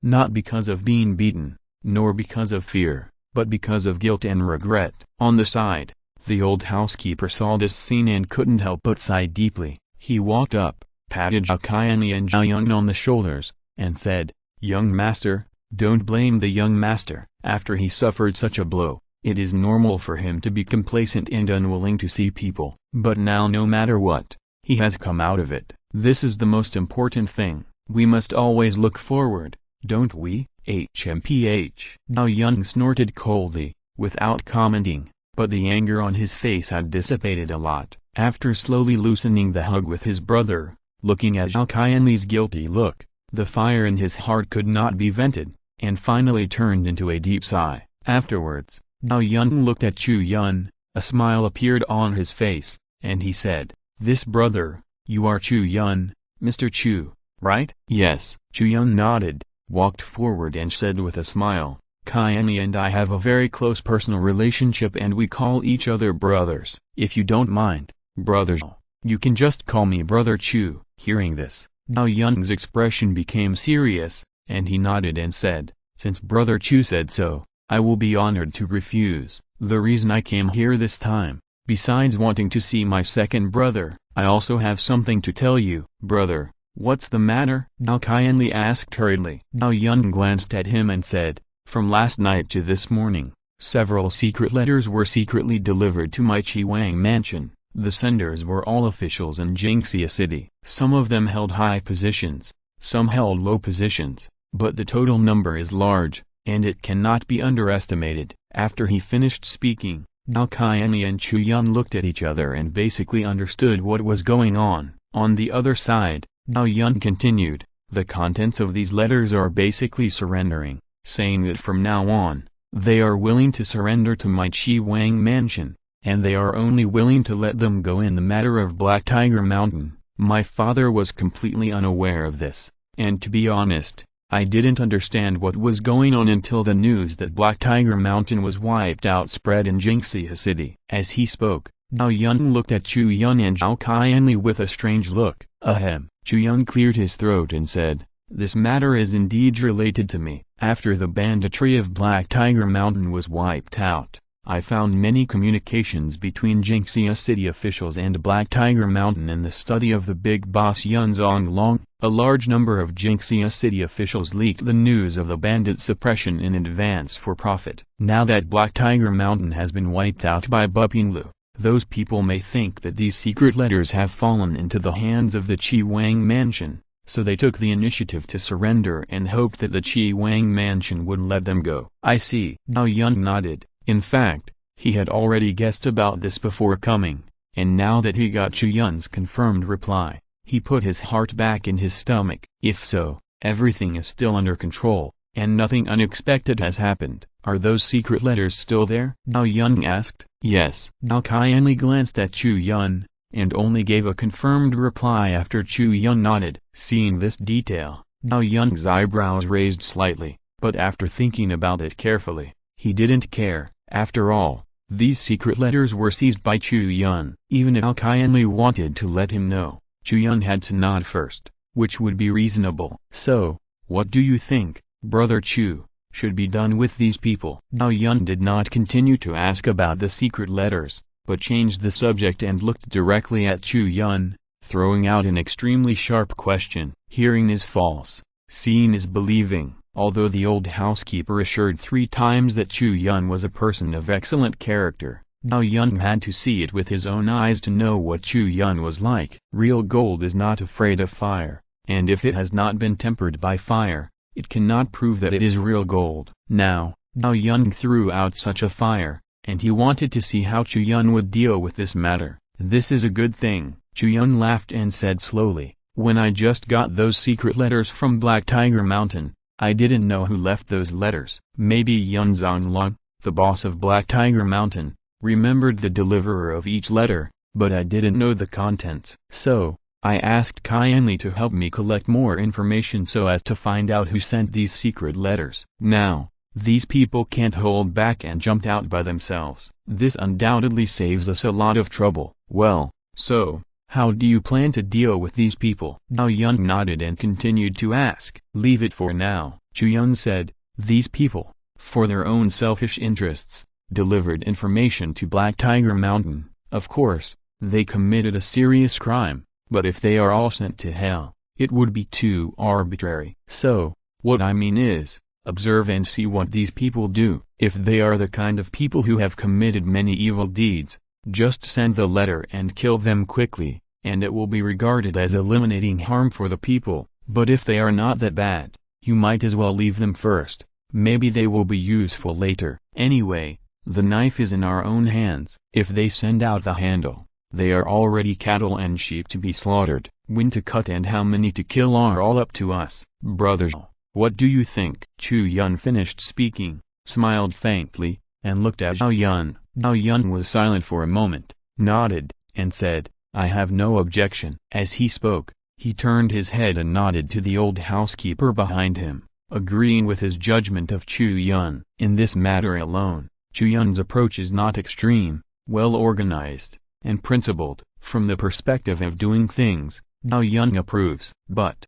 not because of being beaten, nor because of fear, but because of guilt and regret. On the side, the old housekeeper saw this scene and couldn't help but sigh deeply. He walked up, patted Zhao Qianli and Zhao Yun on the shoulders, and said, "Young master, don't blame the young master. After he suffered such a blow, it is normal for him to be complacent and unwilling to see people. But now no matter what, he has come out of it. This is the most important thing. We must always look forward, don't we?" HMPH. Zhao Yun snorted coldly, without commenting, but the anger on his face had dissipated a lot. After slowly loosening the hug with his brother, looking at Zhao Qianli's guilty look, the fire in his heart could not be vented, and finally turned into a deep sigh. Afterwards, Zhao Yun looked at Chu Yun, a smile appeared on his face, and he said, "This brother, you are Chu Yun, Mr. Chu, right?" "Yes." Chu Yun nodded, walked forward and said with a smile, "Qianli and I have a very close personal relationship and we call each other brothers. If you don't mind, Brother Zhao, you can just call me Brother Chu." Hearing this, Zhao Yun's expression became serious, and he nodded and said, "Since Brother Chu said so, I will be honored to refuse. The reason I came here this time, besides wanting to see my second brother, I also have something to tell you." "Brother, what's the matter?" Zhao Qianli asked hurriedly. Zhao Yun glanced at him and said, "From last night to this morning, several secret letters were secretly delivered to my Qi Wang mansion. The senders were all officials in Jingxia City. Some of them held high positions, some held low positions, but the total number is large, and it cannot be underestimated." After he finished speaking, Zhao Qianli and Chu Yun looked at each other and basically understood what was going on. On the other side, Zhao Yun continued, "The contents of these letters are basically surrendering, saying that from now on, they are willing to surrender to my Qi Wang mansion, and they are only willing to let them go in the matter of Black Tiger Mountain." My father was completely unaware of this, and to be honest, I didn't understand what was going on until the news that Black Tiger Mountain was wiped out spread in Jingxia City. As he spoke, Zhao Yun looked at Chu Yun and Zhao Qianli with a strange look. Ahem. Chu Yun cleared his throat and said, "This matter is indeed related to me. After the banditry of Black Tiger Mountain was wiped out, I found many communications between Jingxia City officials and Black Tiger Mountain in the study of the big boss Yun Zonglong. A large number of Jingxia City officials leaked the news of the bandit suppression in advance for profit. Now that Black Tiger Mountain has been wiped out by Buping Lu, those people may think that these secret letters have fallen into the hands of the Qi Wang mansion, so they took the initiative to surrender and hoped that the Qi Wang mansion would let them go." "I see." Zhao Yun nodded. In fact, he had already guessed about this before coming, and now that he got Chu Yun's confirmed reply, he put his heart back in his stomach. If so, everything is still under control, and nothing unexpected has happened. "Are those secret letters still there?" Zhao Yun asked. "Yes." Zhao Qianli glanced at Chu Yun, and only gave a confirmed reply after Chu Yun nodded. Seeing this detail, Zhao Yun's eyebrows raised slightly, but after thinking about it carefully, he didn't care. After all, These secret letters were seized by Chu Yun. Even if Qianli wanted to let him know, Chu Yun had to nod first, which would be reasonable. So, what do you think, Brother Chu, should be done with these people? Now Yun did not continue to ask about the secret letters, but changed the subject and looked directly at Chu Yun, throwing out an extremely sharp question. Hearing is false, seeing is believing. Although the old housekeeper assured 3 times that Chu Yun was a person of excellent character, Now Yun had to see it with his own eyes to know what Chu Yun was like. Real gold is not afraid of fire, and if it has not been tempered by fire, it cannot prove that it is real gold. Now Yun threw out such a fire, and he wanted to see how Chu Yun would deal with this matter. This is a good thing. Chu Yun laughed and said slowly, when I just got those secret letters from Black Tiger Mountain, I didn't know who left those letters. Maybe Yun Zonglong, the boss of Black Tiger Mountain, remembered the deliverer of each letter, but I didn't know the contents. So, I asked Qianli to help me collect more information so as to find out who sent these secret letters. Now, these people can't hold back and jumped out by themselves. This undoubtedly saves us a lot of trouble. Well, so, how do you plan to deal with these people? Now Yun nodded and continued to ask. Leave it for now, Chu Yun said. These people, for their own selfish interests, delivered information to Black Tiger Mountain. Of course, they committed a serious crime, but if they are all sent to hell, it would be too arbitrary. So, what I mean is, observe and see what these people do. If they are the kind of people who have committed many evil deeds, just send the letter and kill them quickly, and it will be regarded as eliminating harm for the people. But if they are not that bad, you might as well leave them first. Maybe they will be useful later. Anyway, the knife is in our own hands. If they send out the handle, they are already cattle and sheep to be slaughtered. When to cut and how many to kill are all up to us. Brothers, what do you think? Chu Yun finished speaking, smiled faintly, and looked at Zhao Yun. Zhao Yun was silent for a moment, nodded, and said, I have no objection. As he spoke, he turned his head and nodded to the old housekeeper behind him, agreeing with his judgment of Chu Yun. In this matter alone, Chu Yun's approach is not extreme, well organized, and principled. From the perspective of doing things, Zhao Yun approves. But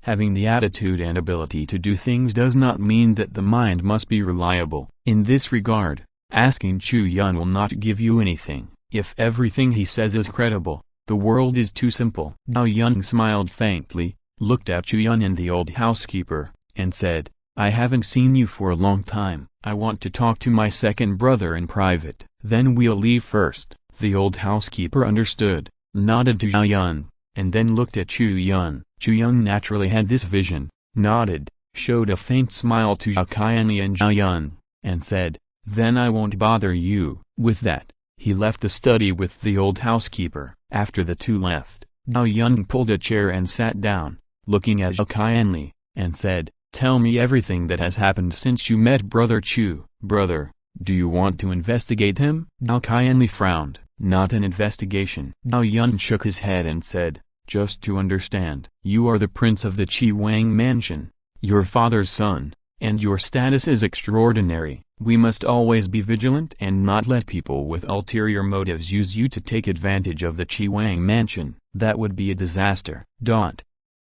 having the attitude and ability to do things does not mean that the mind must be reliable. In this regard, asking Chu Yun will not give you anything. If everything he says is credible, the world is too simple. Zhao Yun smiled faintly, looked at Chu Yun and the old housekeeper, and said, I haven't seen you for a long time. I want to talk to my second brother in private. Then we'll leave first. The old housekeeper understood, nodded to Zhao Yun, and then looked at Chu Yun. Chu Yun naturally had this vision, nodded, showed a faint smile to Zhao Qianli and Zhao Yun, and said, then I won't bother you. With that, he left the study with the old housekeeper. After the two left, Zhao Yun pulled a chair and sat down, looking at Zhao Qianli, and said, tell me everything that has happened since you met Brother Chu. Brother, do you want to investigate him? Zhao Qianli frowned. Not an investigation. Zhao Yun shook his head and said, just to understand. You are the prince of the Qi Wang mansion, your father's son, and your status is extraordinary. We must always be vigilant and not let people with ulterior motives use you to take advantage of the Qi Wang mansion. That would be a disaster. Zhao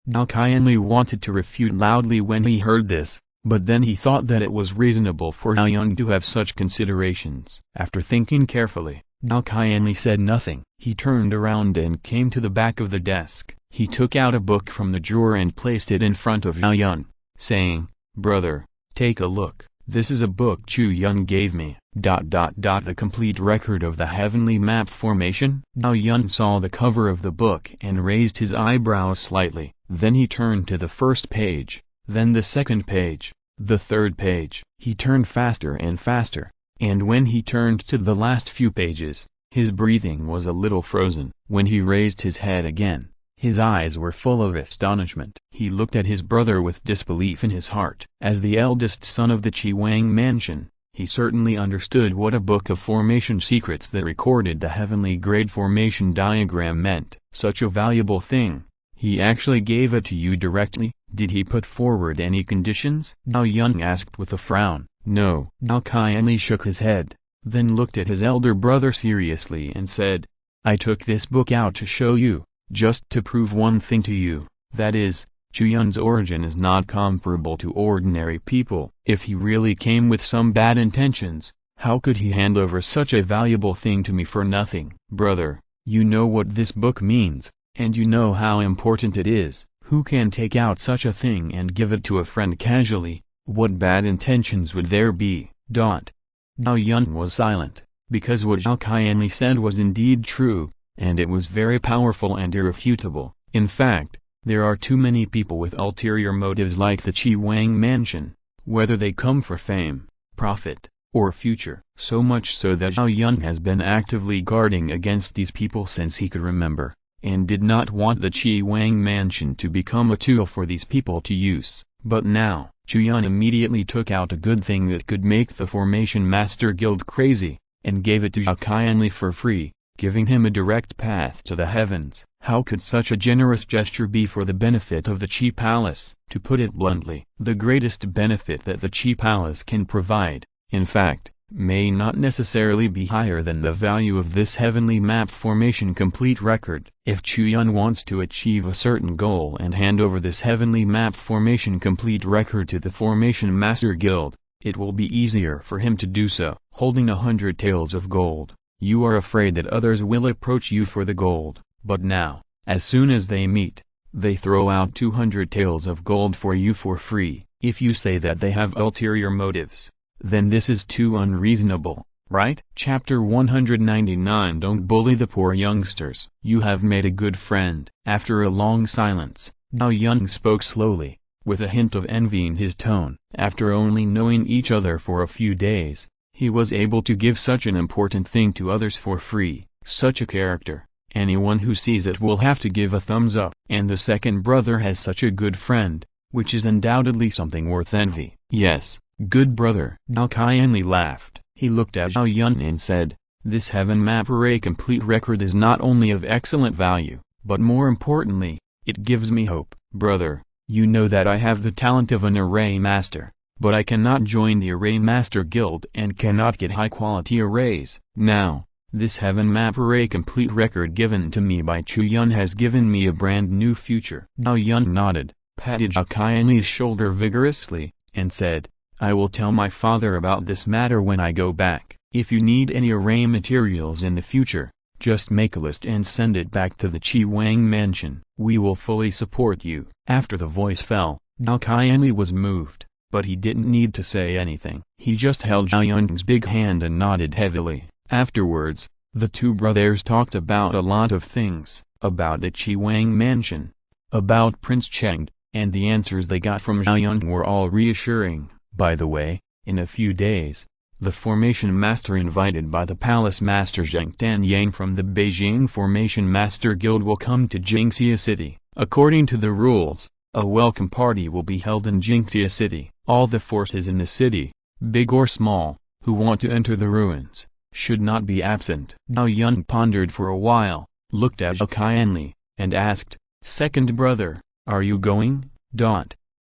Qianli wanted to refute loudly when he heard this, but then he thought that it was reasonable for Zhao Yun to have such considerations. After thinking carefully, Zhao Qianli said nothing. He turned around and came to the back of the desk. He took out a book from the drawer and placed it in front of Zhao Yun, saying, brother, take a look. This is a book Chu Yun gave me. The complete record of the heavenly map formation. Zhao Yun saw the cover of the book and raised his eyebrows slightly. Then he turned to the first page, then the second page, the third page. He turned faster and faster, and when he turned to the last few pages, his breathing was a little frozen. When he raised his head again, his eyes were full of astonishment. He looked at his brother with disbelief in his heart. As the eldest son of the Qi Wang mansion, he certainly understood what a book of formation secrets that recorded the heavenly grade formation diagram meant. Such a valuable thing. He actually gave it to you directly? Did he put forward any conditions? Zhao Yun asked with a frown. No. Zhao Qianli shook his head, then looked at his elder brother seriously and said, "I took this book out to show you, just to prove one thing to you, that is, Chu Yun's origin is not comparable to ordinary people. If he really came with some bad intentions, how could he hand over such a valuable thing to me for nothing? Brother, you know what this book means, and you know how important it is. Who can take out such a thing and give it to a friend casually? What bad intentions would there be?" Chu Yun was silent, because what Zhao Qianli said was indeed true, and it was very powerful and irrefutable. In fact, there are too many people with ulterior motives like the Qi Wang mansion, whether they come for fame, profit, or future. So much so that Zhao Yun has been actively guarding against these people since he could remember, and did not want the Qi Wang mansion to become a tool for these people to use. But now, Chu Yun immediately took out a good thing that could make the Formation Master Guild crazy, and gave it to Zhao Qianli for free, giving him a direct path to the heavens. How could such a generous gesture be for the benefit of the Qi Palace? To put it bluntly, the greatest benefit that the Qi Palace can provide, in fact, may not necessarily be higher than the value of this heavenly map formation complete record. If Chu Yun wants to achieve a certain goal and hand over this heavenly map formation complete record to the Formation Master Guild, it will be easier for him to do so. Holding 100 taels of gold, you are afraid that others will approach you for the gold, but now, as soon as they meet, they throw out 200 taels of gold for you for free. If you say that they have ulterior motives, then this is too unreasonable, right? Chapter 199. Don't bully the poor youngsters. You have made a good friend. After a long silence, Zhao Yun spoke slowly, with a hint of envy in his tone. After only knowing each other for a few days, he was able to give such an important thing to others for free. Such a character, anyone who sees it will have to give a thumbs up. And the second brother has such a good friend, which is undoubtedly something worth envy. Yes, good brother. Zhao Qianli laughed. He looked at Zhao Yun and said, "This heaven map array complete record is not only of excellent value, but more importantly, it gives me hope. Brother, you know that I have the talent of an array master, but I cannot join the Array Master Guild and cannot get high-quality arrays. Now, this heaven map array complete record given to me by Chu Yun has given me a brand new future." Zhao Yun nodded, patted Zhao Qianli's shoulder vigorously, and said, "I will tell my father about this matter when I go back. If you need any array materials in the future, just make a list and send it back to the Qi Wang mansion. We will fully support you." After the voice fell, Zhao Qianli was moved, but he didn't need to say anything. He just held Zhao Yun's big hand and nodded heavily. Afterwards, the two brothers talked about a lot of things, about the Qi Wang mansion, about Prince Cheng, and the answers they got from Zhao Yun were all reassuring. By the way, in a few days, the Formation Master invited by the Palace Master Zheng Tanyang from the Beijing Formation Master Guild will come to Jingxia City. According to the rules, a welcome party will be held in Jingxia City. All the forces in the city, big or small, who want to enter the ruins, should not be absent. Zhao Yun pondered for a while, looked at Zhao Qianli, and asked, "Second brother, are you going?" Zhao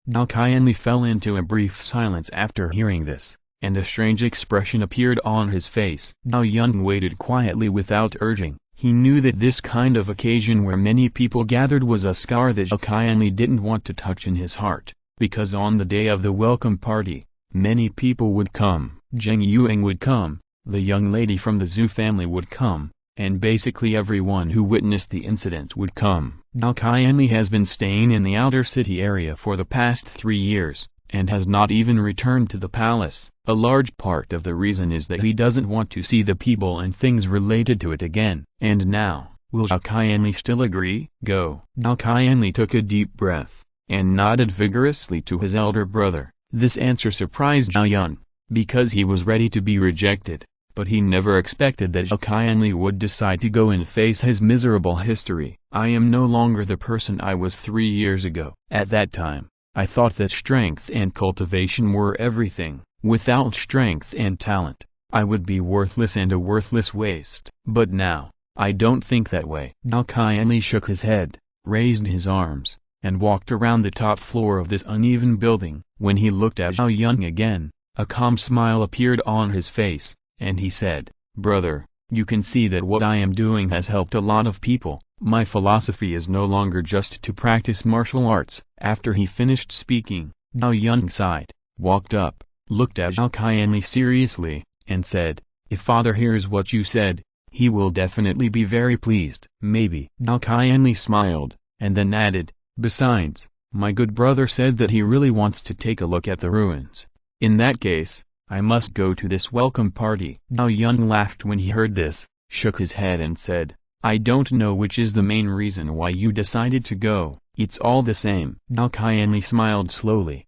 Qianli fell into a brief silence after hearing this, and a strange expression appeared on his face. Zhao Yun waited quietly without urging. He knew that this kind of occasion where many people gathered was a scar that Zhao Qianli didn't want to touch in his heart, because on the day of the welcome party, many people would come. Zheng Yuang would come, the young lady from the Zhu family would come, and basically everyone who witnessed the incident would come. Zhao Qianli has been staying in the outer city area for the past 3 years, and has not even returned to the palace. A large part of the reason is that he doesn't want to see the people and things related to it again. And now, will Zhao Qianli still agree? Go. Zhao Qianli took a deep breath, and nodded vigorously to his elder brother. This answer surprised Zhao Yun, because he was ready to be rejected, but he never expected that Zhao Qianli would decide to go and face his miserable history. "I am no longer the person I was 3 years ago. At that time, I thought that strength and cultivation were everything. Without strength and talent, I would be worthless and a worthless waste. But now, I don't think that way." Zhao Qianli shook his head, raised his arms, and walked around the top floor of this uneven building. When he looked at Zhao Yun again, a calm smile appeared on his face, and he said, "Brother, you can see that what I am doing has helped a lot of people. My philosophy is no longer just to practice martial arts." After he finished speaking, Chu Yun sighed, walked up, looked at Zhao Qianli seriously, and said, "If father hears what you said, he will definitely be very pleased." "Maybe." Zhao Qianli smiled, and then added, "Besides, my good brother said that he really wants to take a look at the ruins. In that case, I must go to this welcome party." Chu Yun laughed when he heard this, shook his head and said, "I don't know which is the main reason why you decided to go, it's all the same." Zhao Qianli smiled slowly.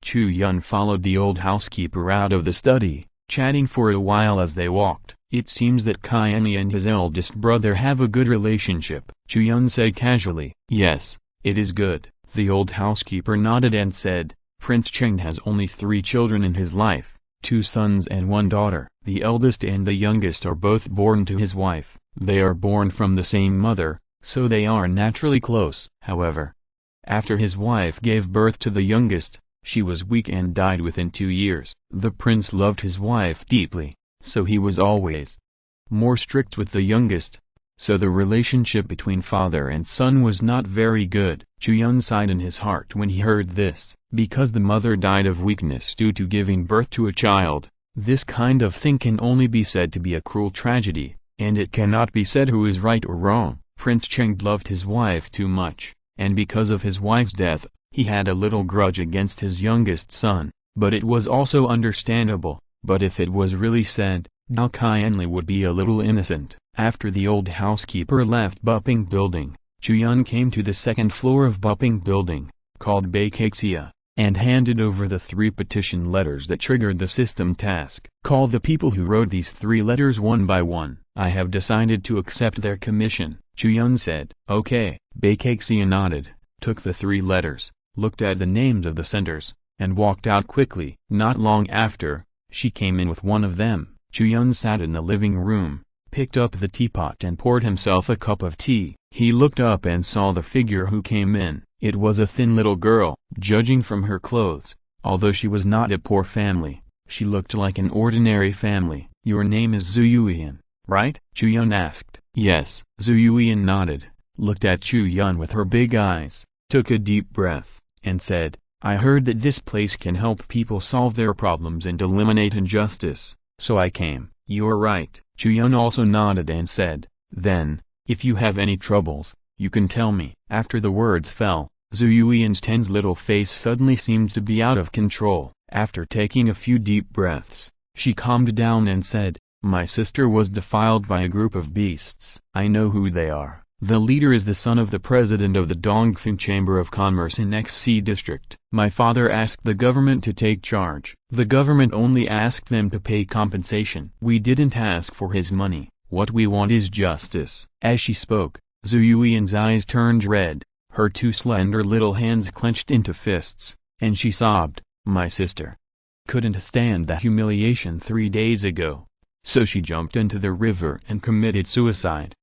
Chu Yun followed the old housekeeper out of the study, chatting for a while as they walked. "It seems that Qianli and his eldest brother have a good relationship," Chu Yun said casually. "Yes, it is good." The old housekeeper nodded and said, "Prince Cheng has only 3 children in his life, 2 sons and 1 daughter. The eldest and the youngest are both born to his wife. They are born from the same mother, so they are naturally close. However, after his wife gave birth to the youngest, she was weak and died within 2 years. The prince loved his wife deeply, so he was always more strict with the youngest. So the relationship between father and son was not very good." Chu Yun sighed in his heart when he heard this. Because the mother died of weakness due to giving birth to a child, this kind of thing can only be said to be a cruel tragedy, and it cannot be said who is right or wrong. Prince Cheng loved his wife too much, and because of his wife's death, he had a little grudge against his youngest son, but it was also understandable. But if it was really said, Zhao Qianli would be a little innocent. After the old housekeeper left Buping Building, Chu Yun came to the 2nd floor of Buping Building, called Baikexia, and handed over the 3 petition letters that triggered the system task. "Call the people who wrote these 3 letters one by one. I have decided to accept their commission," Chu Yun said. "Okay." Baikexia nodded, took the 3 letters, looked at the names of the senders, and walked out quickly. Not long after, she came in with one of them. Chu Yun sat in the living room, picked up the teapot and poured himself a cup of tea. He looked up and saw the figure who came in. It was a thin little girl. Judging from her clothes, although she was not a poor family, she looked like an ordinary family. "Your name is Zhu Yuan, right?" Chu Yun asked. "Yes." Zhu Yuan nodded, looked at Chu Yun with her big eyes, took a deep breath, and said, "I heard that this place can help people solve their problems and eliminate injustice, so I came." "You're right." Chu Yun also nodded and said, "Then, if you have any troubles, you can tell me." After the words fell, Zhu Yuan's tense little face suddenly seemed to be out of control. After taking a few deep breaths, she calmed down and said, "My sister was defiled by a group of beasts. I know who they are. The leader is the son of the president of the Dongfeng Chamber of Commerce in XC District. My father asked the government to take charge. The government only asked them to pay compensation. We didn't ask for his money. What we want is justice." As she spoke, Zhu Yuan's eyes turned red, her 2 slender little hands clenched into fists, and she sobbed, "My sister couldn't stand the humiliation 3 days ago, so she jumped into the river and committed suicide."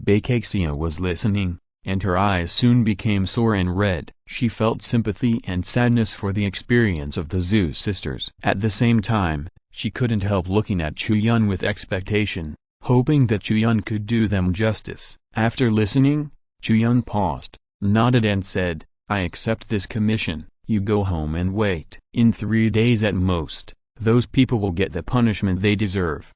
Baikexia was listening, and her eyes soon became sore and red. She felt sympathy and sadness for the experience of the Zhu sisters. At the same time, she couldn't help looking at Chu Yun with expectation, hoping that Chu Yun could do them justice. After listening, Chu Yun paused, nodded and said, "I accept this commission. You go home and wait. In 3 days at most, those people will get the punishment they deserve."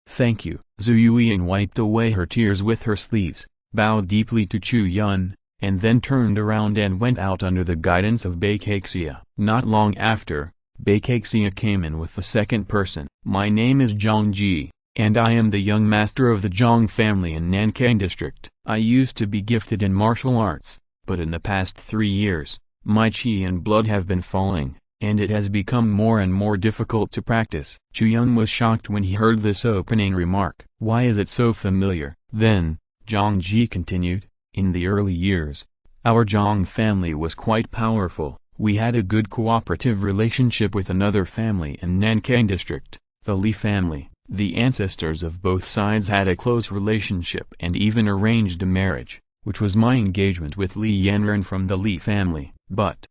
"Thank you." Zhu Yuan wiped away her tears with her sleeves, bowed deeply to Chu Yun, and then turned around and went out under the guidance of Baikexia. Not long after, Baikexia came in with the 2nd person. "My name is Zhang Ji, and I am the young master of the Zhang family in Nanking District. I used to be gifted in martial arts, but in the past 3 years, my qi and blood have been falling, and it has become more and more difficult to practice." Chu Yun was shocked when he heard this opening remark. "Why is it so familiar?" Then, Zhang Ji continued, "In the early years, our Zhang family was quite powerful. We had a good cooperative relationship with another family in Nanking District, the Li family. The ancestors of both sides had a close relationship and even arranged a marriage, which was my engagement with Li Yanren from the Li family. But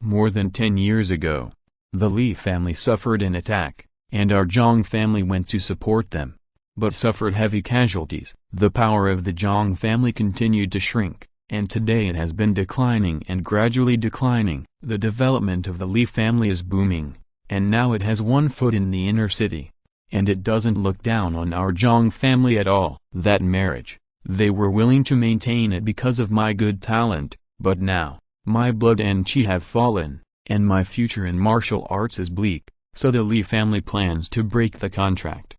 more than 10 years ago, the Li family suffered an attack, and our Zhang family went to support them, but suffered heavy casualties. The power of the Zhang family continued to shrink, and today it has been declining and gradually declining. The development of the Li family is booming, and now it has one foot in the inner city, and it doesn't look down on our Zhang family at all. That marriage, they were willing to maintain it because of my good talent, but now, my blood and qi have fallen, and my future in martial arts is bleak, so the Li family plans to break the contract.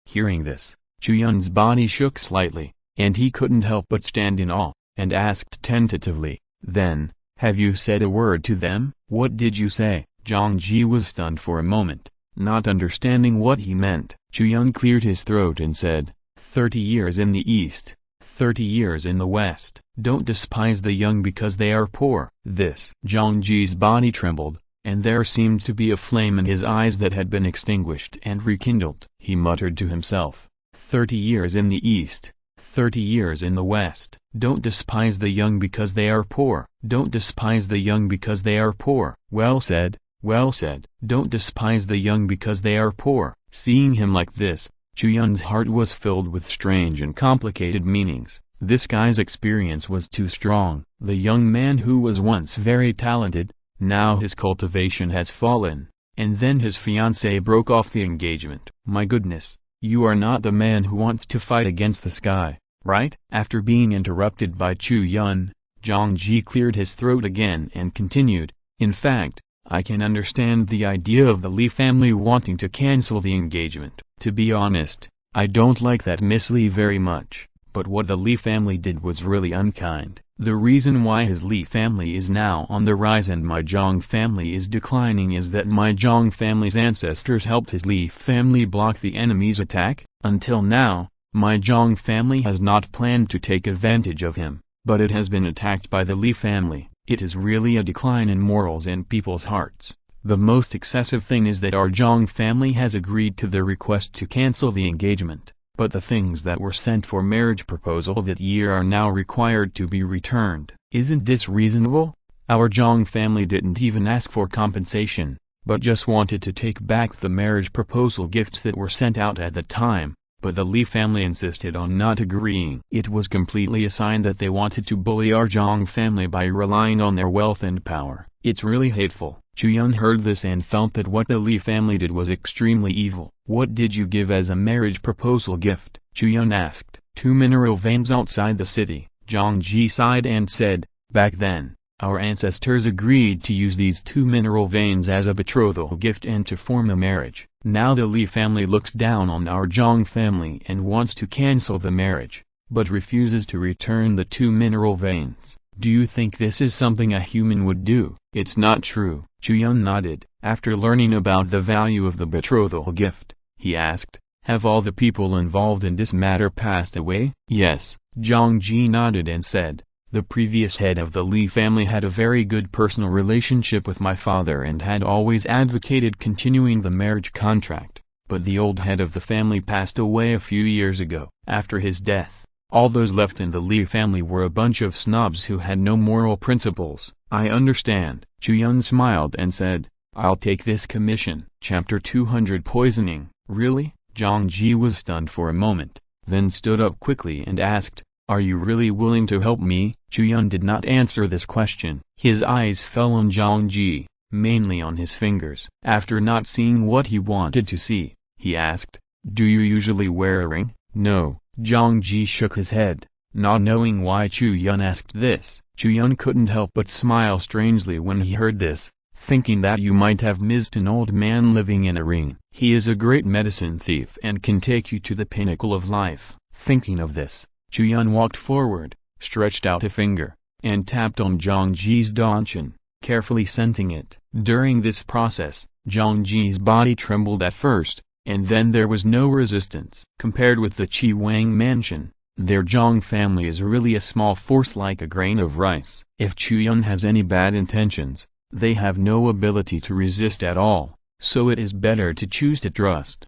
Hearing this, Chu Yun's body shook slightly, and he couldn't help but stand in awe, and asked tentatively, "Then, have you said a word to them?" "What did you say?" Zhang Ji was stunned for a moment, not understanding what he meant. Chu Yun cleared his throat and said, 30 years in the east, 30 years in the west. Don't despise the young because they are poor. This. Zhang Ji's body trembled, and there seemed to be a flame in his eyes that had been extinguished and rekindled. He muttered to himself, 30 years in the east, 30 years in the west. Don't despise the young because they are poor. Don't despise the young because they are poor. Well said, well said. Don't despise the young because they are poor. Seeing him like this, Chu Yun's heart was filled with strange and complicated meanings. This guy's experience was too strong. The young man who was once very talented, now his cultivation has fallen, and then his fiancée broke off the engagement. My goodness, you are not the man who wants to fight against the sky, right? After being interrupted by Chu Yun, Zhang Ji cleared his throat again and continued, in fact, I can understand the idea of the Li family wanting to cancel the engagement. To be honest, I don't like that Miss Li very much, but what the Li family did was really unkind. The reason why his Li family is now on the rise and my Zhang family is declining is that my Zhang family's ancestors helped his Li family block the enemy's attack. Until now, my Zhang family has not planned to take advantage of him, but it has been attacked by the Li family. It is really a decline in morals and people's hearts. The most excessive thing is that our Zhang family has agreed to the request to cancel the engagement, but the things that were sent for marriage proposal that year are now required to be returned. Isn't this reasonable? Our Zhang family didn't even ask for compensation, but just wanted to take back the marriage proposal gifts that were sent out at the time, but the Li family insisted on not agreeing. It was completely a sign that they wanted to bully our Zhang family by relying on their wealth and power. It's really hateful. Chu Yun heard this and felt that what the Li family did was extremely evil. What did you give as a marriage proposal gift? Chu Yun asked. 2 mineral veins outside the city. Zhang Ji sighed and said, back then, our ancestors agreed to use these 2 mineral veins as a betrothal gift and to form a marriage. Now the Li family looks down on our Zhang family and wants to cancel the marriage, but refuses to return the 2 mineral veins. Do you think this is something a human would do? It's not true. Chu Yun nodded. After learning about the value of the betrothal gift, he asked, have all the people involved in this matter passed away? Yes. Zhang Ji nodded and said, the previous head of the Li family had a very good personal relationship with my father and had always advocated continuing the marriage contract, but the old head of the family passed away a few years ago. After his death, all those left in the Li family were a bunch of snobs who had no moral principles. I understand. Chu Yun smiled and said, I'll take this commission. Chapter 200 Poisoning. Really? Zhang Ji was stunned for a moment, then stood up quickly and asked, are you really willing to help me? Chu Yun did not answer this question. His eyes fell on Zhang Ji, mainly on his fingers. After not seeing what he wanted to see, he asked, do you usually wear a ring? No. Zhang Ji shook his head, not knowing why Chu Yun asked this. Chu Yun couldn't help but smile strangely when he heard this, thinking that you might have missed an old man living in a ring. He is a great medicine thief and can take you to the pinnacle of life. Thinking of this, Chu Yun walked forward, stretched out a finger, and tapped on Zhang Ji's danchin, carefully scenting it. During this process, Zhang Ji's body trembled at first, and then there was no resistance. Compared with the Qi Wang mansion, their Zhang family is really a small force like a grain of rice. If Chu Yun has any bad intentions, they have no ability to resist at all, so it is better to choose to trust.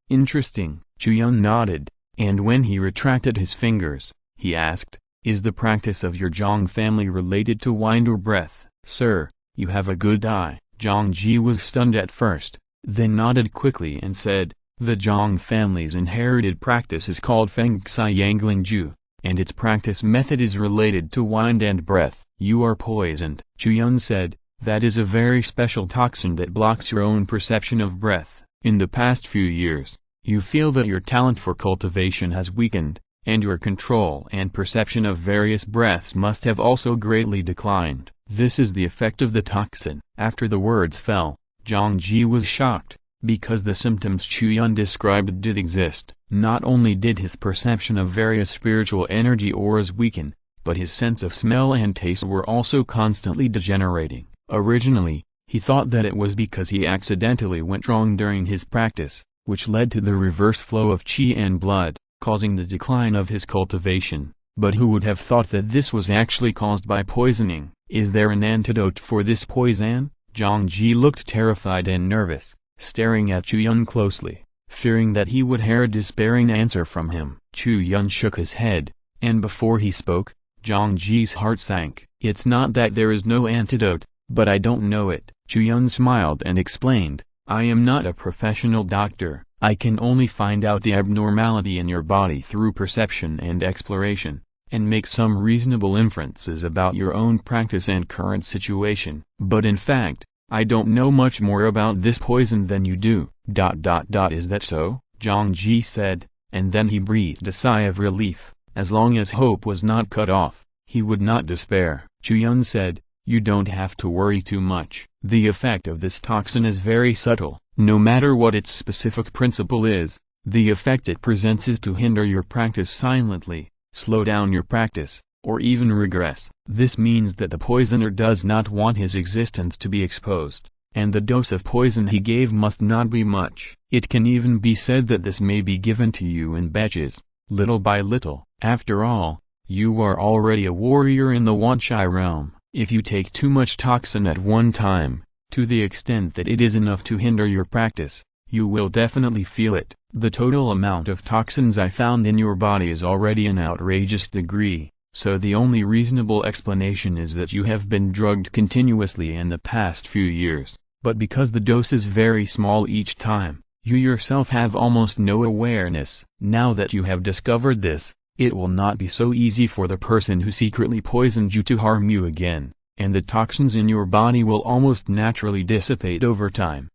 Interesting. Chu Yun nodded, and when he retracted his fingers, he asked, is the practice of your Zhang family related to wind or breath? Sir, you have a good eye. Zhang Ji was stunned at first, then nodded quickly and said, "The Zhang family's inherited practice is called Feng Xi Yangling Ju, and its practice method is related to wind and breath." "You are poisoned," Chu Yun said. "That is a very special toxin that blocks your own perception of breath. In the past few years, you feel that your talent for cultivation has weakened, and your control and perception of various breaths must have also greatly declined. This is the effect of the toxin." After the words fell, Zhang Ji was shocked, because the symptoms Chu Yun described did exist. Not only did his perception of various spiritual energy auras weaken, but his sense of smell and taste were also constantly degenerating. Originally, he thought that it was because he accidentally went wrong during his practice, which led to the reverse flow of qi and blood, causing the decline of his cultivation. But who would have thought that this was actually caused by poisoning? "Is there an antidote for this poison?" Zhang Ji looked terrified and nervous, staring at Chu Yun closely, fearing that he would hear a despairing answer from him. Chu Yun shook his head, and before he spoke, Zhang Ji's heart sank. "It's not that there is no antidote, but I don't know it." Chu Yun smiled and explained, "I am not a professional doctor. I can only find out the abnormality in your body through perception and exploration, and make some reasonable inferences about your own practice and current situation. But in fact, I don't know much more about this poison than you do." Is that so? Zhang Ji said, and then he breathed a sigh of relief. As long as hope was not cut off, he would not despair. Chu Yun said, "You don't have to worry too much. The effect of this toxin is very subtle. No matter what its specific principle is, the effect it presents is to hinder your practice silently, slow down your practice, or even regress. This means that the poisoner does not want his existence to be exposed, and the dose of poison he gave must not be much. It can even be said that this may be given to you in batches, little by little. After all, you are already a warrior in the Wanchai realm. If you take too much toxin at one time, to the extent that it is enough to hinder your practice, you will definitely feel it. The total amount of toxins I found in your body is already an outrageous degree, so the only reasonable explanation is that you have been drugged continuously in the past few years. But because the dose is very small each time, you yourself have almost no awareness. Now that you have discovered this, it will not be so easy for the person who secretly poisoned you to harm you again, and the toxins in your body will almost naturally dissipate over time."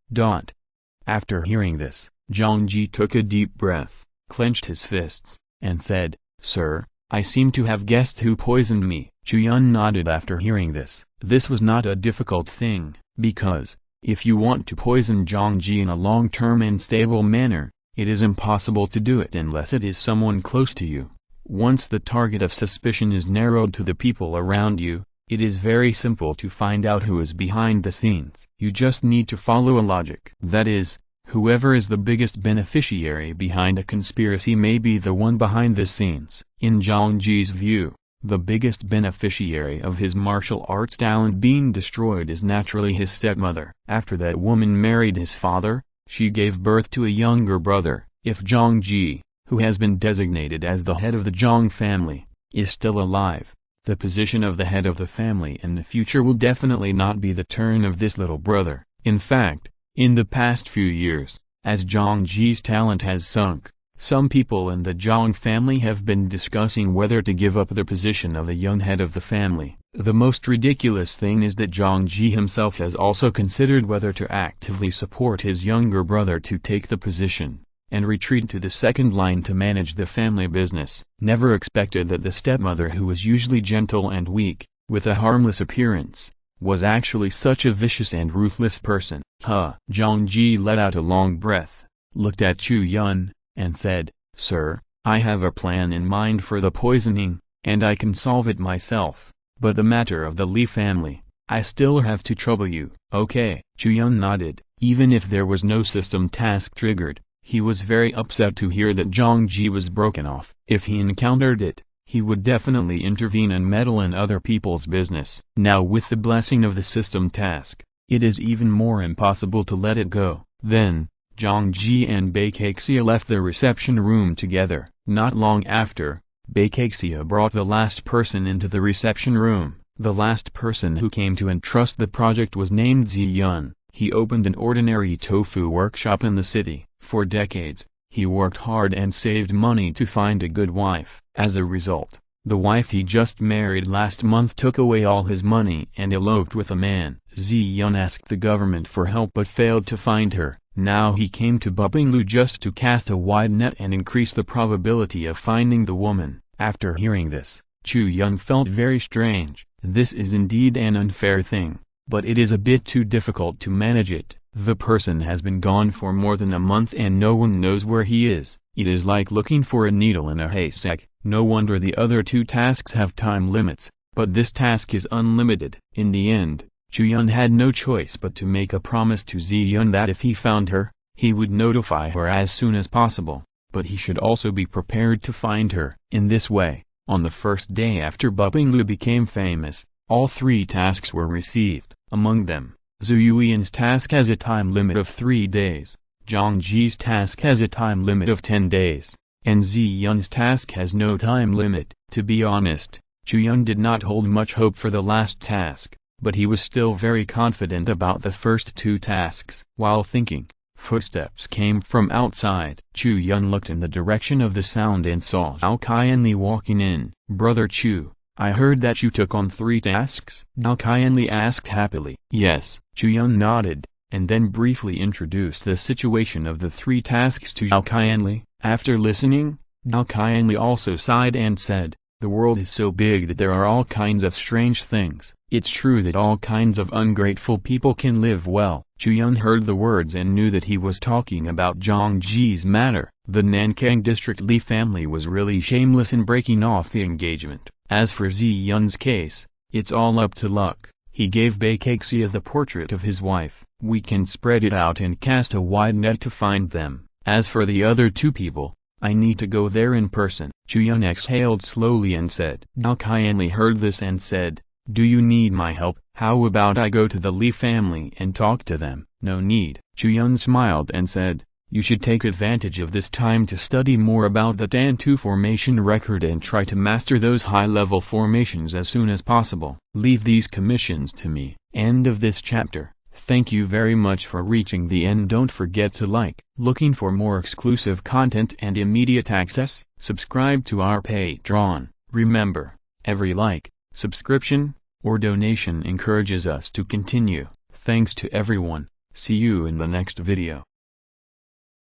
After hearing this, Zhang Ji took a deep breath, clenched his fists, and said, "Sir, I seem to have guessed who poisoned me." Chu Yun nodded after hearing this. This was not a difficult thing, because, if you want to poison Zhang Ji in a long-term and stable manner, it is impossible to do it unless it is someone close to you. Once the target of suspicion is narrowed to the people around you, it is very simple to find out who is behind the scenes. You just need to follow a logic. That is, whoever is the biggest beneficiary behind a conspiracy may be the one behind the scenes. In Zhang Ji's view, the biggest beneficiary of his martial arts talent being destroyed is naturally his stepmother. After that woman married his father, she gave birth to a younger brother. If Zhang Ji, who has been designated as the head of the Zhang family, is still alive, the position of the head of the family in the future will definitely not be the turn of this little brother. In fact, in the past few years, as Zhang Ji's talent has sunk, some people in the Zhang family have been discussing whether to give up the position of the young head of the family. The most ridiculous thing is that Zhang Ji himself has also considered whether to actively support his younger brother to take the position, and retreat to the second line to manage the family business. Never expected that the stepmother, who was usually gentle and weak, with a harmless appearance, was actually such a vicious and ruthless person. Zhang Ji let out a long breath, looked at Chu Yun, and said, "Sir, I have a plan in mind for the poisoning, and I can solve it myself. But the matter of the Li family, I still have to trouble you." "Okay." Chu Yun nodded. Even if there was no system task triggered, he was very upset to hear that Zhang Ji was broken off. If he encountered it, he would definitely intervene and meddle in other people's business. Now with the blessing of the system task, it is even more impossible to let it go. Then, Zhang Ji and Beikexia left the reception room together. Not long after, Beikexia brought the last person into the reception room. The last person who came to entrust the project was named Yun. He opened an ordinary tofu workshop in the city. For decades, he worked hard and saved money to find a good wife. As a result, the wife he just married last month took away all his money and eloped with a man. Yun asked the government for help but failed to find her. Now he came to Bupinglu just to cast a wide net and increase the probability of finding the woman. After hearing this, Chu Yun felt very strange. This is indeed an unfair thing, but it is a bit too difficult to manage it. The person has been gone for more than a month and no one knows where he is. It is like looking for a needle in a haystack. No wonder the other two tasks have time limits, but this task is unlimited. In the end, Chu Yun had no choice but to make a promise to Yun that if he found her, he would notify her as soon as possible, but he should also be prepared to find her. In this way, on the first day after Bupinglu became famous, all 3 tasks were received. Among them, Zuyuyan's task has a time limit of 3 days, Zhangji's task has a time limit of 10 days, and Yun's task has no time limit. To be honest, Chu Yun did not hold much hope for the last task, but he was still very confident about the first 2 tasks. While thinking, footsteps came from outside. Chu Yun looked in the direction of the sound and saw Zhao Qianli walking in. "Brother Chu, I heard that you took on 3 tasks?" Zhao Qianli asked happily. "Yes." Chu Yun nodded, and then briefly introduced the situation of the 3 tasks to Zhao Qianli. After listening, Zhao Qianli also sighed and said, "The world is so big that there are all kinds of strange things. It's true that all kinds of ungrateful people can live well." Chu Yun heard the words and knew that he was talking about Zhangji's matter. The Nankang district Li family was really shameless in breaking off the engagement. As for Yun's case, it's all up to luck. He gave Baikexia the portrait of his wife. We can spread it out and cast a wide net to find them. As for the other 2 people, I need to go there in person. Chu Yun exhaled slowly and said. Zhao Qianli heard this and said, "Do you need my help? How about I go to the Li family and talk to them?" "No need." Chu Yun smiled and said, "You should take advantage of this time to study more about the Tantu formation record and try to master those high-level formations as soon as possible. Leave these commissions to me." End of this chapter. Thank you very much for reaching the end. Don't forget to like. Looking for more exclusive content and immediate access? Subscribe to our Patreon. Remember, every like, subscription, or donation encourages us to continue. Thanks to everyone. See you in the next video.